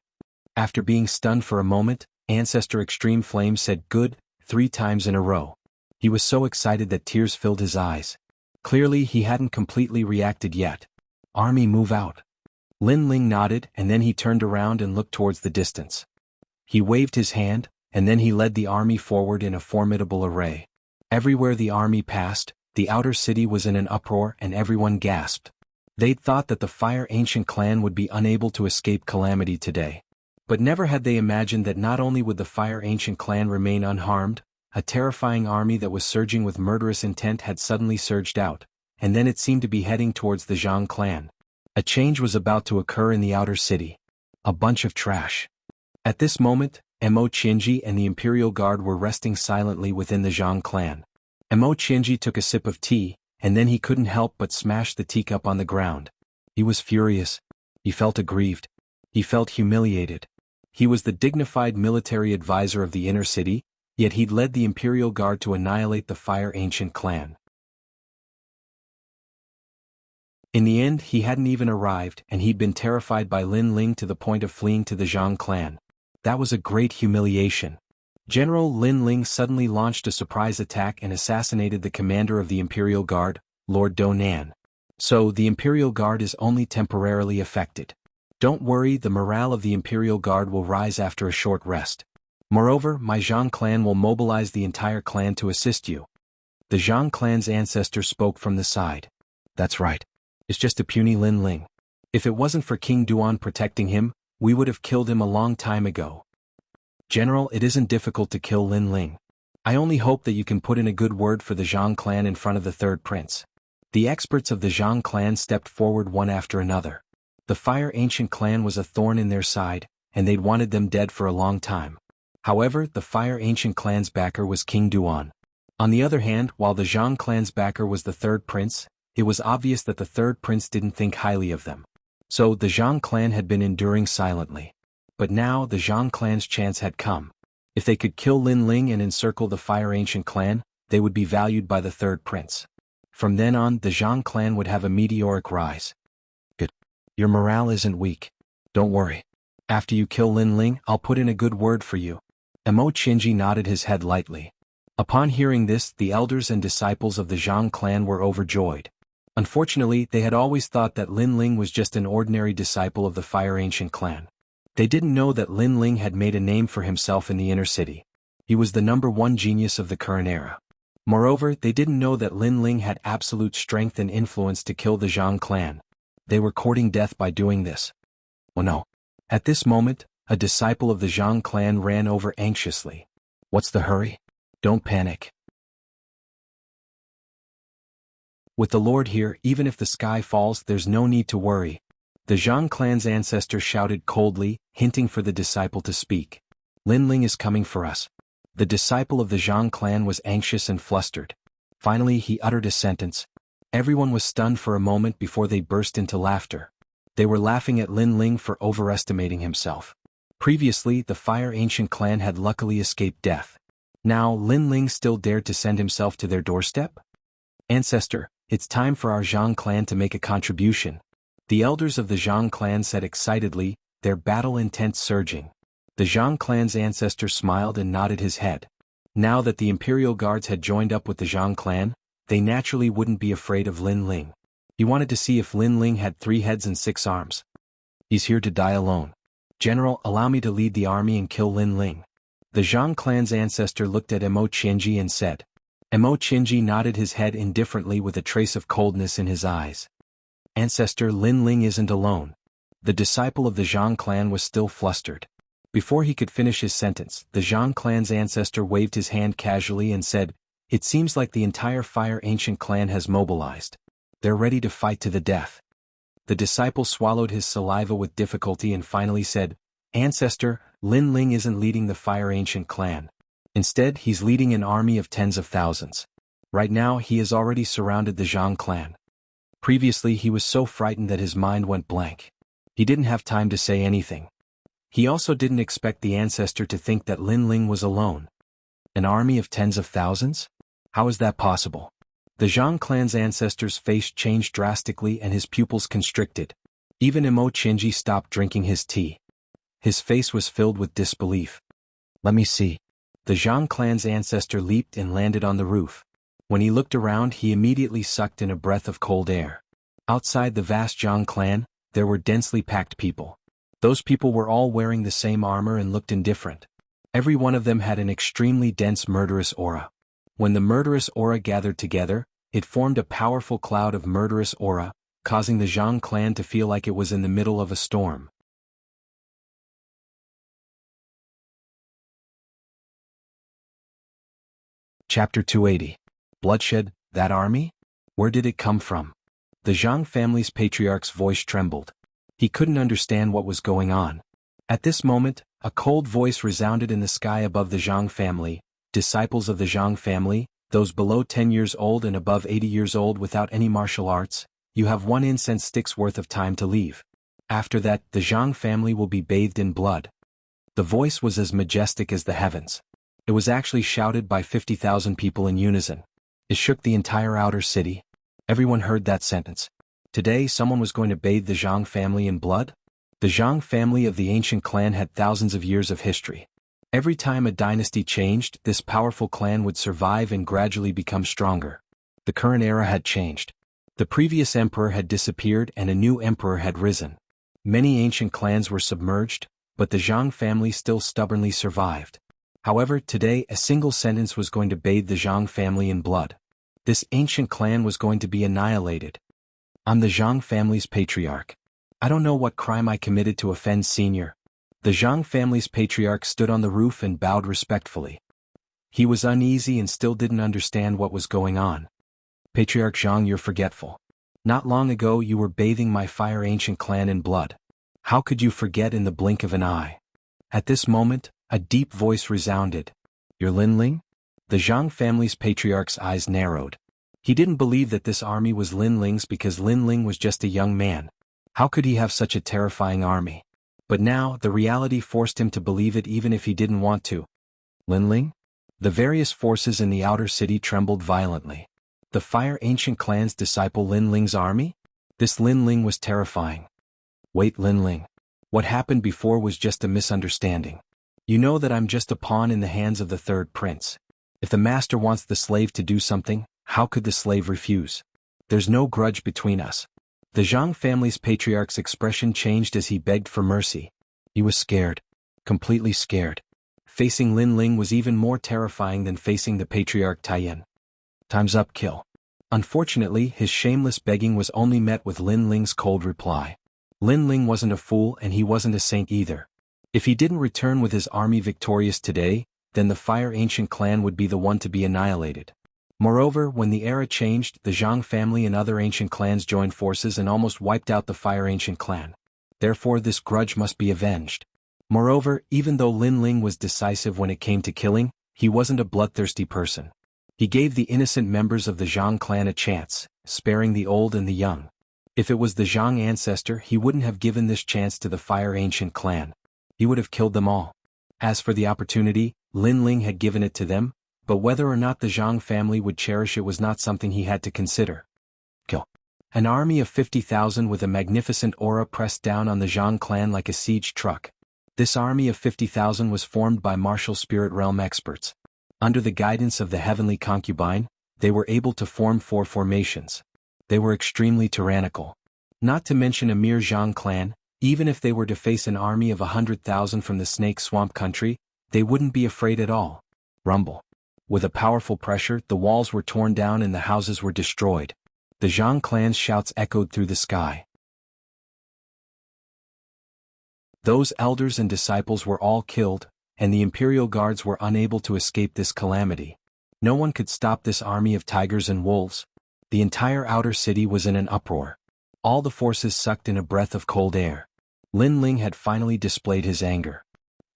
After being stunned for a moment, Ancestor Extreme Flame said "good" 3 times in a row. He was so excited that tears filled his eyes. Clearly he hadn't completely reacted yet. "Army, move out." Lin Ling nodded, and then he turned around and looked towards the distance. He waved his hand, and then he led the army forward in a formidable array. Everywhere the army passed, the outer city was in an uproar and everyone gasped. They'd thought that the Fire Ancient clan would be unable to escape calamity today. But never had they imagined that not only would the Fire Ancient clan remain unharmed, a terrifying army that was surging with murderous intent had suddenly surged out, and then it seemed to be heading towards the Zhang clan. A change was about to occur in the outer city. A bunch of trash. At this moment, Mo Qianji and the Imperial Guard were resting silently within the Zhang clan. Mo Qianji took a sip of tea, and then he couldn't help but smash the teacup on the ground. He was furious. He felt aggrieved. He felt humiliated. He was the dignified military advisor of the inner city, yet he'd led the Imperial Guard to annihilate the Fire Ancient clan. In the end, he hadn't even arrived, and he'd been terrified by Lin Ling to the point of fleeing to the Zhang clan. That was a great humiliation. General Lin Ling suddenly launched a surprise attack and assassinated the commander of the Imperial Guard, Lord Donan. So the Imperial Guard is only temporarily affected. Don't worry, the morale of the Imperial Guard will rise after a short rest. Moreover, my Zhang clan will mobilize the entire clan to assist you. The Zhang clan's ancestor spoke from the side. That's right. It's just a puny Lin Ling. If it wasn't for King Duan protecting him, we would have killed him a long time ago. General, it isn't difficult to kill Lin Ling. I only hope that you can put in a good word for the Zhang clan in front of the third prince. The experts of the Zhang clan stepped forward one after another. The Fire Ancient clan was a thorn in their side, and they'd wanted them dead for a long time. However, the Fire Ancient clan's backer was King Duan. On the other hand, while the Zhang clan's backer was the third prince, it was obvious that the third prince didn't think highly of them. So the Zhang clan had been enduring silently. But now the Zhang clan's chance had come. If they could kill Lin Ling and encircle the Fire Ancient clan, they would be valued by the third prince. From then on, the Zhang clan would have a meteoric rise. Good. Your morale isn't weak. Don't worry. After you kill Lin Ling, I'll put in a good word for you. Mo Qianji nodded his head lightly. Upon hearing this, the elders and disciples of the Zhang clan were overjoyed. Unfortunately, they had always thought that Lin Ling was just an ordinary disciple of the Fire Ancient clan. They didn't know that Lin Ling had made a name for himself in the inner city. He was the #1 genius of the current era. Moreover, they didn't know that Lin Ling had absolute strength and influence to kill the Zhang clan. They were courting death by doing this. Oh no. At this moment, a disciple of the Zhang clan ran over anxiously. What's the hurry? Don't panic. With the Lord here, even if the sky falls, there's no need to worry. The Zhang clan's ancestor shouted coldly, hinting for the disciple to speak. Lin Ling is coming for us. The disciple of the Zhang clan was anxious and flustered. Finally he uttered a sentence. Everyone was stunned for a moment before they burst into laughter. They were laughing at Lin Ling for overestimating himself. Previously, the Fire Ancient clan had luckily escaped death. Now, Lin Ling still dared to send himself to their doorstep? Ancestor, it's time for our Zhang clan to make a contribution. The elders of the Zhang clan said excitedly, their battle intent surging. The Zhang clan's ancestor smiled and nodded his head. Now that the Imperial Guards had joined up with the Zhang clan, they naturally wouldn't be afraid of Lin Ling. He wanted to see if Lin Ling had 3 heads and 6 arms. He's here to die alone. General, allow me to lead the army and kill Lin Ling. The Zhang clan's ancestor looked at Mo Qinji and said. Mo Qinji nodded his head indifferently with a trace of coldness in his eyes. Ancestor, Lin Ling isn't alone. The disciple of the Zhang clan was still flustered. Before he could finish his sentence, the Zhang clan's ancestor waved his hand casually and said, It seems like the entire Fire Ancient clan has mobilized. They're ready to fight to the death. The disciple swallowed his saliva with difficulty and finally said, Ancestor, Lin Ling isn't leading the Fire Ancient clan. Instead, he's leading an army of tens of thousands. Right now, he has already surrounded the Zhang clan. Previously, he was so frightened that his mind went blank. He didn't have time to say anything. He also didn't expect the ancestor to think that Lin Ling was alone. An army of tens of thousands? How is that possible? The Zhang clan's ancestor's face changed drastically and his pupils constricted. Even Mo Qinji stopped drinking his tea. His face was filled with disbelief. Let me see. The Zhang clan's ancestor leaped and landed on the roof. When he looked around, he immediately sucked in a breath of cold air. Outside the vast Zhang clan, there were densely packed people. Those people were all wearing the same armor and looked indifferent. Every one of them had an extremely dense murderous aura. When the murderous aura gathered together, it formed a powerful cloud of murderous aura, causing the Zhang clan to feel like it was in the middle of a storm. Chapter 280. Bloodshed, that army? Where did it come from? The Zhang family's patriarch's voice trembled. He couldn't understand what was going on. At this moment, a cold voice resounded in the sky above the Zhang family. Disciples of the Zhang family, those below 10 years old and above 80 years old without any martial arts, you have 1 incense stick's worth of time to leave. After that, the Zhang family will be bathed in blood. The voice was as majestic as the heavens. It was actually shouted by 50,000 people in unison. It shook the entire outer city. Everyone heard that sentence. Today someone was going to bathe the Zhang family in blood? The Zhang family of the ancient clan had thousands of years of history. Every time a dynasty changed, this powerful clan would survive and gradually become stronger. The current era had changed. The previous emperor had disappeared and a new emperor had risen. Many ancient clans were submerged, but the Zhang family still stubbornly survived. However, today a single sentence was going to bathe the Zhang family in blood. This ancient clan was going to be annihilated. I'm the Zhang family's patriarch. I don't know what crime I committed to offend Senior. The Zhang family's patriarch stood on the roof and bowed respectfully. He was uneasy and still didn't understand what was going on. Patriarch Zhang, you're forgetful. Not long ago you were bathing my Fire Ancient clan in blood. How could you forget in the blink of an eye? At this moment, a deep voice resounded. You're Lin Ling? The Zhang family's patriarch's eyes narrowed. He didn't believe that this army was Lin Ling's because Lin Ling was just a young man. How could he have such a terrifying army? But now, the reality forced him to believe it even if he didn't want to. Lin Ling? The various forces in the outer city trembled violently. The Fire Ancient clan's disciple Lin Ling's army? This Lin Ling was terrifying. Wait, Lin Ling. What happened before was just a misunderstanding. You know that I'm just a pawn in the hands of the third prince. If the master wants the slave to do something, how could the slave refuse? There's no grudge between us. The Zhang family's patriarch's expression changed as he begged for mercy. He was scared. Completely scared. Facing Lin Ling was even more terrifying than facing the patriarch Taiyan. Time's up, kill. Unfortunately, his shameless begging was only met with Lin Ling's cold reply. Lin Ling wasn't a fool and he wasn't a saint either. If he didn't return with his army victorious today, then the Fire Ancient clan would be the one to be annihilated. Moreover, when the era changed, the Zhang family and other ancient clans joined forces and almost wiped out the Fire Ancient clan. Therefore, this grudge must be avenged. Moreover, even though Lin Ling was decisive when it came to killing, he wasn't a bloodthirsty person. He gave the innocent members of the Zhang clan a chance, sparing the old and the young. If it was the Zhang ancestor, he wouldn't have given this chance to the Fire Ancient clan. He would have killed them all. As for the opportunity, Lin Ling had given it to them, but whether or not the Zhang family would cherish it was not something he had to consider. Kill. An army of 50,000 with a magnificent aura pressed down on the Zhang clan like a siege truck. This army of 50,000 was formed by martial spirit realm experts. Under the guidance of the heavenly concubine, they were able to form 4 formations. They were extremely tyrannical. Not to mention a mere Zhang clan, Even if they were to face an army of 100,000 from the Snake Swamp country, they wouldn't be afraid at all. Rumble. With a powerful pressure, the walls were torn down and the houses were destroyed. The Zhang clan's shouts echoed through the sky. Those elders and disciples were all killed, and the imperial guards were unable to escape this calamity. No one could stop this army of tigers and wolves. The entire outer city was in an uproar. All the forces sucked in a breath of cold air. Lin Ling had finally displayed his anger.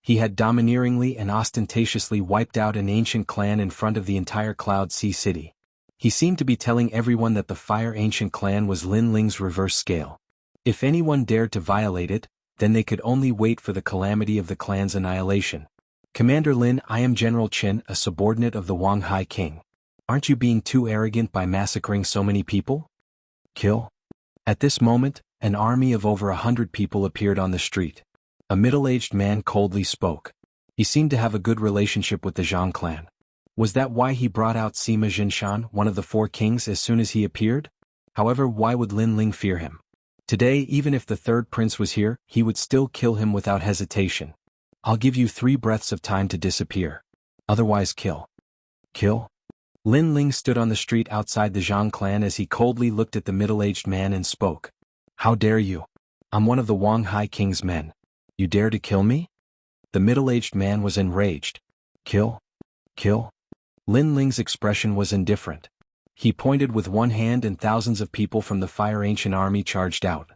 He had domineeringly and ostentatiously wiped out an ancient clan in front of the entire Cloud Sea City. He seemed to be telling everyone that the Fire Ancient clan was Lin Ling's reverse scale. If anyone dared to violate it, then they could only wait for the calamity of the clan's annihilation. Commander Lin, I am General Qin, a subordinate of the Wang Hai King. Aren't you being too arrogant by massacring so many people? Kill? At this moment, an army of over 100 people appeared on the street. A middle-aged man coldly spoke. He seemed to have a good relationship with the Zhang clan. Was that why he brought out Sima Jinshan, one of the four kings, as soon as he appeared? However, why would Lin Ling fear him? Today, even if the third prince was here, he would still kill him without hesitation. I'll give you 3 breaths of time to disappear. Otherwise kill. Kill? Lin Ling stood on the street outside the Zhang clan as he coldly looked at the middle-aged man and spoke. How dare you? I'm one of the Wang Hai King's men. You dare to kill me? The middle-aged man was enraged. Kill? Kill? Lin Ling's expression was indifferent. He pointed with one hand and thousands of people from the Fire Ancient army charged out.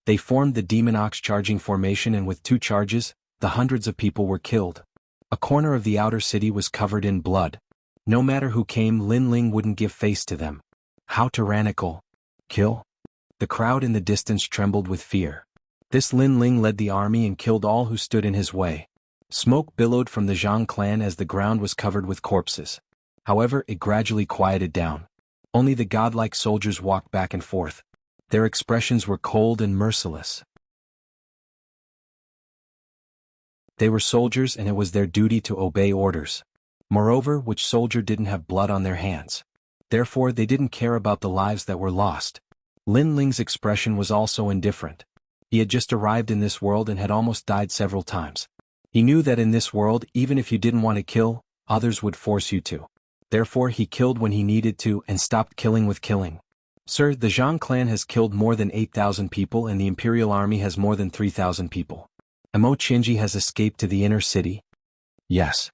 They formed the Demon Ox charging formation, and with 2 charges, the hundreds of people were killed. A corner of the outer city was covered in blood. No matter who came, Lin Ling wouldn't give face to them. How tyrannical. Kill? The crowd in the distance trembled with fear. This Lin Ling led the army and killed all who stood in his way. Smoke billowed from the Zhang clan as the ground was covered with corpses. However, it gradually quieted down. Only the godlike soldiers walked back and forth. Their expressions were cold and merciless. They were soldiers and it was their duty to obey orders. Moreover, which soldier didn't have blood on their hands? Therefore, they didn't care about the lives that were lost. Lin Ling's expression was also indifferent. He had just arrived in this world and had almost died several times. He knew that in this world, even if you didn't want to kill, others would force you to. Therefore, he killed when he needed to and stopped killing with killing. Sir, the Zhang clan has killed more than 8,000 people and the Imperial Army has more than 3,000 people. Amo Qinji has escaped to the inner city? Yes.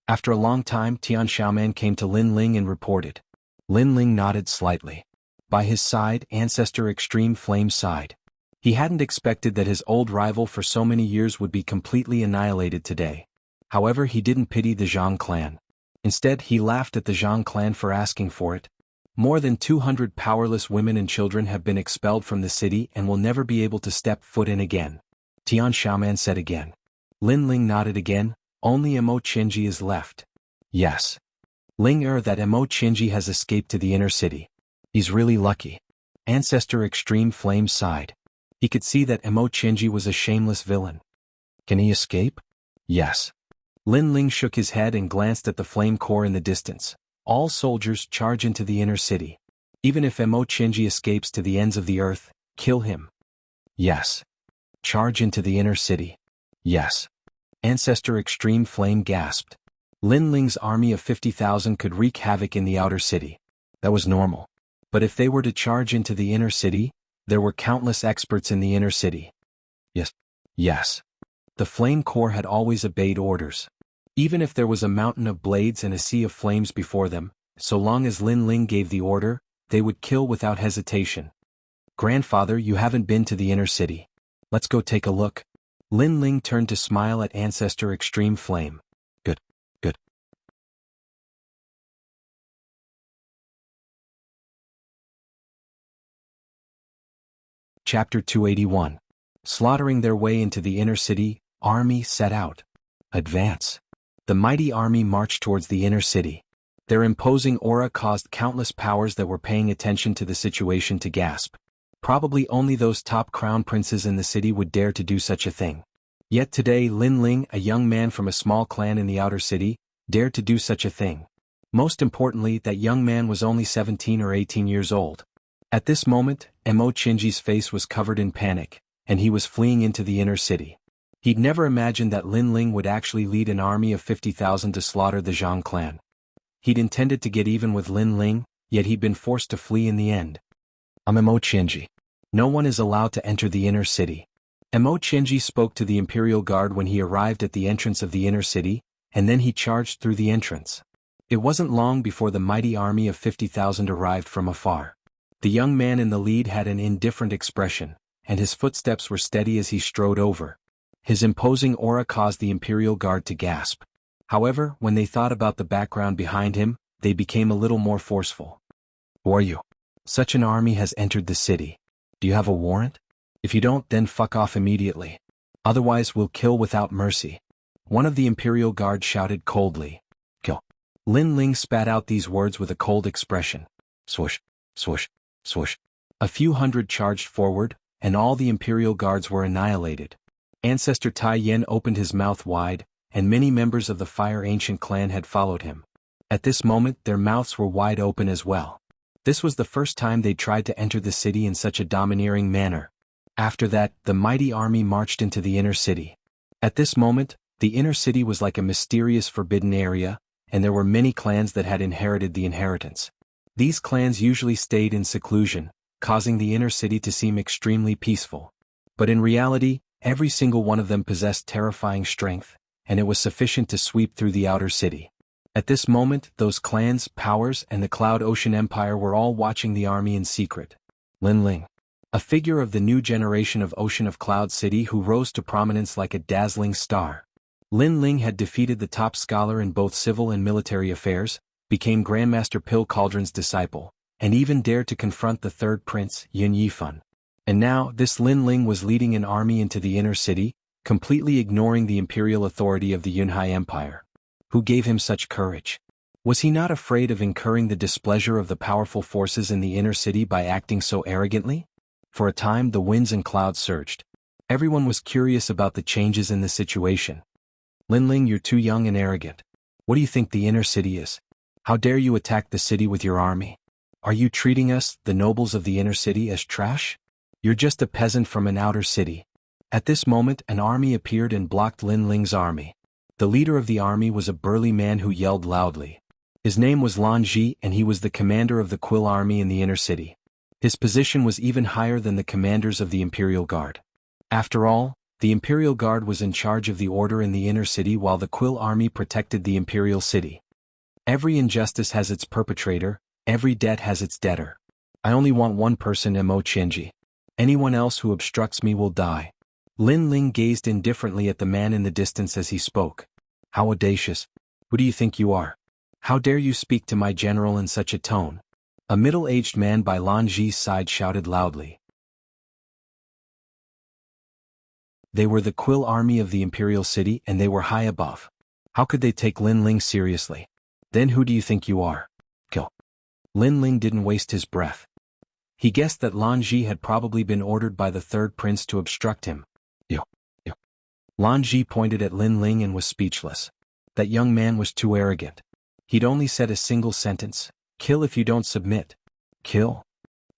After a long time, Tian Xiaoman came to Lin Ling and reported. Lin Ling nodded slightly. By his side, Ancestor Extreme Flame sighed. He hadn't expected that his old rival for so many years would be completely annihilated today. However, he didn't pity the Zhang clan. Instead, he laughed at the Zhang clan for asking for it. More than 200 powerless women and children have been expelled from the city and will never be able to step foot in again. Tian Xiaoman said again. Lin Ling nodded again. Only Amo Qinji is left. Yes. Ling that Amo Qinji has escaped to the inner city. He's really lucky. Ancestor Extreme Flame sighed. He could see that Amo Qinji was a shameless villain. Can he escape? Yes. Lin Ling shook his head and glanced at the flame core in the distance. All soldiers charge into the inner city. Even if Amo Qinji escapes to the ends of the earth, kill him. Yes. Charge into the inner city. Yes. Ancestor Extreme Flame gasped. Lin Ling's army of 50,000 could wreak havoc in the outer city. That was normal. But if they were to charge into the inner city, there were countless experts in the inner city. Yes. Yes. The flame core had always obeyed orders. Even if there was a mountain of blades and a sea of flames before them, so long as Lin Ling gave the order, they would kill without hesitation. Grandfather, you haven't been to the inner city. Let's go take a look. Lin Ling turned to smile at Ancestor Extreme Flame. Good. Good. Chapter 281. Slaughtering their way into the inner city, army set out. Advance. The mighty army marched towards the inner city. Their imposing aura caused countless powers that were paying attention to the situation to gasp. Probably only those top crown princes in the city would dare to do such a thing. Yet today Lin Ling, a young man from a small clan in the outer city, dared to do such a thing. Most importantly, that young man was only 17 or 18 years old. At this moment, Amo Qinji's face was covered in panic, and he was fleeing into the inner city. He'd never imagined that Lin Ling would actually lead an army of 50,000 to slaughter the Zhang clan. He'd intended to get even with Lin Ling, yet he'd been forced to flee in the end. Mo Qianji. No one is allowed to enter the inner city. Mo Qianji spoke to the Imperial Guard when he arrived at the entrance of the inner city, and then he charged through the entrance. It wasn't long before the mighty army of 50,000 arrived from afar. The young man in the lead had an indifferent expression, and his footsteps were steady as he strode over. His imposing aura caused the Imperial Guard to gasp. However, when they thought about the background behind him, they became a little more forceful. Who are you? Such an army has entered the city. Do you have a warrant? If you don't, then fuck off immediately. Otherwise we'll kill without mercy. One of the Imperial Guard shouted coldly. Kill. Lin Ling spat out these words with a cold expression. Swoosh, swoosh, swoosh. A few hundred charged forward, and all the Imperial Guards were annihilated. Ancestor Tai Yen opened his mouth wide, and many members of the Fire Ancient clan had followed him. At this moment their mouths were wide open as well. This was the first time they tried to enter the city in such a domineering manner. After that, the mighty army marched into the inner city. At this moment, the inner city was like a mysterious forbidden area, and there were many clans that had inherited the inheritance. These clans usually stayed in seclusion, causing the inner city to seem extremely peaceful. But in reality, every single one of them possessed terrifying strength, and it was sufficient to sweep through the outer city. At this moment, those clans, powers, and the Cloud Ocean Empire were all watching the army in secret. Lin Ling. A figure of the new generation of Ocean of Cloud City who rose to prominence like a dazzling star. Lin Ling had defeated the top scholar in both civil and military affairs, became Grandmaster Pill Cauldron's disciple, and even dared to confront the third prince, Yin Yifan. And now, this Lin Ling was leading an army into the inner city, completely ignoring the imperial authority of the Yunhai Empire. Who gave him such courage? Was he not afraid of incurring the displeasure of the powerful forces in the inner city by acting so arrogantly? For a time the winds and clouds surged. Everyone was curious about the changes in the situation. Lin Ling, you're too young and arrogant. What do you think the inner city is? How dare you attack the city with your army? Are you treating us, the nobles of the inner city, as trash? You're just a peasant from an outer city. At this moment an army appeared and blocked Lin Ling's army. The leader of the army was a burly man who yelled loudly. His name was Lan Ji, and he was the commander of the Quill army in the inner city. His position was even higher than the commanders of the Imperial Guard. After all, the Imperial Guard was in charge of the order in the inner city while the Quill army protected the Imperial city. Every injustice has its perpetrator, every debt has its debtor. I only want one person, Mo Qianji. Anyone else who obstructs me will die. Lin Ling gazed indifferently at the man in the distance as he spoke. How audacious. Who do you think you are? How dare you speak to my general in such a tone? A middle-aged man by Lan Ji's side shouted loudly. They were the Quill army of the Imperial City and they were high above. How could they take Lin Ling seriously? Then who do you think you are? Kill. Lin Ling didn't waste his breath. He guessed that Lan Ji had probably been ordered by the third prince to obstruct him. Yo. Lan Ji pointed at Lin Ling and was speechless. That young man was too arrogant. He'd only said a single sentence. Kill if you don't submit. Kill.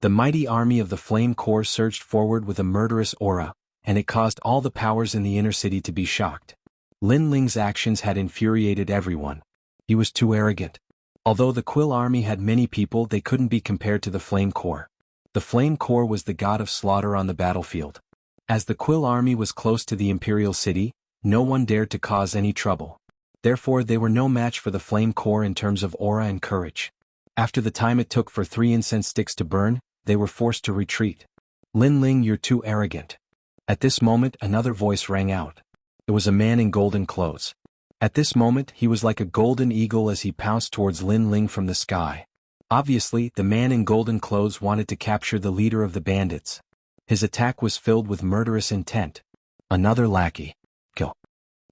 The mighty army of the Flame Corps surged forward with a murderous aura, and it caused all the powers in the inner city to be shocked. Lin Ling's actions had infuriated everyone. He was too arrogant. Although the Quill army had many people, they couldn't be compared to the Flame Corps. The Flame Corps was the god of slaughter on the battlefield. As the Quill army was close to the Imperial City, no one dared to cause any trouble. Therefore they were no match for the Flame Corps in terms of aura and courage. After the time it took for 3 incense sticks to burn, they were forced to retreat. Lin Ling, you're too arrogant. At this moment another voice rang out. It was a man in golden clothes. At this moment he was like a golden eagle as he pounced towards Lin Ling from the sky. Obviously, the man in golden clothes wanted to capture the leader of the bandits. His attack was filled with murderous intent. Another lackey. Kill.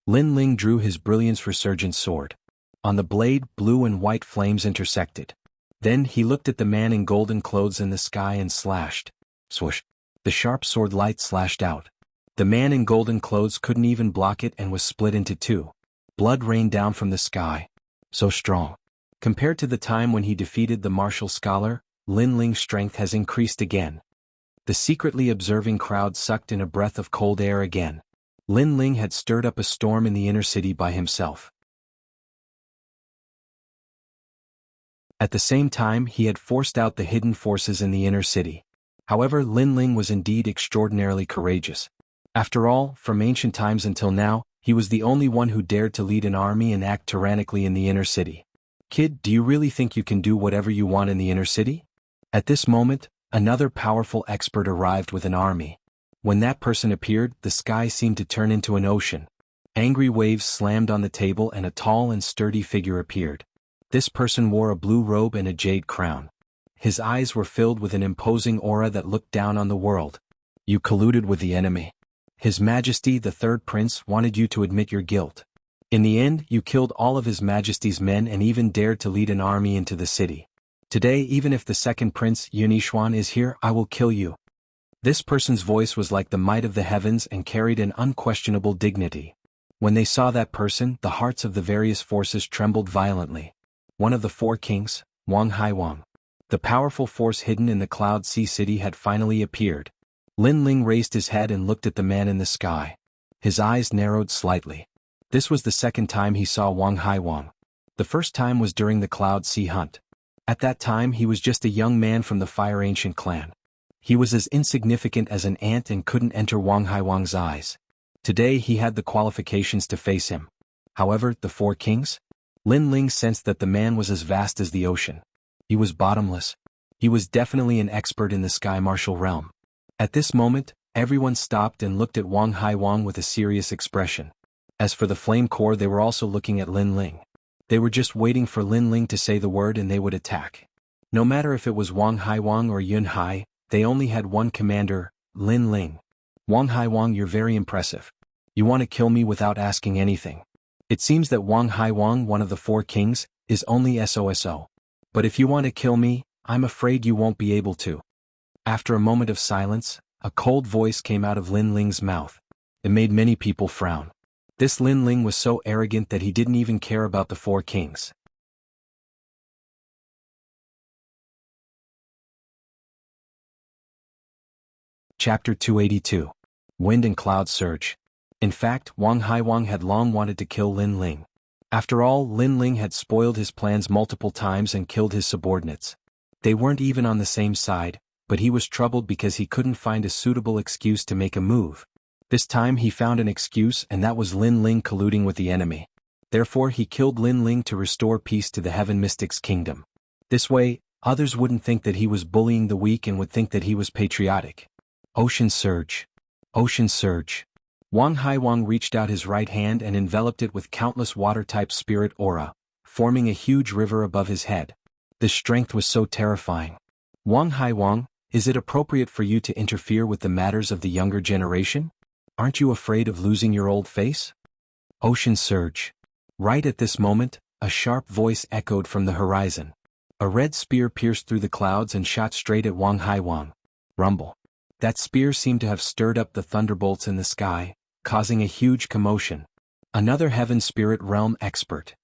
Lin Ling drew his brilliance resurgent sword. On the blade, blue and white flames intersected. Then he looked at the man in golden clothes in the sky and slashed. Swoosh. The sharp sword light slashed out. The man in golden clothes couldn't even block it and was split into two. Blood rained down from the sky. So strong. Compared to the time when he defeated the martial scholar, Lin Ling's strength has increased again. The secretly observing crowd sucked in a breath of cold air again. Lin Ling had stirred up a storm in the inner city by himself. At the same time, he had forced out the hidden forces in the inner city. However, Lin Ling was indeed extraordinarily courageous. After all, from ancient times until now, he was the only one who dared to lead an army and act tyrannically in the inner city. Kid, do you really think you can do whatever you want in the inner city? At this moment, another powerful expert arrived with an army. When that person appeared, the sky seemed to turn into an ocean. Angry waves slammed on the table and a tall and sturdy figure appeared. This person wore a blue robe and a jade crown. His eyes were filled with an imposing aura that looked down on the world. You colluded with the enemy. His Majesty the Third Prince wanted you to admit your guilt. In the end, you killed all of His Majesty's men and even dared to lead an army into the city. Today, even if the second Prince Yunixuan is here, I will kill you. This person's voice was like the might of the heavens and carried an unquestionable dignity. When they saw that person, the hearts of the various forces trembled violently. One of the four kings, Wang Haiwang. The powerful force hidden in the Cloud Sea City had finally appeared. Lin Ling raised his head and looked at the man in the sky. His eyes narrowed slightly. This was the second time he saw Wang Haiwang. The first time was during the Cloud Sea hunt. At that time he was just a young man from the Fire Ancient clan. He was as insignificant as an ant and couldn't enter Wang Haiwang's eyes. Today he had the qualifications to face him. However, the four kings? Lin Ling sensed that the man was as vast as the ocean. He was bottomless. He was definitely an expert in the sky martial realm. At this moment, everyone stopped and looked at Wang Haiwang with a serious expression. As for the Flame Corps, they were also looking at Lin Ling. They were just waiting for Lin Ling to say the word and they would attack. No matter if it was Wang Haiwang or Yun Hai, they only had one commander, Lin Ling. Wang Haiwang, you're very impressive. You want to kill me without asking anything. It seems that Wang Haiwang, one of the four kings, is only SOSO. But if you want to kill me, I'm afraid you won't be able to. After a moment of silence, a cold voice came out of Lin Ling's mouth. It made many people frown. This Lin Ling was so arrogant that he didn't even care about the four kings. Chapter 282. Wind and Cloud Surge. In fact, Wang Haiwang had long wanted to kill Lin Ling. After all, Lin Ling had spoiled his plans multiple times and killed his subordinates. They weren't even on the same side, but he was troubled because he couldn't find a suitable excuse to make a move. This time he found an excuse, and that was Lin Ling colluding with the enemy. Therefore he killed Lin Ling to restore peace to the Heaven Mystic's kingdom. This way, others wouldn't think that he was bullying the weak and would think that he was patriotic. Ocean Surge. Ocean Surge. Wang Haiwang reached out his right hand and enveloped it with countless water-type spirit aura, forming a huge river above his head. This strength was so terrifying. Wang Haiwang, is it appropriate for you to interfere with the matters of the younger generation? Aren't you afraid of losing your old face? Ocean Surge. Right at this moment, a sharp voice echoed from the horizon. A red spear pierced through the clouds and shot straight at Wang Haiwang. Rumble. That spear seemed to have stirred up the thunderbolts in the sky, causing a huge commotion. Another Heaven Spirit Realm expert.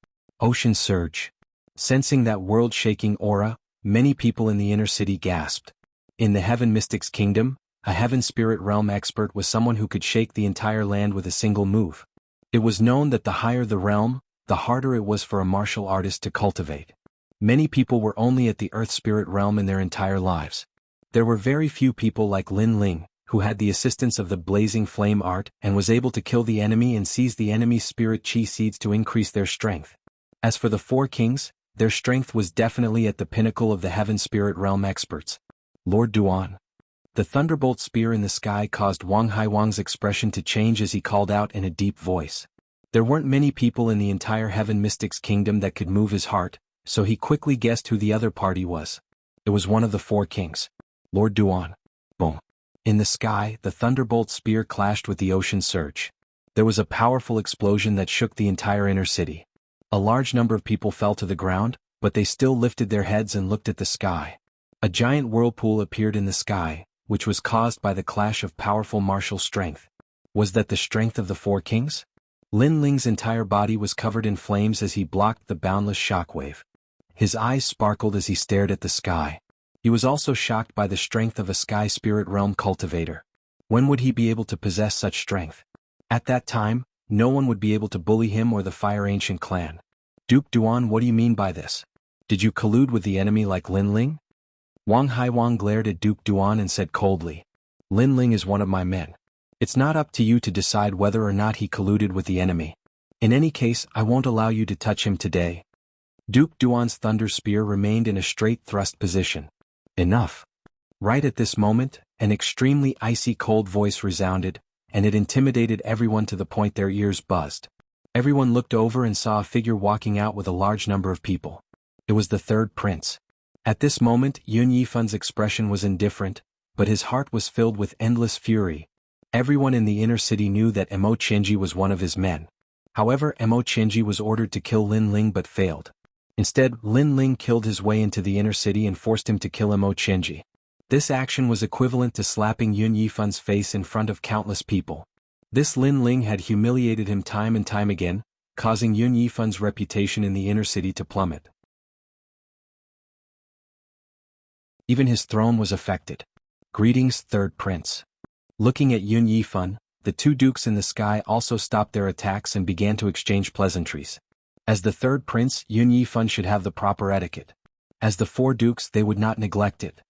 Ocean Surge. Sensing that world-shaking aura, many people in the inner city gasped. In the Heaven Mystic's kingdom, a Heaven Spirit Realm expert was someone who could shake the entire land with a single move. It was known that the higher the realm, the harder it was for a martial artist to cultivate. Many people were only at the Earth Spirit Realm in their entire lives. There were very few people like Lin Ling, who had the assistance of the Blazing Flame art and was able to kill the enemy and seize the enemy's spirit chi seeds to increase their strength. As for the four kings, their strength was definitely at the pinnacle of the Heaven Spirit Realm experts. Lord Duan. The thunderbolt spear in the sky caused Wang Haiwang's expression to change as he called out in a deep voice. There weren't many people in the entire Heaven Mystic's kingdom that could move his heart, so he quickly guessed who the other party was. It was one of the four kings. Lord Duan. Boom. In the sky, the thunderbolt spear clashed with the ocean surge. There was a powerful explosion that shook the entire inner city. A large number of people fell to the ground, but they still lifted their heads and looked at the sky. A giant whirlpool appeared in the sky, which was caused by the clash of powerful martial strength. Was that the strength of the four kings? Lin Ling's entire body was covered in flames as he blocked the boundless shockwave. His eyes sparkled as he stared at the sky. He was also shocked by the strength of a Sky Spirit Realm cultivator. When would he be able to possess such strength? At that time, no one would be able to bully him or the Fire Ancient clan. Duke Duan, what do you mean by this? Did you collude with the enemy like Lin Ling? Wang Haiwang glared at Duke Duan and said coldly, Lin Ling is one of my men. It's not up to you to decide whether or not he colluded with the enemy. In any case, I won't allow you to touch him today. Duke Duan's thunder spear remained in a straight thrust position. Enough. Right at this moment, an extremely icy cold voice resounded, and it intimidated everyone to the point their ears buzzed. Everyone looked over and saw a figure walking out with a large number of people. It was the third prince. At this moment, Yun Yifan's expression was indifferent, but his heart was filled with endless fury. Everyone in the inner city knew that Mo Qianji was one of his men. However, Mo Qianji was ordered to kill Lin Ling but failed. Instead, Lin Ling killed his way into the inner city and forced him to kill Mo Qianji. This action was equivalent to slapping Yun Yifan's face in front of countless people. This Lin Ling had humiliated him time and time again, causing Yun Yifan's reputation in the inner city to plummet. Even his throne was affected. Greetings, third prince. Looking at Yun Yifan, the two dukes in the sky also stopped their attacks and began to exchange pleasantries. As the third prince, Yun Yifan should have the proper etiquette. As the four dukes, they would not neglect it.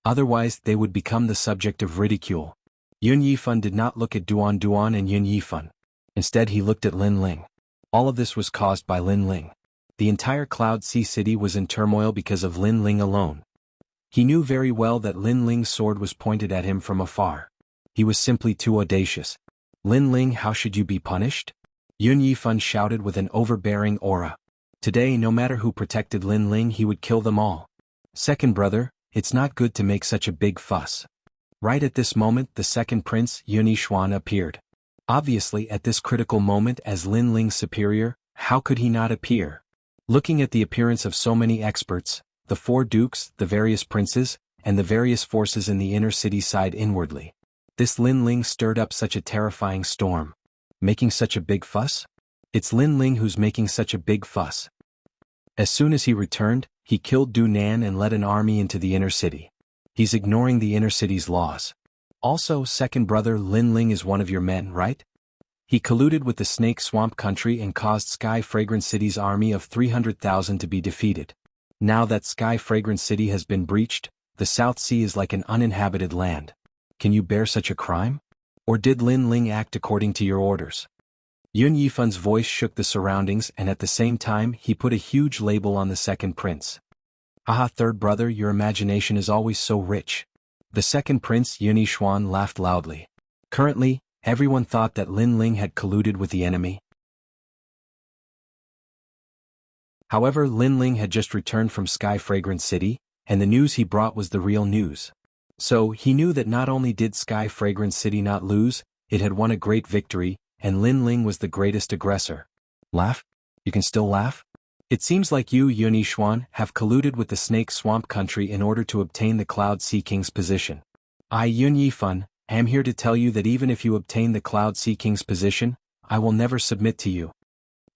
Otherwise, they would become the subject of ridicule. Yun Yifan did not look at Duan Duan and Yun Yifan. Instead, he looked at Lin Ling. All of this was caused by Lin Ling. The entire Cloud Sea City was in turmoil because of Lin Ling alone. He knew very well that Lin Ling's sword was pointed at him from afar. He was simply too audacious. Lin Ling, how should you be punished? Yun Yifan shouted with an overbearing aura. Today, no matter who protected Lin Ling, he would kill them all. Second brother, it's not good to make such a big fuss. Right at this moment, the second prince, Yun Yishuan, appeared. Obviously, at this critical moment as Lin Ling's superior, how could he not appear? Looking at the appearance of so many experts, the four dukes, the various princes, and the various forces in the inner city sighed inwardly. This Lin Ling stirred up such a terrifying storm. Making such a big fuss? It's Lin Ling who's making such a big fuss. As soon as he returned, he killed Du Nan and led an army into the inner city. He's ignoring the inner city's laws. Also, second brother, Lin Ling is one of your men, right? He colluded with the Snake Swamp country and caused Sky Fragrant City's army of 300,000 to be defeated. Now that Sky Fragrant City has been breached, the South Sea is like an uninhabited land. Can you bear such a crime? Or did Lin Ling act according to your orders? Yun Yifan's voice shook the surroundings and at the same time he put a huge label on the second prince. Aha, third brother, your imagination is always so rich. The second prince, Yun Yishuan, laughed loudly. Currently, everyone thought that Lin Ling had colluded with the enemy. However, Lin Ling had just returned from Sky Fragrant City, and the news he brought was the real news. So, he knew that not only did Sky Fragrant City not lose, it had won a great victory, and Lin Ling was the greatest aggressor. Laugh? You can still laugh? It seems like you, Yun Yishuan, have colluded with the Snake Swamp country in order to obtain the Cloud Sea King's position. I, Yun Yifan, am here to tell you that even if you obtain the Cloud Sea King's position, I will never submit to you.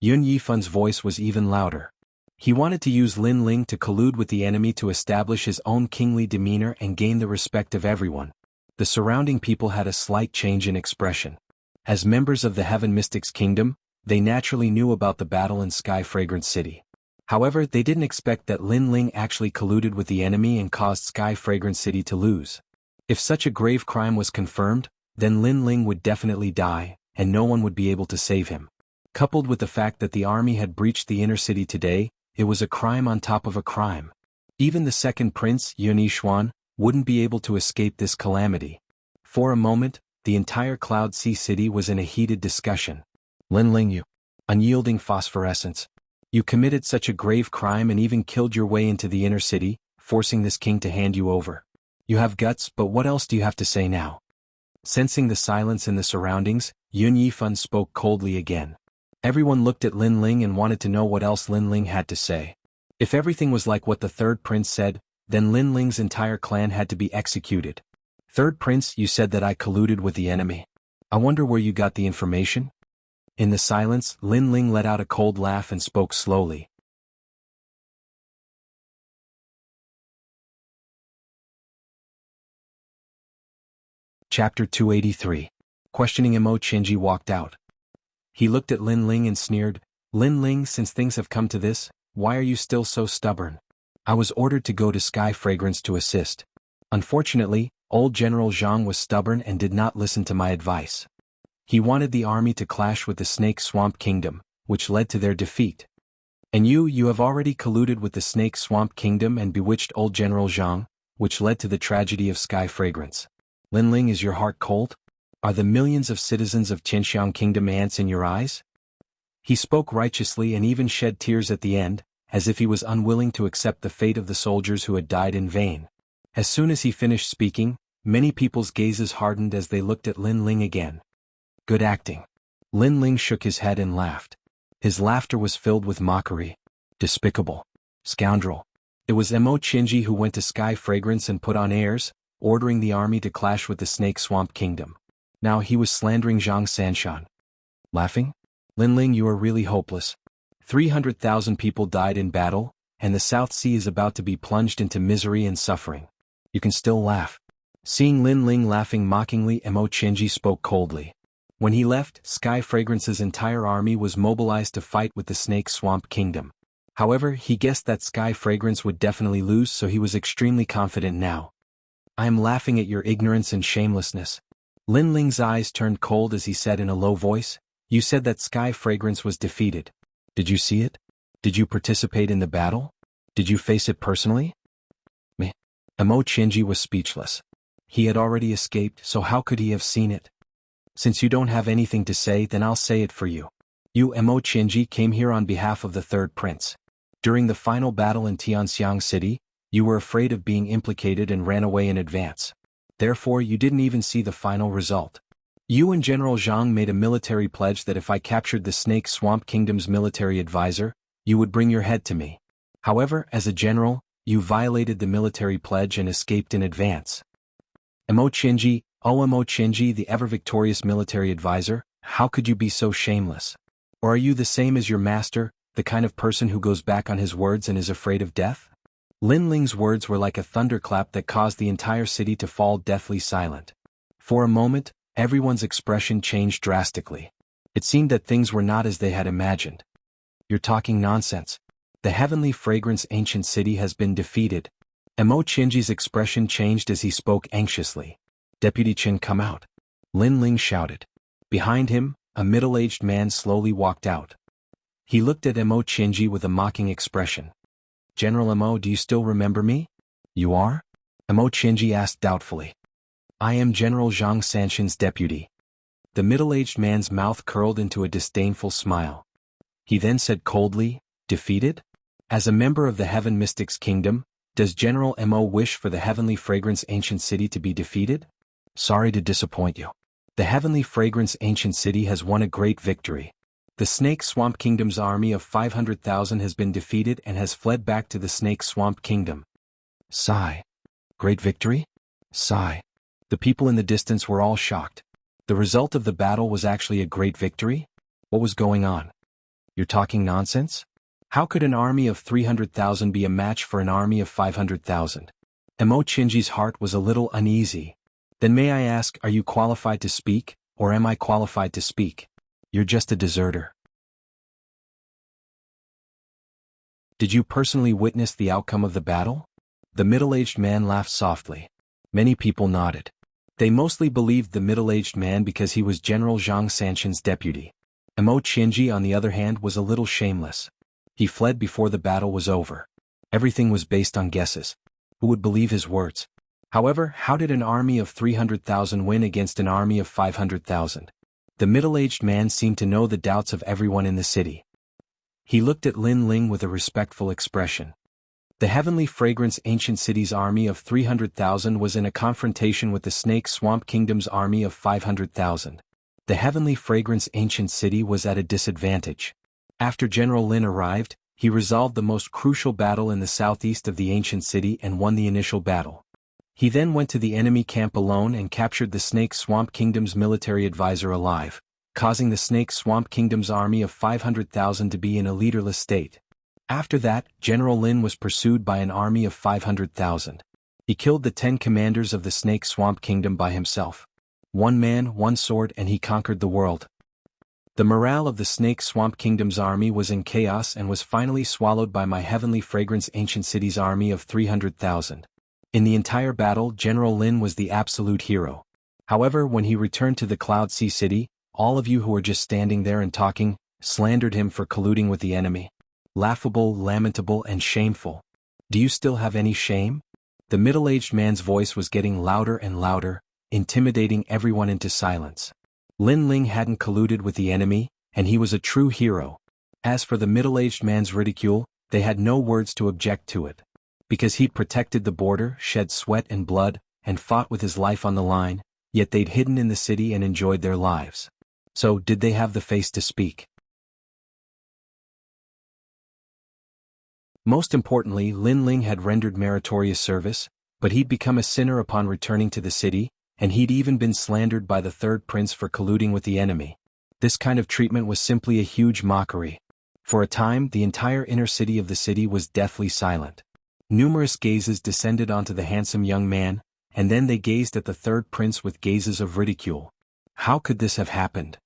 Yun Yifan's voice was even louder. He wanted to use Lin Ling to collude with the enemy to establish his own kingly demeanor and gain the respect of everyone. The surrounding people had a slight change in expression. As members of the Heaven Mystics Kingdom, they naturally knew about the battle in Sky Fragrant City. However, they didn't expect that Lin Ling actually colluded with the enemy and caused Sky Fragrant City to lose. If such a grave crime was confirmed, then Lin Ling would definitely die, and no one would be able to save him. Coupled with the fact that the army had breached the inner city today, it was a crime on top of a crime. Even the second prince, Yun Yishuan, wouldn't be able to escape this calamity. For a moment, the entire Cloud Sea City was in a heated discussion. Lin Ling, you unyielding phosphorescence. You committed such a grave crime and even killed your way into the inner city, forcing this king to hand you over. You have guts, but what else do you have to say now? Sensing the silence in the surroundings, Yun Yifan spoke coldly again. Everyone looked at Lin Ling and wanted to know what else Lin Ling had to say. If everything was like what the third prince said, then Lin Ling's entire clan had to be executed. Third prince, you said that I colluded with the enemy. I wonder where you got the information? In the silence, Lin Ling let out a cold laugh and spoke slowly. Chapter 283. Questioning Mo Qinji walked out. He looked at Lin Ling and sneered, "Lin Ling, since things have come to this, why are you still so stubborn? I was ordered to go to Sky Fragrance to assist. Unfortunately, old General Zhang was stubborn and did not listen to my advice. He wanted the army to clash with the Snake Swamp Kingdom, which led to their defeat. And you have already colluded with the Snake Swamp Kingdom and bewitched old General Zhang, which led to the tragedy of Sky Fragrance. Lin Ling, is your heart cold? Are the millions of citizens of Qinxiang Kingdom ants in your eyes?" He spoke righteously and even shed tears at the end, as if he was unwilling to accept the fate of the soldiers who had died in vain. As soon as he finished speaking, many people's gazes hardened as they looked at Lin Ling again. "Good acting." Lin Ling shook his head and laughed. His laughter was filled with mockery. "Despicable. Scoundrel. It was Mo Qinji who went to Sky Fragrance and put on airs, ordering the army to clash with the Snake Swamp Kingdom. Now he was slandering Zhang Sanshan." Laughing? "Lin Ling, you are really hopeless. 300,000 people died in battle, and the South Sea is about to be plunged into misery and suffering. You can still laugh." Seeing Lin Ling laughing mockingly, Mo Qinji spoke coldly. When he left, Sky Fragrance's entire army was mobilized to fight with the Snake Swamp Kingdom. However, he guessed that Sky Fragrance would definitely lose, so he was extremely confident now. "I am laughing at your ignorance and shamelessness." Lin Ling's eyes turned cold as he said in a low voice, "You said that Sky Fragrance was defeated. Did you see it? Did you participate in the battle? Did you face it personally?" Meh. Mo Qinji was speechless. He had already escaped, so how could he have seen it? "Since you don't have anything to say, then I'll say it for you. You, Mo Qinji, came here on behalf of the third prince. During the final battle in Tianxiang City, you were afraid of being implicated and ran away in advance. Therefore, you didn't even see the final result. You and General Zhang made a military pledge that if I captured the Snake Swamp Kingdom's military advisor, you would bring your head to me. However, as a general, you violated the military pledge and escaped in advance. Mo Qinji, Mo Qinji, the ever-victorious military advisor, how could you be so shameless? Or are you the same as your master, the kind of person who goes back on his words and is afraid of death?" Lin Ling's words were like a thunderclap that caused the entire city to fall deathly silent. For a moment, everyone's expression changed drastically. It seemed that things were not as they had imagined. "You're talking nonsense. The heavenly fragrance ancient city has been defeated." Mo Qinji's expression changed as he spoke anxiously. "Deputy Qin, come out." Lin Ling shouted. Behind him, a middle-aged man slowly walked out. He looked at Mo Qinji with a mocking expression. "General Mo, do you still remember me?" "You are?" Mo Qinji asked doubtfully. "I am General Zhang Sanshan's deputy." The middle-aged man's mouth curled into a disdainful smile. He then said coldly, "Defeated? As a member of the Heaven Mystics Kingdom, does General Mo wish for the Heavenly Fragrance Ancient City to be defeated? Sorry to disappoint you. The Heavenly Fragrance Ancient City has won a great victory. The Snake Swamp Kingdom's army of 500,000 has been defeated and has fled back to the Snake Swamp Kingdom." Sigh. Great victory? Sigh. The people in the distance were all shocked. The result of the battle was actually a great victory? What was going on? "You're talking nonsense? How could an army of 300,000 be a match for an army of 500,000? Mo Qinji's heart was a little uneasy. "Then may I ask, are you qualified to speak, or am I qualified to speak? You're just a deserter." "Did you personally witness the outcome of the battle?" The middle-aged man laughed softly. Many people nodded. They mostly believed the middle-aged man because he was General Zhang Sanshan's deputy. Mo Qinji, on the other hand, was a little shameless. He fled before the battle was over. Everything was based on guesses. Who would believe his words? However, how did an army of 300,000 win against an army of 500,000? The middle-aged man seemed to know the doubts of everyone in the city. He looked at Lin Ling with a respectful expression. The Heavenly Fragrance Ancient City's army of 300,000 was in a confrontation with the Snake Swamp Kingdom's army of 500,000. The Heavenly Fragrance Ancient City was at a disadvantage. After General Lin arrived, he resolved the most crucial battle in the southeast of the ancient city and won the initial battle. He then went to the enemy camp alone and captured the Snake Swamp Kingdom's military advisor alive, causing the Snake Swamp Kingdom's army of 500,000 to be in a leaderless state. After that, General Lin was pursued by an army of 500,000. He killed the 10 commanders of the Snake Swamp Kingdom by himself. One man, one sword, and he conquered the world. The morale of the Snake Swamp Kingdom's army was in chaos and was finally swallowed by my Heavenly Fragrance Ancient City's army of 300,000. In the entire battle, General Lin was the absolute hero. However, when he returned to the Cloud Sea City, all of you who were just standing there and talking, slandered him for colluding with the enemy. Laughable, lamentable, and shameful. Do you still have any shame? The middle-aged man's voice was getting louder and louder, intimidating everyone into silence. Lin Ling hadn't colluded with the enemy, and he was a true hero. As for the middle-aged man's ridicule, they had no words to object to it. Because he'd protected the border, shed sweat and blood, and fought with his life on the line, yet they'd hidden in the city and enjoyed their lives. So, did they have the face to speak? Most importantly, Lin Ling had rendered meritorious service, but he'd become a sinner upon returning to the city, and he'd even been slandered by the third prince for colluding with the enemy. This kind of treatment was simply a huge mockery. For a time, the entire inner city of the city was deathly silent. Numerous gazes descended onto the handsome young man, and then they gazed at the third prince with gazes of ridicule. How could this have happened?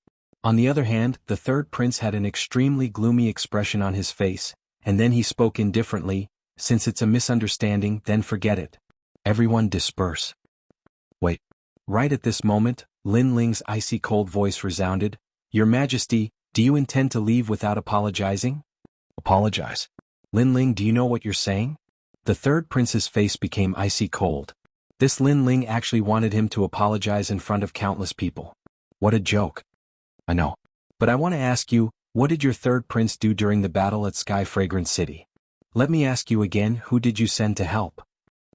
On the other hand, the third prince had an extremely gloomy expression on his face, and then he spoke indifferently, "Since it's a misunderstanding, then forget it. Everyone disperse." Wait. Right at this moment, Lin Ling's icy cold voice resounded, "Your Majesty, do you intend to leave without apologizing?" "Apologize? Lin Ling, do you know what you're saying?" The third prince's face became icy cold. This Lin Ling actually wanted him to apologize in front of countless people. What a joke. I know. But I want to ask you, what did your third prince do during the battle at Sky Fragrance City? Let me ask you again, who did you send to help?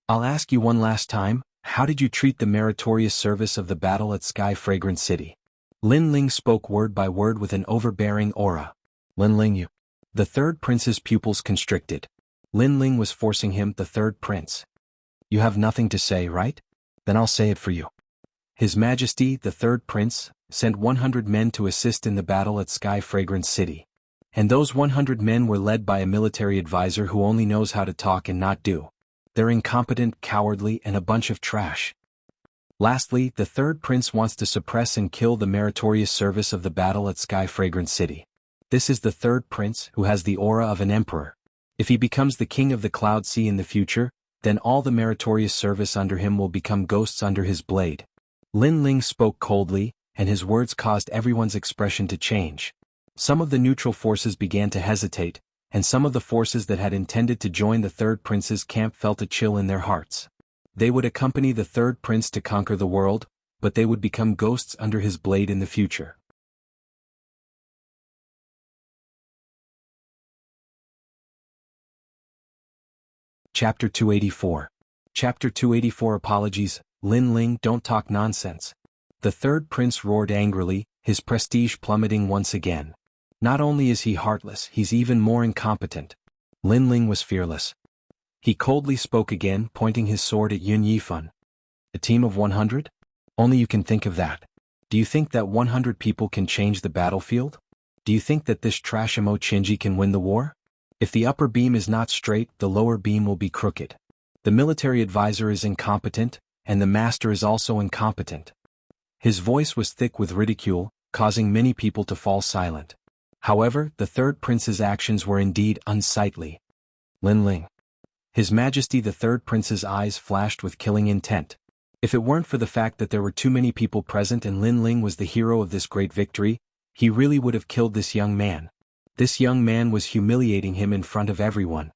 I'll ask you one last time, how did you treat the meritorious service of the battle at Sky Fragrance City? Lin Ling spoke word by word with an overbearing aura. Lin Ling, you. The third prince's pupils constricted. Lin Ling was forcing him, the third prince. You have nothing to say, right? Then I'll say it for you. His Majesty, the third prince, sent 100 men to assist in the battle at Sky Fragrance City. And those 100 men were led by a military advisor who only knows how to talk and not do. They're incompetent, cowardly, and a bunch of trash. Lastly, the third prince wants to suppress and kill the meritorious service of the battle at Sky Fragrance City. This is the third prince who has the aura of an emperor. If he becomes the king of the Cloud Sea in the future, then all the meritorious service under him will become ghosts under his blade. Lin Ling spoke coldly, and his words caused everyone's expression to change. Some of the neutral forces began to hesitate, and some of the forces that had intended to join the third prince's camp felt a chill in their hearts. They would accompany the third prince to conquer the world, but they would become ghosts under his blade in the future. Chapter 284. Chapter 284 Apologies. Lin Ling, don't talk nonsense. The third prince roared angrily, his prestige plummeting once again. Not only is he heartless, he's even more incompetent. Lin Ling was fearless. He coldly spoke again, pointing his sword at Yun Yifan. A team of 100? Only you can think of that. Do you think that 100 people can change the battlefield? Do you think that this trash Mo Chinji can win the war? If the upper beam is not straight, the lower beam will be crooked. The military advisor is incompetent, and the master is also incompetent. His voice was thick with ridicule, causing many people to fall silent. However, the third prince's actions were indeed unsightly. Lin Ling. His Majesty the third prince's eyes flashed with killing intent. If it weren't for the fact that there were too many people present and Lin Ling was the hero of this great victory, he really would have killed this young man. This young man was humiliating him in front of everyone.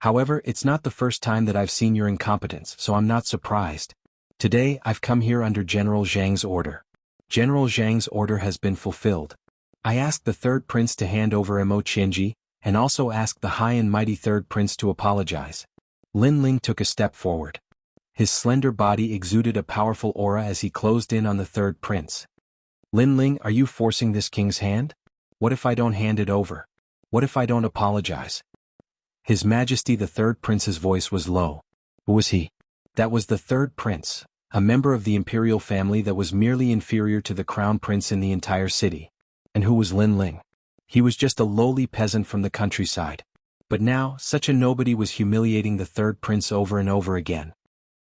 However, it's not the first time that I've seen your incompetence, so I'm not surprised. Today, I've come here under General Zhang's order. General Zhang's order has been fulfilled. I asked the third prince to hand over Mo Chinji, and also asked the high and mighty third prince to apologize. Lin Ling took a step forward. His slender body exuded a powerful aura as he closed in on the third prince. Lin Ling, are you forcing this king's hand? What if I don't hand it over? What if I don't apologize? His Majesty the third prince's voice was low. Who was he? That was the third prince, a member of the imperial family that was merely inferior to the crown prince in the entire city. And who was Lin Ling? He was just a lowly peasant from the countryside. But now, such a nobody was humiliating the third prince over and over again.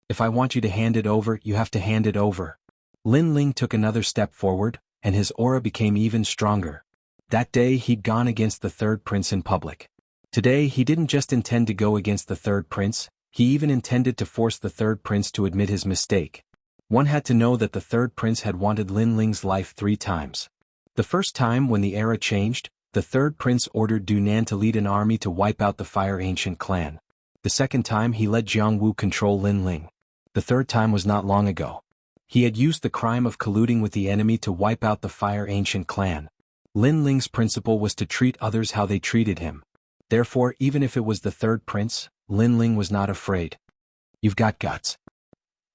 If I want you to hand it over, you have to hand it over. Lin Ling took another step forward, and his aura became even stronger. That day he'd gone against the third prince in public. Today he didn't just intend to go against the third prince, he even intended to force the third prince to admit his mistake. One had to know that the third prince had wanted Lin Ling's life 3 times. The first time when the era changed, the third prince ordered Du Nan to lead an army to wipe out the Fire Ancient clan. The second time he let Jiang Wu control Lin Ling. The third time was not long ago. He had used the crime of colluding with the enemy to wipe out the Fire Ancient clan. Lin Ling's principle was to treat others how they treated him. Therefore, even if it was the third prince, Lin Ling was not afraid. "You've got guts."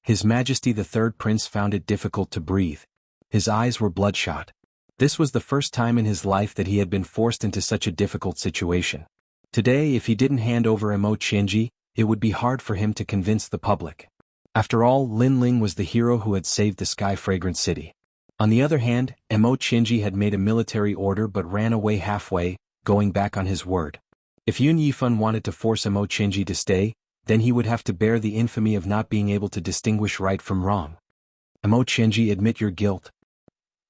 His Majesty the third prince found it difficult to breathe. His eyes were bloodshot. This was the first time in his life that he had been forced into such a difficult situation. Today, if he didn't hand over Mo Qianji, it would be hard for him to convince the public. After all, Lin Ling was the hero who had saved the Sky Fragrant City. On the other hand, Mo Qianji had made a military order but ran away halfway, going back on his word. If Yun Yifan wanted to force Mo Qianji to stay, then he would have to bear the infamy of not being able to distinguish right from wrong. "Mo Qianji, admit your guilt."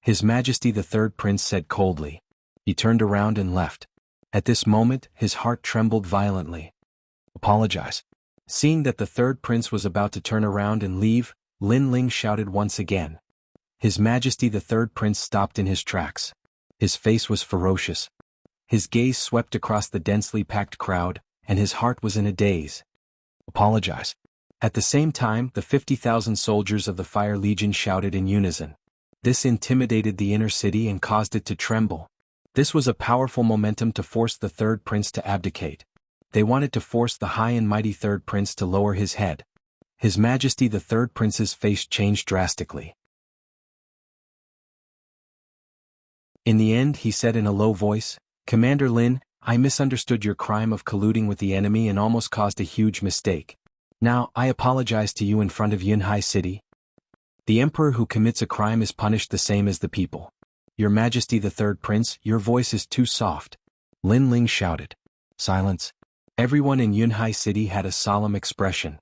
His Majesty the third prince said coldly. He turned around and left. At this moment, his heart trembled violently. "Apologize." Seeing that the third prince was about to turn around and leave, Lin Ling shouted once again. His Majesty the third prince stopped in his tracks. His face was ferocious. His gaze swept across the densely packed crowd, and his heart was in a daze. "Apologize." At the same time, the 50,000 soldiers of the Fire Legion shouted in unison. This intimidated the inner city and caused it to tremble. This was a powerful momentum to force the third prince to abdicate. They wanted to force the high and mighty third prince to lower his head. His Majesty the third prince's face changed drastically. In the end, he said in a low voice, "Commander Lin, I misunderstood your crime of colluding with the enemy and almost caused a huge mistake. Now, I apologize to you in front of Yunhai City. The emperor who commits a crime is punished the same as the people. Your Majesty the third prince, your voice is too soft." Lin Ling shouted. Silence. Everyone in Yunhai City had a solemn expression.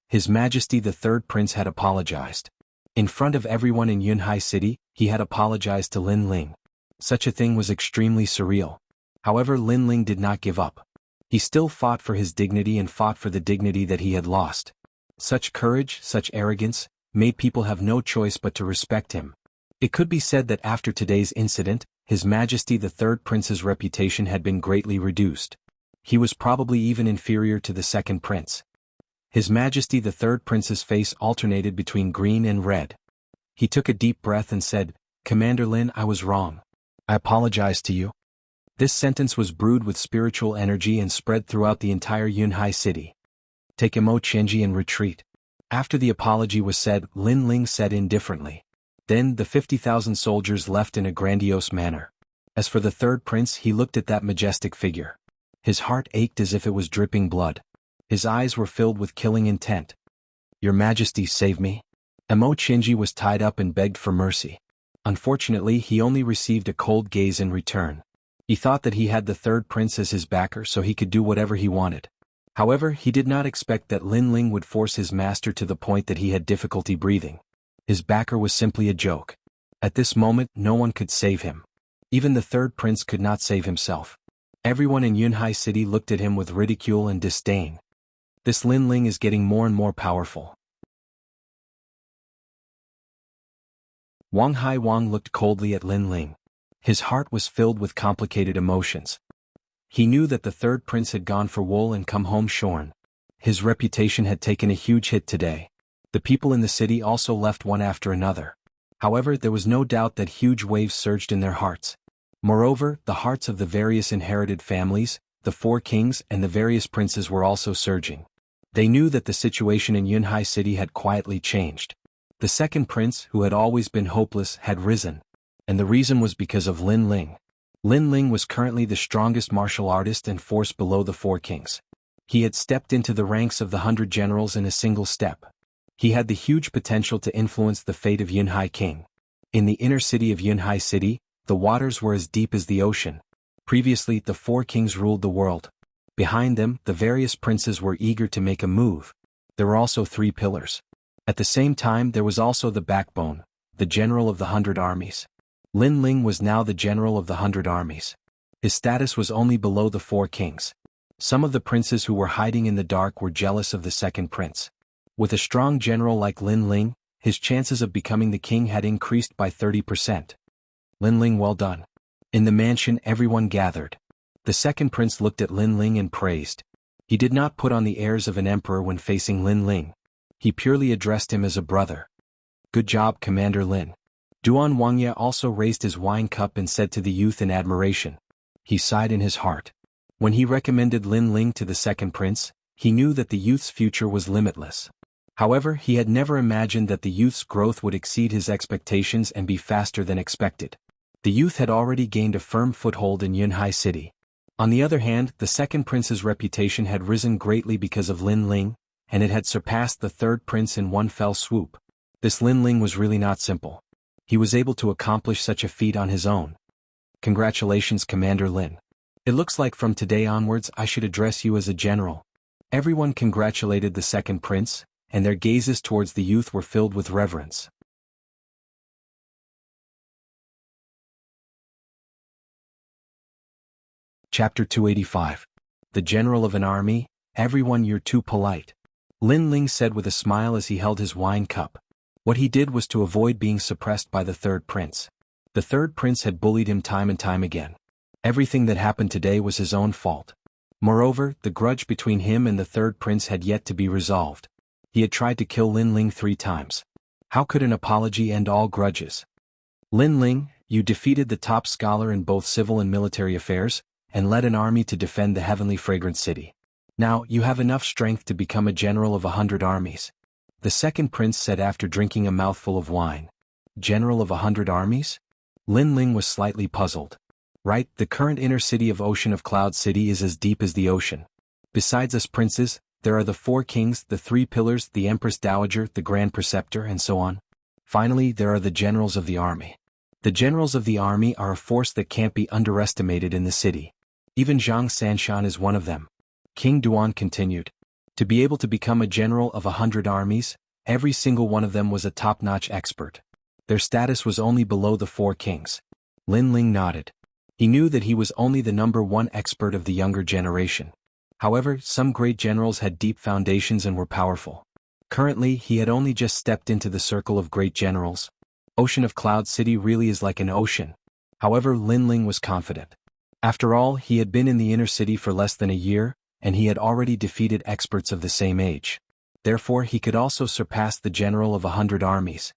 His Majesty the third prince had apologized. In front of everyone in Yunhai City, he had apologized to Lin Ling. Such a thing was extremely surreal. However, Lin Ling did not give up. He still fought for his dignity and fought for the dignity that he had lost. Such courage, such arrogance, made people have no choice but to respect him. It could be said that after today's incident, His Majesty the third prince's reputation had been greatly reduced. He was probably even inferior to the second prince. His Majesty the third prince's face alternated between green and red. He took a deep breath and said, "Commander Lin, I was wrong. I apologize to you." This sentence was brewed with spiritual energy and spread throughout the entire Yunhai City. "Take Mo Qianji and retreat." After the apology was said, Lin Ling said indifferently. Then the 50,000 soldiers left in a grandiose manner. As for the third prince, he looked at that majestic figure. His heart ached as if it was dripping blood. His eyes were filled with killing intent. "Your Majesty, save me." Mo Qianji was tied up and begged for mercy. Unfortunately, he only received a cold gaze in return. He thought that he had the third prince as his backer so he could do whatever he wanted. However, he did not expect that Lin Ling would force his master to the point that he had difficulty breathing. His backer was simply a joke. At this moment, no one could save him. Even the third prince could not save himself. Everyone in Yunhai City looked at him with ridicule and disdain. This Lin Ling is getting more and more powerful. Wang Hai Wang looked coldly at Lin Ling. His heart was filled with complicated emotions. He knew that the third prince had gone for wool and come home shorn. His reputation had taken a huge hit today. The people in the city also left one after another. However, there was no doubt that huge waves surged in their hearts. Moreover, the hearts of the various inherited families, the 4 kings and the various princes were also surging. They knew that the situation in Yunhai City had quietly changed. The second prince, who had always been hopeless, had risen. And the reason was because of Lin Ling. Lin Ling was currently the strongest martial artist and force below the 4 kings. He had stepped into the ranks of the 100 generals in a single step. He had the huge potential to influence the fate of Yunhai King. In the inner city of Yunhai City, the waters were as deep as the ocean. Previously, the 4 kings ruled the world. Behind them, the various princes were eager to make a move. There were also 3 pillars. At the same time, there was also the backbone, the general of the 100 armies. Lin Ling was now the general of the 100 armies. His status was only below the 4 kings. Some of the princes who were hiding in the dark were jealous of the second prince. With a strong general like Lin Ling, his chances of becoming the king had increased by 30%. Lin Ling, well done. In the mansion everyone gathered. The second prince looked at Lin Ling and praised. He did not put on the airs of an emperor when facing Lin Ling. He purely addressed him as a brother. Good job, Commander Lin. Duan Wangya also raised his wine cup and said to the youth in admiration. He sighed in his heart. When he recommended Lin Ling to the second prince, he knew that the youth's future was limitless. However, he had never imagined that the youth's growth would exceed his expectations and be faster than expected. The youth had already gained a firm foothold in Yunhai City. On the other hand, the second prince's reputation had risen greatly because of Lin Ling, and it had surpassed the third prince in one fell swoop. This Lin Ling was really not simple. He was able to accomplish such a feat on his own. Congratulations, Commander Lin. It looks like from today onwards I should address you as a general. Everyone congratulated the second prince, and their gazes towards the youth were filled with reverence. Chapter 285. The General of an Army. Everyone, you're too polite. Lin Ling said with a smile as he held his wine cup. What he did was to avoid being suppressed by the third prince. The third prince had bullied him time and time again. Everything that happened today was his own fault. Moreover, the grudge between him and the third prince had yet to be resolved. He had tried to kill Lin Ling 3 times. How could an apology end all grudges? Lin Ling, you defeated the top scholar in both civil and military affairs, and led an army to defend the heavenly fragrant city. Now, you have enough strength to become a general of 100 armies. The second prince said after drinking a mouthful of wine. General of 100 armies? Lin Ling was slightly puzzled. Right, the current inner city of Ocean of Cloud City is as deep as the ocean. Besides us princes, there are the 4 kings, the 3 pillars, the Empress Dowager, the Grand Preceptor, and so on. Finally, there are the generals of the army. The generals of the army are a force that can't be underestimated in the city. Even Zhang Sanshan is one of them. King Duan continued. To be able to become a general of 100 armies, every single one of them was a top-notch expert. Their status was only below the 4 kings. Lin Ling nodded. He knew that he was only the number 1 expert of the younger generation. However, some great generals had deep foundations and were powerful. Currently, he had only just stepped into the circle of great generals. Ocean of Cloud City really is like an ocean. However, Lin Ling was confident. After all, he had been in the inner city for less than a year, and he had already defeated experts of the same age. Therefore, he could also surpass the general of 100 armies.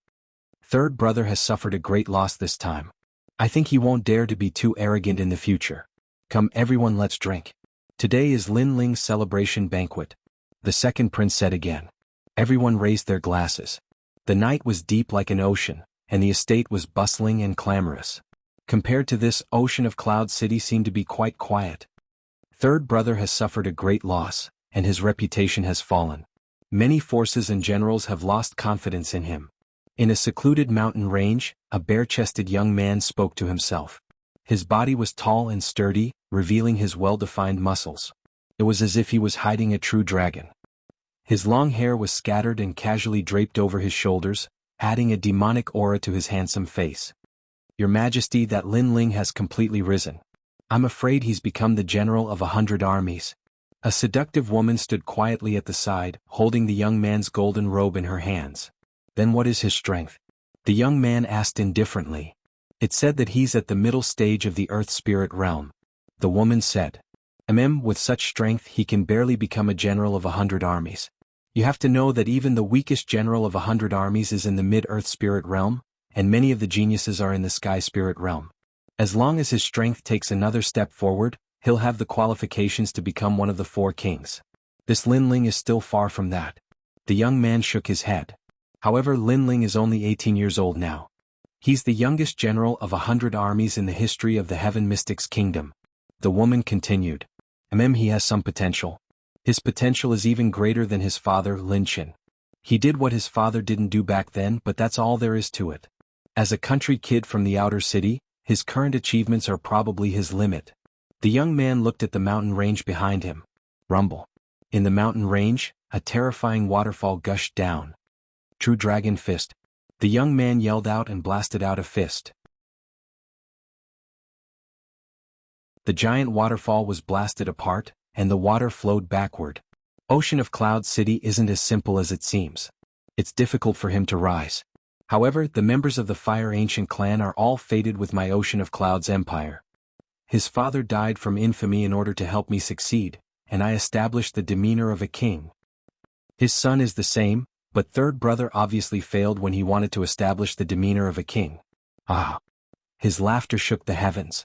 Third brother has suffered a great loss this time. I think he won't dare to be too arrogant in the future. Come everyone, let's drink. Today is Lin Ling's celebration banquet. The second prince said again. Everyone raised their glasses. The night was deep like an ocean, and the estate was bustling and clamorous. Compared to this, Ocean of Cloud City seemed to be quite quiet. Third brother has suffered a great loss, and his reputation has fallen. Many forces and generals have lost confidence in him. In a secluded mountain range, a bare-chested young man spoke to himself. His body was tall and sturdy, revealing his well-defined muscles. It was as if he was hiding a true dragon. His long hair was scattered and casually draped over his shoulders, adding a demonic aura to his handsome face. Your Majesty, that Lin Ling has completely risen. I'm afraid he's become the general of 100 armies. A seductive woman stood quietly at the side, holding the young man's golden robe in her hands. Then what is his strength? The young man asked indifferently. It's said that he's at the middle stage of the earth spirit realm. The woman said. With such strength he can barely become a general of 100 armies. You have to know that even the weakest general of 100 armies is in the mid-earth spirit realm, and many of the geniuses are in the sky spirit realm. As long as his strength takes another step forward, he'll have the qualifications to become one of the 4 kings. This Lin Ling is still far from that. The young man shook his head. However, Lin Ling is only 18 years old now. He's the youngest general of 100 armies in the history of the Heaven Mystics Kingdom. The woman continued. He has some potential. His potential is even greater than his father, Lin Qin. He did what his father didn't do back then, but that's all there is to it. As a country kid from the outer city, his current achievements are probably his limit. The young man looked at the mountain range behind him. Rumble. In the mountain range, a terrifying waterfall gushed down. True Dragon Fist. The young man yelled out and blasted out a fist. The giant waterfall was blasted apart, and the water flowed backward. Ocean of Cloud City isn't as simple as it seems. It's difficult for him to rise. However, the members of the Fire Ancient clan are all fated with my Ocean of Clouds empire. His father died from infamy in order to help me succeed, and I established the demeanor of a king. His son is the same, but third brother obviously failed when he wanted to establish the demeanor of a king. Ah! His laughter shook the heavens.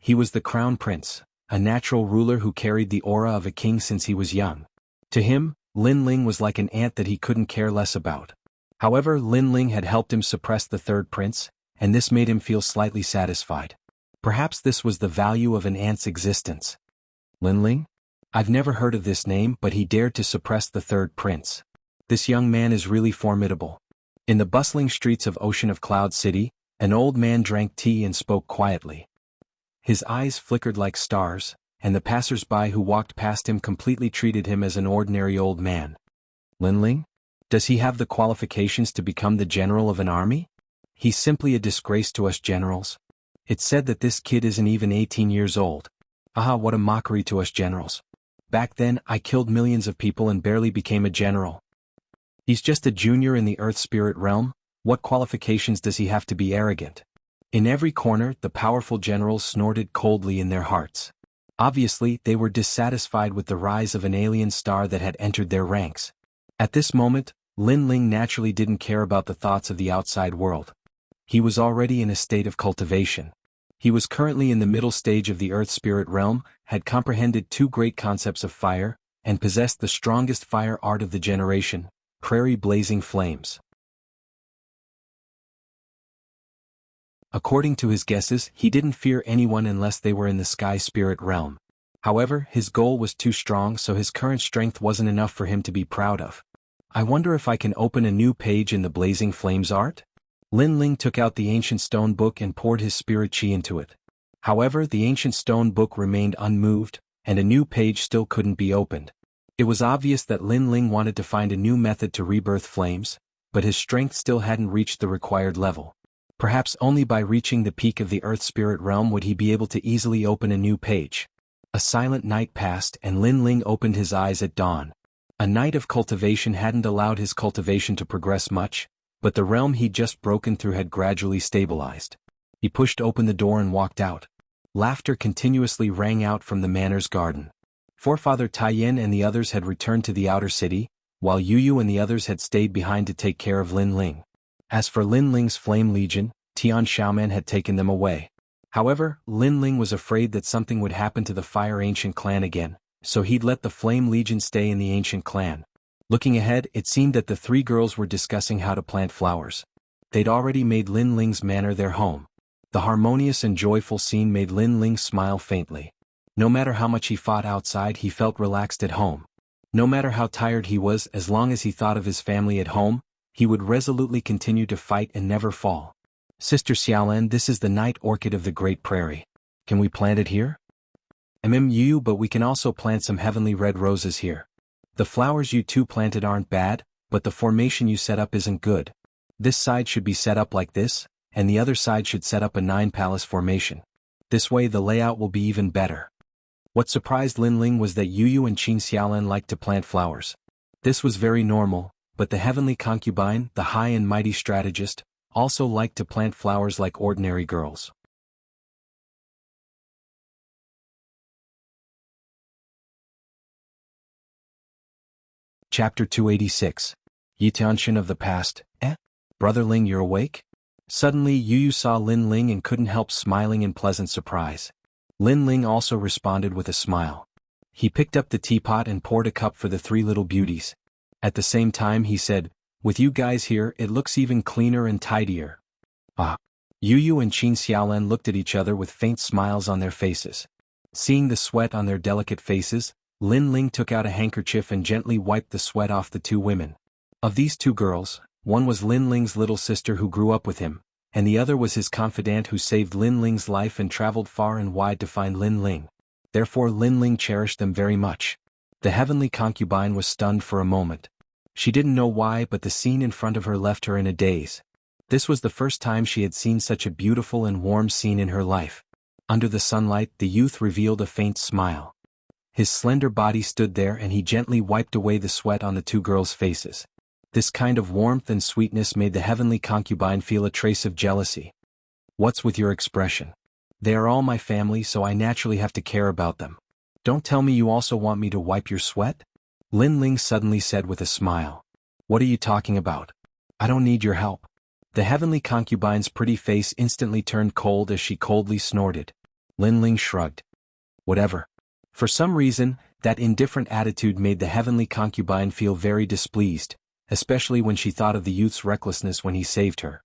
He was the crown prince, a natural ruler who carried the aura of a king since he was young. To him, Lin Ling was like an ant that he couldn't care less about. However, Lin Ling had helped him suppress the third prince, and this made him feel slightly satisfied. Perhaps this was the value of an ant's existence. Lin Ling? I've never heard of this name, but he dared to suppress the third prince. This young man is really formidable. In the bustling streets of Ocean of Cloud City, an old man drank tea and spoke quietly. His eyes flickered like stars, and the passers-by who walked past him completely treated him as an ordinary old man. Lin Ling? Does he have the qualifications to become the general of an army? He's simply a disgrace to us generals. It's said that this kid isn't even 18 years old. Ah, what a mockery to us generals. Back then, I killed millions of people and barely became a general. He's just a junior in the Earth Spirit realm. What qualifications does he have to be arrogant? In every corner, the powerful generals snorted coldly in their hearts. Obviously, they were dissatisfied with the rise of an alien star that had entered their ranks. At this moment, Lin Ling naturally didn't care about the thoughts of the outside world. He was already in a state of cultivation. He was currently in the middle stage of the Earth Spirit realm, had comprehended two great concepts of fire, and possessed the strongest fire art of the generation, prairie blazing flames. According to his guesses, he didn't fear anyone unless they were in the sky spirit realm. However, his goal was too strong, so his current strength wasn't enough for him to be proud of. I wonder if I can open a new page in the Blazing Flames art? Lin Ling took out the ancient stone book and poured his spirit chi into it. However, the ancient stone book remained unmoved, and a new page still couldn't be opened. It was obvious that Lin Ling wanted to find a new method to rebirth flames, but his strength still hadn't reached the required level. Perhaps only by reaching the peak of the Earth Spirit realm would he be able to easily open a new page. A silent night passed and Lin Ling opened his eyes at dawn. A night of cultivation hadn't allowed his cultivation to progress much, but the realm he'd just broken through had gradually stabilized. He pushed open the door and walked out. Laughter continuously rang out from the manor's garden. Forefather Taiyin and the others had returned to the outer city, while Yu and the others had stayed behind to take care of Lin Ling. As for Lin Ling's Flame Legion, Tian Xiaoman had taken them away. However, Lin Ling was afraid that something would happen to the Fire Ancient clan again, so he'd let the Flame Legion stay in the Ancient clan. Looking ahead, it seemed that the three girls were discussing how to plant flowers. They'd already made Lin Ling's manor their home. The harmonious and joyful scene made Lin Ling smile faintly. No matter how much he fought outside, he felt relaxed at home. No matter how tired he was, as long as he thought of his family at home, he would resolutely continue to fight and never fall. Sister Xiaolan, this is the night orchid of the Great Prairie. Can we plant it here? Yu, but we can also plant some heavenly red roses here. The flowers you two planted aren't bad, but the formation you set up isn't good. This side should be set up like this, and the other side should set up a 9-palace formation. This way the layout will be even better. What surprised Lin Ling was that Yu and Qin Xiaolan liked to plant flowers. This was very normal, but the heavenly concubine, the high and mighty strategist, also liked to plant flowers like ordinary girls. Chapter 286. Yitianshan of the Past. Brother Ling, you're awake? Suddenly Yu saw Lin Ling and couldn't help smiling in pleasant surprise. Lin Ling also responded with a smile. He picked up the teapot and poured a cup for the three little beauties. At the same time he said, "With you guys here, it looks even cleaner and tidier." Ah. Yu and Qin Xiaolan looked at each other with faint smiles on their faces. Seeing the sweat on their delicate faces, Lin Ling took out a handkerchief and gently wiped the sweat off the two women. Of these two girls, one was Lin Ling's little sister who grew up with him, and the other was his confidant who saved Lin Ling's life and traveled far and wide to find Lin Ling. Therefore Lin Ling cherished them very much. The heavenly concubine was stunned for a moment. She didn't know why, but the scene in front of her left her in a daze. This was the first time she had seen such a beautiful and warm scene in her life. Under the sunlight, the youth revealed a faint smile. His slender body stood there and he gently wiped away the sweat on the two girls' faces. This kind of warmth and sweetness made the heavenly concubine feel a trace of jealousy. What's with your expression? They are all my family, so I naturally have to care about them. Don't tell me you also want me to wipe your sweat? Lin Ling suddenly said with a smile. What are you talking about? I don't need your help. The heavenly concubine's pretty face instantly turned cold as she coldly snorted. Lin Ling shrugged. Whatever. For some reason, that indifferent attitude made the heavenly concubine feel very displeased, especially when she thought of the youth's recklessness when he saved her.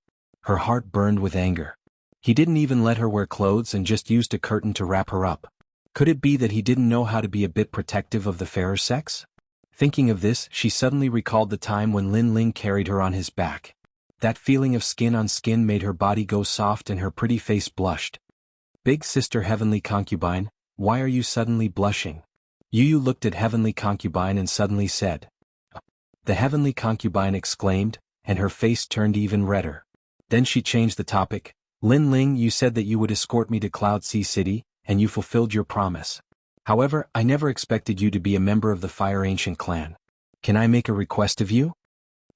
Her heart burned with anger. He didn't even let her wear clothes and just used a curtain to wrap her up. Could it be that he didn't know how to be a bit protective of the fairer sex? Thinking of this, she suddenly recalled the time when Lin Ling carried her on his back. That feeling of skin on skin made her body go soft and her pretty face blushed. Big sister heavenly concubine, why are you suddenly blushing? Yu looked at heavenly concubine and suddenly said. The heavenly concubine exclaimed, and her face turned even redder. Then she changed the topic. Lin Ling, you said that you would escort me to Cloud Sea City, and you fulfilled your promise. However, I never expected you to be a member of the Fire Ancient clan. Can I make a request of you?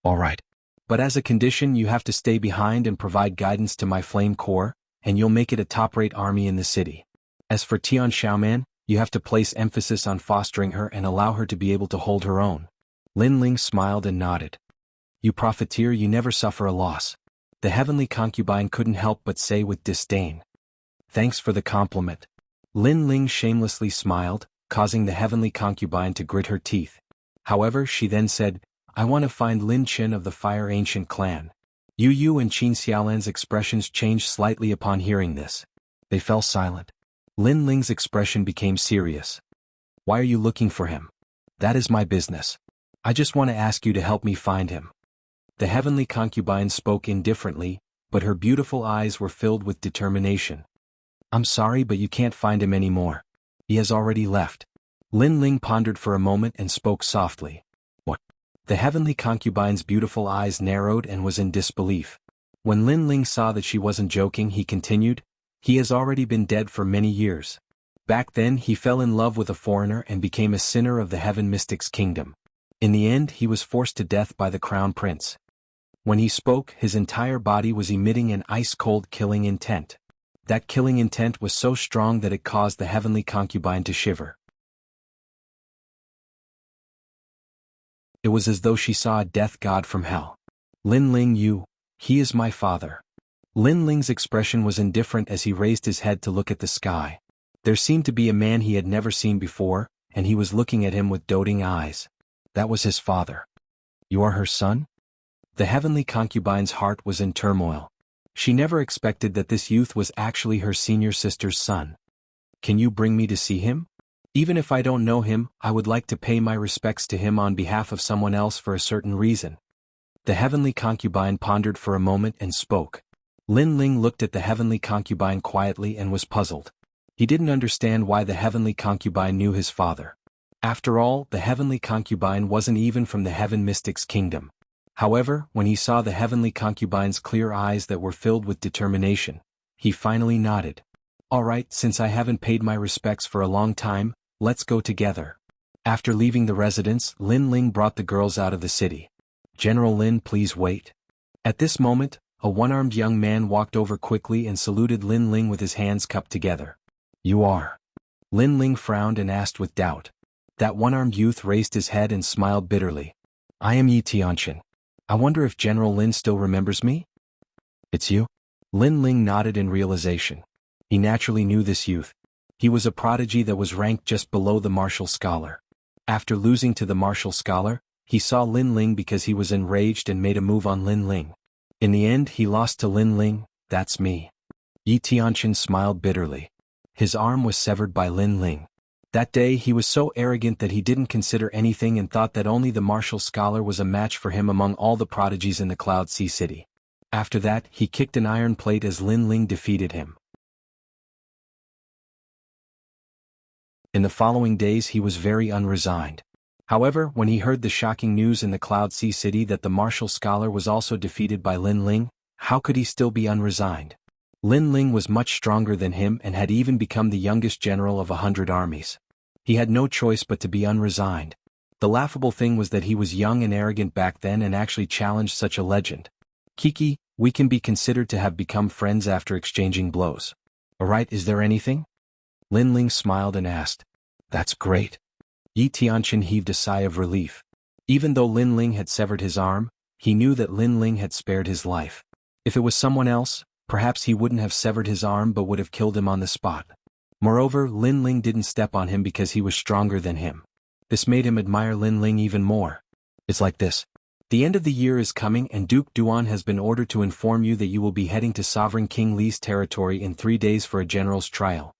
All right. But as a condition, you have to stay behind and provide guidance to my Flame Corps, and you'll make it a top-rate army in the city. As for Tian Xiaoman, you have to place emphasis on fostering her and allow her to be able to hold her own. Lin Ling smiled and nodded. You profiteer, you never suffer a loss. The heavenly concubine couldn't help but say with disdain. Thanks for the compliment. Lin Ling shamelessly smiled, causing the heavenly concubine to grit her teeth. However, she then said, I want to find Lin Qin of the Fire Ancient clan. Yu and Qin Xiaolan's expressions changed slightly upon hearing this. They fell silent. Lin Ling's expression became serious. Why are you looking for him? That is my business. I just want to ask you to help me find him. The heavenly concubine spoke indifferently, but her beautiful eyes were filled with determination. I'm sorry, but you can't find him anymore. He has already left. Lin Ling pondered for a moment and spoke softly. What? The heavenly concubine's beautiful eyes narrowed and was in disbelief. When Lin Ling saw that she wasn't joking, he continued, he has already been dead for many years. Back then he fell in love with a foreigner and became a sinner of the Heaven Mystic's kingdom. In the end he was forced to death by the Crown Prince. When he spoke, his entire body was emitting an ice-cold killing intent. That killing intent was so strong that it caused the heavenly concubine to shiver. It was as though she saw a death god from hell. Lin Ling, he is my father. Lin Ling's expression was indifferent as he raised his head to look at the sky. There seemed to be a man he had never seen before, and he was looking at him with doting eyes. That was his father. You are her son? The heavenly concubine's heart was in turmoil. She never expected that this youth was actually her senior sister's son. Can you bring me to see him? Even if I don't know him, I would like to pay my respects to him on behalf of someone else for a certain reason. The heavenly concubine pondered for a moment and spoke. Lin Ling looked at the heavenly concubine quietly and was puzzled. He didn't understand why the heavenly concubine knew his father. After all, the heavenly concubine wasn't even from the Heaven Mystic's kingdom. However, when he saw the heavenly concubine's clear eyes that were filled with determination, he finally nodded. All right, since I haven't paid my respects for a long time, let's go together. After leaving the residence, Lin Ling brought the girls out of the city. General Lin, please wait. At this moment, a one-armed young man walked over quickly and saluted Lin Ling with his hands cupped together. You are? Lin Ling frowned and asked with doubt. That one-armed youth raised his head and smiled bitterly. I am Yi Tianqin. I wonder if General Lin still remembers me? It's you? Lin Ling nodded in realization. He naturally knew this youth. He was a prodigy that was ranked just below the martial scholar. After losing to the martial scholar, he saw Lin Ling because he was enraged and made a move on Lin Ling. In the end, he lost to Lin Ling. That's me. Yi Tianqin smiled bitterly. His arm was severed by Lin Ling. That day he was so arrogant that he didn't consider anything and thought that only the martial scholar was a match for him among all the prodigies in the Cloud Sea City. After that, he kicked an iron plate as Lin Ling defeated him. In the following days he was very unresigned. However, when he heard the shocking news in the Cloud Sea City that the martial scholar was also defeated by Lin Ling, How could he still be unresigned? Lin Ling was much stronger than him and had even become the youngest general of 100 armies. He had no choice but to be unresigned. The laughable thing was that he was young and arrogant back then and actually challenged such a legend. Kiki, we can be considered to have become friends after exchanging blows. Alright, is there anything? Lin Ling smiled and asked. That's great. Yi Tianqian heaved a sigh of relief. Even though Lin Ling had severed his arm, he knew that Lin Ling had spared his life. If it was someone else, perhaps he wouldn't have severed his arm but would have killed him on the spot. Moreover, Lin Ling didn't step on him because he was stronger than him. This made him admire Lin Ling even more. It's like this. The end of the year is coming and Duke Duan has been ordered to inform you that you will be heading to Sovereign King Li's territory in 3 days for a general's trial.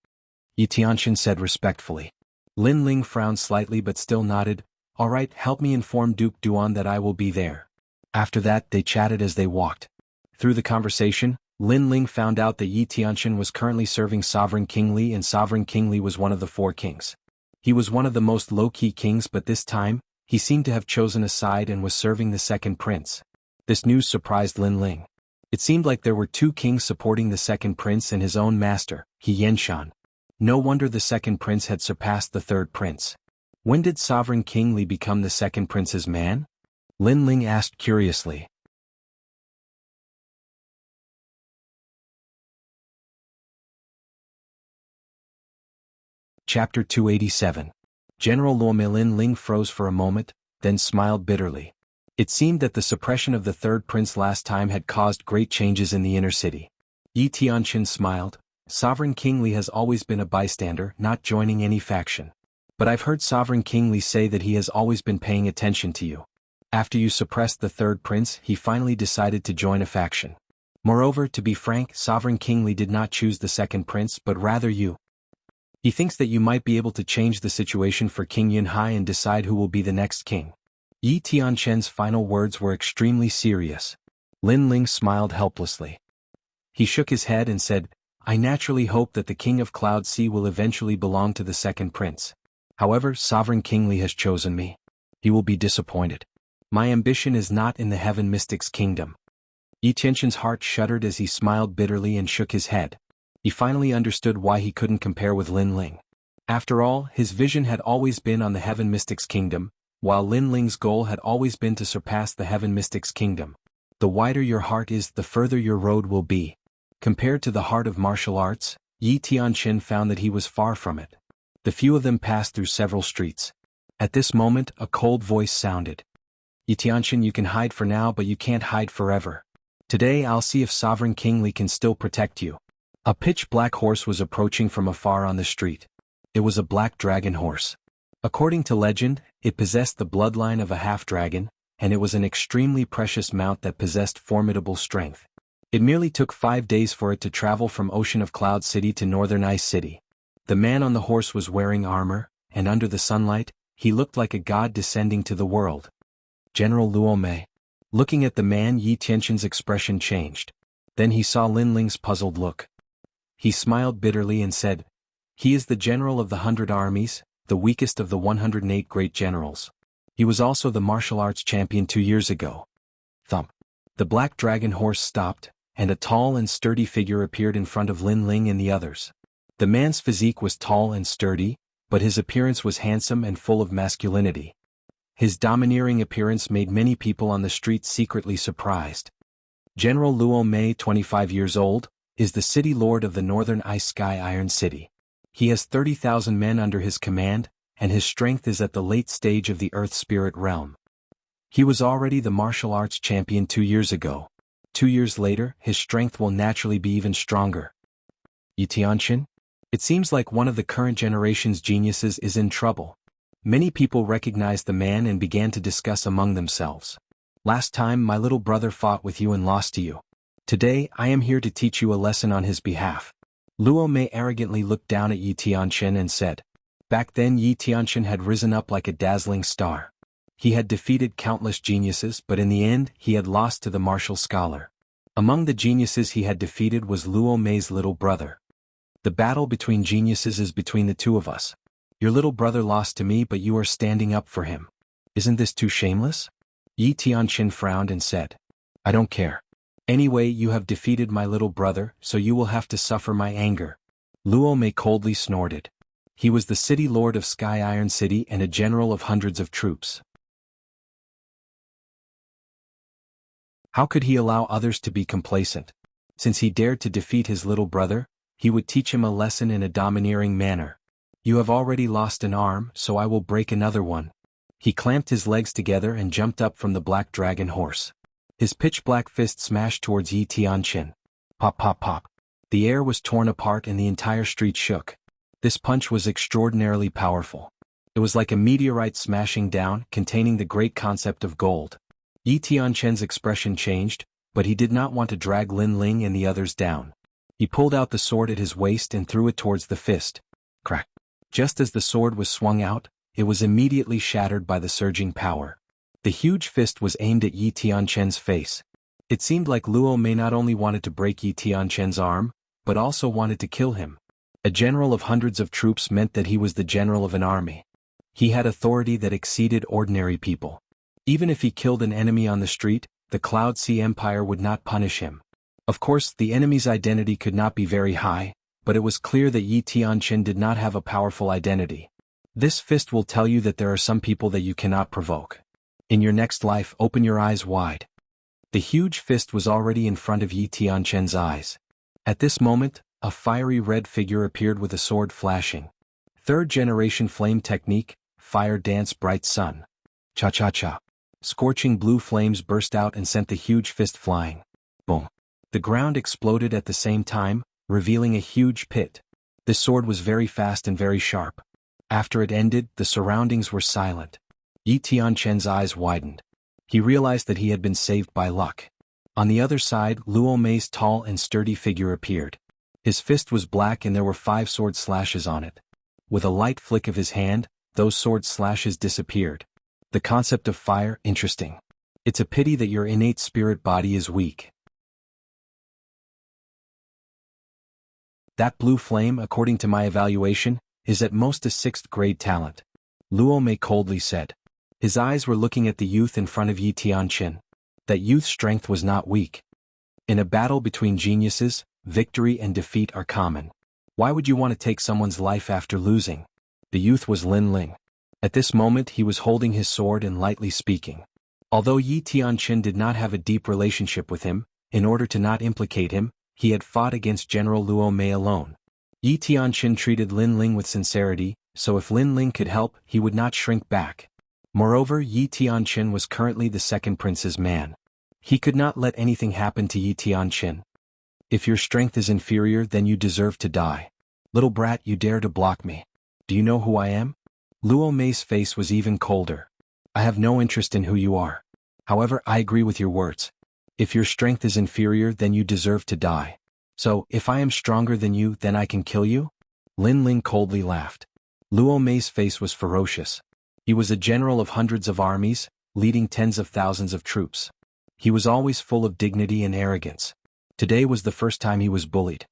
Yi Tianqian said respectfully. Lin Ling frowned slightly but still nodded. Alright, help me inform Duke Duan that I will be there. After that, they chatted as they walked. Through the conversation, Lin Ling found out that Yi Tianqian was currently serving Sovereign King Li and Sovereign King Li was one of the 4 kings. He was one of the most low-key kings but this time, he seemed to have chosen a side and was serving the second prince. This news surprised Lin Ling. It seemed like there were 2 kings supporting the second prince and his own master, He Yenshan. No wonder the second prince had surpassed the third prince. When did Sovereign King Li become the second prince's man? Lin Ling asked curiously. Chapter 287. General Luomei. Lin Ling froze for a moment, then smiled bitterly. It seemed that the suppression of the third prince last time had caused great changes in the inner city. Yi Tianqian smiled. Sovereign King Li has always been a bystander, not joining any faction. But I've heard Sovereign King Li say that he has always been paying attention to you. After you suppressed the third prince, he finally decided to join a faction. Moreover, to be frank, Sovereign King Li did not choose the second prince but rather you. He thinks that you might be able to change the situation for King Yunhai and decide who will be the next king. Yi Tianqian's final words were extremely serious. Lin Ling smiled helplessly. He shook his head and said, I naturally hope that the king of Cloud Sea will eventually belong to the second prince. However, Sovereign King Li has chosen me. He will be disappointed. My ambition is not in the Heaven Mystic's kingdom. Yi Tianqian's heart shuddered as he smiled bitterly and shook his head. He finally understood why he couldn't compare with Lin Ling. After all, his vision had always been on the Heaven Mystic's kingdom, while Lin Ling's goal had always been to surpass the Heaven Mystic's kingdom. The wider your heart is, the further your road will be. Compared to the heart of martial arts, Yi Tianqian found that he was far from it. The few of them passed through several streets. At this moment, a cold voice sounded. Yi Tianqian, you can hide for now but you can't hide forever. Today I'll see if Sovereign King Li can still protect you. A pitch-black horse was approaching from afar on the street. It was a black dragon horse. According to legend, it possessed the bloodline of a half-dragon, and it was an extremely precious mount that possessed formidable strength. It merely took 5 days for it to travel from Ocean of Cloud City to Northern Ice City. The man on the horse was wearing armor, and under the sunlight, he looked like a god descending to the world. General Luomei. Looking at the man, Yi Tianqian's expression changed. Then he saw Lin Ling's puzzled look. He smiled bitterly and said, He is the general of the 100 armies, the weakest of the 108 great generals. He was also the martial arts champion 2 years ago. Thump. The black dragon horse stopped, and a tall and sturdy figure appeared in front of Lin Ling and the others. The man's physique was tall and sturdy, but his appearance was handsome and full of masculinity. His domineering appearance made many people on the street secretly surprised. General Luomei, 25 years old, is the city lord of the Northern Ice Sky Iron City. He has 30,000 men under his command, and his strength is at the late stage of the Earth Spirit realm. He was already the martial arts champion 2 years ago. 2 years later, his strength will naturally be even stronger. Yi Tianqian? It seems like one of the current generation's geniuses is in trouble. Many people recognized the man and began to discuss among themselves. Last time my little brother fought with you and lost to you. Today, I am here to teach you a lesson on his behalf. Luomei arrogantly looked down at Yi Tianqian and said. Back then Yi Tianqian had risen up like a dazzling star. He had defeated countless geniuses but in the end he had lost to the martial scholar. Among the geniuses he had defeated was Luomei's little brother. The battle between geniuses is between the two of us. Your little brother lost to me but you are standing up for him. Isn't this too shameless? Yi Tianqian frowned and said. I don't care. Anyway, you have defeated my little brother, so you will have to suffer my anger. Luo Mei coldly snorted. He was the city lord of Sky Iron City and a general of hundreds of troops. How could he allow others to be complacent? Since he dared to defeat his little brother, he would teach him a lesson in a domineering manner. You have already lost an arm, so I will break another one. He clamped his legs together and jumped up from the black dragon horse. His pitch-black fist smashed towards Yi Tianqin. Pop pop pop. The air was torn apart and the entire street shook. This punch was extraordinarily powerful. It was like a meteorite smashing down, containing the great concept of gold. Yi Tianqin's expression changed, but he did not want to drag Lin Ling and the others down. He pulled out the sword at his waist and threw it towards the fist. Crack. Just as the sword was swung out, it was immediately shattered by the surging power. The huge fist was aimed at Yi Tianqin's face. It seemed like Luo Mei not only wanted to break Yi Tianqin's arm, but also wanted to kill him. A general of hundreds of troops meant that he was the general of an army. He had authority that exceeded ordinary people. Even if he killed an enemy on the street, the Cloud Sea Empire would not punish him. Of course, the enemy's identity could not be very high, but it was clear that Yi Tianqin did not have a powerful identity. This fist will tell you that there are some people that you cannot provoke. In your next life, open your eyes wide. The huge fist was already in front of Yi Tianqin's eyes. At this moment, a fiery red figure appeared with a sword flashing. Third-generation flame technique, fire dance bright sun. Cha-cha-cha. Scorching blue flames burst out and sent the huge fist flying. Boom. The ground exploded at the same time, revealing a huge pit. This sword was very fast and very sharp. After it ended, the surroundings were silent. Yi Tianqin's eyes widened. He realized that he had been saved by luck. On the other side, Luo Mei's tall and sturdy figure appeared. His fist was black and there were 5 sword slashes on it. With a light flick of his hand, those sword slashes disappeared. The concept of fire, interesting. It's a pity that your innate spirit body is weak. That blue flame, according to my evaluation, is at most a 6th grade talent. Luo Mei coldly said. His eyes were looking at the youth in front of Yi Tianqin. That youth's strength was not weak. In a battle between geniuses, victory and defeat are common. Why would you want to take someone's life after losing? The youth was Lin Ling. At this moment he was holding his sword and lightly speaking. Although Yi Tianqin did not have a deep relationship with him, in order to not implicate him, he had fought against General Luo Mei alone. Yi Tianqin treated Lin Ling with sincerity, so if Lin Ling could help, he would not shrink back. Moreover, Yi Tianqin was currently the second prince's man. He could not let anything happen to Yi Tianqin. If your strength is inferior, then you deserve to die. Little brat, you dare to block me. Do you know who I am? Luo Mei's face was even colder. I have no interest in who you are. However, I agree with your words. If your strength is inferior, then you deserve to die. So, if I am stronger than you, then I can kill you? Lin Ling coldly laughed. Luo Mei's face was ferocious. He was a general of hundreds of armies, leading tens of thousands of troops. He was always full of dignity and arrogance. Today was the first time he was bullied.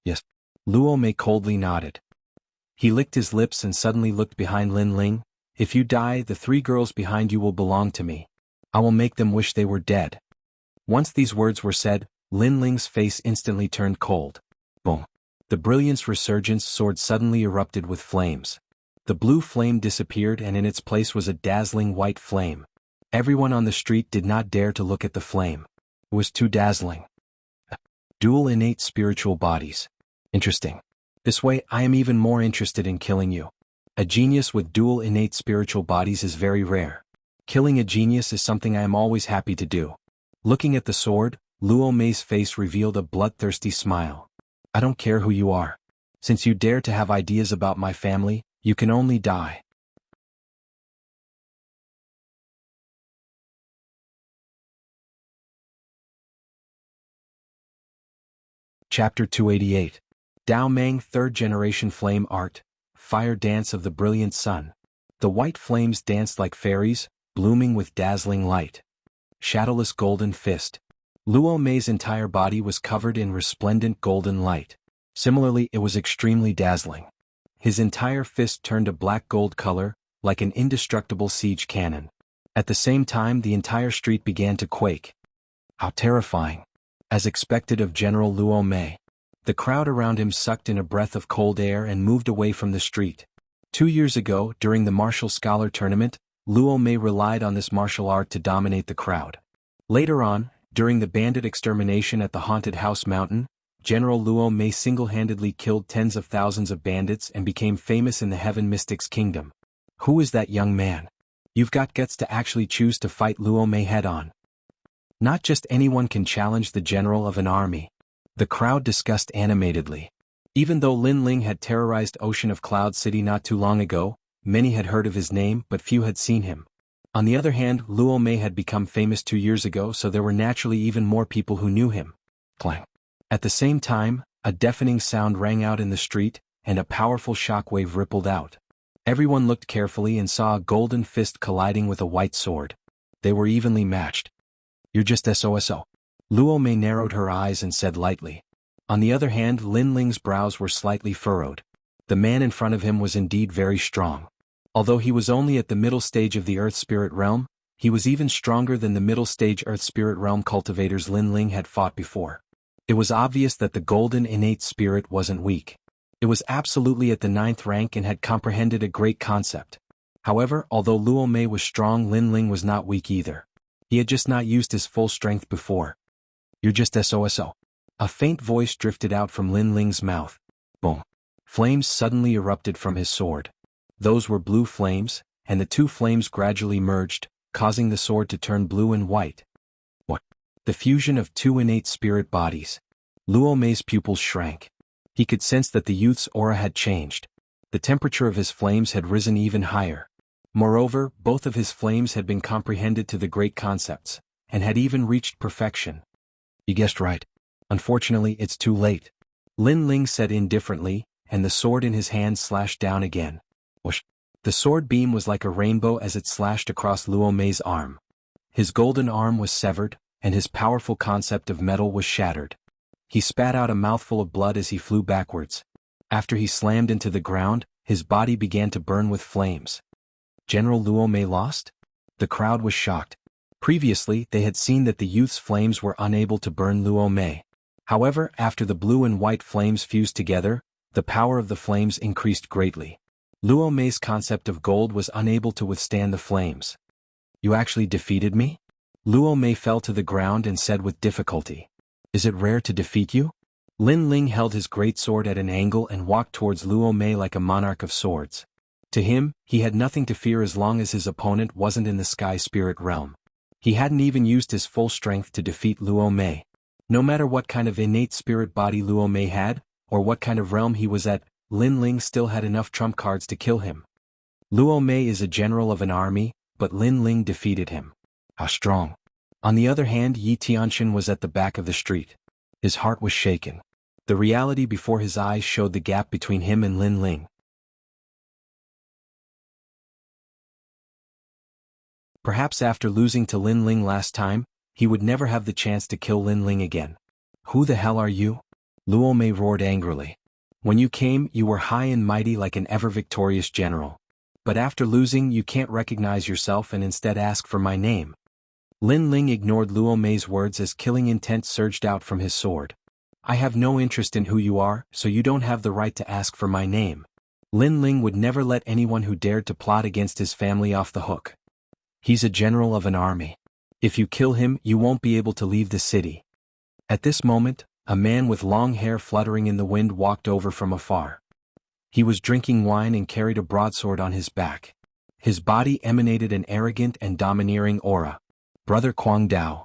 Yes. Luo Mei coldly nodded. He licked his lips and suddenly looked behind Lin Ling. If you die, the 3 girls behind you will belong to me. I will make them wish they were dead. Once these words were said, Lin Ling's face instantly turned cold. Boom. The brilliance resurgence sword suddenly erupted with flames. The blue flame disappeared and in its place was a dazzling white flame. Everyone on the street did not dare to look at the flame. It was too dazzling. Dual innate spiritual bodies. Interesting. This way, I am even more interested in killing you. A genius with dual innate spiritual bodies is very rare. Killing a genius is something I am always happy to do. Looking at the sword, Luo Mei's face revealed a bloodthirsty smile. I don't care who you are. Since you dare to have ideas about my family, you can only die. Chapter 288. Dao Mang 3rd Generation Flame Art, Fire Dance of the Brilliant Sun. The white flames danced like fairies, blooming with dazzling light. Shadowless golden fist. Luo Mei's entire body was covered in resplendent golden light. Similarly, it was extremely dazzling. His entire fist turned a black gold color, like an indestructible siege cannon. At the same time, the entire street began to quake. How terrifying. as expected of General Luo Mei. The crowd around him sucked in a breath of cold air and moved away from the street. 2 years ago, during the martial scholar tournament, Luo Mei relied on this martial art to dominate the crowd. Later on, during the bandit extermination at the Haunted House Mountain, General Luo Mei single-handedly killed tens of thousands of bandits and became famous in the Heaven Mystics Kingdom. Who is that young man? You've got guts to actually choose to fight Luo Mei head-on. Not just anyone can challenge the general of an army. The crowd discussed animatedly. Even though Lin Ling had terrorized Ocean of Cloud City not too long ago, many had heard of his name but few had seen him. On the other hand, Luo Mei had become famous 2 years ago, so there were naturally even more people who knew him. Clang. At the same time, a deafening sound rang out in the street, and a powerful shockwave rippled out. Everyone looked carefully and saw a golden fist colliding with a white sword. They were evenly matched. You're just SOSO. Luo Mei narrowed her eyes and said lightly. On the other hand, Lin Ling's brows were slightly furrowed. The man in front of him was indeed very strong. Although he was only at the middle stage of the Earth Spirit Realm, he was even stronger than the middle stage Earth Spirit Realm cultivators Lin Ling had fought before. It was obvious that the golden innate spirit wasn't weak. It was absolutely at the 9th rank and had comprehended a great concept. However, although Luo Mei was strong, Lin Ling was not weak either. He had just not used his full strength before. You're just SOSO. A faint voice drifted out from Lin Ling's mouth. Boom. Flames suddenly erupted from his sword. Those were blue flames, and the two flames gradually merged, causing the sword to turn blue and white. What? The fusion of two innate spirit bodies. Luo Mei's pupils shrank. He could sense that the youth's aura had changed. The temperature of his flames had risen even higher. Moreover, both of his flames had been comprehended to the great concepts, and had even reached perfection. You guessed right. Unfortunately, it's too late. Lin Ling said indifferently, and the sword in his hand slashed down again. Whoosh. The sword beam was like a rainbow as it slashed across Luo Mei's arm. His golden arm was severed, and his powerful concept of metal was shattered. He spat out a mouthful of blood as he flew backwards. After he slammed into the ground, his body began to burn with flames. General Luo Mei lost? The crowd was shocked. Previously, they had seen that the youth's flames were unable to burn Luo Mei. However, after the blue and white flames fused together, the power of the flames increased greatly. Luo Mei's concept of gold was unable to withstand the flames. You actually defeated me? Luo Mei fell to the ground and said with difficulty. Is it rare to defeat you? Lin Ling held his great sword at an angle and walked towards Luo Mei like a monarch of swords. To him, he had nothing to fear as long as his opponent wasn't in the sky spirit realm. He hadn't even used his full strength to defeat Luo Mei. No matter what kind of innate spirit body Luo Mei had, or what kind of realm he was at, Lin Ling still had enough trump cards to kill him. Luo Mei is a general of an army, but Lin Ling defeated him. How strong. On the other hand, Yi Tianxin was at the back of the street. His heart was shaken. The reality before his eyes showed the gap between him and Lin Ling. Perhaps after losing to Lin Ling last time, he would never have the chance to kill Lin Ling again. Who the hell are you? Luo Mei roared angrily. When you came, you were high and mighty like an ever-victorious general. But after losing, you can't recognize yourself and instead ask for my name. Lin Ling ignored Luo Mei's words as killing intent surged out from his sword. I have no interest in who you are, so you don't have the right to ask for my name. Lin Ling would never let anyone who dared to plot against his family off the hook. He's a general of an army. If you kill him, you won't be able to leave the city. At this moment, a man with long hair fluttering in the wind walked over from afar. He was drinking wine and carried a broadsword on his back. His body emanated an arrogant and domineering aura. Brother Quang Dao.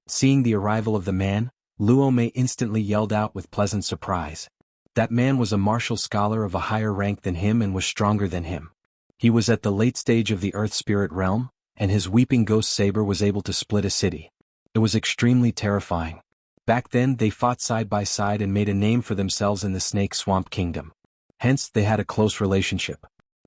Seeing the arrival of the man, Luo Mei instantly yelled out with pleasant surprise. That man was a martial scholar of a higher rank than him and was stronger than him. He was at the late stage of the Earth Spirit Realm, and his weeping ghost saber was able to split a city. It was extremely terrifying. Back then they fought side by side and made a name for themselves in the Snake Swamp Kingdom. Hence they had a close relationship.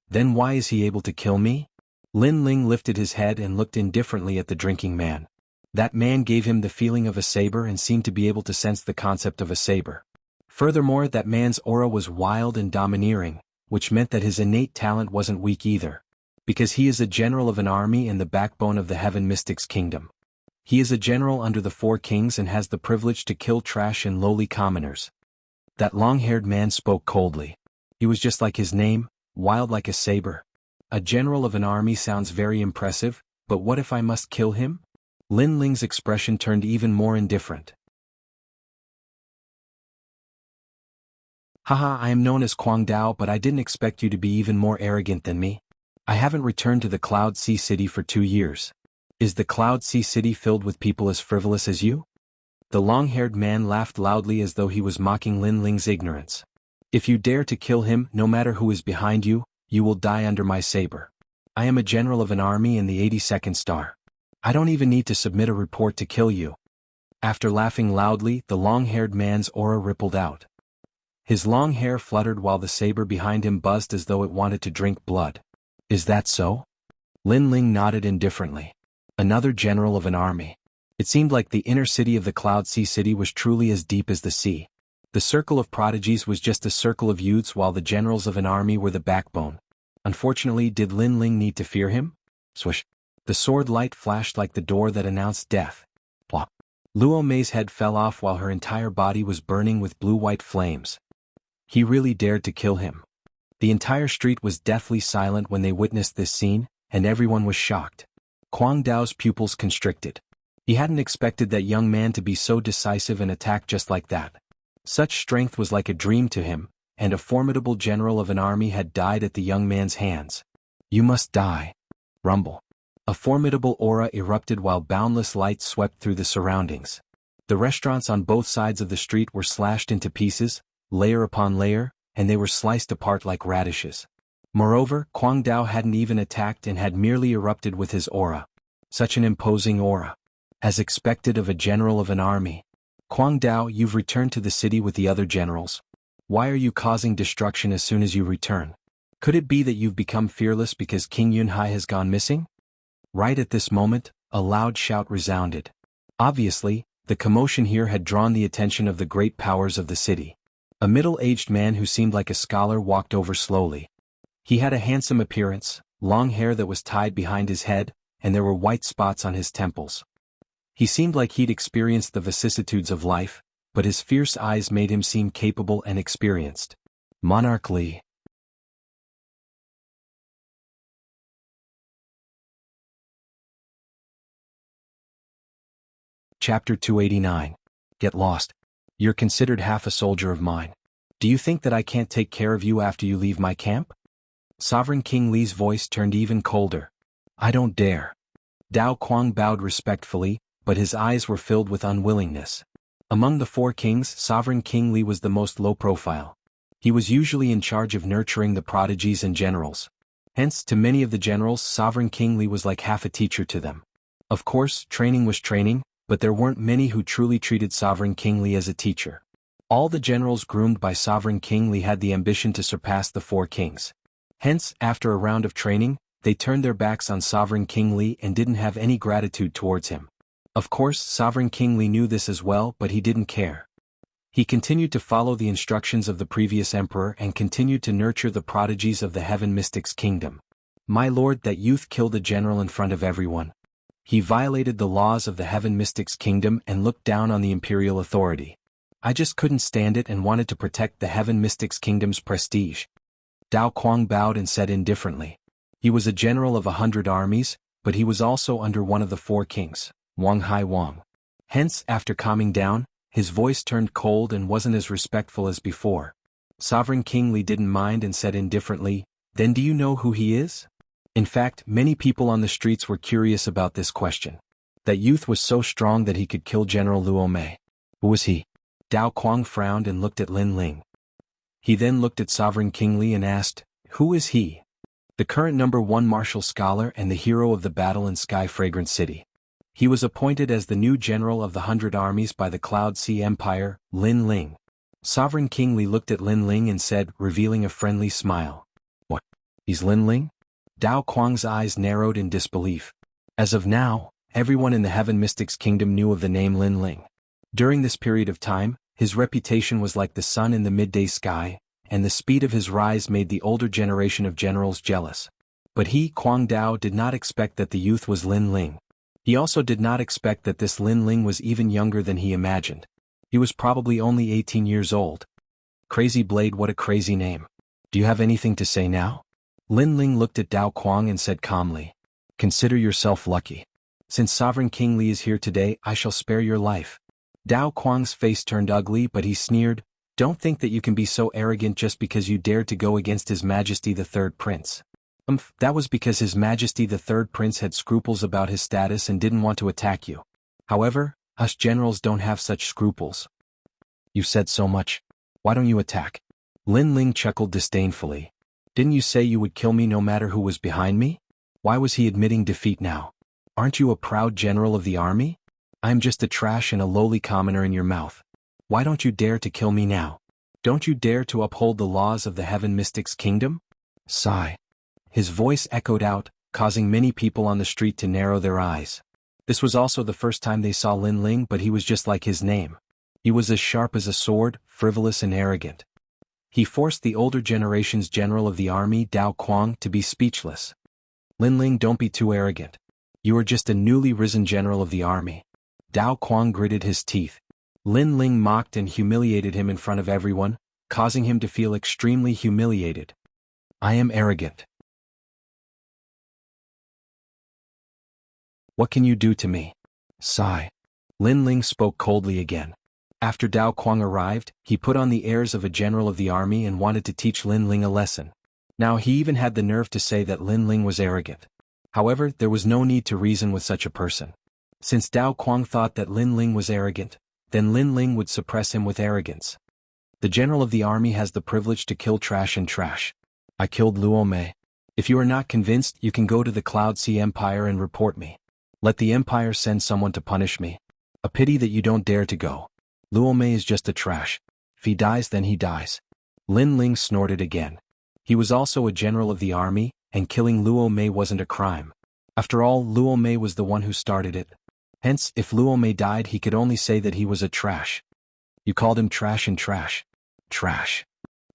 Then why is he able to kill me? Lin Ling lifted his head and looked indifferently at the drinking man. That man gave him the feeling of a saber and seemed to be able to sense the concept of a saber. Furthermore, that man's aura was wild and domineering, which meant that his innate talent wasn't weak either. Because he is a general of an army and the backbone of the Heaven Mystics Kingdom. He is a general under the four kings and has the privilege to kill trash and lowly commoners. That long-haired man spoke coldly. He was just like his name, wild like a saber. A general of an army sounds very impressive, but what if I must kill him? Lin Ling's expression turned even more indifferent. Haha, I am known as Quang Dao, but I didn't expect you to be even more arrogant than me. I haven't returned to the Cloud Sea City for 2 years. Is the Cloud Sea City filled with people as frivolous as you? The long-haired man laughed loudly as though he was mocking Lin Ling's ignorance. If you dare to kill him, no matter who is behind you, you will die under my saber. I am a general of an army in the 82nd star. I don't even need to submit a report to kill you. After laughing loudly, the long-haired man's aura rippled out. His long hair fluttered while the saber behind him buzzed as though it wanted to drink blood. Is that so? Lin Ling nodded indifferently. Another general of an army. It seemed like the inner city of the Cloud Sea City was truly as deep as the sea. The circle of prodigies was just a circle of youths while the generals of an army were the backbone. Unfortunately, did Lin Ling need to fear him? Swish. The sword light flashed like the door that announced death. Plop. Luo Mei's head fell off while her entire body was burning with blue-white flames. He really dared to kill him. The entire street was deathly silent when they witnessed this scene, and everyone was shocked. Quang Dao's pupils constricted. He hadn't expected that young man to be so decisive and attack just like that. Such strength was like a dream to him, and a formidable general of an army had died at the young man's hands. You must die. Rumble. A formidable aura erupted while boundless light swept through the surroundings. The restaurants on both sides of the street were slashed into pieces, layer upon layer, and they were sliced apart like radishes. Moreover, Quang Dao hadn't even attacked and had merely erupted with his aura. Such an imposing aura. As expected of a general of an army. Quang Dao, you've returned to the city with the other generals. Why are you causing destruction as soon as you return? Could it be that you've become fearless because King Yunhai has gone missing? Right at this moment, a loud shout resounded. Obviously, the commotion here had drawn the attention of the great powers of the city. A middle-aged man who seemed like a scholar walked over slowly. He had a handsome appearance, long hair that was tied behind his head, and there were white spots on his temples. He seemed like he'd experienced the vicissitudes of life, but his fierce eyes made him seem capable and experienced. Monarch Li. Chapter 289. Get lost. You're considered half a soldier of mine. Do you think that I can't take care of you after you leave my camp? Sovereign King Li's voice turned even colder. I don't dare. Dao Quang bowed respectfully, but his eyes were filled with unwillingness. Among the four kings, Sovereign King Li was the most low-profile. He was usually in charge of nurturing the prodigies and generals. Hence, to many of the generals, Sovereign King Li was like half a teacher to them. Of course, training was training, but there weren't many who truly treated Sovereign King Li as a teacher. All the generals groomed by Sovereign King Li had the ambition to surpass the four kings. Hence, after a round of training, they turned their backs on Sovereign King Li and didn't have any gratitude towards him. Of course, Sovereign King Li knew this as well, but he didn't care. He continued to follow the instructions of the previous emperor and continued to nurture the prodigies of the Heaven Mystics Kingdom. My lord, that youth killed a general in front of everyone. He violated the laws of the Heaven Mystics Kingdom and looked down on the imperial authority. I just couldn't stand it and wanted to protect the Heaven Mystics Kingdom's prestige. Dao Quang bowed and said indifferently. He was a general of 100 armies, but he was also under one of the four kings, Wang Hai Wang. Hence, after calming down, his voice turned cold and wasn't as respectful as before. Sovereign King Li didn't mind and said indifferently, Then do you know who he is? In fact, many people on the streets were curious about this question. That youth was so strong that he could kill General Luo Mei. Who was he? Dao Quang frowned and looked at Lin Ling. He then looked at Sovereign King Li and asked, Who is he? The current #1 martial scholar and the hero of the battle in Sky Fragrant City. He was appointed as the new general of the 100 armies by the Cloud Sea Empire, Lin Ling. Sovereign King Li looked at Lin Ling and said, revealing a friendly smile. What? He's Lin Ling? Dao Quang's eyes narrowed in disbelief. As of now, everyone in the Heaven Mystics Kingdom knew of the name Lin Ling. During this period of time, his reputation was like the sun in the midday sky, and the speed of his rise made the older generation of generals jealous. But he, Quang Dao, did not expect that the youth was Lin Ling. He also did not expect that this Lin Ling was even younger than he imagined. He was probably only 18 years old. Crazy Blade, what a crazy name. Do you have anything to say now? Lin Ling looked at Dao Quang and said calmly. Consider yourself lucky. Since Sovereign King Li is here today, I shall spare your life. Dao Quang's face turned ugly, but he sneered, don't think that you can be so arrogant just because you dared to go against His Majesty the Third Prince. That was because His Majesty the Third Prince had scruples about his status and didn't want to attack you. However, us generals don't have such scruples. You said so much. Why don't you attack? Lin Ling chuckled disdainfully. Didn't you say you would kill me no matter who was behind me? Why was he admitting defeat now? Aren't you a proud general of the army? I am just a trash and a lowly commoner in your mouth. Why don't you dare to kill me now? Don't you dare to uphold the laws of the Heaven Mystic's kingdom? Sigh. His voice echoed out, causing many people on the street to narrow their eyes. This was also the first time they saw Lin Ling, but he was just like his name. He was as sharp as a sword, frivolous and arrogant. He forced the older generation's general of the army, Dao Quang, to be speechless. Lin Ling, don't be too arrogant. You are just a newly risen general of the army. Dao Quang gritted his teeth. Lin Ling mocked and humiliated him in front of everyone, causing him to feel extremely humiliated. I am arrogant. What can you do to me? Sigh. Lin Ling spoke coldly again. After Dao Quang arrived, he put on the airs of a general of the army and wanted to teach Lin Ling a lesson. Now he even had the nerve to say that Lin Ling was arrogant. However, there was no need to reason with such a person. Since Dao Quang thought that Lin Ling was arrogant, then Lin Ling would suppress him with arrogance. The general of the army has the privilege to kill trash and trash. I killed Luo Mei. If you are not convinced, you can go to the Cloud Sea Empire and report me. Let the Empire send someone to punish me. A pity that you don't dare to go. Luo Mei is just a trash. If he dies, then he dies. Lin Ling snorted again. He was also a general of the army, and killing Luo Mei wasn't a crime. After all, Luo Mei was the one who started it. Hence, if Luo Mei died, he could only say that he was a trash. You called him trash and trash. Trash.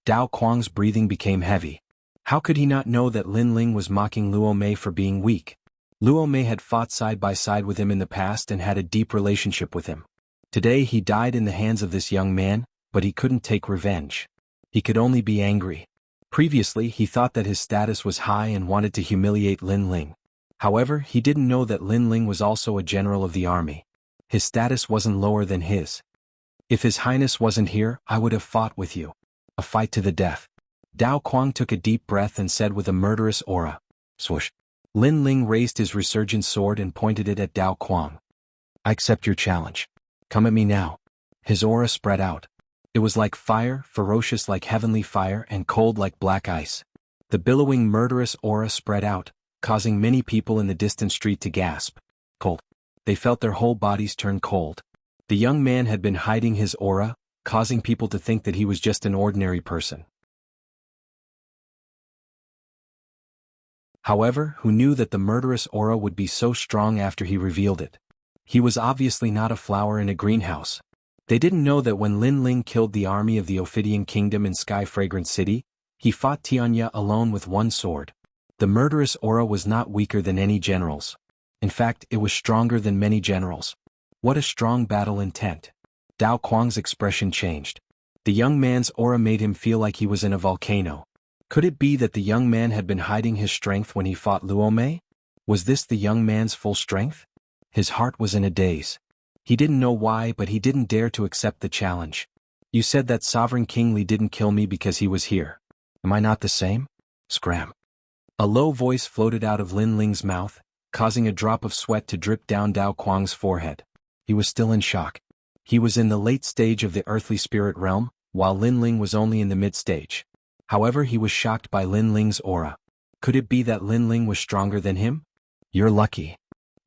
Dao Quang's breathing became heavy. How could he not know that Lin Ling was mocking Luo Mei for being weak? Luo Mei had fought side by side with him in the past and had a deep relationship with him. Today he died in the hands of this young man, but he couldn't take revenge. He could only be angry. Previously he thought that his status was high and wanted to humiliate Lin Ling. However, he didn't know that Lin Ling was also a general of the army. His status wasn't lower than his. If His Highness wasn't here, I would have fought with you. A fight to the death. Dao Quang took a deep breath and said with a murderous aura. Swoosh. Lin Ling raised his resurgent sword and pointed it at Dao Quang. I accept your challenge. Come at me now. His aura spread out. It was like fire, ferocious like heavenly fire and cold like black ice. The billowing murderous aura spread out, causing many people in the distant street to gasp. Cold. They felt their whole bodies turn cold. The young man had been hiding his aura, causing people to think that he was just an ordinary person. However, who knew that the murderous aura would be so strong after he revealed it? He was obviously not a flower in a greenhouse. They didn't know that when Lin Ling killed the army of the Ophidian Kingdom in Sky Fragrant City, he fought Tianya alone with one sword. The murderous aura was not weaker than any generals. In fact, it was stronger than many generals. What a strong battle intent. Dao Quang's expression changed. The young man's aura made him feel like he was in a volcano. Could it be that the young man had been hiding his strength when he fought Luo Mei? Was this the young man's full strength? His heart was in a daze. He didn't know why, but he didn't dare to accept the challenge. You said that Sovereign King Li didn't kill me because he was here. Am I not the same? Scram. A low voice floated out of Lin Ling's mouth, causing a drop of sweat to drip down Dao Quang's forehead. He was still in shock. He was in the late stage of the earthly spirit realm, while Lin Ling was only in the mid-stage. However, he was shocked by Lin Ling's aura. Could it be that Lin Ling was stronger than him? You're lucky.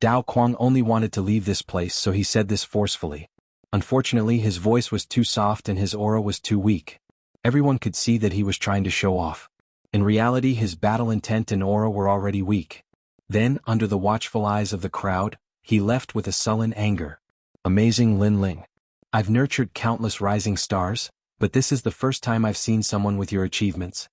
Dao Quang only wanted to leave this place, so he said this forcefully. Unfortunately, his voice was too soft and his aura was too weak. Everyone could see that he was trying to show off. In reality, his battle intent and aura were already weak. Then, under the watchful eyes of the crowd, he left with a sullen anger. Amazing Lin Ling. I've nurtured countless rising stars, but this is the first time I've seen someone with your achievements.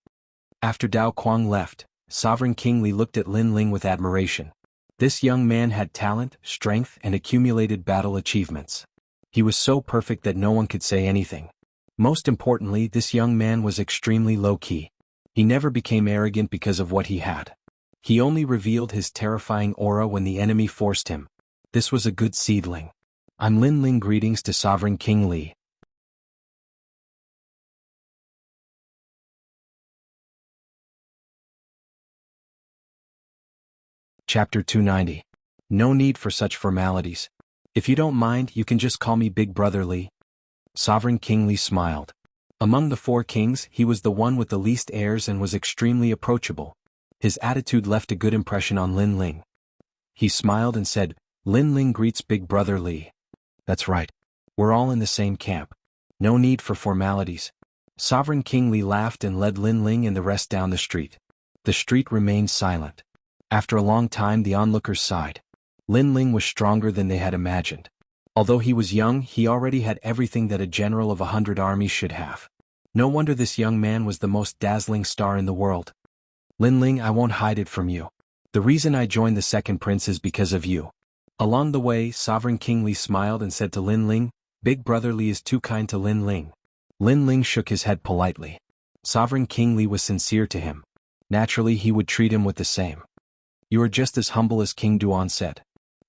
After Dao Quang left, Sovereign King Li looked at Lin Ling with admiration. This young man had talent, strength, and accumulated battle achievements. He was so perfect that no one could say anything. Most importantly, this young man was extremely low-key. He never became arrogant because of what he had. He only revealed his terrifying aura when the enemy forced him. This was a good seedling. I'm Lin Ling. Greetings to Sovereign King Li. Chapter 290. No need for such formalities. If you don't mind, you can just call me Big Brother Li. Sovereign King Li smiled. Among the 4 kings, he was the one with the least airs and was extremely approachable. His attitude left a good impression on Lin Ling. He smiled and said, Lin Ling greets Big Brother Li. That's right. We're all in the same camp. No need for formalities. Sovereign King Li laughed and led Lin Ling and the rest down the street. The street remained silent. After a long time the onlookers sighed. Lin Ling was stronger than they had imagined. Although he was young, he already had everything that a general of 100 armies should have. No wonder this young man was the most dazzling star in the world. Lin Ling, I won't hide it from you. The reason I joined the second prince is because of you. Along the way, Sovereign King Li smiled and said to Lin Ling, Big Brother Li is too kind to Lin Ling. Lin Ling shook his head politely. Sovereign King Li was sincere to him. Naturally, he would treat him with the same. You are just as humble as King Duan said.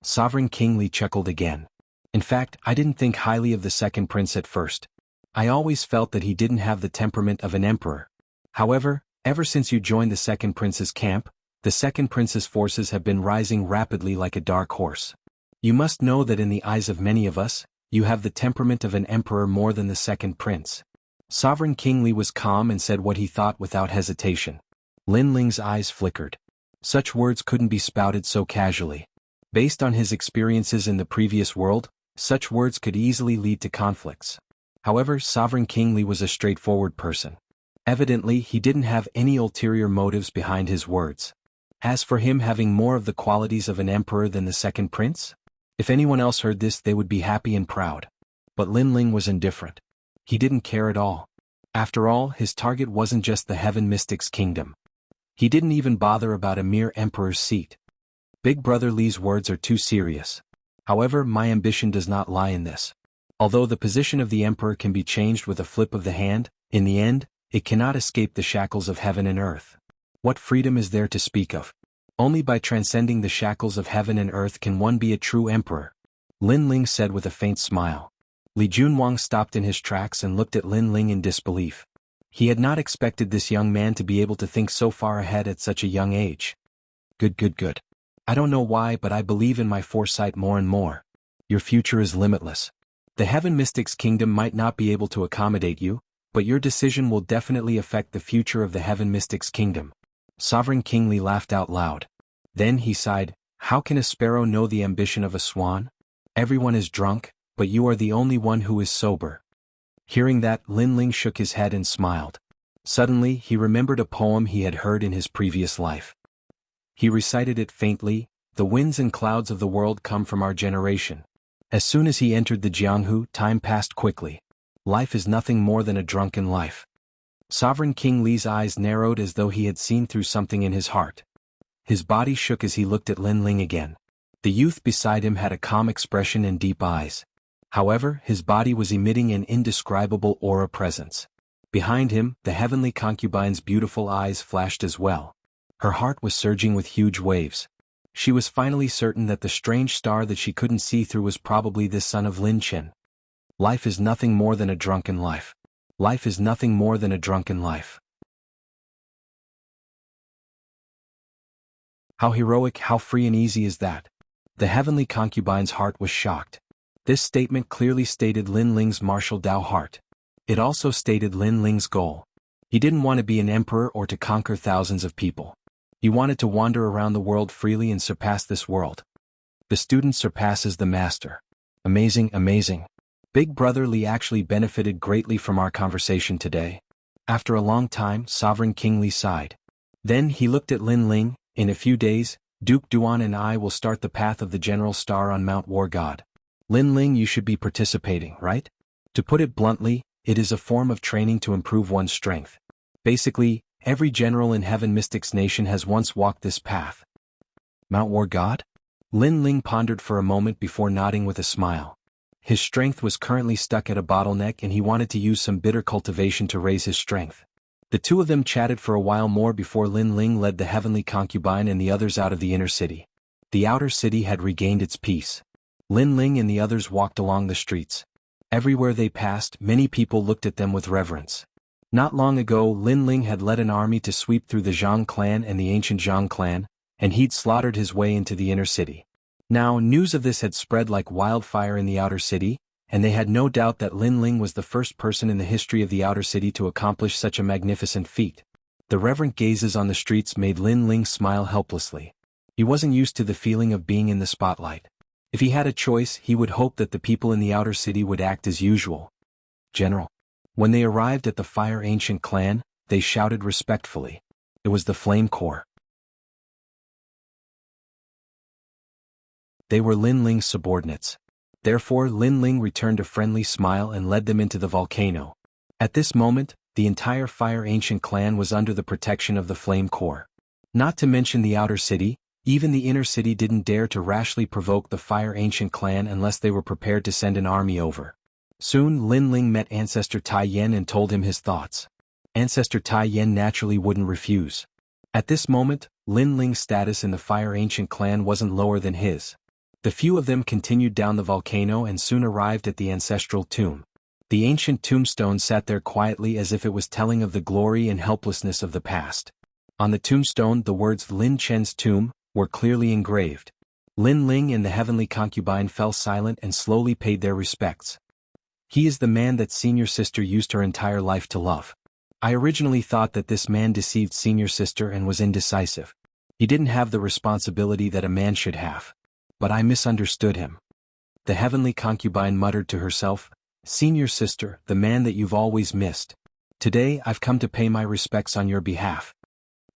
Sovereign King Li chuckled again. In fact, I didn't think highly of the second prince at first. I always felt that he didn't have the temperament of an emperor. However, ever since you joined the second prince's camp, the second prince's forces have been rising rapidly like a dark horse. You must know that in the eyes of many of us, you have the temperament of an emperor more than the second prince. Sovereign King Li was calm and said what he thought without hesitation. Lin Ling's eyes flickered. Such words couldn't be spouted so casually. Based on his experiences in the previous world, such words could easily lead to conflicts. However, Sovereign King Li was a straightforward person. Evidently, he didn't have any ulterior motives behind his words. As for him having more of the qualities of an emperor than the second prince, if anyone else heard this they would be happy and proud. But Lin Ling was indifferent. He didn't care at all. After all, his target wasn't just the Heaven Mystic's kingdom. He didn't even bother about a mere emperor's seat. Big Brother Li's words are too serious. However, my ambition does not lie in this. Although the position of the emperor can be changed with a flip of the hand, in the end, it cannot escape the shackles of heaven and earth. What freedom is there to speak of? Only by transcending the shackles of heaven and earth can one be a true emperor. Lin Ling said with a faint smile. Li Junwang stopped in his tracks and looked at Lin Ling in disbelief. He had not expected this young man to be able to think so far ahead at such a young age. Good. I don't know why, but I believe in my foresight more and more. Your future is limitless. The Heaven Mystic's kingdom might not be able to accommodate you, but your decision will definitely affect the future of the Heaven Mystic's kingdom. Sovereign King Li laughed out loud. Then he sighed, how can a sparrow know the ambition of a swan? Everyone is drunk, but you are the only one who is sober. Hearing that, Lin Ling shook his head and smiled. Suddenly, he remembered a poem he had heard in his previous life. He recited it faintly, the winds and clouds of the world come from our generation. As soon as he entered the Jianghu, time passed quickly. Life is nothing more than a drunken life. Sovereign King Li's eyes narrowed as though he had seen through something in his heart. His body shook as he looked at Lin Ling again. The youth beside him had a calm expression and deep eyes. However, his body was emitting an indescribable aura presence. Behind him, the heavenly concubine's beautiful eyes flashed as well. Her heart was surging with huge waves. She was finally certain that the strange star that she couldn't see through was probably the son of Lin Chen. Life is nothing more than a drunken life. Life is nothing more than a drunken life. How heroic, how free and easy is that? The heavenly concubine's heart was shocked. This statement clearly stated Lin Ling's martial Dao heart. It also stated Lin Ling's goal. He didn't want to be an emperor or to conquer thousands of people. He wanted to wander around the world freely and surpass this world. The student surpasses the master. Amazing. Big Brother Li actually benefited greatly from our conversation today. After a long time, Sovereign King Li sighed. Then he looked at Lin Ling. In a few days, Duke Duan and I will start the path of the General Star on Mount War God. Lin Ling, you should be participating, right? To put it bluntly, it is a form of training to improve one's strength. Basically, every general in Heaven Mystic's nation has once walked this path. Mount War God? Lin Ling pondered for a moment before nodding with a smile. His strength was currently stuck at a bottleneck and he wanted to use some bitter cultivation to raise his strength. The two of them chatted for a while more before Lin Ling led the heavenly concubine and the others out of the inner city. The outer city had regained its peace. Lin Ling and the others walked along the streets. Everywhere they passed, many people looked at them with reverence. Not long ago, Lin Ling had led an army to sweep through the Zhang clan and the ancient Zhang clan, and he'd slaughtered his way into the inner city. Now, news of this had spread like wildfire in the outer city, and they had no doubt that Lin Ling was the first person in the history of the outer city to accomplish such a magnificent feat. The reverent gazes on the streets made Lin Ling smile helplessly. He wasn't used to the feeling of being in the spotlight. If he had a choice, he would hope that the people in the outer city would act as usual. General. When they arrived at the Fire Ancient clan, they shouted respectfully. It was the Flame Corps. They were Lin Ling's subordinates. Therefore Lin Ling returned a friendly smile and led them into the volcano. At this moment, the entire Fire Ancient clan was under the protection of the Flame Corps. Not to mention the outer city, even the inner city didn't dare to rashly provoke the Fire Ancient clan unless they were prepared to send an army over. Soon Lin Ling met Ancestor Tai Yen and told him his thoughts. Ancestor Tai Yen naturally wouldn't refuse. At this moment, Lin Ling's status in the Fire Ancient clan wasn't lower than his. The few of them continued down the volcano and soon arrived at the ancestral tomb. The ancient tombstone sat there quietly as if it was telling of the glory and helplessness of the past. On the tombstone the words Lin Chen's tomb were clearly engraved. Lin Ling and the heavenly concubine fell silent and slowly paid their respects. He is the man that senior sister used her entire life to love. I originally thought that this man deceived senior sister and was indecisive. He didn't have the responsibility that a man should have. But I misunderstood him. The heavenly concubine muttered to herself, Senior sister, the man that you've always missed. Today I've come to pay my respects on your behalf.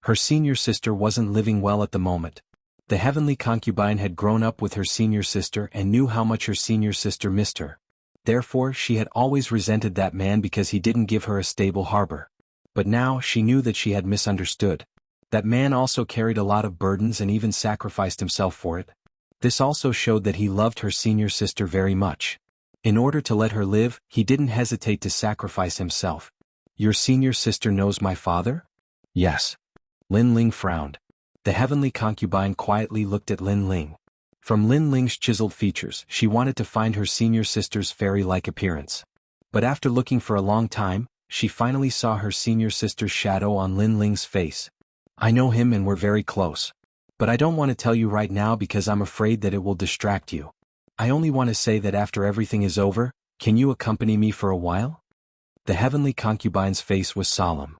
Her senior sister wasn't living well at the moment. The heavenly concubine had grown up with her senior sister and knew how much her senior sister missed her. Therefore she had always resented that man because he didn't give her a stable harbor. But now she knew that she had misunderstood. That man also carried a lot of burdens and even sacrificed himself for it. This also showed that he loved her senior sister very much. In order to let her live, he didn't hesitate to sacrifice himself. Your senior sister knows my father? Yes. Lin Ling frowned. The heavenly concubine quietly looked at Lin Ling. From Lin Ling's chiseled features, she wanted to find her senior sister's fairy-like appearance. But after looking for a long time, she finally saw her senior sister's shadow on Lin Ling's face. I know him and we're very close. But I don't want to tell you right now because I'm afraid that it will distract you. I only want to say that after everything is over, can you accompany me for a while? The heavenly concubine's face was solemn.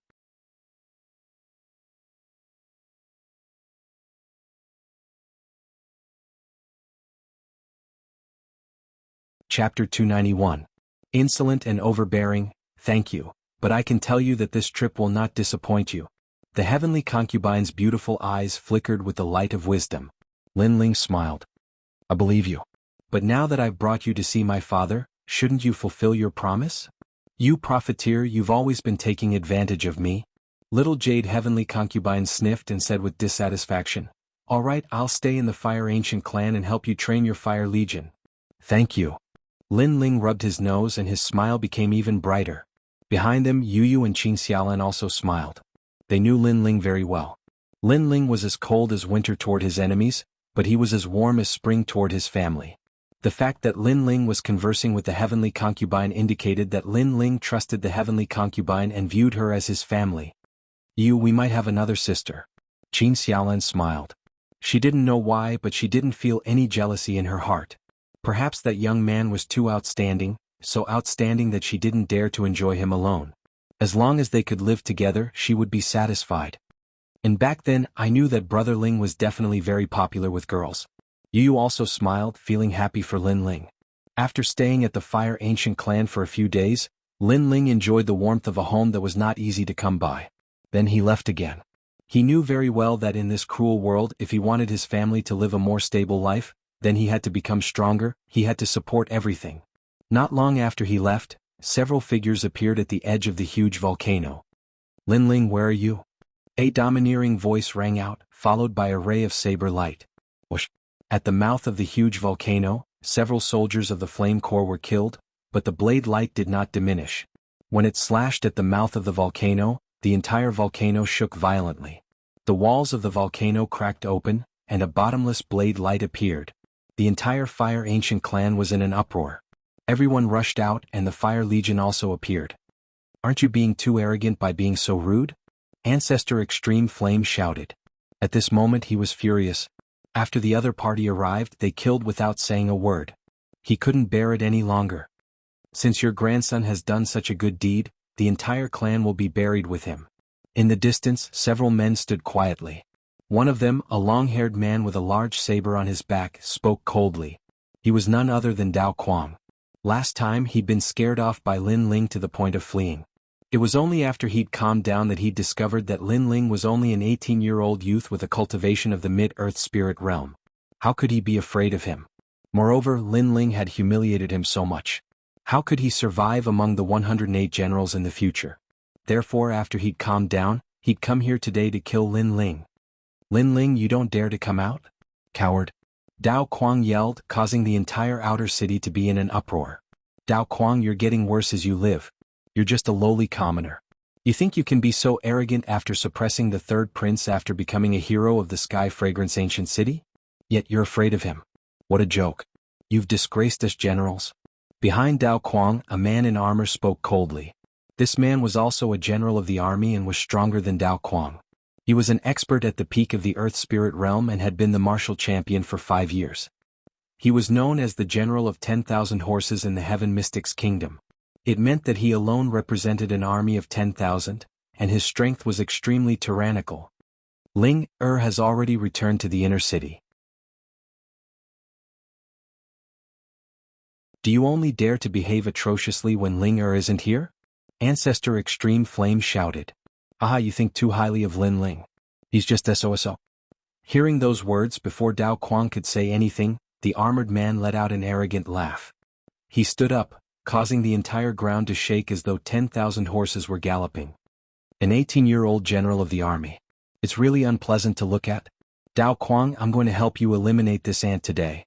Chapter 291. Insolent and overbearing, thank you, but I can tell you that this trip will not disappoint you. The heavenly concubine's beautiful eyes flickered with the light of wisdom. Lin Ling smiled. I believe you. But now that I've brought you to see my father, shouldn't you fulfill your promise? You profiteer, you've always been taking advantage of me. Little Jade heavenly concubine sniffed and said with dissatisfaction, All right, I'll stay in the Fire Ancient clan and help you train your Fire Legion. Thank you. Lin Ling rubbed his nose and his smile became even brighter. Behind them, Yu and Qin Xiaolan also smiled. They knew Lin Ling very well. Lin Ling was as cold as winter toward his enemies, but he was as warm as spring toward his family. The fact that Lin Ling was conversing with the heavenly concubine indicated that Lin Ling trusted the heavenly concubine and viewed her as his family. We might have another sister. Qin Xiaolan smiled. She didn't know why, but she didn't feel any jealousy in her heart. Perhaps that young man was too outstanding, so outstanding that she didn't dare to enjoy him alone. As long as they could live together, she would be satisfied. And back then, I knew that Brother Ling was definitely very popular with girls. Yu also smiled, feeling happy for Lin Ling. After staying at the Fire Ancient clan for a few days, Lin Ling enjoyed the warmth of a home that was not easy to come by. Then he left again. He knew very well that in this cruel world, if he wanted his family to live a more stable life, then he had to become stronger, he had to support everything. Not long after he left, several figures appeared at the edge of the huge volcano. Lin Ling, where are you? A domineering voice rang out, followed by a ray of saber light. Whoosh! At the mouth of the huge volcano, several soldiers of the Flame Corps were killed, but the blade light did not diminish. When it slashed at the mouth of the volcano, the entire volcano shook violently. The walls of the volcano cracked open, and a bottomless blade light appeared. The entire Fire Ancient clan was in an uproar. Everyone rushed out and the Fire Legion also appeared. "Aren't you being too arrogant by being so rude?" Ancestor Extreme Flame shouted. At this moment he was furious. After the other party arrived, they killed without saying a word. He couldn't bear it any longer. "Since your grandson has done such a good deed, the entire clan will be buried with him." In the distance, several men stood quietly. One of them, a long-haired man with a large saber on his back, spoke coldly. He was none other than Dao Quang. Last time he'd been scared off by Lin Ling to the point of fleeing. It was only after he'd calmed down that he'd discovered that Lin Ling was only an 18-year-old youth with a cultivation of the mid-earth spirit realm. How could he be afraid of him? Moreover, Lin Ling had humiliated him so much. How could he survive among the 108 generals in the future? Therefore, after he'd calmed down, he'd come here today to kill Lin Ling. "Lin Ling, you don't dare to come out? Coward!" Dao Quang yelled, causing the entire outer city to be in an uproar. "Dao Quang, you're getting worse as you live. You're just a lowly commoner. You think you can be so arrogant after suppressing the third prince after becoming a hero of the Sky Fragrance Ancient City? Yet you're afraid of him. What a joke. You've disgraced us generals." Behind Dao Quang, a man in armor spoke coldly. This man was also a general of the army and was stronger than Dao Quang. He was an expert at the peak of the Earth Spirit realm and had been the martial champion for 5 years. He was known as the general of 10,000 horses in the Heaven Mystics Kingdom. It meant that he alone represented an army of 10,000, and his strength was extremely tyrannical. Ling has already returned to the inner city. "Do you only dare to behave atrociously when Ling isn't here?" Ancestor Extreme Flame shouted. "Aha, you think too highly of Lin Ling. He's just SOSO." Hearing those words before Dao Quang could say anything, the armored man let out an arrogant laugh. He stood up, causing the entire ground to shake as though 10,000 horses were galloping. "An 18-year-old general of the army. It's really unpleasant to look at. Dao Quang, I'm going to help you eliminate this ant today."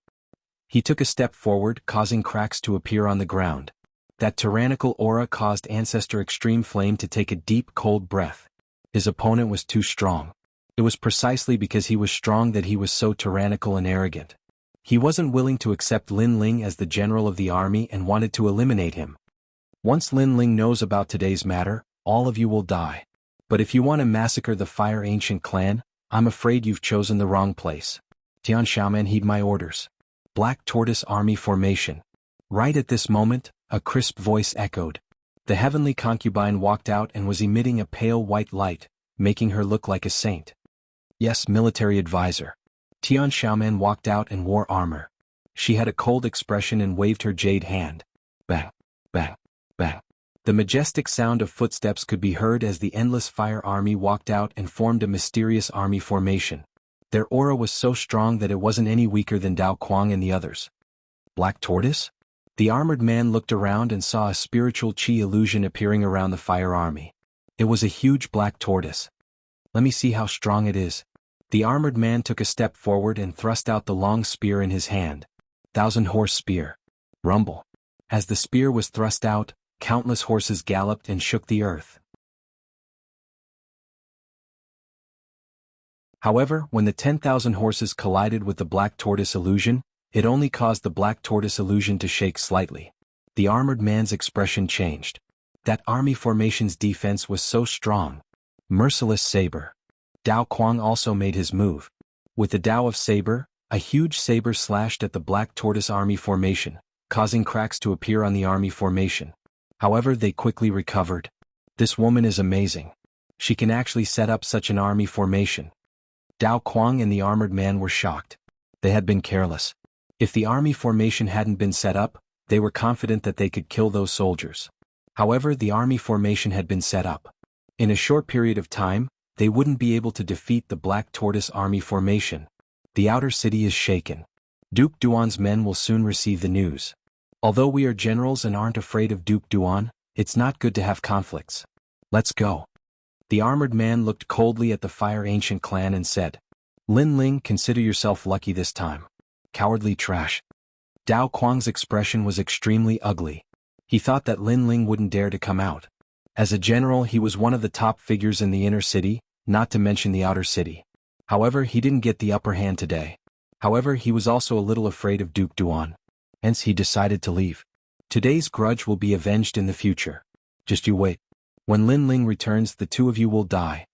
He took a step forward, causing cracks to appear on the ground. That tyrannical aura caused Ancestor Extreme Flame to take a deep, cold breath. His opponent was too strong. It was precisely because he was strong that he was so tyrannical and arrogant. He wasn't willing to accept Lin Ling as the general of the army and wanted to eliminate him. "Once Lin Ling knows about today's matter, all of you will die. But if you want to massacre the Fire Ancient clan, I'm afraid you've chosen the wrong place. Tian Xiaoman, heed my orders. Black Tortoise Army Formation." Right at this moment, a crisp voice echoed. The heavenly concubine walked out and was emitting a pale white light, making her look like a saint. "Yes, military advisor." Tian Xiaoman walked out and wore armor. She had a cold expression and waved her jade hand. Bang, bang, bang. The majestic sound of footsteps could be heard as the endless fire army walked out and formed a mysterious army formation. Their aura was so strong that it wasn't any weaker than Dao Quang and the others. Black Tortoise? The armored man looked around and saw a spiritual chi illusion appearing around the fire army. It was a huge black tortoise. "Let me see how strong it is." The armored man took a step forward and thrust out the long spear in his hand. 1,000-horse spear. Rumble. As the spear was thrust out, countless horses galloped and shook the earth. However, when the 10,000 horses collided with the black tortoise illusion, it only caused the black tortoise illusion to shake slightly. The armored man's expression changed. That army formation's defense was so strong. Merciless saber. Dao Quang also made his move. With the Dao of Saber, a huge saber slashed at the black tortoise army formation, causing cracks to appear on the army formation. However, they quickly recovered. This woman is amazing. She can actually set up such an army formation. Dao Quang and the armored man were shocked. They had been careless. If the army formation hadn't been set up, they were confident that they could kill those soldiers. However, the army formation had been set up. In a short period of time, they wouldn't be able to defeat the Black Tortoise army formation. The outer city is shaken. Duke Duan's men will soon receive the news. Although we are generals and aren't afraid of Duke Duan, it's not good to have conflicts. Let's go. The armored man looked coldly at the Fire Ancient clan and said, "Lin Ling, consider yourself lucky this time. Cowardly trash. Dao Quang's expression was extremely ugly. He thought that Lin Ling wouldn't dare to come out. As a general, he was one of the top figures in the inner city, not to mention the outer city. However, he didn't get the upper hand today. However, he was also a little afraid of Duke Duan. Hence, he decided to leave. Today's grudge will be avenged in the future. Just you wait. When Lin Ling returns, the two of you will die.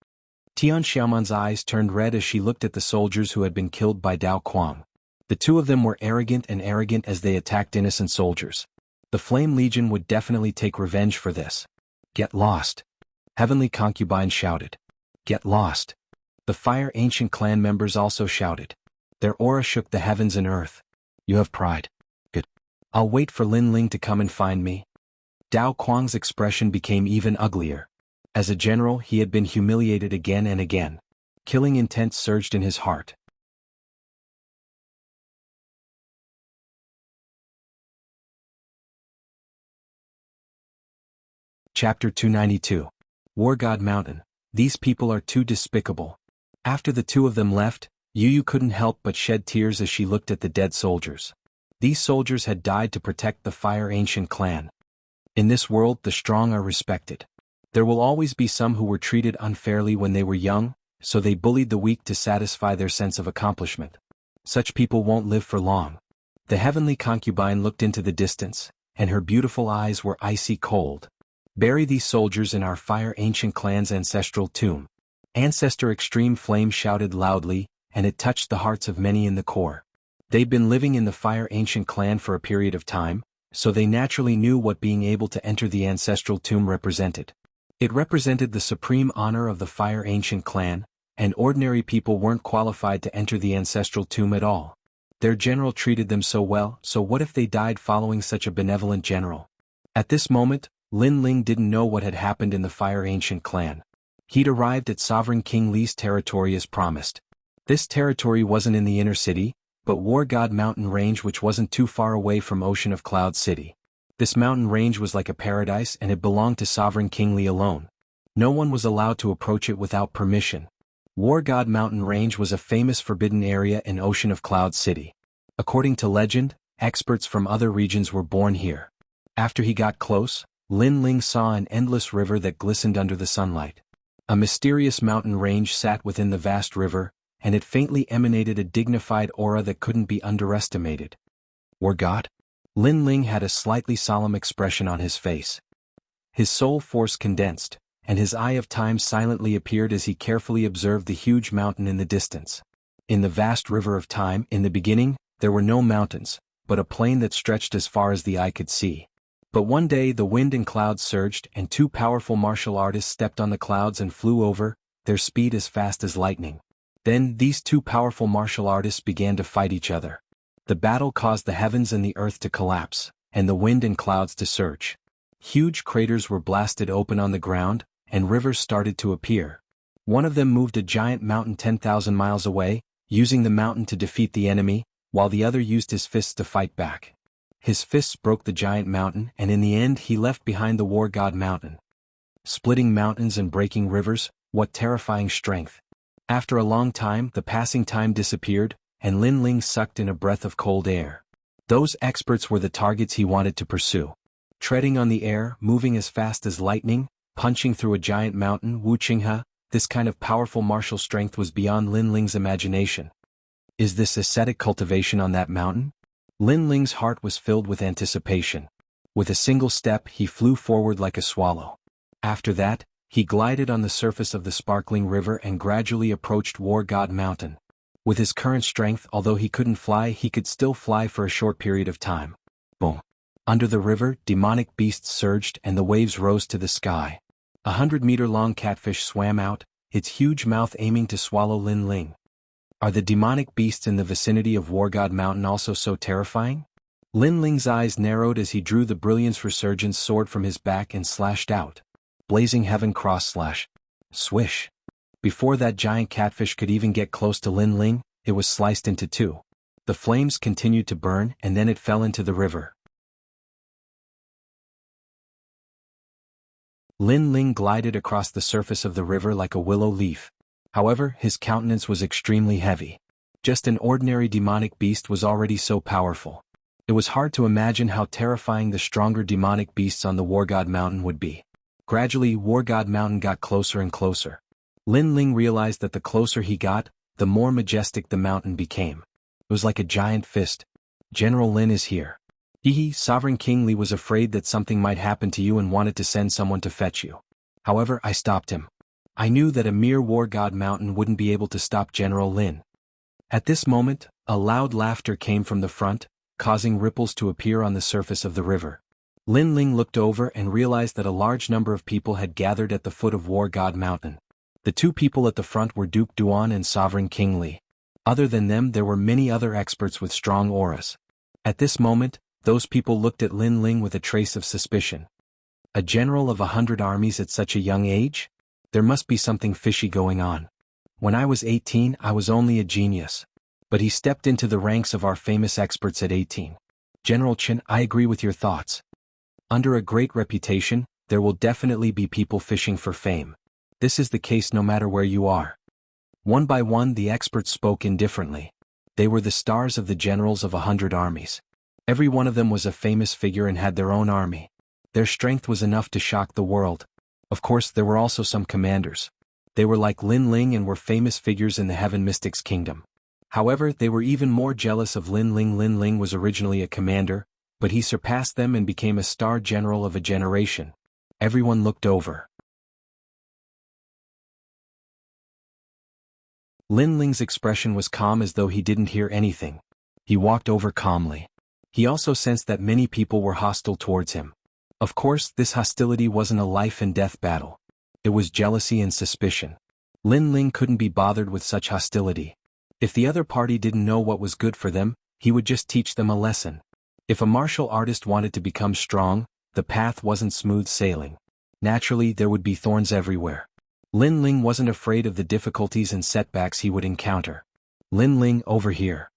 Tian Xiaoman's eyes turned red as she looked at the soldiers who had been killed by Dao Quang. The two of them were arrogant as they attacked innocent soldiers. The Flame Legion would definitely take revenge for this. Get lost. Heavenly Concubine shouted. Get lost. The Fire Ancient clan members also shouted. Their aura shook the heavens and earth. You have pride. Good. I'll wait for Lin Ling to come and find me. Dao Quang's expression became even uglier. As a general, he had been humiliated again and again. Killing intent surged in his heart. Chapter 292. War God Mountain. These people are too despicable. After the two of them left, Yu couldn't help but shed tears as she looked at the dead soldiers. These soldiers had died to protect the Fire Ancient clan. In this world, the strong are respected. There will always be some who were treated unfairly when they were young, so they bullied the weak to satisfy their sense of accomplishment. Such people won't live for long. The Heavenly Concubine looked into the distance, and her beautiful eyes were icy cold. Bury these soldiers in our Fire Ancient clan's ancestral tomb. Ancestor Extreme Flame shouted loudly, and it touched the hearts of many in the core. They'd been living in the Fire Ancient clan for a period of time, so they naturally knew what being able to enter the ancestral tomb represented. It represented the supreme honor of the Fire Ancient clan, and ordinary people weren't qualified to enter the ancestral tomb at all. Their general treated them so well, so what if they died following such a benevolent general? At this moment, Lin Ling didn't know what had happened in the Fire Ancient clan. He'd arrived at Sovereign King Li's territory as promised. This territory wasn't in the inner city, but War God Mountain Range, which wasn't too far away from Ocean of Cloud City. This mountain range was like a paradise, and it belonged to Sovereign King Li alone. No one was allowed to approach it without permission. War God Mountain Range was a famous forbidden area in Ocean of Cloud City. According to legend, experts from other regions were born here. After he got close, Lin Ling saw an endless river that glistened under the sunlight. A mysterious mountain range sat within the vast river, and it faintly emanated a dignified aura that couldn't be underestimated. War God? Lin Ling had a slightly solemn expression on his face. His soul force condensed, and his eye of time silently appeared as he carefully observed the huge mountain in the distance. In the vast river of time, in the beginning, there were no mountains, but a plain that stretched as far as the eye could see. But one day the wind and clouds surged, and two powerful martial artists stepped on the clouds and flew over, their speed as fast as lightning. Then these two powerful martial artists began to fight each other. The battle caused the heavens and the earth to collapse, and the wind and clouds to surge. Huge craters were blasted open on the ground, and rivers started to appear. One of them moved a giant mountain 10,000 miles away, using the mountain to defeat the enemy, while the other used his fists to fight back. His fists broke the giant mountain, and in the end he left behind the War God Mountain. Splitting mountains and breaking rivers, what terrifying strength. After a long time, the passing time disappeared, and Lin Ling sucked in a breath of cold air. Those experts were the targets he wanted to pursue. Treading on the air, moving as fast as lightning, punching through a giant mountain, Wuxia, this kind of powerful martial strength was beyond Lin Ling's imagination. Is this ascetic cultivation on that mountain? Lin Ling's heart was filled with anticipation. With a single step, he flew forward like a swallow. After that, he glided on the surface of the sparkling river and gradually approached War God Mountain. With his current strength, although he couldn't fly, he could still fly for a short period of time. Boom. Under the river, demonic beasts surged and the waves rose to the sky. 100-meter-long catfish swam out, its huge mouth aiming to swallow Lin Ling. Are the demonic beasts in the vicinity of War God Mountain also so terrifying? Lin Ling's eyes narrowed as he drew the Brilliance Resurgence sword from his back and slashed out. Blazing Heaven Cross Slash. Swish. Before that giant catfish could even get close to Lin Ling, it was sliced into two. The flames continued to burn, and then it fell into the river. Lin Ling glided across the surface of the river like a willow leaf. However, his countenance was extremely heavy. Just an ordinary demonic beast was already so powerful. It was hard to imagine how terrifying the stronger demonic beasts on the War God Mountain would be. Gradually, War God Mountain got closer and closer. Lin Ling realized that the closer he got, the more majestic the mountain became. It was like a giant fist. General Lin is here. Sovereign King Li was afraid that something might happen to you and wanted to send someone to fetch you. However, I stopped him. I knew that a mere War God Mountain wouldn't be able to stop General Lin. At this moment, a loud laughter came from the front, causing ripples to appear on the surface of the river. Lin Ling looked over and realized that a large number of people had gathered at the foot of War God Mountain. The two people at the front were Duke Duan and Sovereign King Li. Other than them, there were many other experts with strong auras. At this moment, those people looked at Lin Ling with a trace of suspicion. A general of 100 armies at such a young age? There must be something fishy going on. When I was 18, I was only a genius. But he stepped into the ranks of our famous experts at 18. General Chen, I agree with your thoughts. Under a great reputation, there will definitely be people fishing for fame. This is the case no matter where you are. One by one, the experts spoke indifferently. They were the stars of the generals of 100 armies. Every one of them was a famous figure and had their own army. Their strength was enough to shock the world. Of course, there were also some commanders. They were like Lin Ling and were famous figures in the Heaven Mystics Kingdom. However, they were even more jealous of Lin Ling. Lin Ling was originally a commander, but he surpassed them and became a star general of a generation. Everyone looked over. Lin Ling's expression was calm as though he didn't hear anything. He walked over calmly. He also sensed that many people were hostile towards him. Of course, this hostility wasn't a life-and-death battle. It was jealousy and suspicion. Lin Ling couldn't be bothered with such hostility. If the other party didn't know what was good for them, he would just teach them a lesson. If a martial artist wanted to become strong, the path wasn't smooth sailing. Naturally, there would be thorns everywhere. Lin Ling wasn't afraid of the difficulties and setbacks he would encounter. Lin Ling, over here.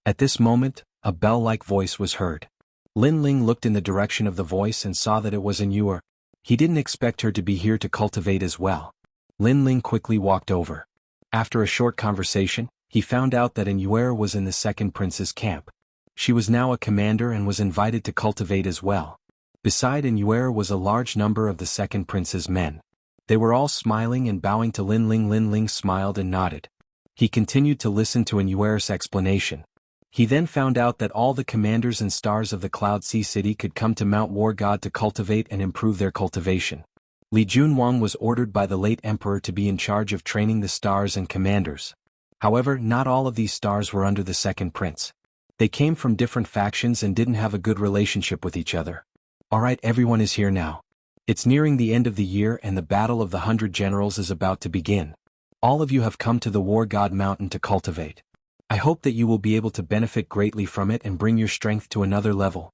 At this moment, a bell-like voice was heard. Lin Ling looked in the direction of the voice and saw that it was an Yuer. He didn't expect her to be here to cultivate as well. Lin Ling quickly walked over. After a short conversation, he found out that an Yuer was in the second prince's camp. She was now a commander and was invited to cultivate as well. Beside an Yuer was a large number of the second prince's men. They were all smiling and bowing to Lin Ling. Lin Ling smiled and nodded. He continued to listen to an Yuer's explanation. He then found out that all the commanders and stars of the Cloud Sea City could come to Mount War God to cultivate and improve their cultivation. Li Junwang was ordered by the late emperor to be in charge of training the stars and commanders. However, not all of these stars were under the second prince. They came from different factions and didn't have a good relationship with each other. Alright, everyone is here now. It's nearing the end of the year and the Battle of the 100 Generals is about to begin. All of you have come to the War God Mountain to cultivate. I hope that you will be able to benefit greatly from it and bring your strength to another level.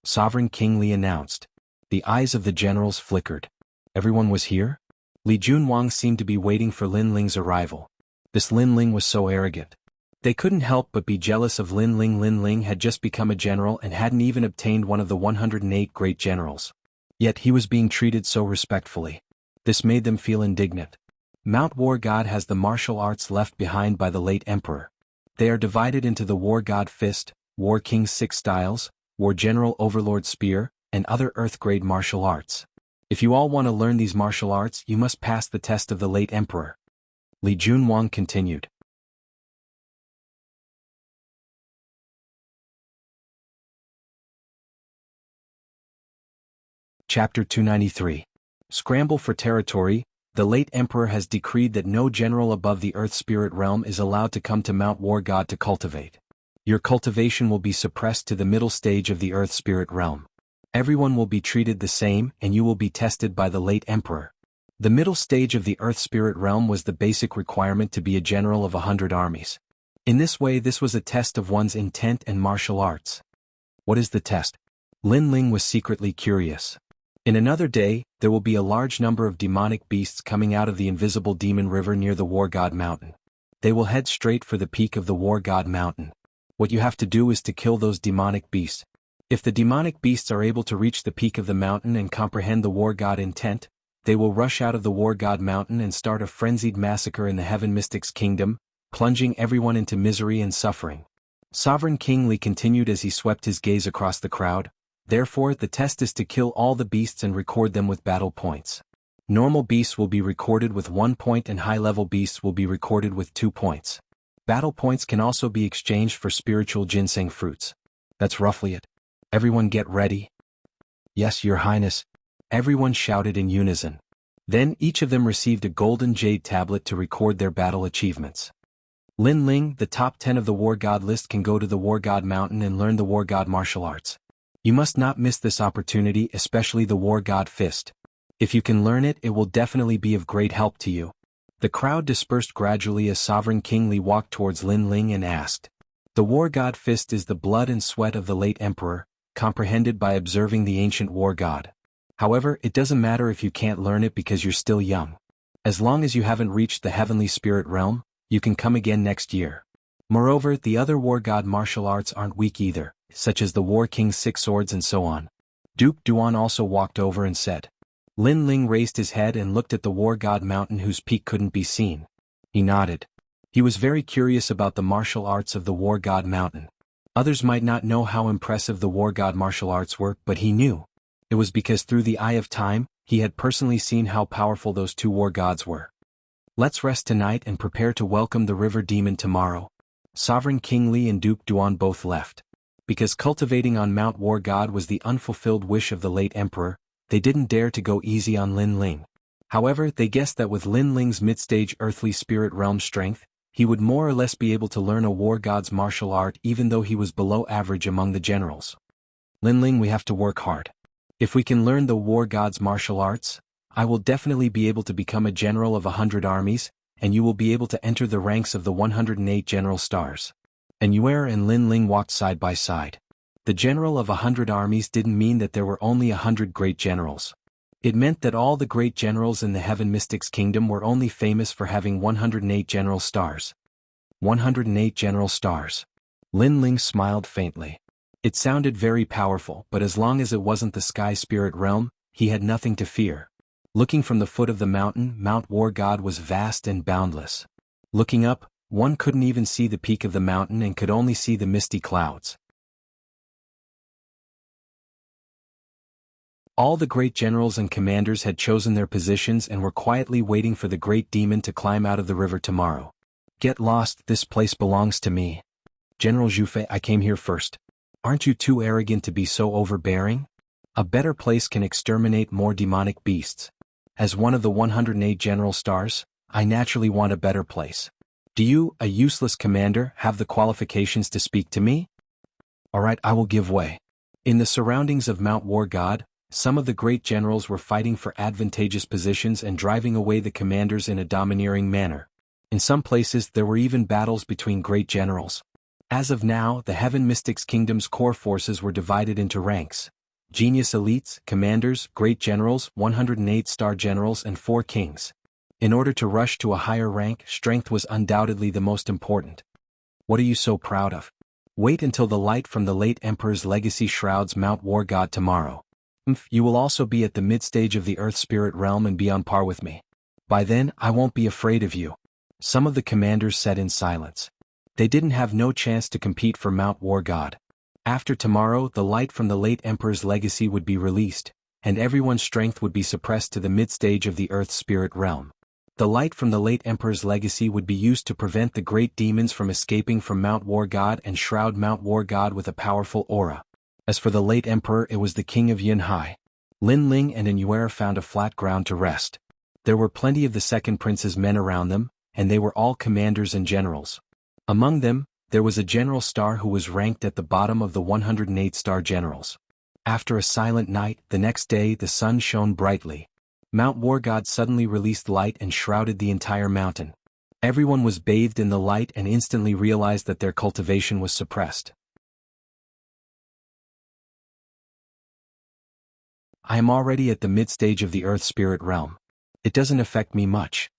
Sovereign King Li announced. The eyes of the generals flickered. Everyone was here? Li Junwang seemed to be waiting for Lin Ling's arrival. This Lin Ling was so arrogant. They couldn't help but be jealous of Lin Ling. Lin Ling had just become a general and hadn't even obtained one of the 108 great generals. Yet he was being treated so respectfully. This made them feel indignant. Mount War God has the martial arts left behind by the late emperor. They are divided into the War God Fist, War King's 6 styles, War General Overlord Spear, and other Earth-grade martial arts. If you all want to learn these martial arts, you must pass the test of the late emperor. Li Junwang continued. Chapter 293. Scramble for territory. The late emperor has decreed that no general above the Earth Spirit realm is allowed to come to Mount War God to cultivate. Your cultivation will be suppressed to the middle stage of the Earth Spirit realm. Everyone will be treated the same and you will be tested by the late emperor. The middle stage of the Earth Spirit realm was the basic requirement to be a general of 100 armies. In this way, this was a test of one's intent and martial arts. What is the test? Lin Ling was secretly curious. In another day, there will be a large number of demonic beasts coming out of the invisible demon river near the War God Mountain. They will head straight for the peak of the War God Mountain. What you have to do is to kill those demonic beasts. If the demonic beasts are able to reach the peak of the mountain and comprehend the War God intent, they will rush out of the War God Mountain and start a frenzied massacre in the Heaven Mystics Kingdom, plunging everyone into misery and suffering. Sovereign King Li continued as he swept his gaze across the crowd. Therefore, the test is to kill all the beasts and record them with battle points. Normal beasts will be recorded with 1 point and high-level beasts will be recorded with 2 points. Battle points can also be exchanged for spiritual ginseng fruits. That's roughly it. Everyone get ready. Yes, Your Highness. Everyone shouted in unison. Then each of them received a golden jade tablet to record their battle achievements. Lin Ling, the top 10 of the War God list, can go to the War God Mountain and learn the War God martial arts. You must not miss this opportunity, especially the War God Fist. If you can learn it, it will definitely be of great help to you. The crowd dispersed gradually as Sovereign King Li walked towards Lin Ling and asked. The War God Fist is the blood and sweat of the late emperor, comprehended by observing the ancient War God. However, it doesn't matter if you can't learn it because you're still young. As long as you haven't reached the heavenly spirit realm, you can come again next year. Moreover, the other War God martial arts aren't weak either, such as the War King's 6 swords and so on. Duke Duan also walked over and said. Lin Ling raised his head and looked at the War God Mountain whose peak couldn't be seen. He nodded. He was very curious about the martial arts of the War God Mountain. Others might not know how impressive the War God martial arts were, but he knew. It was because through the eye of time, he had personally seen how powerful those 2 war gods were. Let's rest tonight and prepare to welcome the river demon tomorrow. Sovereign King Li and Duke Duan both left. Because cultivating on Mount War God was the unfulfilled wish of the late emperor, they didn't dare to go easy on Lin Ling. However, they guessed that with Lin Ling's mid-stage earthly spirit realm strength, he would more or less be able to learn a war god's martial art even though he was below average among the generals. Lin Ling, we have to work hard. If we can learn the war god's martial arts, I will definitely be able to become a general of 100 armies, and you will be able to enter the ranks of the 108 general stars. And Yuer and Lin Ling walked side by side. The general of 100 armies didn't mean that there were only 100 great generals. It meant that all the great generals in the Heaven Mystics Kingdom were only famous for having 108 general stars. 108 general stars. Lin Ling smiled faintly. It sounded very powerful, but as long as it wasn't the sky spirit realm, he had nothing to fear. Looking from the foot of the mountain, Mount War God was vast and boundless. Looking up, one couldn't even see the peak of the mountain and could only see the misty clouds. All the great generals and commanders had chosen their positions and were quietly waiting for the great demon to climb out of the river tomorrow. Get lost, this place belongs to me. General Zhufei, I came here first. Aren't you too arrogant to be so overbearing? A better place can exterminate more demonic beasts. As one of the 108 general stars, I naturally want a better place. Do you, a useless commander, have the qualifications to speak to me? Alright, I will give way. In the surroundings of Mount War God, some of the great generals were fighting for advantageous positions and driving away the commanders in a domineering manner. In some places there were even battles between great generals. As of now, the Heaven Mystics Kingdom's core forces were divided into ranks. Genius elites, commanders, great generals, 108 star generals and 4 kings. In order to rush to a higher rank, strength was undoubtedly the most important. What are you so proud of? Wait until the light from the late emperor's legacy shrouds Mount War God tomorrow. You will also be at the mid-stage of the Earth Spirit realm and be on par with me. By then, I won't be afraid of you. Some of the commanders said in silence. They didn't have no chance to compete for Mount War God. After tomorrow, the light from the late emperor's legacy would be released, and everyone's strength would be suppressed to the mid-stage of the Earth Spirit realm. The light from the late emperor's legacy would be used to prevent the great demons from escaping from Mount War God and shroud Mount War God with a powerful aura. As for the late emperor, it was the king of Yunhai. Lin Ling and Yuer found a flat ground to rest. There were plenty of the second prince's men around them, and they were all commanders and generals. Among them, there was a general star who was ranked at the bottom of the 108 star generals. After a silent night, the next day the sun shone brightly. Mount War God suddenly released light and shrouded the entire mountain. Everyone was bathed in the light and instantly realized that their cultivation was suppressed. I am already at the mid-stage of the Earth Spirit realm. It doesn't affect me much.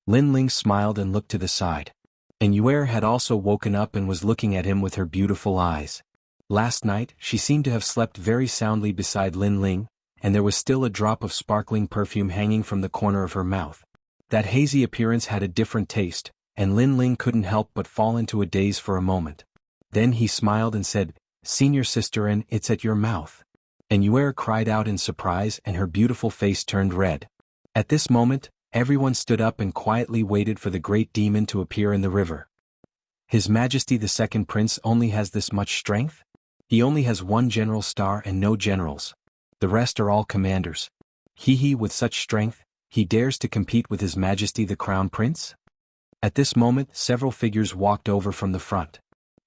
Lin Ling smiled and looked to the side. And Yuer had also woken up and was looking at him with her beautiful eyes. Last night, she seemed to have slept very soundly beside Lin Ling, and there was still a drop of sparkling perfume hanging from the corner of her mouth. That hazy appearance had a different taste, and Lin Ling couldn't help but fall into a daze for a moment. Then he smiled and said, "Senior sister, and it's at your mouth." And Yuer cried out in surprise and her beautiful face turned red. At this moment, everyone stood up and quietly waited for the great demon to appear in the river. His Majesty the Second Prince only has this much strength? He only has one general star and no generals. The rest are all commanders. He with such strength, he dares to compete with His Majesty the Crown Prince? At this moment, several figures walked over from the front.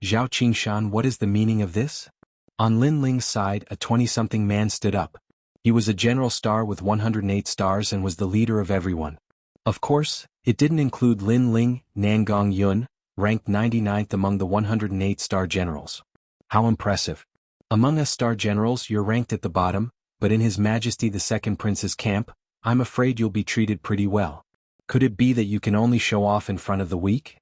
"Zhao Qingshan, what is the meaning of this?" On Lin Ling's side, a 20-something man stood up. He was a general star with 108 stars and was the leader of everyone. Of course, it didn't include Lin Ling, Nangong Yun, ranked 99th among the 108 star generals. How impressive. Among us star generals, you're ranked at the bottom, but in His Majesty the Second Prince's camp, I'm afraid you'll be treated pretty well. Could it be that you can only show off in front of the weak?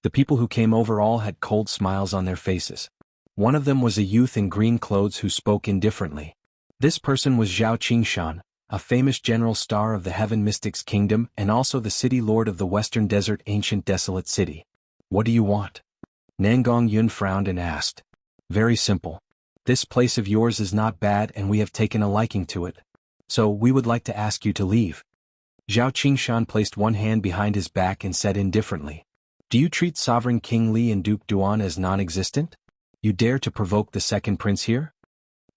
The people who came over all had cold smiles on their faces. One of them was a youth in green clothes who spoke indifferently. This person was Zhao Qingshan, a famous general star of the Heaven Mystics Kingdom and also the city lord of the Western Desert Ancient Desolate City. "What do you want?" Nangong Yun frowned and asked. "Very simple. This place of yours is not bad and we have taken a liking to it. So we would like to ask you to leave." Zhao Qingshan placed one hand behind his back and said indifferently, "Do you treat Sovereign King Li and Duke Duan as non-existent? You dare to provoke the second prince here?"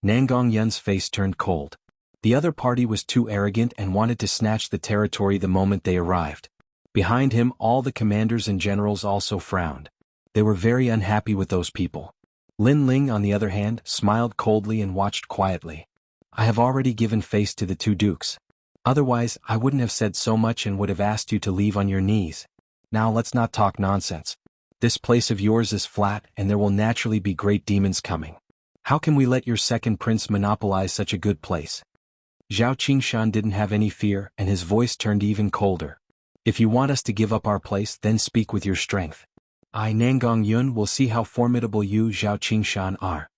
Nangong Yun's face turned cold. The other party was too arrogant and wanted to snatch the territory the moment they arrived. Behind him, all the commanders and generals also frowned. They were very unhappy with those people. Lin Ling, on the other hand, smiled coldly and watched quietly. "I have already given face to the two dukes. Otherwise, I wouldn't have said so much and would have asked you to leave on your knees. Now let's not talk nonsense. This place of yours is flat and there will naturally be great demons coming. How can we let your second prince monopolize such a good place?" Zhao Qingshan didn't have any fear and his voice turned even colder. "If you want us to give up our place, then speak with your strength. I, Nangong Yun, will see how formidable you, Zhao Qingshan, are."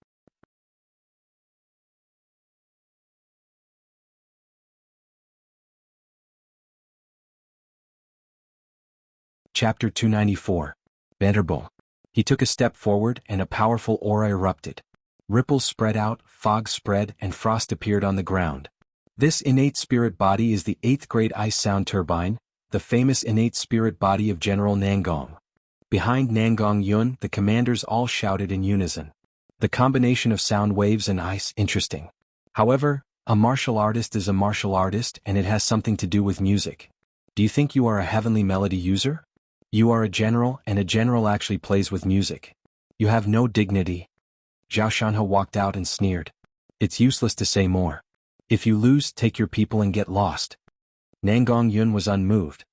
Chapter 294. Venerable. He took a step forward and a powerful aura erupted. Ripples spread out, fog spread, and frost appeared on the ground. This innate spirit body is the 8th grade ice sound turbine, the famous innate spirit body of General Nangong. Behind Nangong Yun, the commanders all shouted in unison. The combination of sound waves and ice, interesting. However, a martial artist is a martial artist and it has something to do with music. Do you think you are a heavenly melody user? You are a general and a general actually plays with music. You have no dignity. Zhao Shanhe walked out and sneered. It's useless to say more. If you lose, take your people and get lost. Nangong Yun was unmoved.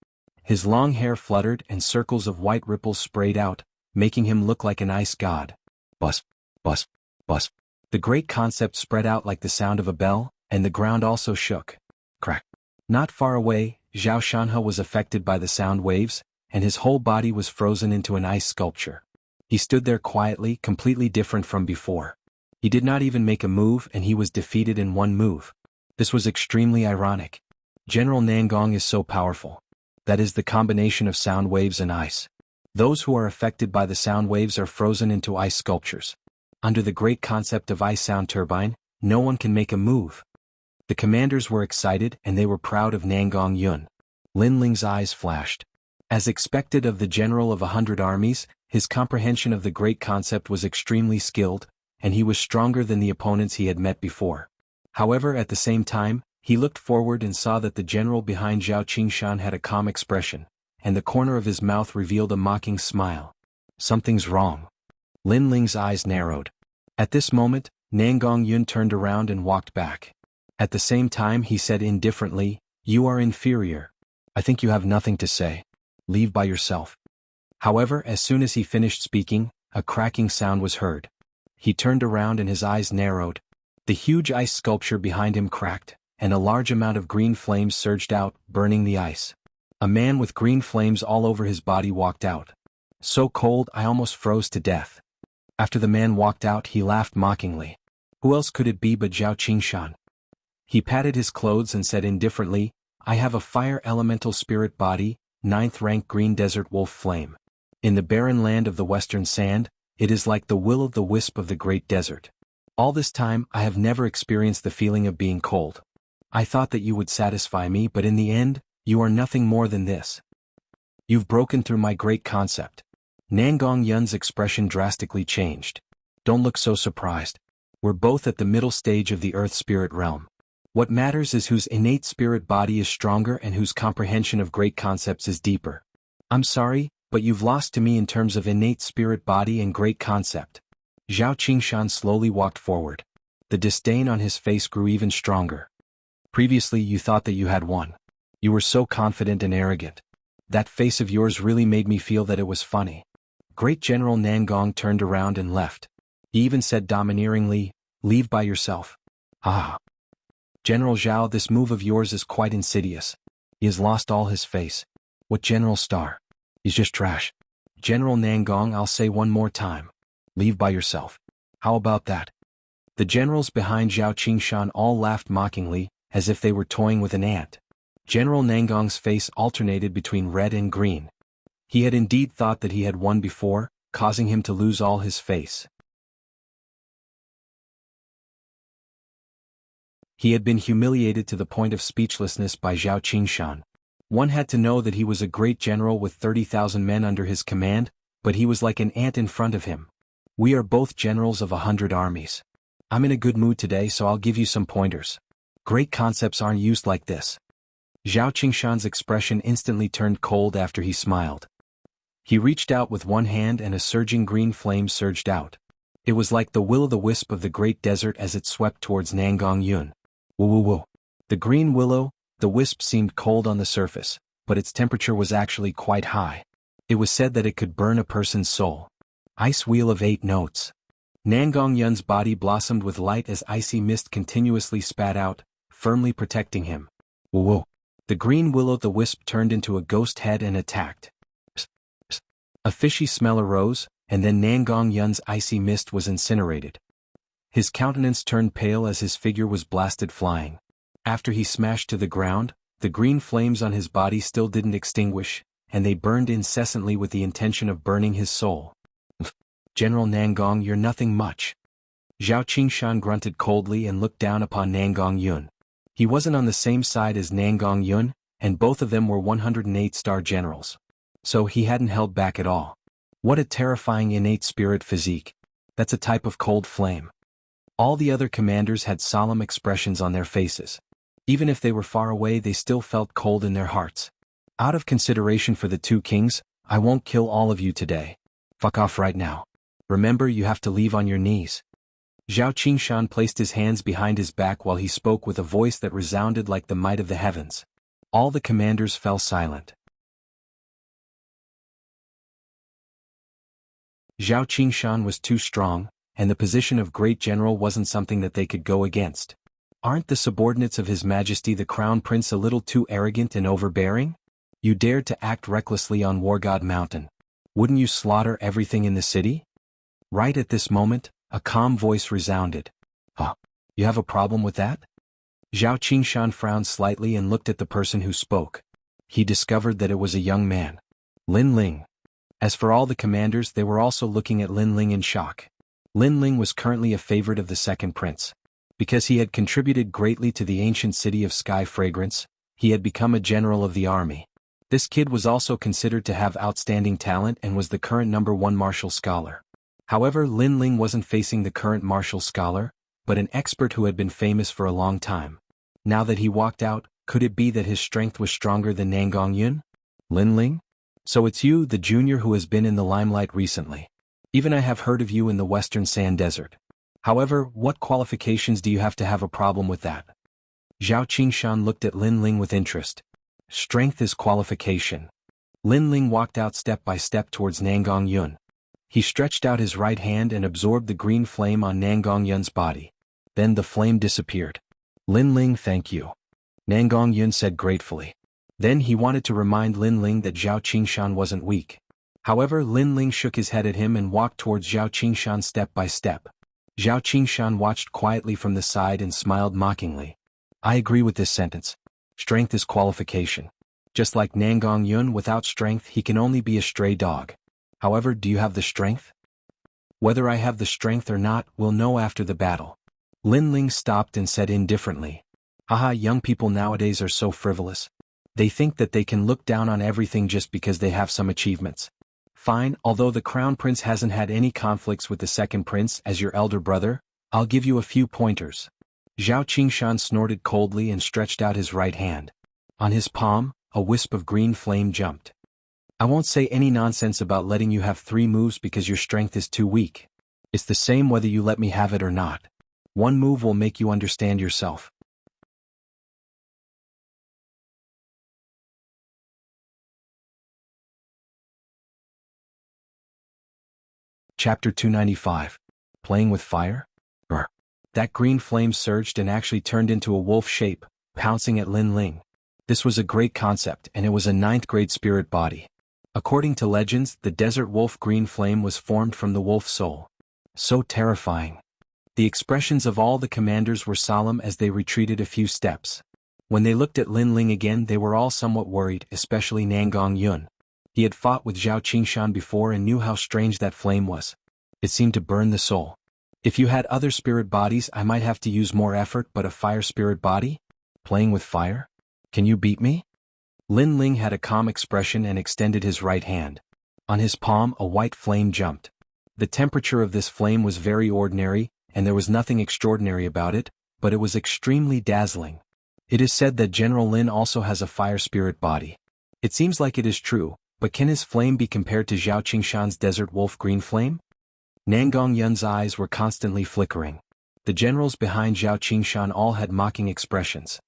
His long hair fluttered and circles of white ripples sprayed out, making him look like an ice god. Bus, bus, bus. The great concept spread out like the sound of a bell, and the ground also shook. Crack. Not far away, Zhao Shanhe was affected by the sound waves, and his whole body was frozen into an ice sculpture. He stood there quietly, completely different from before. He did not even make a move and he was defeated in one move. This was extremely ironic. General Nangong is so powerful. That is the combination of sound waves and ice. Those who are affected by the sound waves are frozen into ice sculptures. Under the great concept of ice sound turbine, no one can make a move. The commanders were excited and they were proud of Nangong Yun. Lin Ling's eyes flashed. As expected of the general of 100 armies, his comprehension of the great concept was extremely skilled, and he was stronger than the opponents he had met before. However, at the same time, he looked forward and saw that the general behind Zhao Qingshan had a calm expression, and the corner of his mouth revealed a mocking smile. Something's wrong. Lin Ling's eyes narrowed. At this moment, Nangong Yun turned around and walked back. At the same time he said indifferently, "You are inferior. I think you have nothing to say. Leave by yourself." However, as soon as he finished speaking, a cracking sound was heard. He turned around and his eyes narrowed. The huge ice sculpture behind him cracked, and a large amount of green flames surged out, burning the ice. A man with green flames all over his body walked out. So cold I almost froze to death. After the man walked out, he laughed mockingly. Who else could it be but Zhao Qingshan? He patted his clothes and said indifferently, "I have a fire elemental spirit body, ninth rank green desert wolf flame. In the barren land of the western sand, it is like the will-o'-the-wisp of the great desert. All this time I have never experienced the feeling of being cold. I thought that you would satisfy me, but in the end, you are nothing more than this. You've broken through my great concept. Nangong Yun's expression drastically changed. Don't look so surprised. We're both at the middle stage of the earth spirit realm. What matters is whose innate spirit body is stronger and whose comprehension of great concepts is deeper. I'm sorry, but you've lost to me in terms of innate spirit body and great concept. Zhao Qingshan slowly walked forward. The disdain on his face grew even stronger. Previously you thought that you had won. You were so confident and arrogant. That face of yours really made me feel that it was funny. Great General Nangong turned around and left. He even said domineeringly, "Leave by yourself." Ah. General Zhao, this move of yours is quite insidious. He has lost all his face. What General Star? He's just trash. General Nangong, I'll say one more time. Leave by yourself. How about that? The generals behind Zhao Qingshan all laughed mockingly, as if they were toying with an ant. General Nangong's face alternated between red and green. He had indeed thought that he had won before, causing him to lose all his face. He had been humiliated to the point of speechlessness by Zhao Qingshan. One had to know that he was a great general with 30,000 men under his command, but he was like an ant in front of him. We are both generals of 100 armies. I'm in a good mood today, so I'll give you some pointers. Great concepts aren't used like this. Zhao Qingshan's expression instantly turned cold after he smiled. He reached out with one hand and a surging green flame surged out. It was like the will-o'-the-wisp of the great desert as it swept towards Nangong Yun. Woo-woo-woo. The green will-o'-the-wisp seemed cold on the surface, but its temperature was actually quite high. It was said that it could burn a person's soul. Ice wheel of 8 notes. Nangong Yun's body blossomed with light as icy mist continuously spat out, firmly protecting him. Woo-woo. The green will-o'-the-wisp turned into a ghost head and attacked. Psst, psst. A fishy smell arose, and then Nangong Yun's icy mist was incinerated. His countenance turned pale as his figure was blasted flying. After he smashed to the ground, the green flames on his body still didn't extinguish, and they burned incessantly with the intention of burning his soul. General Nangong, you're nothing much. Zhao Qingshan grunted coldly and looked down upon Nangong Yun. He wasn't on the same side as Nangong Yun, and both of them were 108-star generals. So he hadn't held back at all. What a terrifying innate spirit physique. That's a type of cold flame. All the other commanders had solemn expressions on their faces. Even if they were far away, they still felt cold in their hearts. Out of consideration for the two kings, I won't kill all of you today. Fuck off right now. Remember, you have to leave on your knees. Zhao Qingshan placed his hands behind his back while he spoke with a voice that resounded like the might of the heavens. All the commanders fell silent. Zhao Qingshan was too strong, and the position of great general wasn't something that they could go against. Aren't the subordinates of His Majesty the Crown Prince a little too arrogant and overbearing? You dared to act recklessly on War God Mountain. Wouldn't you slaughter everything in the city? Right at this moment, a calm voice resounded. Huh? You have a problem with that? Zhao Qingshan frowned slightly and looked at the person who spoke. He discovered that it was a young man. Lin Ling. As for all the commanders, they were also looking at Lin Ling in shock. Lin Ling was currently a favorite of the second prince. Because he had contributed greatly to the ancient city of Sky Fragrance, he had become a general of the army. This kid was also considered to have outstanding talent and was the current #1 martial scholar. However, Lin Ling wasn't facing the current martial scholar, but an expert who had been famous for a long time. Now that he walked out, could it be that his strength was stronger than Nangong Yun? Lin Ling? So it's you, the junior, who has been in the limelight recently. Even I have heard of you in the Western Sand Desert. However, what qualifications do you have to have a problem with that? Zhao Qingshan looked at Lin Ling with interest. Strength is qualification. Lin Ling walked out step by step towards Nangong Yun. He stretched out his right hand and absorbed the green flame on Nangong Yun's body. Then the flame disappeared. Lin Ling, thank you. Nangong Yun said gratefully. Then he wanted to remind Lin Ling that Zhao Qingshan wasn't weak. However, Lin Ling shook his head at him and walked towards Zhao Qingshan step by step. Zhao Qingshan watched quietly from the side and smiled mockingly. I agree with this sentence. Strength is qualification. Just like Nangong Yun, without strength he can only be a stray dog. However, do you have the strength? Whether I have the strength or not, we'll know after the battle. Lin Ling stopped and said indifferently. Haha, young people nowadays are so frivolous. They think that they can look down on everything just because they have some achievements. Fine, although the crown prince hasn't had any conflicts with the second prince as your elder brother, I'll give you a few pointers. Zhao Qingshan snorted coldly and stretched out his right hand. On his palm, a wisp of green flame jumped. I won't say any nonsense about letting you have 3 moves because your strength is too weak. It's the same whether you let me have it or not. 1 move will make you understand yourself. Chapter 295. Playing with fire? Brr. That green flame surged and actually turned into a wolf shape, pouncing at Lin Ling. This was a great concept, and it was a 9th grade spirit body. According to legends, the desert wolf green flame was formed from the wolf soul. So terrifying. The expressions of all the commanders were solemn as they retreated a few steps. When they looked at Lin Ling again, they were all somewhat worried, especially Nangong Yun. He had fought with Zhao Qingshan before and knew how strange that flame was. It seemed to burn the soul. If you had other spirit bodies, I might have to use more effort, but a fire spirit body? Playing with fire? Can you beat me? Lin Ling had a calm expression and extended his right hand. On his palm, a white flame jumped. The temperature of this flame was very ordinary, and there was nothing extraordinary about it, but it was extremely dazzling. It is said that General Lin also has a fire spirit body. It seems like it is true, but can his flame be compared to Zhao Qingshan's desert wolf green flame? Nangong Yun's eyes were constantly flickering. The generals behind Zhao Qingshan all had mocking expressions.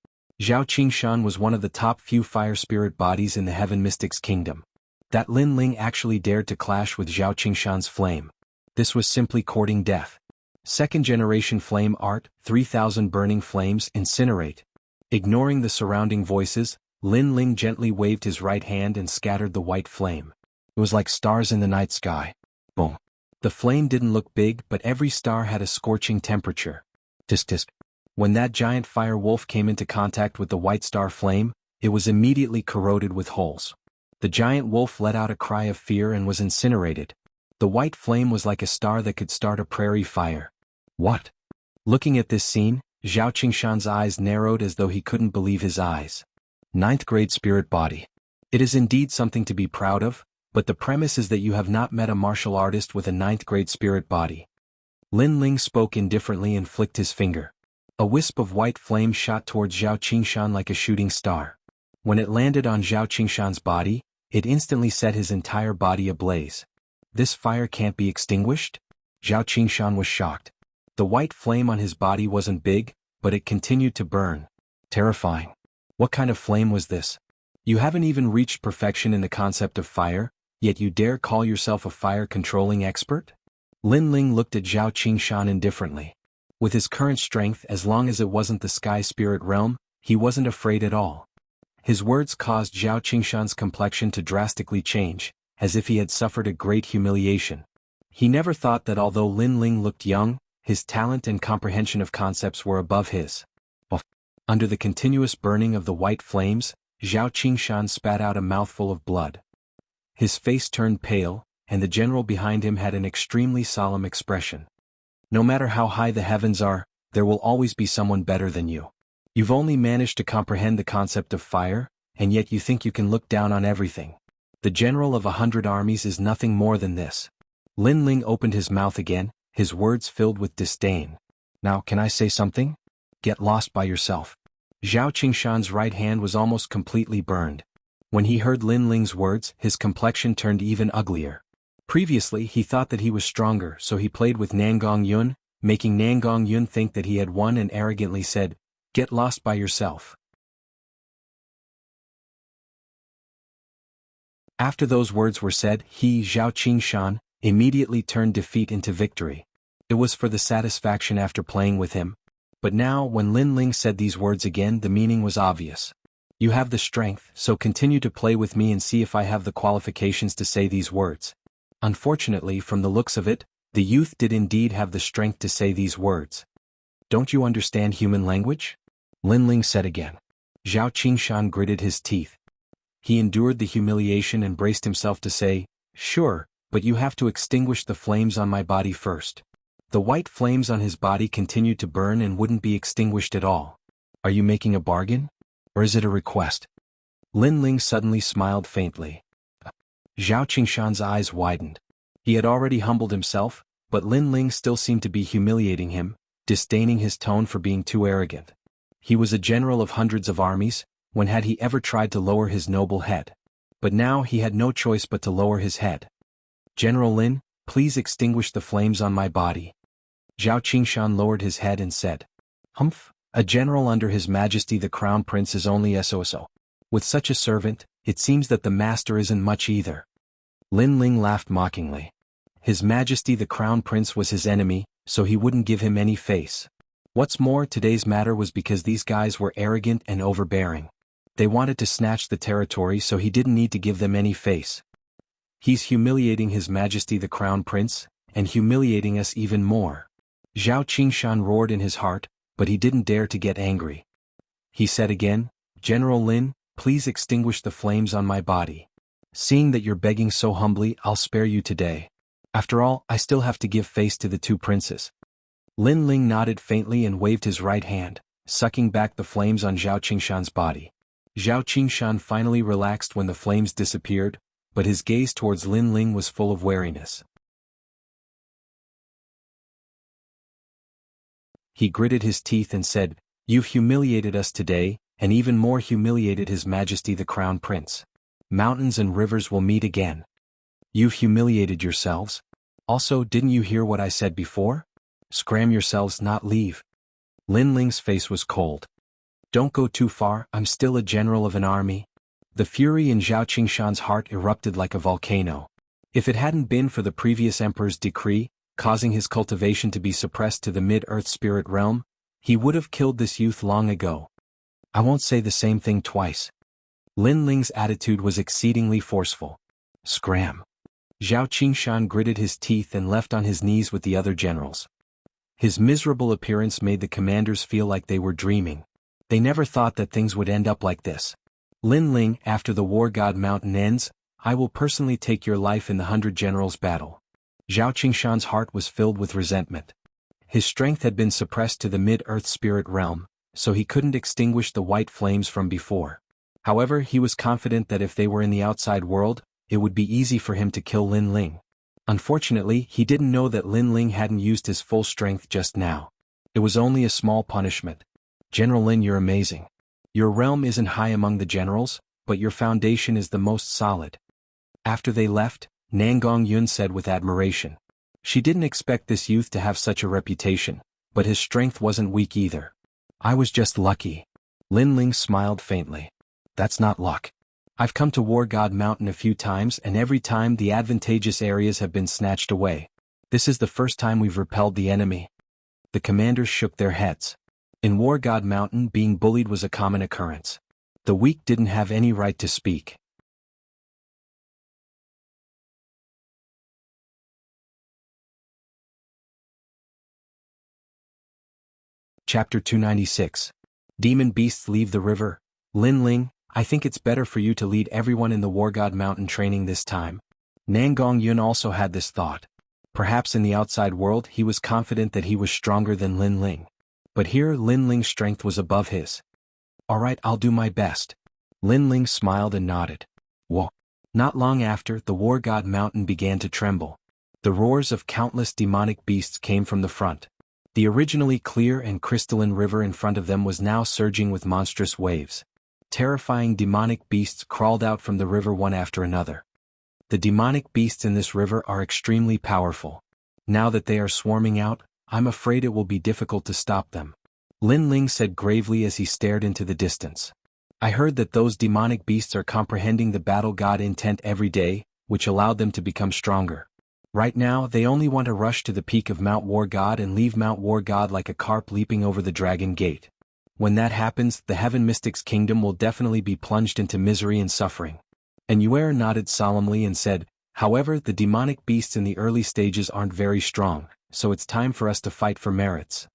Zhao Qingshan was one of the top few fire spirit bodies in the Heaven Mystics Kingdom. That Lin Ling actually dared to clash with Zhao Qingshan's flame. This was simply courting death. Second generation flame art, 3,000 burning flames, incinerate. Ignoring the surrounding voices, Lin Ling gently waved his right hand and scattered the white flame. It was like stars in the night sky. Boom. The flame didn't look big, but every star had a scorching temperature. Tisk tisk. When that giant fire wolf came into contact with the white star flame, it was immediately corroded with holes. The giant wolf let out a cry of fear and was incinerated. The white flame was like a star that could start a prairie fire. What? Looking at this scene, Zhao Qingshan's eyes narrowed as though he couldn't believe his eyes. 9th grade spirit body. It is indeed something to be proud of, but the premise is that you have not met a martial artist with a 9th grade spirit body. Lin Ling spoke indifferently and flicked his finger. A wisp of white flame shot towards Zhao Qingshan like a shooting star. When it landed on Zhao Qingshan's body, it instantly set his entire body ablaze. This fire can't be extinguished? Zhao Qingshan was shocked. The white flame on his body wasn't big, but it continued to burn. Terrifying. What kind of flame was this? You haven't even reached perfection in the concept of fire, yet you dare call yourself a fire-controlling expert? Lin Ling looked at Zhao Qingshan indifferently. With his current strength, as long as it wasn't the sky spirit realm, he wasn't afraid at all. His words caused Zhao Qingshan's complexion to drastically change, as if he had suffered a great humiliation. He never thought that although Lin Ling looked young, his talent and comprehension of concepts were above his. Under the continuous burning of the white flames, Zhao Qingshan spat out a mouthful of blood. His face turned pale, and the general behind him had an extremely solemn expression. No matter how high the heavens are, there will always be someone better than you. You've only managed to comprehend the concept of fire, and yet you think you can look down on everything. The general of 100 armies is nothing more than this. Lin Ling opened his mouth again, his words filled with disdain. Now, can I say something? Get lost by yourself. Zhao Qingshan's right hand was almost completely burned. When he heard Lin Ling's words, his complexion turned even uglier. Previously, he thought that he was stronger, so he played with Nangong Yun, making Nangong Yun think that he had won and arrogantly said, "Get lost by yourself." After those words were said, he, Zhao Qingshan, immediately turned defeat into victory. It was for the satisfaction after playing with him. But now, when Lin Ling said these words again, the meaning was obvious. You have the strength, so continue to play with me and see if I have the qualifications to say these words. Unfortunately, from the looks of it, the youth did indeed have the strength to say these words. Don't you understand human language? Lin Ling said again. Zhao Qingshan gritted his teeth. he endured the humiliation and braced himself to say, "Sure, but you have to extinguish the flames on my body first." The white flames on his body continued to burn and wouldn't be extinguished at all. "Are you making a bargain? Or is it a request?" Lin Ling suddenly smiled faintly. Zhao Qingshan's eyes widened. He had already humbled himself, but Lin Ling still seemed to be humiliating him, disdaining his tone for being too arrogant. He was a general of hundreds of armies. When had he ever tried to lower his noble head? But now he had no choice but to lower his head. "General Lin, please extinguish the flames on my body." Zhao Qingshan lowered his head and said, "Humph, a general under His Majesty the Crown Prince is only SOSO. With such a servant, it seems that the master isn't much either." Lin Ling laughed mockingly. His Majesty the Crown Prince was his enemy, so he wouldn't give him any face. What's more, today's matter was because these guys were arrogant and overbearing. They wanted to snatch the territory, so he didn't need to give them any face. "He's humiliating His Majesty the Crown Prince, and humiliating us even more." Zhao Qingshan roared in his heart, but he didn't dare to get angry. He said again, "General Lin, please extinguish the flames on my body. Seeing that you're begging so humbly, I'll spare you today. After all, I still have to give face to the two princes." Lin Ling nodded faintly and waved his right hand, sucking back the flames on Zhao Qingshan's body. Zhao Qingshan finally relaxed when the flames disappeared, but his gaze towards Lin Ling was full of wariness. He gritted his teeth and said, "You've humiliated us today, and even more humiliated His Majesty the Crown Prince. Mountains and rivers will meet again. You've humiliated yourselves. Also, didn't you hear what I said before? Scram yourselves, not leave." Lin Ling's face was cold. "Don't go too far, I'm still a general of an army." The fury in Zhao Qingshan's heart erupted like a volcano. If it hadn't been for the previous emperor's decree, causing his cultivation to be suppressed to the mid-earth spirit realm, he would have killed this youth long ago. "I won't say the same thing twice." Lin Ling's attitude was exceedingly forceful. "Scram." Zhao Qingshan gritted his teeth and left on his knees with the other generals. His miserable appearance made the commanders feel like they were dreaming. They never thought that things would end up like this. "Lin Ling, after the War God Mountain ends, I will personally take your life in the 100 Generals battle." Zhao Qingshan's heart was filled with resentment. His strength had been suppressed to the mid-earth spirit realm, so he couldn't extinguish the white flames from before. However, he was confident that if they were in the outside world, it would be easy for him to kill Lin Ling. Unfortunately, he didn't know that Lin Ling hadn't used his full strength just now. It was only a small punishment. "General Lin, you're amazing. Your realm isn't high among the generals, but your foundation is the most solid." After they left, Nangong Yun said with admiration. She didn't expect this youth to have such a reputation, but his strength wasn't weak either. "I was just lucky." Lin Ling smiled faintly. "That's not luck. I've come to War God Mountain a few times, and every time the advantageous areas have been snatched away. This is the first time we've repelled the enemy." The commanders shook their heads. In War God Mountain, being bullied was a common occurrence. The weak didn't have any right to speak. Chapter 296. Demon Beasts Leave the River. "Lin Ling, I think it's better for you to lead everyone in the War God Mountain training this time." Nangong Yun also had this thought. Perhaps in the outside world he was confident that he was stronger than Lin Ling. But here Lin Ling's strength was above his. "All right, I'll do my best." Lin Ling smiled and nodded. Whoa. Not long after, the War God Mountain began to tremble. The roars of countless demonic beasts came from the front. The originally clear and crystalline river in front of them was now surging with monstrous waves. Terrifying demonic beasts crawled out from the river one after another. The demonic beasts in this river are extremely powerful. Now that they are swarming out, I'm afraid it will be difficult to stop them. Lin Ling said gravely as he stared into the distance. "I heard that those demonic beasts are comprehending the battle god intent every day, which allowed them to become stronger. Right now, they only want to rush to the peak of Mount War God and leave Mount War God like a carp leaping over the dragon gate. When that happens, the Heaven Mystic's kingdom will definitely be plunged into misery and suffering." And Yuer nodded solemnly and said, "However, the demonic beasts in the early stages aren't very strong, so it's time for us to fight for merits."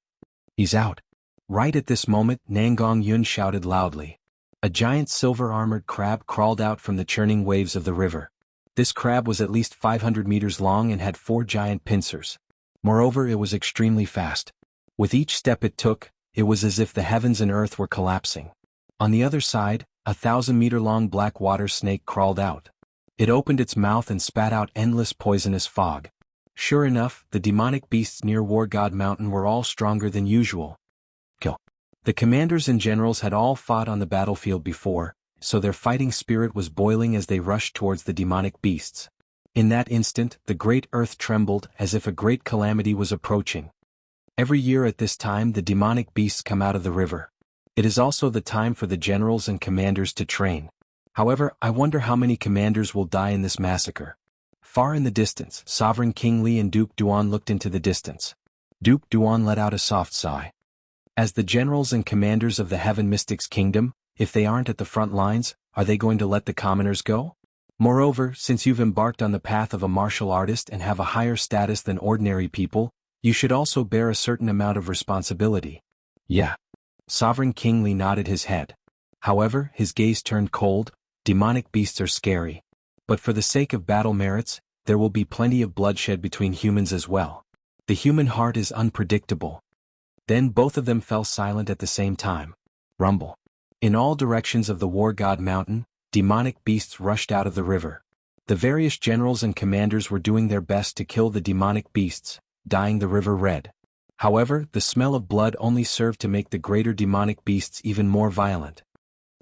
"He's out." Right at this moment, Nangong Yun shouted loudly. A giant silver-armored crab crawled out from the churning waves of the river. This crab was at least 500 meters long and had 4 giant pincers. Moreover, it was extremely fast. With each step it took, it was as if the heavens and earth were collapsing. On the other side, a 1,000-meter-long black water snake crawled out. It opened its mouth and spat out endless poisonous fog. Sure enough, the demonic beasts near War God Mountain were all stronger than usual. The commanders and generals had all fought on the battlefield before, so their fighting spirit was boiling as they rushed towards the demonic beasts. In that instant, the great earth trembled as if a great calamity was approaching. Every year at this time the demonic beasts come out of the river. It is also the time for the generals and commanders to train. However, I wonder how many commanders will die in this massacre. Far in the distance, Sovereign King Li and Duke Duan looked into the distance. Duke Duan let out a soft sigh. As the generals and commanders of the Heaven Mystics Kingdom, if they aren't at the front lines, are they going to let the commoners go? Moreover, since you've embarked on the path of a martial artist and have a higher status than ordinary people, you should also bear a certain amount of responsibility. Yeah. Sovereign King Li nodded his head. However, his gaze turned cold. Demonic beasts are scary. But for the sake of battle merits, there will be plenty of bloodshed between humans as well. The human heart is unpredictable. Then both of them fell silent at the same time. Rumble. In all directions of the War God Mountain, demonic beasts rushed out of the river. The various generals and commanders were doing their best to kill the demonic beasts, dyeing the river red. However, the smell of blood only served to make the greater demonic beasts even more violent.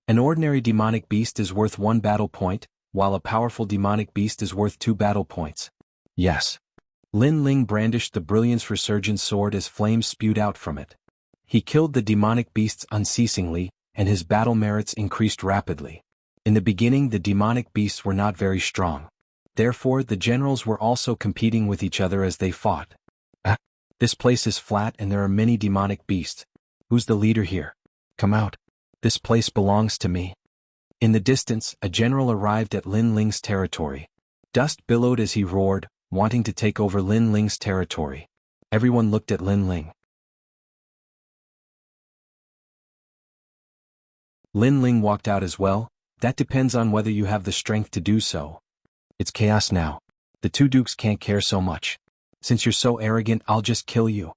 An ordinary demonic beast is worth 1 battle point, while a powerful demonic beast is worth 2 battle points. Yes. Lin Ling brandished the Brilliance Resurgent sword as flames spewed out from it. He killed the demonic beasts unceasingly, and his battle merits increased rapidly. In the beginning the demonic beasts were not very strong. Therefore the generals were also competing with each other as they fought. This place is flat and there are many demonic beasts. Who's the leader here? Come out. This place belongs to me. In the distance, a general arrived at Lin Ling's territory. Dust billowed as he roared, wanting to take over Lin Ling's territory. Everyone looked at Lin Ling. Lin Ling walked out as well. That depends on whether you have the strength to do so. It's chaos now. The 2 dukes can't care so much. Since you're so arrogant, I'll just kill you.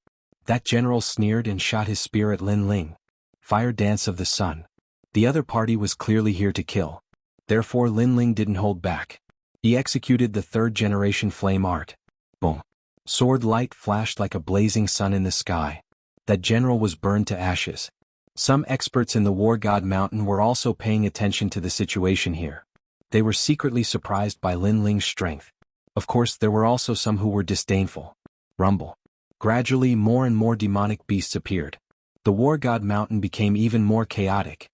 That general sneered and shot his spear at Lin Ling. Fire Dance of the Sun. The other party was clearly here to kill. Therefore Lin Ling didn't hold back. He executed the 3rd generation flame art. Boom. Sword light flashed like a blazing sun in the sky. That general was burned to ashes. Some experts in the War God Mountain were also paying attention to the situation here. They were secretly surprised by Lin Ling's strength. Of course, there were also some who were disdainful. Rumble. Gradually more and more demonic beasts appeared. The War God Mountain became even more chaotic.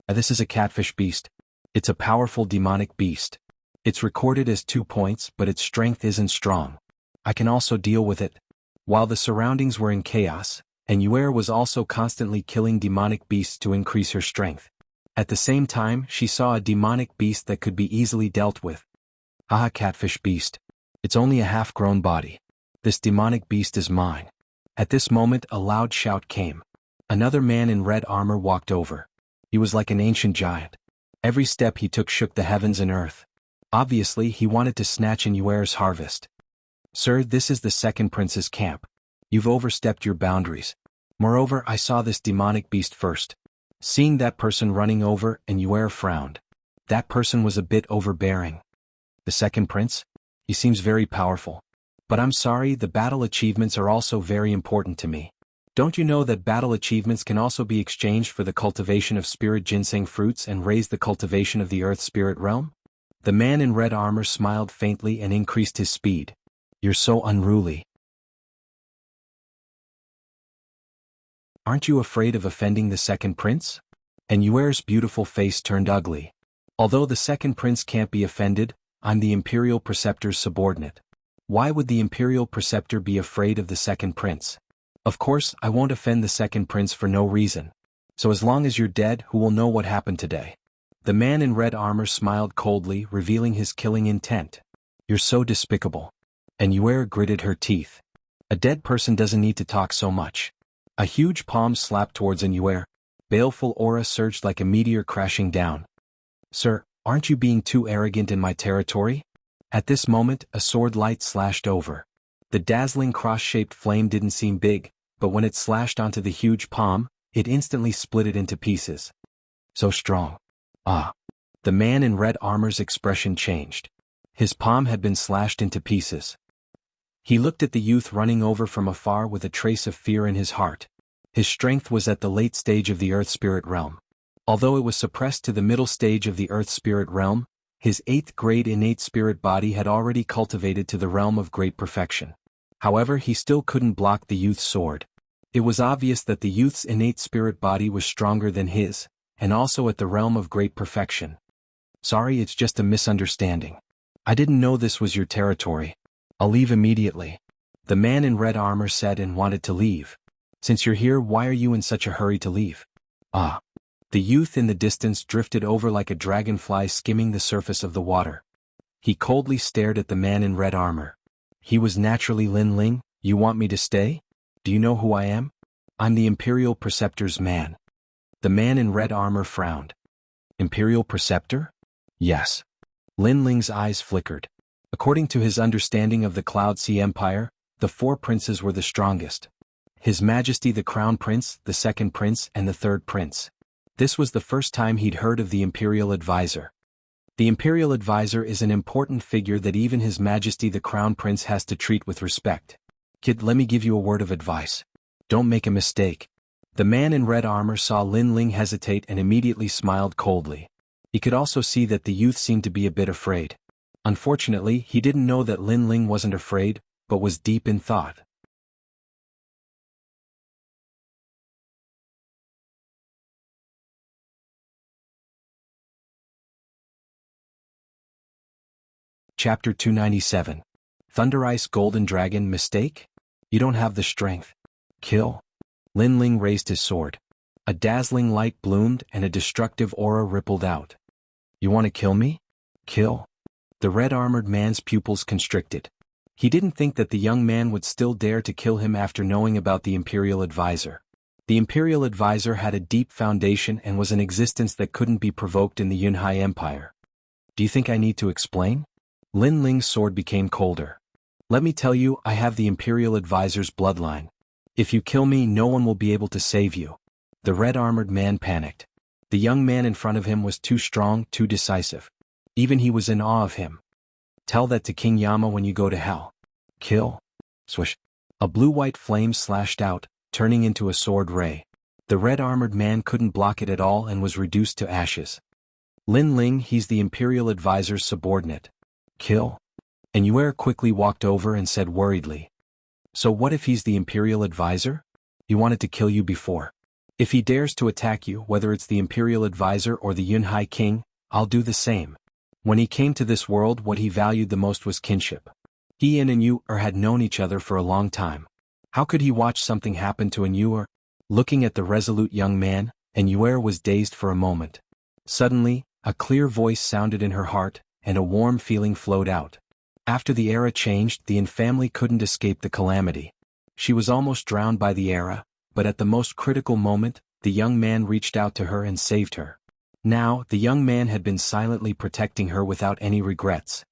This is a catfish beast. It's a powerful demonic beast. It's recorded as 2 points, but its strength isn't strong. I can also deal with it. While the surroundings were in chaos, and Yuer was also constantly killing demonic beasts to increase her strength. At the same time, she saw a demonic beast that could be easily dealt with. Haha, catfish beast. It's only a half-grown body. This demonic beast is mine. At this moment a loud shout came. Another man in red armor walked over. He was like an ancient giant. Every step he took shook the heavens and earth. Obviously he wanted to snatch in Yuer's harvest. Sir, this is the 2nd prince's camp. You've overstepped your boundaries. Moreover, I saw this demonic beast first. Seeing that person running over, and Yuer frowned. That person was a bit overbearing. The 2nd prince? He seems very powerful. But I'm sorry, the battle achievements are also very important to me. Don't you know that battle achievements can also be exchanged for the cultivation of spirit ginseng fruits and raise the cultivation of the earth spirit realm? The man in red armor smiled faintly and increased his speed. You're so unruly. Aren't you afraid of offending the 2nd prince? And Yuer's beautiful face turned ugly. Although the 2nd prince can't be offended, I'm the Imperial Preceptor's subordinate. Why would the Imperial Preceptor be afraid of the 2nd prince? Of course, I won't offend the 2nd prince for no reason. So as long as you're dead, who will know what happened today? The man in red armor smiled coldly, revealing his killing intent. You're so despicable. And Yuer gritted her teeth. A dead person doesn't need to talk so much. A huge palm slapped towards Yuer. baleful aura surged like a meteor crashing down. "Sir, aren't you being too arrogant in my territory?" At this moment, a sword light slashed over. The dazzling cross-shaped flame didn't seem big, but when it slashed onto the huge palm, it instantly split it into pieces. "So strong." "Ah." The man in red armor's expression changed. His palm had been slashed into pieces. He looked at the youth running over from afar with a trace of fear in his heart. His strength was at the late stage of the Earth Spirit realm. Although it was suppressed to the middle stage of the Earth Spirit realm, his 8th grade innate spirit body had already cultivated to the realm of great perfection. However, he still couldn't block the youth's sword. It was obvious that the youth's innate spirit body was stronger than his, and also at the realm of great perfection. "Sorry, it's just a misunderstanding. I didn't know this was your territory. I'll leave immediately." The man in red armor said and wanted to leave. "Since you're here, why are you in such a hurry to leave?" "Ah." The youth in the distance drifted over like a dragonfly skimming the surface of the water. He coldly stared at the man in red armor. He was naturally Lin Ling. "You want me to stay? Do you know who I am? I'm the Imperial Preceptor's man." The man in red armor frowned. "Imperial Preceptor?" "Yes." Lin Ling's eyes flickered. According to his understanding of the Cloud Sea Empire, the 4 princes were the strongest. His Majesty the Crown Prince, the 2nd Prince, and the 3rd Prince. This was the first time he'd heard of the Imperial Advisor. The Imperial Advisor is an important figure that even His Majesty the Crown Prince has to treat with respect. "Kid, let me give you a word of advice. Don't make a mistake." The man in red armor saw Lin Ling hesitate and immediately smiled coldly. He could also see that the youth seemed to be a bit afraid. Unfortunately, he didn't know that Lin Ling wasn't afraid, but was deep in thought. Chapter 297. Thunder Ice Golden Dragon Mistake? You don't have the strength. Kill. Lin Ling raised his sword. A dazzling light bloomed and a destructive aura rippled out. "You want to kill me? Kill." The red-armored man's pupils constricted. He didn't think that the young man would still dare to kill him after knowing about the Imperial Advisor. The Imperial Advisor had a deep foundation and was an existence that couldn't be provoked in the Yunhai Empire. "Do you think I need to explain?" Lin Ling's sword became colder. "Let me tell you, I have the Imperial Advisor's bloodline. If you kill me, no one will be able to save you." The red-armored man panicked. The young man in front of him was too strong, too decisive. Even he was in awe of him. "Tell that to King Yama when you go to hell." "Kill." Swish. A blue-white flame slashed out, turning into a sword ray. The red-armored man couldn't block it at all and was reduced to ashes. "Lin Ling, he's the Imperial Advisor's subordinate." "Kill." And Yuer quickly walked over and said worriedly, "So what if he's the Imperial Advisor? He wanted to kill you before. If he dares to attack you, whether it's the Imperial Advisor or the Yunhai King, I'll do the same." When he came to this world, what he valued the most was kinship. He and Yuer had known each other for a long time. How could he watch something happen to Yuer? Looking at the resolute young man, Yuer was dazed for a moment. Suddenly, a clear voice sounded in her heart, and a warm feeling flowed out. After the era changed, the Yin family couldn't escape the calamity. She was almost drowned by the era, but at the most critical moment, the young man reached out to her and saved her. Now, the young man had been silently protecting her without any regrets.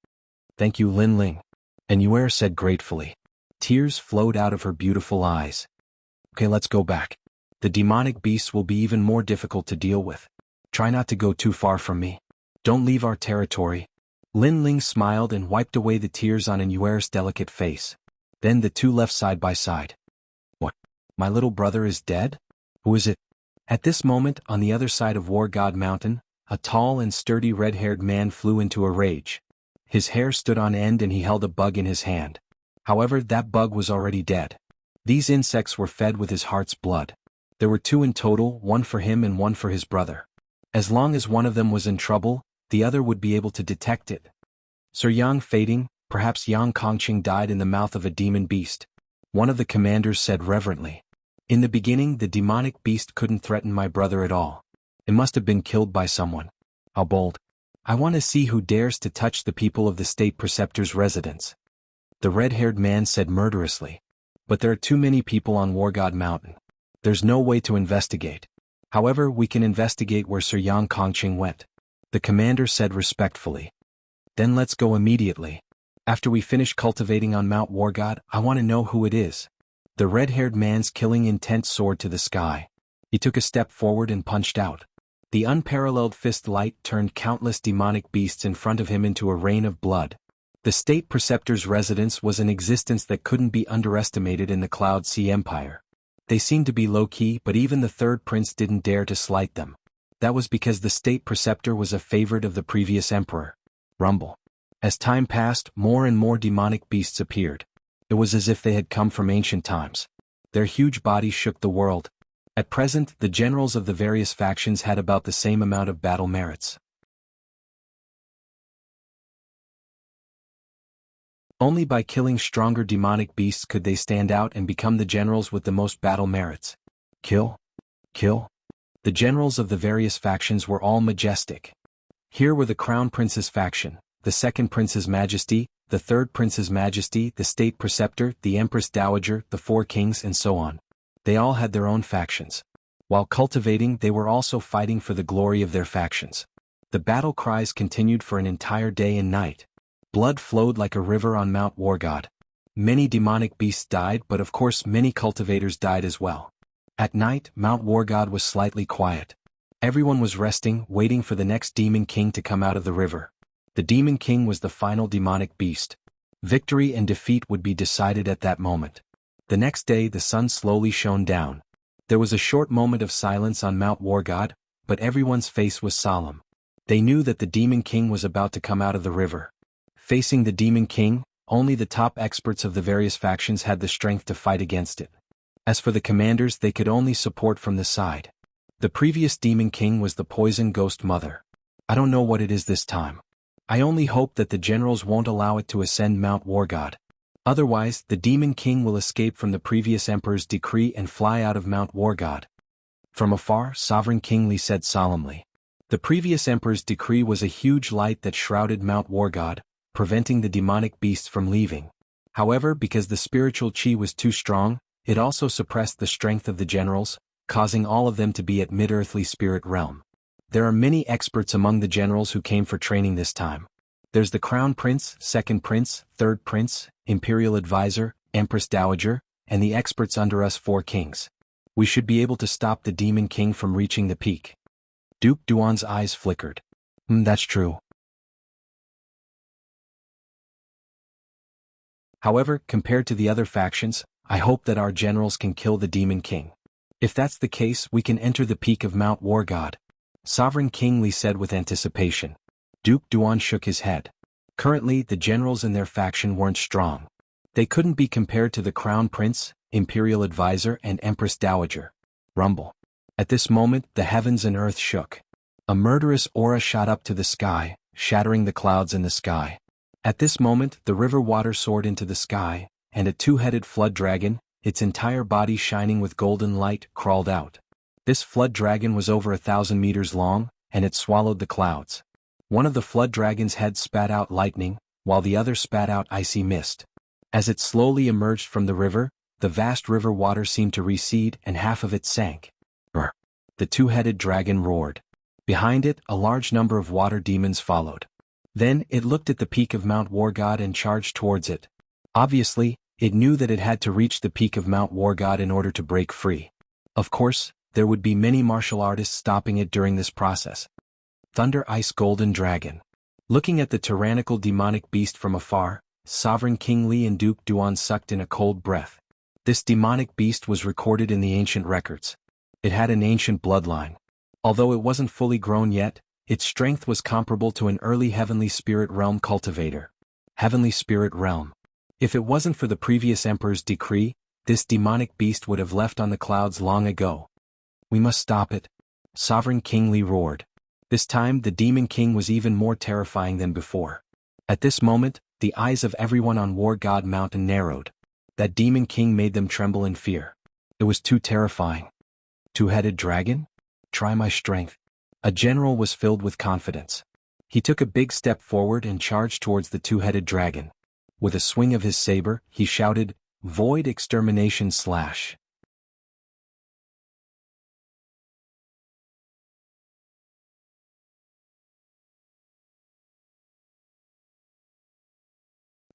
"Thank you, Lin Ling," and Yuer said gratefully. Tears flowed out of her beautiful eyes. "Okay, let's go back. The demonic beasts will be even more difficult to deal with. Try not to go too far from me. Don't leave our territory." Lin Ling smiled and wiped away the tears on Yuer's delicate face. Then the two left side by side. "What? My little brother is dead? Who is it?" At this moment, on the other side of War God Mountain, a tall and sturdy red-haired man flew into a rage. His hair stood on end and he held a bug in his hand. However, that bug was already dead. These insects were fed with his heart's blood. There were 2 in total, 1 for him and 1 for his brother. As long as one of them was in trouble, the other would be able to detect it. Sir Yang fading, perhaps Yang Kongqing died in the mouth of a demon beast. One of the commanders said reverently. "In the beginning, the demonic beast couldn't threaten my brother at all. It must have been killed by someone. How bold. I want to see who dares to touch the people of the state preceptor's residence." The red-haired man said murderously. "But there are too many people on War God Mountain. There's no way to investigate. However, we can investigate where Sir Yang Kongqing went. The commander said respectfully. Then let's go immediately. After we finish cultivating on Mount Wargod, I want to know who it is. The red-haired man's killing intent soared to the sky. He took a step forward and punched out. The unparalleled fist light turned countless demonic beasts in front of him into a rain of blood. The state preceptor's residence was an existence that couldn't be underestimated in the Cloud Sea Empire. They seemed to be low-key, but even the third prince didn't dare to slight them. That was because the state preceptor was a favorite of the previous emperor. Rumble. As time passed, more and more demonic beasts appeared. It was as if they had come from ancient times. Their huge bodies shook the world. At present, the generals of the various factions had about the same amount of battle merits. Only by killing stronger demonic beasts could they stand out and become the generals with the most battle merits. Kill. Kill. The generals of the various factions were all majestic. Here were the Crown Prince's faction, the Second Prince's Majesty, the Third Prince's Majesty, the State Preceptor, the Empress Dowager, the Four Kings, and so on. They all had their own factions. While cultivating, they were also fighting for the glory of their factions. The battle cries continued for an entire day and night. Blood flowed like a river on Mount Wargod. Many demonic beasts died, but of course many cultivators died as well. At night, Mount Wargod was slightly quiet. Everyone was resting, waiting for the next Demon King to come out of the river. The Demon King was the final demonic beast. Victory and defeat would be decided at that moment. The next day the sun slowly shone down. There was a short moment of silence on Mount Wargod, but everyone's face was solemn. They knew that the Demon King was about to come out of the river. Facing the Demon King, only the top experts of the various factions had the strength to fight against it. As for the commanders, they could only support from the side. The previous Demon King was the Poison Ghost Mother. I don't know what it is this time. I only hope that the generals won't allow it to ascend Mount Wargod. Otherwise, the Demon King will escape from the previous emperor's decree and fly out of Mount Wargod. From afar, Sovereign King Li said solemnly. The previous emperor's decree was a huge light that shrouded Mount Wargod, preventing the demonic beasts from leaving. However, because the spiritual chi was too strong, it also suppressed the strength of the generals, causing all of them to be at mid-earthly spirit realm. There are many experts among the generals who came for training this time. There's the Crown Prince, Second Prince, Third Prince, Imperial Advisor, Empress Dowager, and the experts under us Four Kings. We should be able to stop the Demon King from reaching the peak. Duke Duan's eyes flickered. That's true. However, compared to the other factions, I hope that our generals can kill the Demon King. If that's the case, we can enter the peak of Mount Wargod. Sovereign King Li said with anticipation. Duke Duan shook his head. Currently, the generals in their faction weren't strong. They couldn't be compared to the Crown Prince, Imperial Advisor, and Empress Dowager. Rumble. At this moment, the heavens and earth shook. A murderous aura shot up to the sky, shattering the clouds in the sky. At this moment, the river water soared into the sky, and a two-headed flood dragon, its entire body shining with golden light, crawled out. This flood dragon was over 1,000 meters long, and it swallowed the clouds. One of the flood dragon's heads spat out lightning, while the other spat out icy mist. As it slowly emerged from the river, the vast river water seemed to recede and half of it sank. Brr. The two-headed dragon roared. Behind it, a large number of water demons followed. Then, it looked at the peak of Mount Wargod and charged towards it. Obviously, it knew that it had to reach the peak of Mount Wargod in order to break free. Of course, there would be many martial artists stopping it during this process. Thunder Ice Golden Dragon. Looking at the tyrannical demonic beast from afar, Sovereign King Li and Duke Duan sucked in a cold breath. This demonic beast was recorded in the ancient records. It had an ancient bloodline. Although it wasn't fully grown yet, its strength was comparable to an early Heavenly Spirit Realm cultivator. Heavenly Spirit Realm. If it wasn't for the previous emperor's decree, this demonic beast would have left on the clouds long ago. We must stop it. Sovereign King Li roared. This time the Demon King was even more terrifying than before. At this moment, the eyes of everyone on War God Mountain narrowed. That Demon King made them tremble in fear. It was too terrifying. Two-headed dragon? Try my strength. A general was filled with confidence. He took a big step forward and charged towards the two-headed dragon. With a swing of his saber, he shouted, "Void Extermination Slash."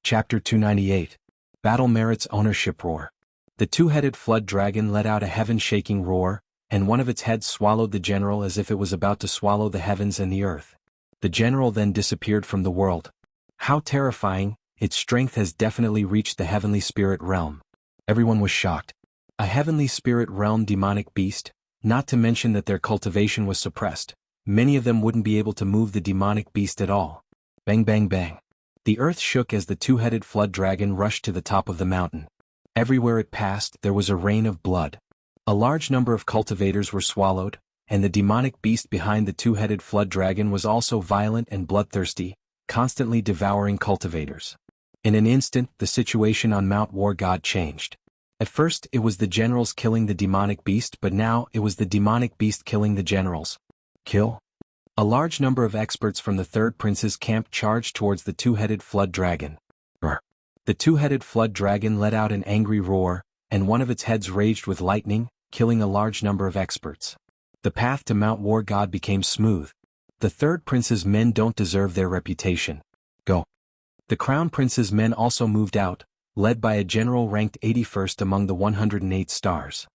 Chapter 298. Battle Merits Ownership Roar. The two-headed flood dragon let out a heaven-shaking roar, and one of its heads swallowed the general as if it was about to swallow the heavens and the earth. The general then disappeared from the world. How terrifying! Its strength has definitely reached the heavenly spirit realm. Everyone was shocked. A heavenly spirit realm demonic beast, not to mention that their cultivation was suppressed. Many of them wouldn't be able to move the demonic beast at all. Bang bang bang. The earth shook as the two-headed flood dragon rushed to the top of the mountain. Everywhere it passed, there was a rain of blood. A large number of cultivators were swallowed, and the demonic beast behind the two-headed flood dragon was also violent and bloodthirsty, constantly devouring cultivators. In an instant, the situation on Mount War God changed. At first, it was the generals killing the demonic beast, but now it was the demonic beast killing the generals. Kill? A large number of experts from the third prince's camp charged towards the two-headed flood dragon. Roar. The two-headed flood dragon let out an angry roar, and one of its heads raged with lightning, killing a large number of experts. The path to Mount War God became smooth. The third prince's men don't deserve their reputation. Go. The crown prince's men also moved out, led by a general ranked 81st among the 108 stars.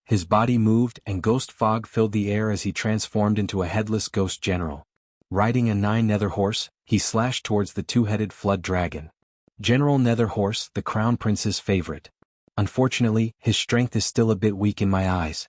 His body moved and ghost fog filled the air as he transformed into a headless ghost general. Riding a 9-nether horse, he slashed towards the two-headed flood dragon. General Nether Horse, the crown prince's favorite. Unfortunately, his strength is still a bit weak in my eyes.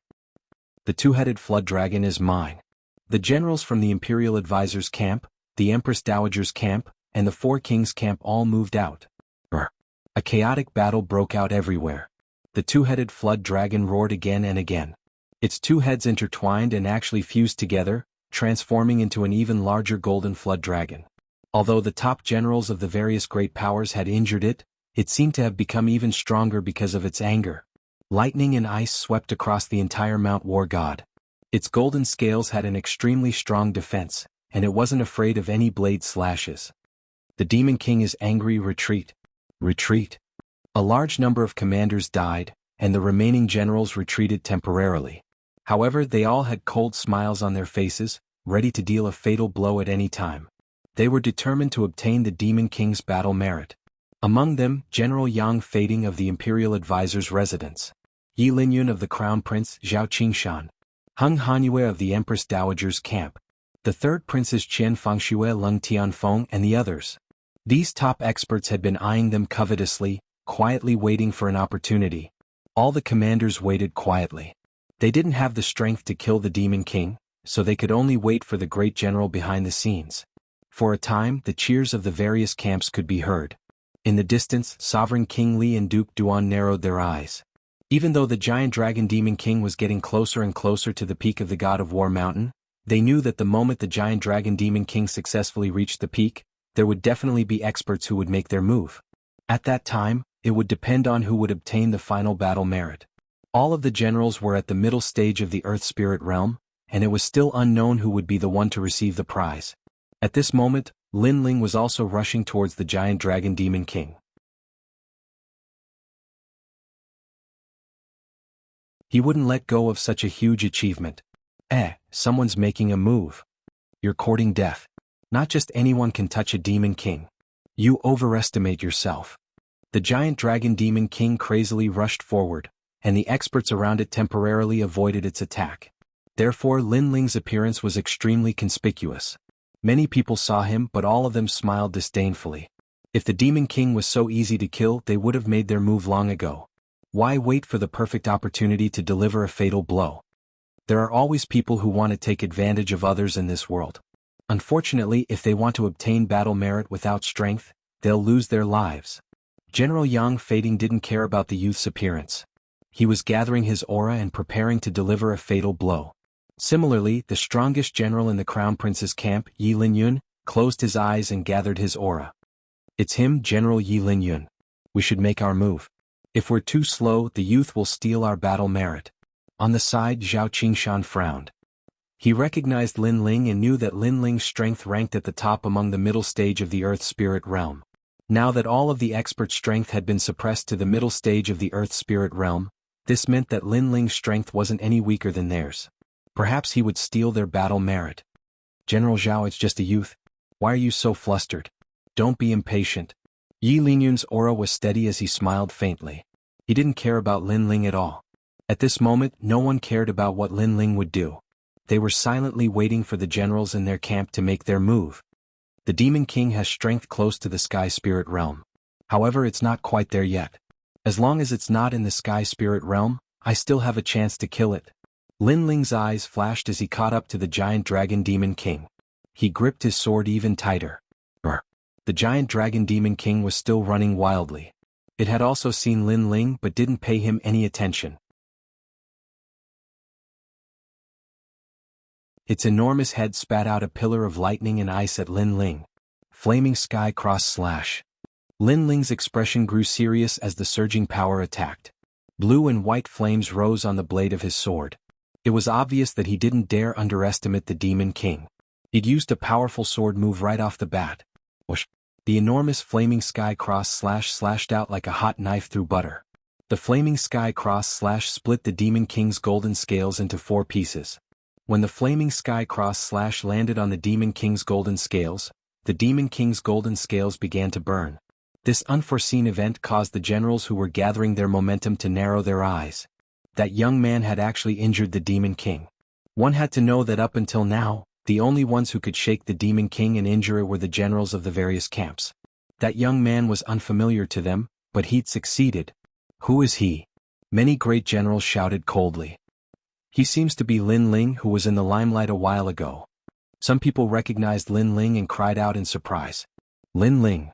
The two-headed flood dragon is mine. The generals from the Imperial Advisor's camp, the Empress Dowager's camp, and the Four Kings' camp all moved out. Brr. A chaotic battle broke out everywhere. The two-headed flood dragon roared again and again. Its two heads intertwined and actually fused together, transforming into an even larger golden flood dragon. Although the top generals of the various great powers had injured it, it seemed to have become even stronger because of its anger. Lightning and ice swept across the entire Mount War God. Its golden scales had an extremely strong defense, and it wasn't afraid of any blade slashes. The Demon King is angry. Retreat. Retreat. A large number of commanders died, and the remaining generals retreated temporarily. However, they all had cold smiles on their faces, ready to deal a fatal blow at any time. They were determined to obtain the Demon King's battle merit. Among them, General Yang Fading of the Imperial Advisor's residence, Yi Linyun of the Crown Prince Zhao Qingshan, Hung Hanyue of the Empress Dowager's camp, the third princes Qian Fengxue Lung Tianfeng and the others. These top experts had been eyeing them covetously, quietly waiting for an opportunity. All the commanders waited quietly. They didn't have the strength to kill the Demon King, so they could only wait for the great general behind the scenes. For a time, the cheers of the various camps could be heard. In the distance, Sovereign King Li and Duke Duan narrowed their eyes. Even though the giant dragon Demon King was getting closer and closer to the peak of the God of War mountain, they knew that the moment the giant dragon Demon King successfully reached the peak, there would definitely be experts who would make their move. At that time, it would depend on who would obtain the final battle merit. All of the generals were at the middle stage of the Earth Spirit realm, and it was still unknown who would be the one to receive the prize. At this moment, Lin Ling was also rushing towards the giant dragon Demon King. He wouldn't let go of such a huge achievement. Someone's making a move. You're courting death. Not just anyone can touch a Demon King. You overestimate yourself. The giant dragon Demon King crazily rushed forward, and the experts around it temporarily avoided its attack. Therefore, Lin Ling's appearance was extremely conspicuous. Many people saw him, but all of them smiled disdainfully. If the Demon King was so easy to kill, they would have made their move long ago. Why wait for the perfect opportunity to deliver a fatal blow? There are always people who want to take advantage of others in this world. Unfortunately, if they want to obtain battle merit without strength, they'll lose their lives. General Yang Fading didn't care about the youth's appearance. He was gathering his aura and preparing to deliver a fatal blow. Similarly, the strongest general in the Crown Prince's camp, Yi Linyun, closed his eyes and gathered his aura. It's him, General Yi Linyun. We should make our move. If we're too slow, the youth will steal our battle merit. On the side, Zhao Qingshan frowned. He recognized Lin Ling and knew that Lin Ling's strength ranked at the top among the middle stage of the Earth Spirit realm. Now that all of the expert strength had been suppressed to the middle stage of the Earth Spirit realm, this meant that Lin Ling's strength wasn't any weaker than theirs. Perhaps he would steal their battle merit. General Zhao, it's just a youth. Why are you so flustered? Don't be impatient. Yi Lingyun's aura was steady as he smiled faintly. He didn't care about Lin Ling at all. At this moment, no one cared about what Lin Ling would do. They were silently waiting for the generals in their camp to make their move. The Demon King has strength close to the Sky Spirit Realm. However, it's not quite there yet. As long as it's not in the Sky Spirit Realm, I still have a chance to kill it. Lin Ling's eyes flashed as he caught up to the giant dragon Demon King. He gripped his sword even tighter. The giant dragon Demon King was still running wildly. It had also seen Lin Ling but didn't pay him any attention. Its enormous head spat out a pillar of lightning and ice at Lin Ling. Flaming sky cross slash. Lin Ling's expression grew serious as the surging power attacked. Blue and white flames rose on the blade of his sword. It was obvious that he didn't dare underestimate the Demon King. He'd used a powerful sword move right off the bat. Whoosh. The enormous flaming sky cross slash slashed out like a hot knife through butter. The flaming sky cross slash split the Demon King's golden scales into 4 pieces. When the flaming sky cross slash landed on the Demon King's golden scales, the Demon King's golden scales began to burn. This unforeseen event caused the generals who were gathering their momentum to narrow their eyes. That young man had actually injured the Demon King. One had to know that up until now, the only ones who could shake the Demon King and injure it were the generals of the various camps. That young man was unfamiliar to them, but he'd succeeded. Who is he? Many great generals shouted coldly. He seems to be Lin Ling, who was in the limelight a while ago. Some people recognized Lin Ling and cried out in surprise. Lin Ling.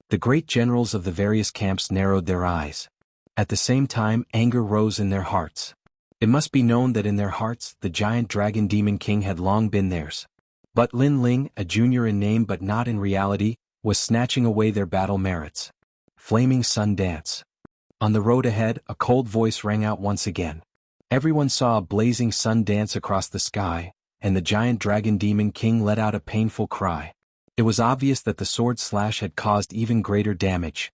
The great generals of the various camps narrowed their eyes. At the same time, anger rose in their hearts. It must be known that in their hearts, the giant dragon Demon King had long been theirs. But Lin Ling, a junior in name but not in reality, was snatching away their battle merits. Flaming Sun Dance. On the road ahead, a cold voice rang out once again. Everyone saw a blazing sun dance across the sky, and the giant dragon Demon King let out a painful cry. It was obvious that the sword slash had caused even greater damage.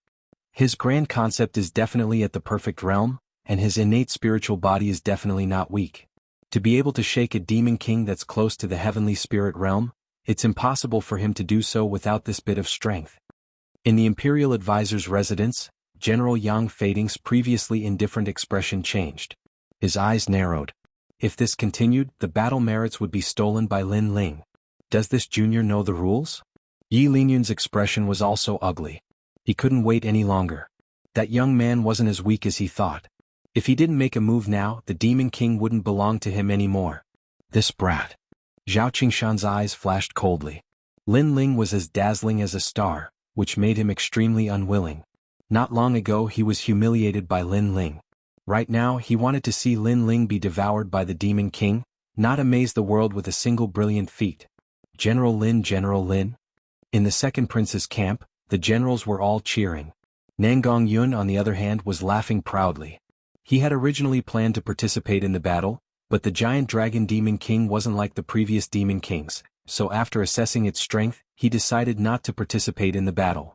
His grand concept is definitely at the perfect realm, and his innate spiritual body is definitely not weak. To be able to shake a Demon King that's close to the heavenly spirit realm, it's impossible for him to do so without this bit of strength. In the Imperial Advisor's residence, General Yang Fading's previously indifferent expression changed. His eyes narrowed. If this continued, the battle merits would be stolen by Lin Ling. Does this junior know the rules? Yi Lingyun's expression was also ugly. He couldn't wait any longer. That young man wasn't as weak as he thought. If he didn't make a move now, the Demon King wouldn't belong to him anymore. This brat. Zhao Qingshan's eyes flashed coldly. Lin Ling was as dazzling as a star, which made him extremely unwilling. Not long ago he was humiliated by Lin Ling. Right now he wanted to see Lin Ling be devoured by the Demon King, not amaze the world with a single brilliant feat. General Lin, General Lin. In the second prince's camp, the generals were all cheering. Nangong Yun on the other hand was laughing proudly. He had originally planned to participate in the battle, but the giant dragon Demon King wasn't like the previous Demon Kings, so after assessing its strength, he decided not to participate in the battle.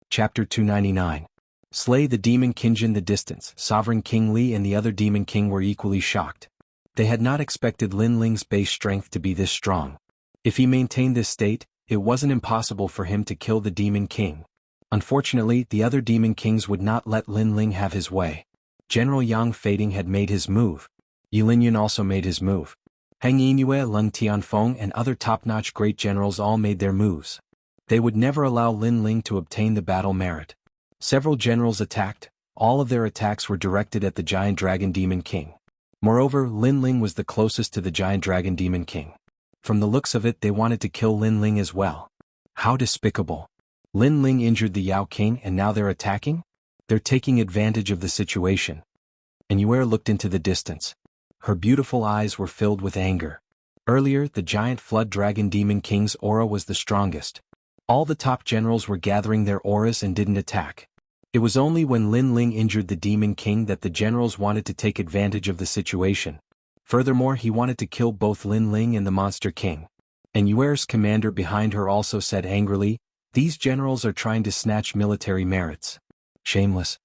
Chapter 299. Slay the Demon King. In the distance, Sovereign King Li and the other Demon King were equally shocked. They had not expected Lin Ling's base strength to be this strong. If he maintained this state, it wasn't impossible for him to kill the Demon King. Unfortunately, the other Demon Kings would not let Lin Ling have his way. General Yang Fading had made his move. Yi Lingyun also made his move. Heng Yingyue, Leng Tianfeng and other top-notch great generals all made their moves. They would never allow Lin Ling to obtain the battle merit. Several generals attacked. All of their attacks were directed at the giant dragon Demon King. Moreover, Lin Ling was the closest to the giant dragon Demon King. From the looks of it, they wanted to kill Lin Ling as well. How despicable. Lin Ling injured the Yao King and now they're attacking? They're taking advantage of the situation. And Yuer looked into the distance. Her beautiful eyes were filled with anger. Earlier, the giant flood dragon Demon King's aura was the strongest. All the top generals were gathering their auras and didn't attack. It was only when Lin Ling injured the Demon King that the generals wanted to take advantage of the situation. Furthermore, he wanted to kill both Lin Ling and the Monster King. And Yuer's commander behind her also said angrily, "These generals are trying to snatch military merits. Shameless."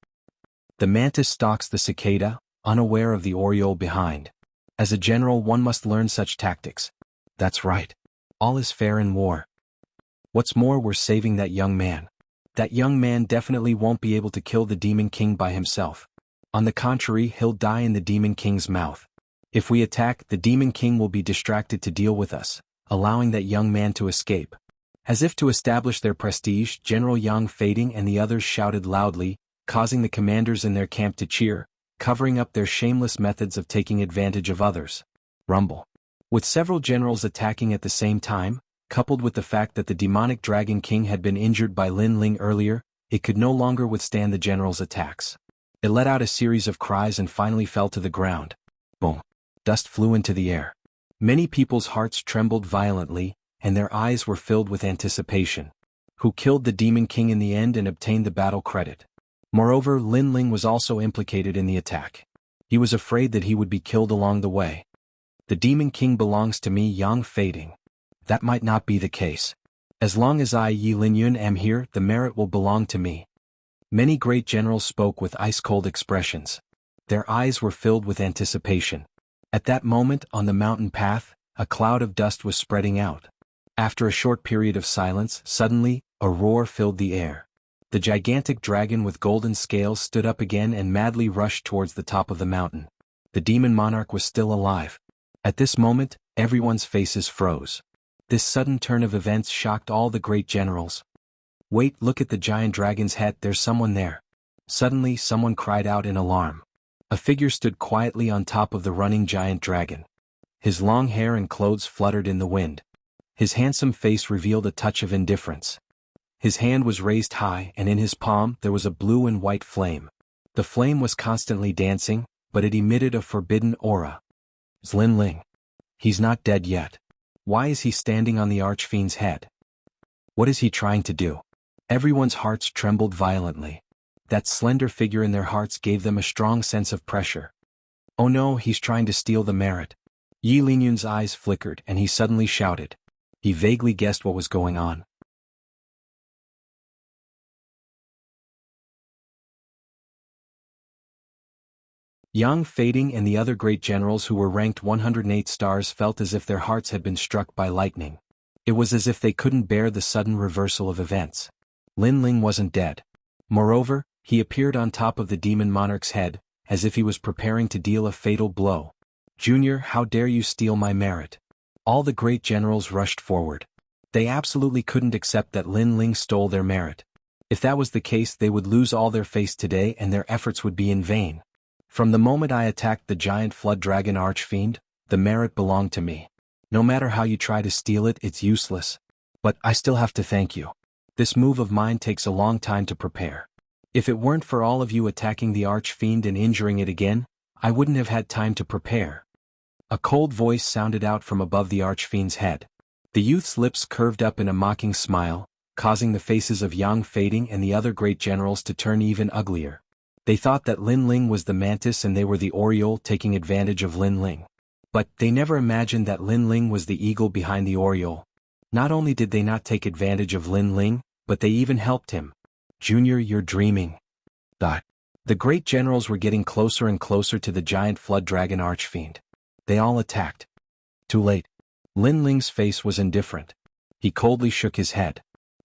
The mantis stalks the cicada, unaware of the oriole behind. As a general, one must learn such tactics. That's right. All is fair in war. What's more, we're saving that young man. That young man definitely won't be able to kill the Demon King by himself. On the contrary, he'll die in the Demon King's mouth. If we attack, the Demon King will be distracted to deal with us, allowing that young man to escape. As if to establish their prestige, General Yang Fading and the others shouted loudly, causing the commanders in their camp to cheer, covering up their shameless methods of taking advantage of others. Rumble. With several generals attacking at the same time, coupled with the fact that the demonic Dragon King had been injured by Lin Ling earlier, it could no longer withstand the general's attacks. It let out a series of cries and finally fell to the ground. Boom. Dust flew into the air. Many people's hearts trembled violently, and their eyes were filled with anticipation. Who killed the Demon King in the end and obtained the battle credit? Moreover, Lin Ling was also implicated in the attack. He was afraid that he would be killed along the way. The Demon King belongs to me, Yang Fading. That might not be the case. As long as I, Yi Linyun, am here, the merit will belong to me. Many great generals spoke with ice-cold expressions. Their eyes were filled with anticipation. At that moment, on the mountain path, a cloud of dust was spreading out. After a short period of silence, suddenly, a roar filled the air. The gigantic dragon with golden scales stood up again and madly rushed towards the top of the mountain. The demon monarch was still alive. At this moment, everyone's faces froze. This sudden turn of events shocked all the great generals. Wait, look at the giant dragon's head, there's someone there. Suddenly, someone cried out in alarm. A figure stood quietly on top of the running giant dragon. His long hair and clothes fluttered in the wind. His handsome face revealed a touch of indifference. His hand was raised high, and in his palm there was a blue and white flame. The flame was constantly dancing, but it emitted a forbidden aura. Lin Ling. He's not dead yet. Why is he standing on the archfiend's head? What is he trying to do? Everyone's hearts trembled violently. That slender figure in their hearts gave them a strong sense of pressure. Oh no, he's trying to steal the merit. Yi Linyun's eyes flickered and he suddenly shouted. He vaguely guessed what was going on. Yang Fading and the other great generals who were ranked 108 stars felt as if their hearts had been struck by lightning. It was as if they couldn't bear the sudden reversal of events. Lin Ling wasn't dead. Moreover, he appeared on top of the demon monarch's head, as if he was preparing to deal a fatal blow. Junior, how dare you steal my merit? All the great generals rushed forward. They absolutely couldn't accept that Lin Ling stole their merit. If that was the case, they would lose all their face today and their efforts would be in vain. From the moment I attacked the giant flood dragon archfiend, the merit belonged to me. No matter how you try to steal it, it's useless. But I still have to thank you. This move of mine takes a long time to prepare. If it weren't for all of you attacking the archfiend and injuring it again, I wouldn't have had time to prepare. A cold voice sounded out from above the archfiend's head. The youth's lips curved up in a mocking smile, causing the faces of Yang Fading and the other great generals to turn even uglier. They thought that Lin Ling was the mantis and they were the oriole taking advantage of Lin Ling. But they never imagined that Lin Ling was the eagle behind the oriole. Not only did they not take advantage of Lin Ling, but they even helped him. Junior, you're dreaming. The great generals were getting closer and closer to the giant flood dragon archfiend. They all attacked. Too late. Lin Ling's face was indifferent. He coldly shook his head.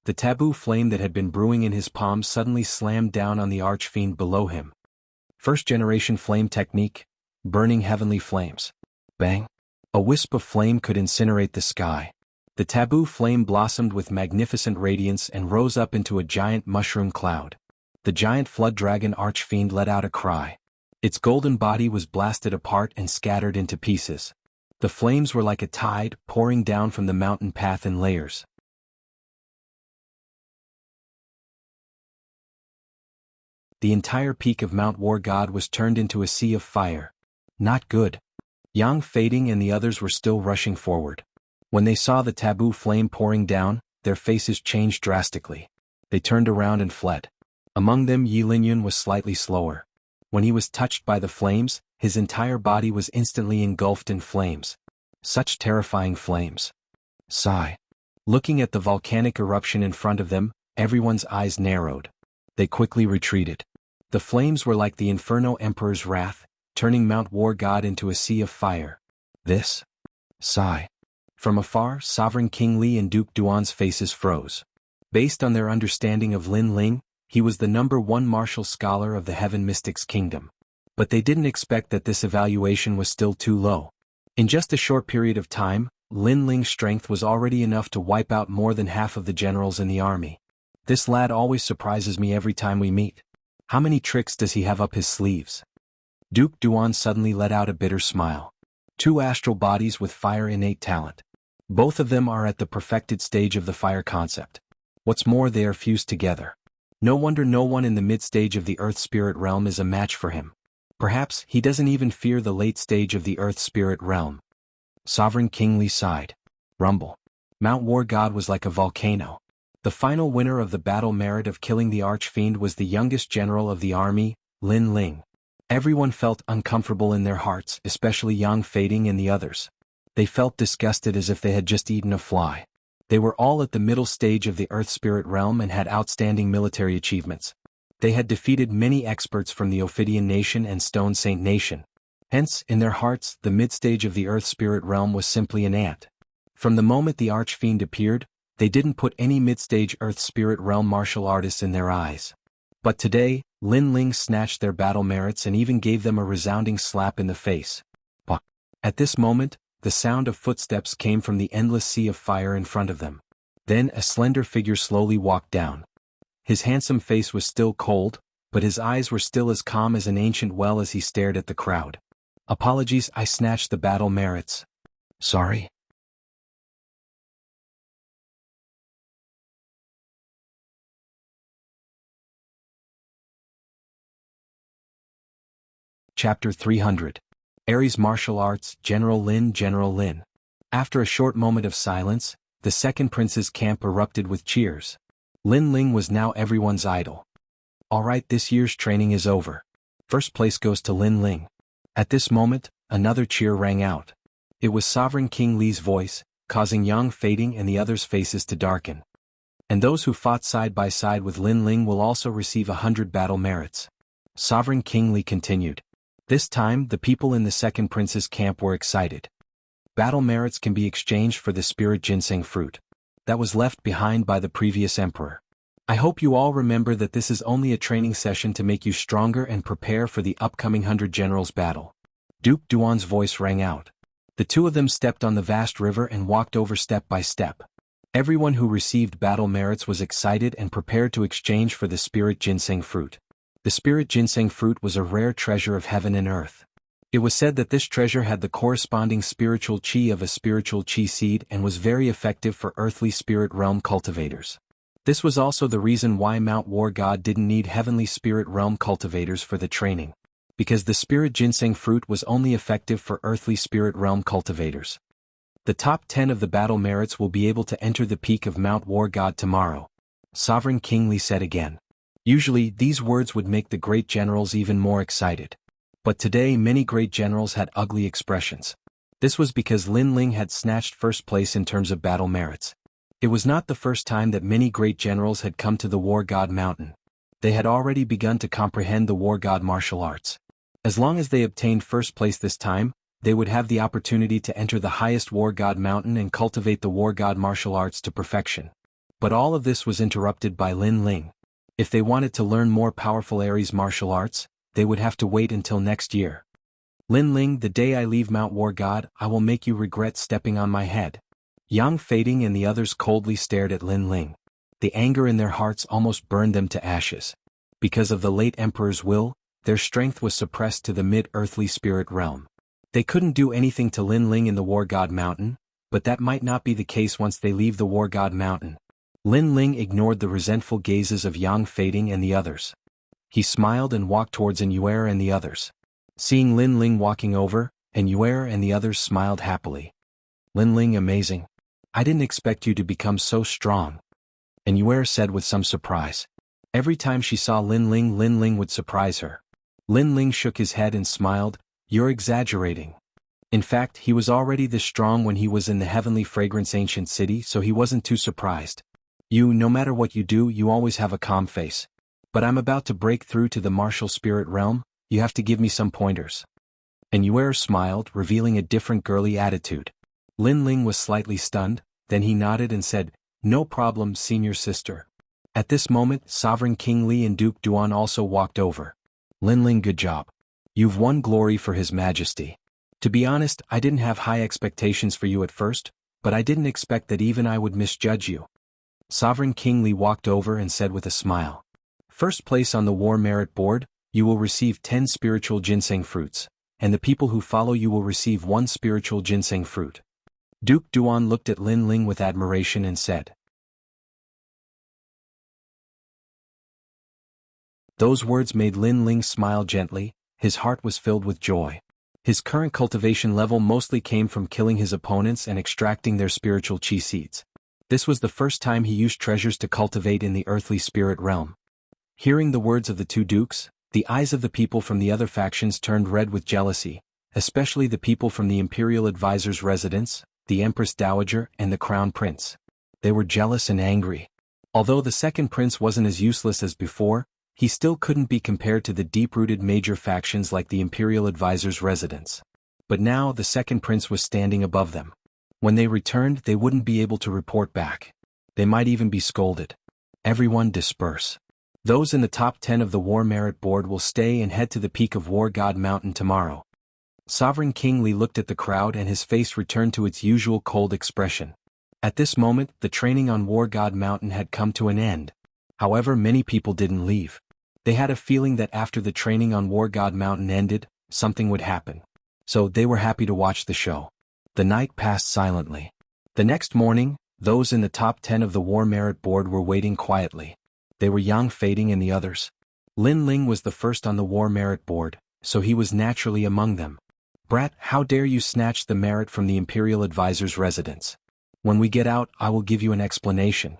The taboo flame that had been brewing in his palm suddenly slammed down on the archfiend below him. First-generation flame technique, burning heavenly flames. Bang! A wisp of flame could incinerate the sky. The taboo flame blossomed with magnificent radiance and rose up into a giant mushroom cloud. The giant flood dragon archfiend let out a cry. Its golden body was blasted apart and scattered into pieces. The flames were like a tide pouring down from the mountain path in layers. The entire peak of Mount War God was turned into a sea of fire. Not good. Yang Fading and the others were still rushing forward. When they saw the taboo flame pouring down, their faces changed drastically. They turned around and fled. Among them, Yi Linyun was slightly slower. When he was touched by the flames, his entire body was instantly engulfed in flames. Such terrifying flames. Sigh. Looking at the volcanic eruption in front of them, everyone's eyes narrowed. They quickly retreated. The flames were like the Inferno Emperor's wrath, turning Mount War God into a sea of fire. This? Sigh. From afar, Sovereign King Li and Duke Duan's faces froze. Based on their understanding of Lin Ling, he was the #1 martial scholar of the Heaven Mystics Kingdom. But they didn't expect that this evaluation was still too low. In just a short period of time, Lin Ling's strength was already enough to wipe out more than half of the generals in the army. This lad always surprises me every time we meet. How many tricks does he have up his sleeves? Duke Duan suddenly let out a bitter smile. 2 astral bodies with fire innate talent. Both of them are at the perfected stage of the fire concept. What's more, they are fused together. No wonder no one in the mid-stage of the Earth Spirit realm is a match for him. Perhaps he doesn't even fear the late stage of the Earth Spirit realm. Sovereign King Li sighed. Rumble. Mount War God was like a volcano. The final winner of the battle merit of killing the Archfiend was the youngest general of the army, Lin Ling. Everyone felt uncomfortable in their hearts, especially Yang Fading and the others. They felt disgusted as if they had just eaten a fly. They were all at the middle stage of the Earth Spirit realm and had outstanding military achievements. They had defeated many experts from the Ophidian Nation and Stone Saint Nation. Hence, in their hearts, the mid-stage of the Earth Spirit realm was simply an ant. From the moment the Archfiend appeared, they didn't put any mid-stage Earth Spirit realm martial artists in their eyes. But today, Lin Ling snatched their battle merits and even gave them a resounding slap in the face. At this moment, the sound of footsteps came from the endless sea of fire in front of them. Then a slender figure slowly walked down. His handsome face was still cold, but his eyes were still as calm as an ancient well as he stared at the crowd. Apologies, I snatched the battle merits. Sorry. Chapter 300. Ares Martial Arts, General Lin. General Lin. After a short moment of silence, the second prince's camp erupted with cheers. Lin Ling was now everyone's idol. Alright, this year's training is over. First place goes to Lin Ling. At this moment, another cheer rang out. It was Sovereign King Li's voice, causing Yang Fading and the others' faces to darken. And those who fought side by side with Lin Ling will also receive 100 battle merits. Sovereign King Li continued. This time, the people in the second prince's camp were excited. Battle merits can be exchanged for the spirit ginseng fruit that was left behind by the previous emperor. I hope you all remember that this is only a training session to make you stronger and prepare for the upcoming 100 Generals battle. Duke Duan's voice rang out. The two of them stepped on the vast river and walked over step by step. Everyone who received battle merits was excited and prepared to exchange for the spirit ginseng fruit. The spirit ginseng fruit was a rare treasure of heaven and earth. It was said that this treasure had the corresponding spiritual chi of a spiritual chi seed and was very effective for earthly spirit realm cultivators. This was also the reason why Mount War God didn't need heavenly spirit realm cultivators for the training. Because the spirit ginseng fruit was only effective for earthly spirit realm cultivators. The top 10 of the battle merits will be able to enter the peak of Mount War God tomorrow. Sovereign King Li said again. Usually, these words would make the great generals even more excited. But today many great generals had ugly expressions. This was because Lin Ling had snatched first place in terms of battle merits. It was not the first time that many great generals had come to the War God Mountain. They had already begun to comprehend the War God martial arts. As long as they obtained first place this time, they would have the opportunity to enter the highest War God Mountain and cultivate the War God martial arts to perfection. But all of this was interrupted by Lin Ling. If they wanted to learn more powerful Ares martial arts, they would have to wait until next year. Lin Ling, the day I leave Mount War God, I will make you regret stepping on my head. Yang Fading and the others coldly stared at Lin Ling. The anger in their hearts almost burned them to ashes. Because of the late emperor's will, their strength was suppressed to the mid-earthly spirit realm. They couldn't do anything to Lin Ling in the War God Mountain, but that might not be the case once they leave the War God Mountain. Lin Ling ignored the resentful gazes of Yang Fading and the others. He smiled and walked towards Yuer and the others. Seeing Lin Ling walking over, Yuer and the others smiled happily. Lin Ling, amazing. I didn't expect you to become so strong. Yuer said with some surprise. Every time she saw Lin Ling would surprise her. Lin Ling shook his head and smiled. You're exaggerating. In fact, he was already this strong when he was in the Heavenly Fragrance Ancient City, so he wasn't too surprised. No matter what you do, you always have a calm face. But I'm about to break through to the martial spirit realm, you have to give me some pointers. And Yuer smiled, revealing a different girly attitude. Lin Ling was slightly stunned, then he nodded and said, "No problem, senior sister." At this moment, Sovereign King Li and Duke Duan also walked over. "Lin Ling, good job. You've won glory for His Majesty. To be honest, I didn't have high expectations for you at first, but I didn't expect that even I would misjudge you." Sovereign King Li walked over and said with a smile, "First place on the War Merit Board, you will receive 10 spiritual ginseng fruits, and the people who follow you will receive 1 spiritual ginseng fruit." Duke Duan looked at Lin Ling with admiration and said. Those words made Lin Ling smile gently, his heart was filled with joy. His current cultivation level mostly came from killing his opponents and extracting their spiritual chi seeds. This was the first time he used treasures to cultivate in the earthly spirit realm. Hearing the words of the two dukes, the eyes of the people from the other factions turned red with jealousy, especially the people from the Imperial Advisor's residence, the Empress Dowager and the Crown Prince. They were jealous and angry. Although the second prince wasn't as useless as before, he still couldn't be compared to the deep-rooted major factions like the Imperial Advisor's residence. But now the second prince was standing above them. When they returned, they wouldn't be able to report back. They might even be scolded. Everyone disperse. Those in the top 10 of the War Merit Board will stay and head to the peak of War God Mountain tomorrow. Sovereign King Li looked at the crowd and his face returned to its usual cold expression. At this moment, the training on War God Mountain had come to an end. However, many people didn't leave. They had a feeling that after the training on War God Mountain ended, something would happen. So they were happy to watch the show. The night passed silently. The next morning, those in the top 10 of the War Merit Board were waiting quietly. They were Yang Fading and the others. Lin Ling was the first on the War Merit Board, so he was naturally among them. "Brat, how dare you snatch the merit from the Imperial Advisor's residence? When we get out, I will give you an explanation."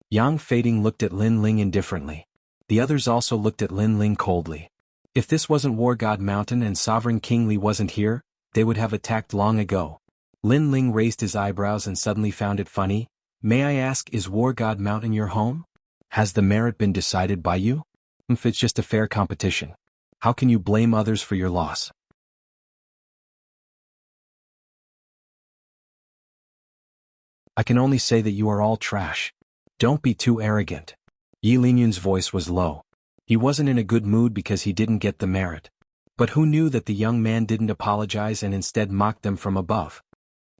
Yang Fading looked at Lin Ling indifferently. The others also looked at Lin Ling coldly. If this wasn't War God Mountain and Sovereign King Li wasn't here, they would have attacked long ago. Lin Ling raised his eyebrows and suddenly found it funny. "May I ask, is War God Mountain your home? Has the merit been decided by you? If it's just a fair competition, how can you blame others for your loss?" "I can only say that you are all trash. Don't be too arrogant." Yi Linyun's voice was low. He wasn't in a good mood because he didn't get the merit. But who knew that the young man didn't apologize and instead mocked them from above?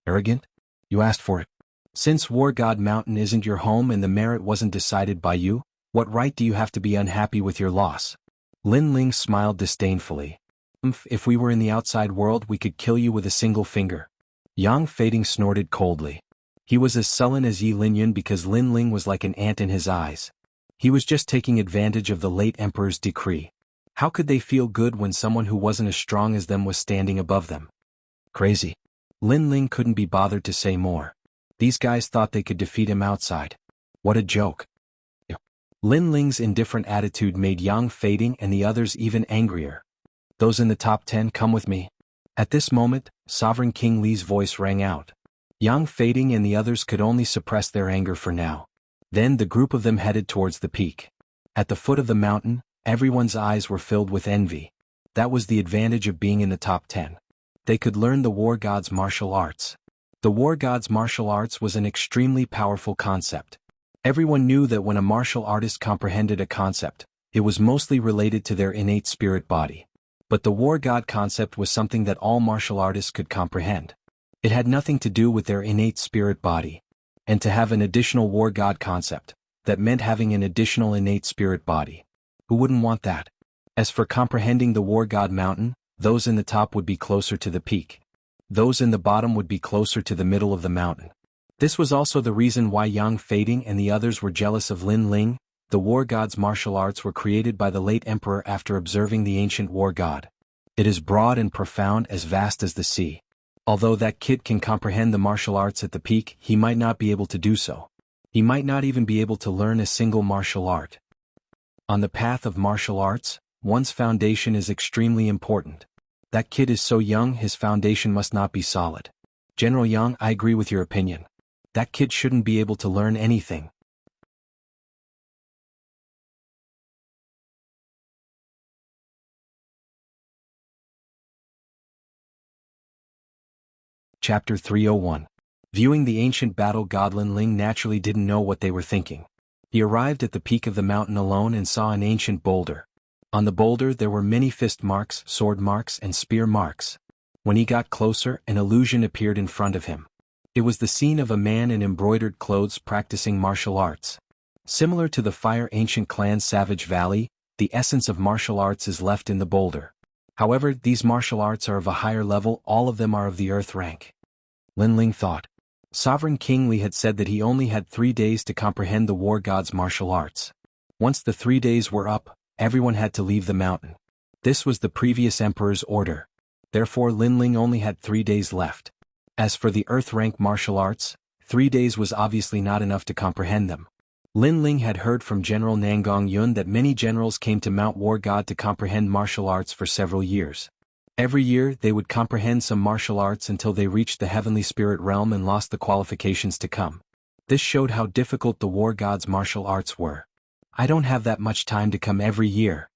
"Arrogant? You asked for it. Since War God Mountain isn't your home and the merit wasn't decided by you, what right do you have to be unhappy with your loss?" Lin Ling smiled disdainfully. If we were in the outside world we could kill you with a single finger." Yang Fading snorted coldly. He was as sullen as Yi Linyun because Lin Ling was like an ant in his eyes. He was just taking advantage of the late emperor's decree. How could they feel good when someone who wasn't as strong as them was standing above them? Crazy. Lin Ling couldn't be bothered to say more. These guys thought they could defeat him outside. What a joke. Lin Ling's indifferent attitude made Yang Fading and the others even angrier. "Those in the top 10 come with me." At this moment, Sovereign King Li's voice rang out. Yang Fading and the others could only suppress their anger for now. Then the group of them headed towards the peak. At the foot of the mountain, everyone's eyes were filled with envy. That was the advantage of being in the top 10. They could learn the War God's martial arts. The War God's martial arts was an extremely powerful concept. Everyone knew that when a martial artist comprehended a concept, it was mostly related to their innate spirit body. But the War God concept was something that all martial artists could comprehend. It had nothing to do with their innate spirit body. And to have an additional War God concept, that meant having an additional innate spirit body. Who wouldn't want that? As for comprehending the War God Mountain, those in the top would be closer to the peak. Those in the bottom would be closer to the middle of the mountain. This was also the reason why Yang Fading and the others were jealous of Lin Ling. The War God's martial arts were created by the late emperor after observing the ancient War God. It is broad and profound, as vast as the sea. Although that kid can comprehend the martial arts at the peak, he might not be able to do so. He might not even be able to learn a single martial art. On the path of martial arts, one's foundation is extremely important. That kid is so young, his foundation must not be solid. General Yang, I agree with your opinion. That kid shouldn't be able to learn anything. Chapter 301. Viewing the ancient battle god Lin Ling naturally didn't know what they were thinking. He arrived at the peak of the mountain alone and saw an ancient boulder. On the boulder there were many fist marks, sword marks, and spear marks. When he got closer, an illusion appeared in front of him. It was the scene of a man in embroidered clothes practicing martial arts. Similar to the Fire Ancient Clan's Savage Valley, the essence of martial arts is left in the boulder. However, these martial arts are of a higher level, all of them are of the earth rank. Lin Ling thought. Sovereign King Li had said that he only had 3 days to comprehend the war god's martial arts. Once the 3 days were up, everyone had to leave the mountain. This was the previous emperor's order. Therefore Lin Ling only had 3 days left. As for the earth rank martial arts, 3 days was obviously not enough to comprehend them. Lin Ling had heard from General Nangong Yun that many generals came to Mount War God to comprehend martial arts for several years. Every year they would comprehend some martial arts until they reached the heavenly spirit realm and lost the qualifications to come. This showed how difficult the war god's martial arts were. I don't have that much time to come every year.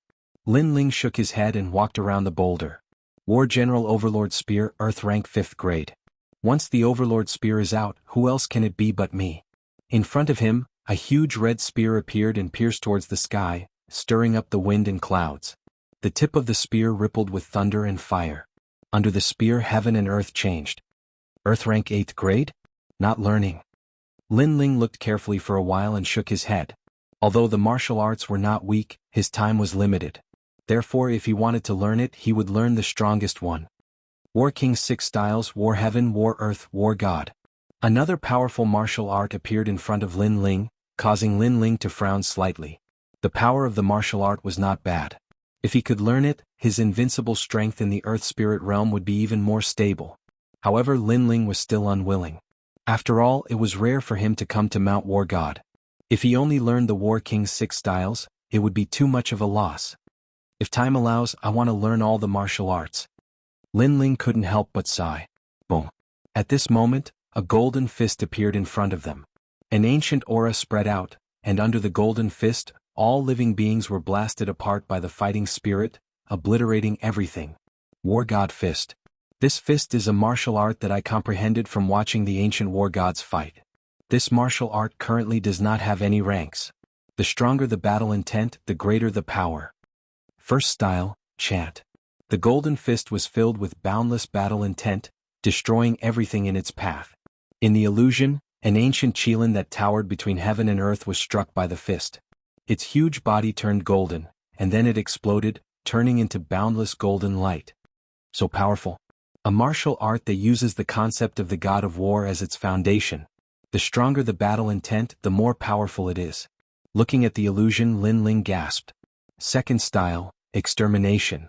Lin Ling shook his head and walked around the boulder. War General Overlord Spear, Earth rank 5th grade. Once the Overlord Spear is out, who else can it be but me? In front of him, a huge red spear appeared and pierced towards the sky, stirring up the wind and clouds. The tip of the spear rippled with thunder and fire. Under the spear heaven and earth changed. Earth rank 8th grade? Not learning. Lin Ling looked carefully for a while and shook his head. Although the martial arts were not weak, his time was limited. Therefore if he wanted to learn it, he would learn the strongest one. War King's 6 styles: War Heaven, War Earth, War God. Another powerful martial art appeared in front of Lin Ling, causing Lin Ling to frown slightly. The power of the martial art was not bad. If he could learn it, his invincible strength in the earth spirit realm would be even more stable. However, Lin Ling was still unwilling. After all, it was rare for him to come to Mount War God. If he only learned the War King's 6 styles, it would be too much of a loss. If time allows, I want to learn all the martial arts. Lin Ling couldn't help but sigh. Boom. At this moment, a golden fist appeared in front of them. An ancient aura spread out, and under the golden fist, all living beings were blasted apart by the fighting spirit, obliterating everything. War God Fist. This fist is a martial art that I comprehended from watching the ancient war gods fight. This martial art currently does not have any ranks. The stronger the battle intent, the greater the power. First style, Chant. The golden fist was filled with boundless battle intent, destroying everything in its path. In the illusion, an ancient Qilin that towered between heaven and earth was struck by the fist. Its huge body turned golden, and then it exploded, turning into boundless golden light. So powerful. A martial art that uses the concept of the god of war as its foundation. The stronger the battle intent, the more powerful it is. Looking at the illusion, Lin Ling gasped. Second style, Extermination.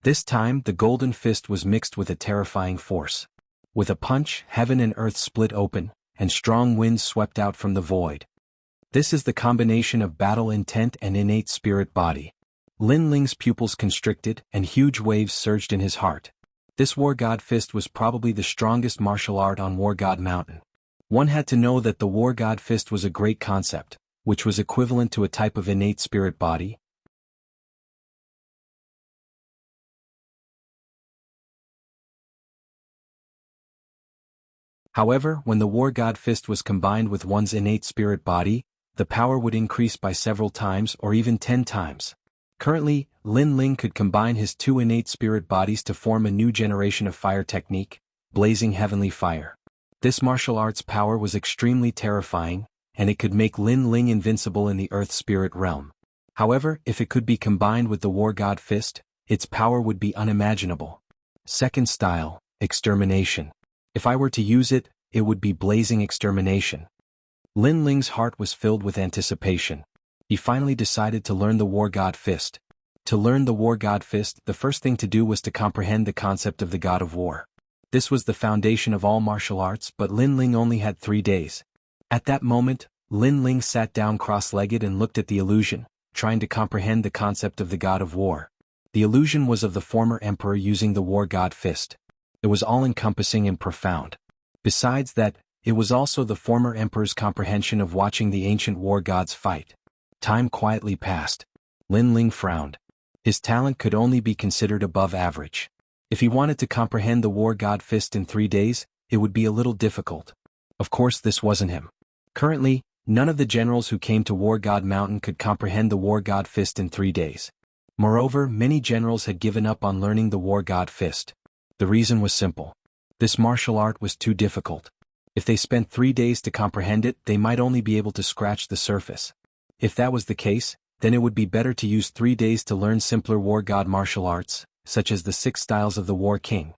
This time the golden fist was mixed with a terrifying force. With a punch, heaven and earth split open, and strong winds swept out from the void. This is the combination of battle intent and innate spirit body. Lin Ling's pupils constricted, and huge waves surged in his heart. This War God Fist was probably the strongest martial art on War God Mountain. One had to know that the War God Fist was a great concept, which was equivalent to a type of innate spirit body. However, when the War God Fist was combined with one's innate spirit body, the power would increase by several times or even 10 times. Currently, Lin Ling could combine his 2 innate spirit bodies to form a new generation of fire technique, Blazing Heavenly Fire. This martial art's power was extremely terrifying, and it could make Lin Ling invincible in the earth spirit realm. However, if it could be combined with the War God Fist, its power would be unimaginable. Second style, Extermination. If I were to use it, it would be Blazing Extermination. Lin Ling's heart was filled with anticipation. He finally decided to learn the War God Fist. To learn the War God Fist, the first thing to do was to comprehend the concept of the God of War. This was the foundation of all martial arts, but Lin Ling only had 3 days. At that moment, Lin Ling sat down cross-legged and looked at the illusion, trying to comprehend the concept of the God of War. The illusion was of the former emperor using the War God Fist. It was all-encompassing and profound. Besides that, it was also the former emperor's comprehension of watching the ancient war gods fight. Time quietly passed. Lin Ling frowned. His talent could only be considered above average. If he wanted to comprehend the War God Fist in 3 days, it would be a little difficult. Of course this wasn't him. Currently, none of the generals who came to War God Mountain could comprehend the War God Fist in 3 days. Moreover, many generals had given up on learning the War God Fist. The reason was simple. This martial art was too difficult. If they spent 3 days to comprehend it, they might only be able to scratch the surface. If that was the case, then it would be better to use 3 days to learn simpler War God martial arts, such as the 6 styles of the War King.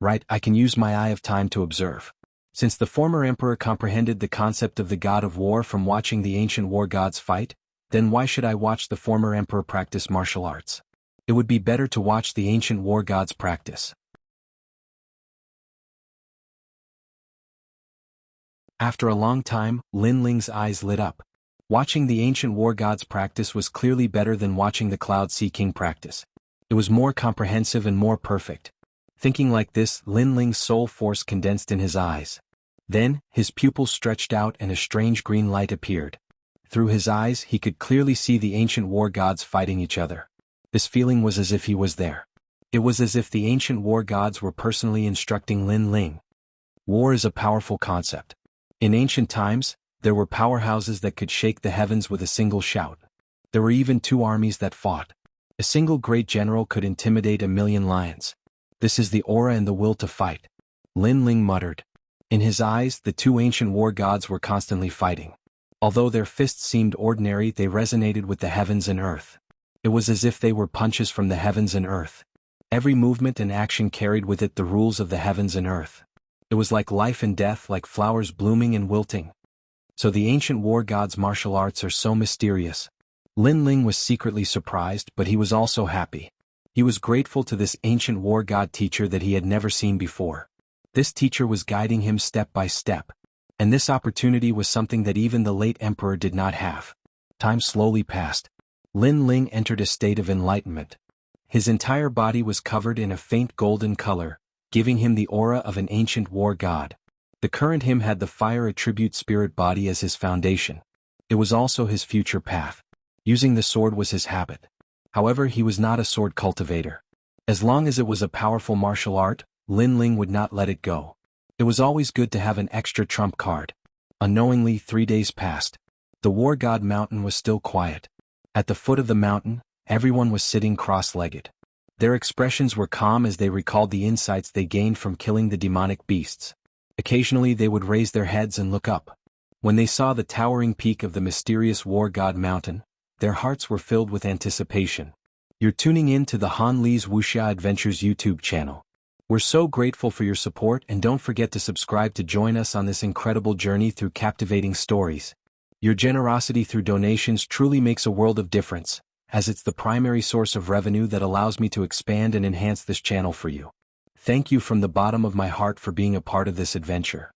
Right, I can use my eye of time to observe. Since the former emperor comprehended the concept of the god of war from watching the ancient war gods fight, then why should I watch the former emperor practice martial arts? It would be better to watch the ancient war gods practice. After a long time, Lin Ling's eyes lit up. Watching the ancient war gods practice was clearly better than watching the Cloud Sea King practice. It was more comprehensive and more perfect. Thinking like this, Lin Ling's soul force condensed in his eyes. Then, his pupils stretched out and a strange green light appeared. Through his eyes he could clearly see the ancient war gods fighting each other. This feeling was as if he was there. It was as if the ancient war gods were personally instructing Lin Ling. War is a powerful concept. In ancient times, there were powerhouses that could shake the heavens with a single shout. There were even 2 armies that fought. A single great general could intimidate 1,000,000 lions. This is the aura and the will to fight. Lin Ling muttered. In his eyes, the 2 ancient war gods were constantly fighting. Although their fists seemed ordinary, they resonated with the heavens and earth. It was as if they were punches from the heavens and earth. Every movement and action carried with it the rules of the heavens and earth. It was like life and death, like flowers blooming and wilting. So the ancient war gods' martial arts are so mysterious. Lin Ling was secretly surprised, but he was also happy. He was grateful to this ancient war god teacher that he had never seen before. This teacher was guiding him step by step. And this opportunity was something that even the late emperor did not have. Time slowly passed. Lin Ling entered a state of enlightenment. His entire body was covered in a faint golden color, giving him the aura of an ancient war god. The current him had the fire attribute spirit body as his foundation. It was also his future path. Using the sword was his habit. However, he was not a sword cultivator. As long as it was a powerful martial art, Lin Ling would not let it go. It was always good to have an extra trump card. Unknowingly, 3 days passed. The War God Mountain was still quiet. At the foot of the mountain, everyone was sitting cross-legged. Their expressions were calm as they recalled the insights they gained from killing the demonic beasts. Occasionally they would raise their heads and look up. When they saw the towering peak of the mysterious War God Mountain, their hearts were filled with anticipation. You're tuning in to the Han Li's Wuxia Adventures YouTube channel. We're so grateful for your support, and don't forget to subscribe to join us on this incredible journey through captivating stories. Your generosity through donations truly makes a world of difference, as it's the primary source of revenue that allows me to expand and enhance this channel for you. Thank you from the bottom of my heart for being a part of this adventure.